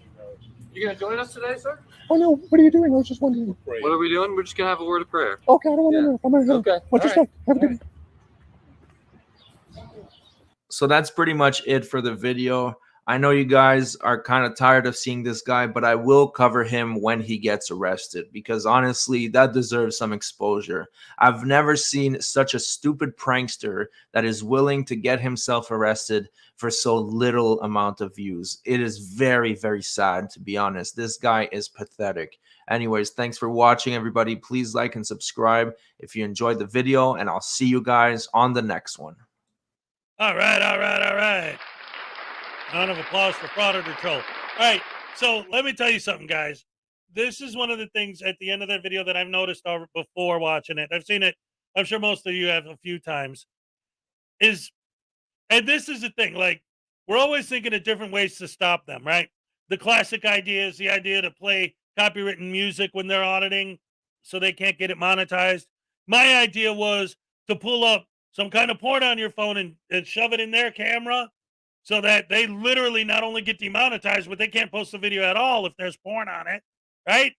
You gonna join us today, sir? Oh no, what are you doing? I was just wondering. What are we doing? We're just gonna have a word of prayer. Okay, I don't want to know. I'm gonna go. Okay. What's your All right. stuff? Have a good day. So that's pretty much it for the video. I know you guys are kind of tired of seeing this guy, but I will cover him when he gets arrested because honestly, that deserves some exposure. I've never seen such a stupid prankster that is willing to get himself arrested for so little amount of views. It is very, very sad, to be honest. This guy is pathetic. Anyways, thanks for watching, everybody. Please like and subscribe if you enjoyed the video, and I'll see you guys on the next one. All right. Round of applause for Frauditor Troll. All right, so let me tell you something, guys. This is one of the things at the end of that video that I've noticed before watching it. I've seen it. I'm sure most of you have a few times. And this is the thing. Like, we're always thinking of different ways to stop them, right? The classic idea is the idea to play copywritten music when they're auditing so they can't get it monetized. My idea was to pull up some kind of porn on your phone and shove it in their camera so that they literally not only get demonetized, but they can't post the video at all if there's porn on it, right?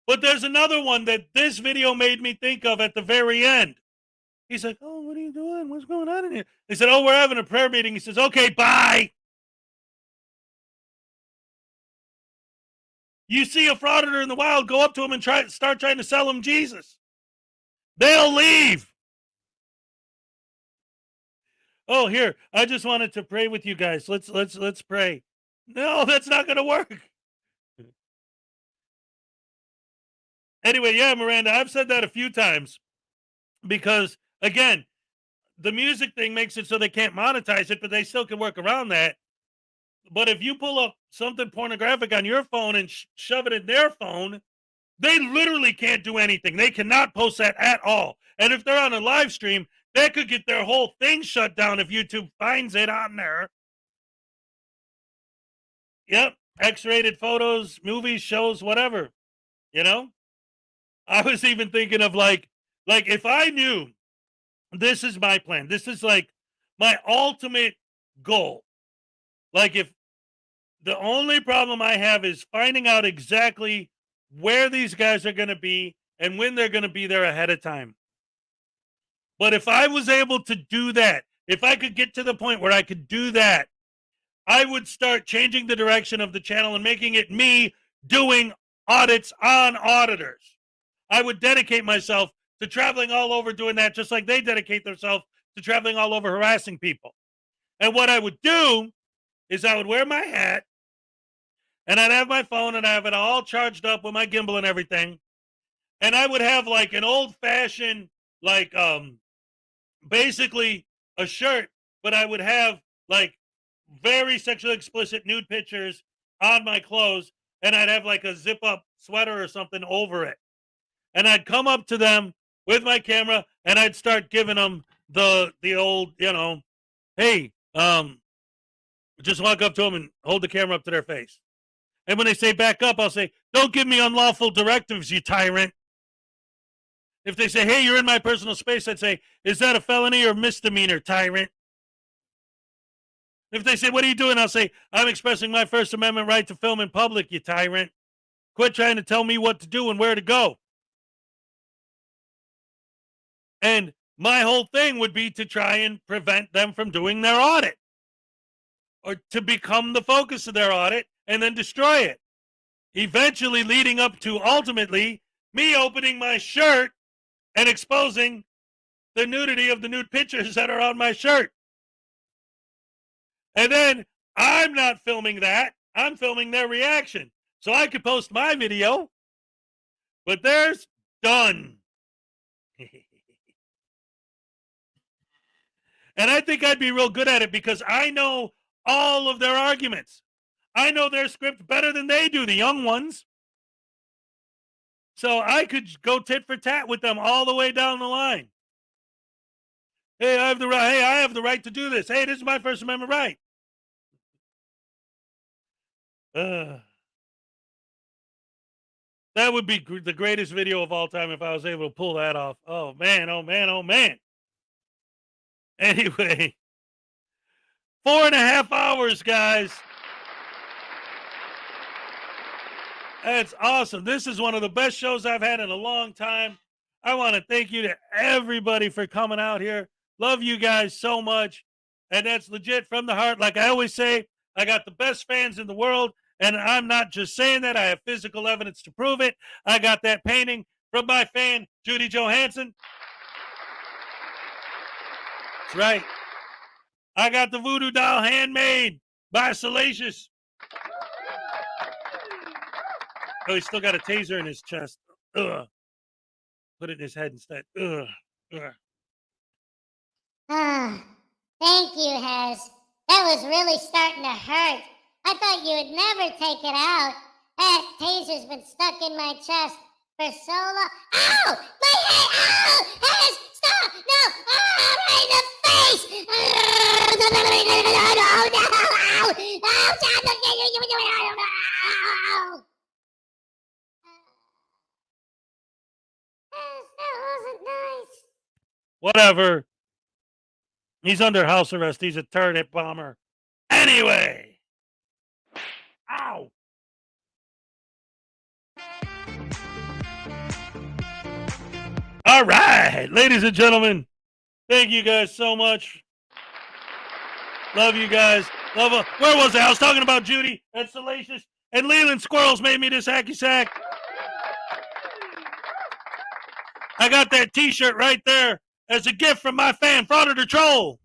But there's another one that this video made me think of at the very end. He's like, oh, what are you doing? What's going on in here? They said, oh, we're having a prayer meeting. He says, okay, bye. You see a frauditor in the wild, go up to him and start trying to sell him Jesus. They'll leave. Oh, here, I just wanted to pray with you guys. Let's pray. No, that's not going to work. Anyway, yeah, Miranda, I've said that a few times because, again, the music thing makes it so they can't monetize it, but they still can work around that. But if you pull up something pornographic on your phone and shove it in their phone, they literally can't do anything. They cannot post that at all. And if they're on a live stream, that could get their whole thing shut down if YouTube finds it on there. Yep. X-rated photos, movies, shows, whatever. You know? I was even thinking of like if I knew this is my plan, this is like my ultimate goal. Like if the only problem I have is finding out exactly where these guys are going to be and when they're going to be there ahead of time. But if I was able to do that, if I could get to the point where I could do that, I would start changing the direction of the channel and making it me doing audits on auditors. I would dedicate myself to traveling all over doing that, just like they dedicate themselves to traveling all over harassing people. And what I would do is I would wear my hat and I'd have my phone and I have it all charged up with my gimbal and everything. And I would have like an old fashioned, like, basically a shirt, but I would have like very sexually explicit nude pictures on my clothes, and I'd have like a zip up sweater or something over it. And I'd come up to them with my camera and I'd start giving them the old, hey, just walk up to them and hold the camera up to their face. And when they say back up, I'll say, don't give me unlawful directives, you tyrant. If they say, hey, you're in my personal space, I'd say, is that a felony or misdemeanor, tyrant? If they say, what are you doing? I'll say, I'm expressing my First Amendment right to film in public, you tyrant. Quit trying to tell me what to do and where to go. And my whole thing would be to try and prevent them from doing their audit or to become the focus of their audit and then destroy it. Eventually leading up to ultimately me opening my shirt and exposing the nudity of the nude pictures that are on my shirt. And then I'm not filming that. I'm filming their reaction. so I could post my video, but theirs done. And I think I'd be real good at it because I know all of their arguments. I know their script better than they do, the young ones. So I could go tit for tat with them all the way down the line. Hey, I have the right. Hey, I have the right to do this. Hey, this is my First Amendment right. That would be the greatest video of all time if I was able to pull that off. Oh, man, oh, man, oh, man. Anyway, 4.5 hours, guys. That's awesome. This is one of the best shows I've had in a long time. I want to thank you to everybody for coming out here. Love you guys so much. And that's legit from the heart. Like I always say, I got the best fans in the world. And I'm not just saying that. I have physical evidence to prove it. I got that painting from my fan, Judy Johansson. That's right. I got the voodoo doll handmade by Salacious. Oh, he's still got a taser in his chest. Ugh. Put it in his head instead. Ugh. Ugh. Thank you, Hez. That was really starting to hurt. I thought you would never take it out. That taser's been stuck in my chest for so long. Ow! My head! Ow! Hez! Stop! No! Oh, right in the face! Oh, no! That wasn't nice. Whatever. He's under house arrest. He's a turret bomber. Anyway. Ow. All right, ladies and gentlemen. Thank you guys so much. Love you guys. Love them. Where was I? I was talking about Judy and Salacious and Leland Squirrels made me this hacky sack. I got that t-shirt right there as a gift from my fan, Frauditor Troll.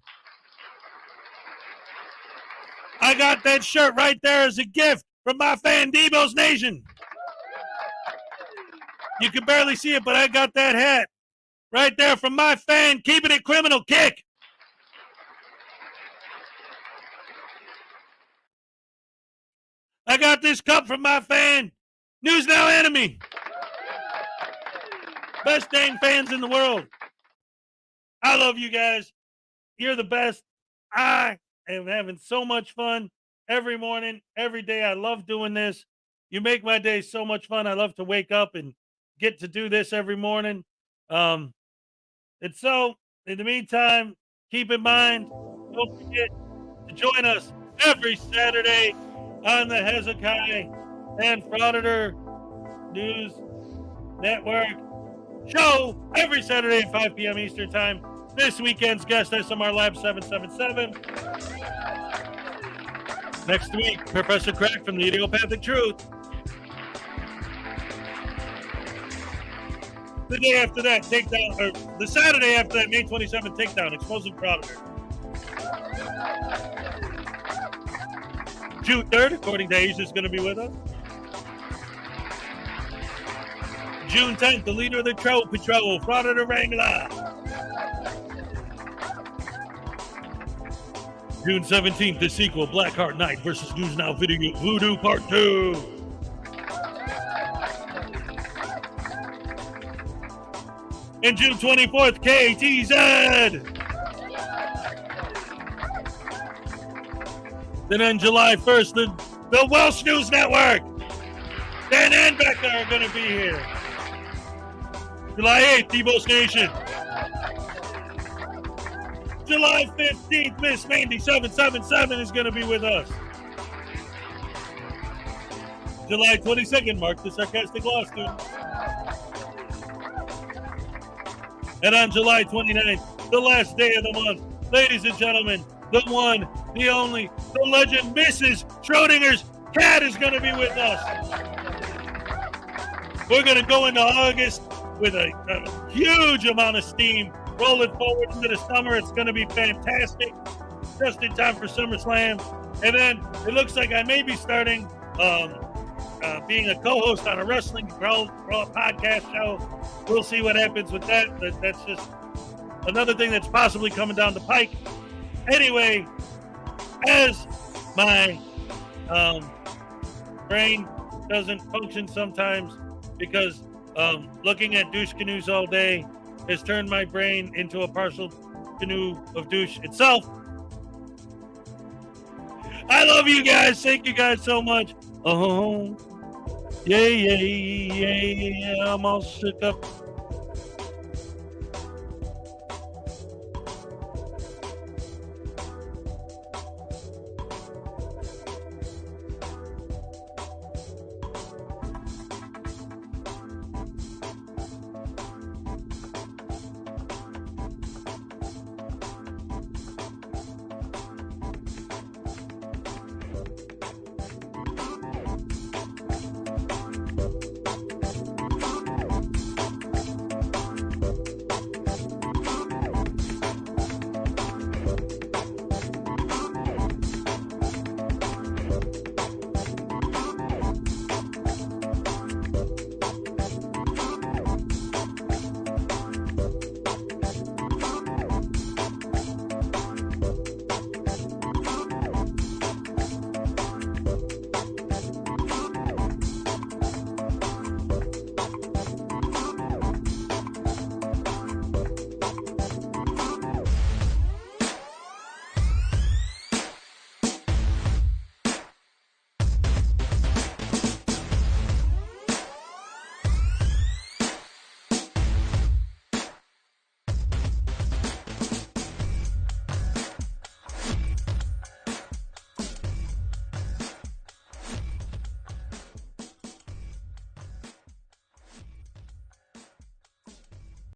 I got that shirt right there as a gift from my fan, Debo's Nation. You can barely see it, but I got that hat right there from my fan, Keeping It Criminal Kick. I got this cup from my fan, News Now Enemy. Best dang fans in the world. I love you guys. You're the best. I am having so much fun every morning, every day. I love doing this. You make my day so much fun. I love to wake up and get to do this every morning. And so, in the meantime, keep in mind, don't forget to join us every Saturday on the Hezokuai and Frauditor News Network show every Saturday at 5 p.m. Eastern Time. This weekend's guest, SMR Lab 777. Next week, Professor Craig from the Idiopathic Truth. The day after that, Takedown, or the Saturday after that, May 27th, Takedown, Explosive Frauditor. June 3rd, according to Asia, is going to be with us. June 10th, the leader of the Troll Patrol, Frauditor Wrangler. June 17th, the sequel, Blackheart Knight versus News Now Video Voodoo Part 2. And June 24th, KTZ. Then on July 1st, the Welsh News Network. Dan and Becca are going to be here. July 8th, Debo's Nation. July 15th, Miss Mandy 777 is going to be with us. July 22nd, Mark the Sarcastic Law Student. And on July 29th, the last day of the month, ladies and gentlemen, the one, the only, the legend, Mrs. Schrodinger's cat is going to be with us. We're going to go into August with a huge amount of steam, rolling forward into the summer. It's going to be fantastic, just in time for SummerSlam. And then it looks like I may be starting being a co-host on a wrestling podcast show. We'll see what happens with that. That's just another thing that's possibly coming down the pike. Anyway, as my brain doesn't function sometimes because looking at douche canoes all day has turned my brain into a partial canoe of douche itself. I love you guys. Thank you guys so much. Yeah. I'm all shook up.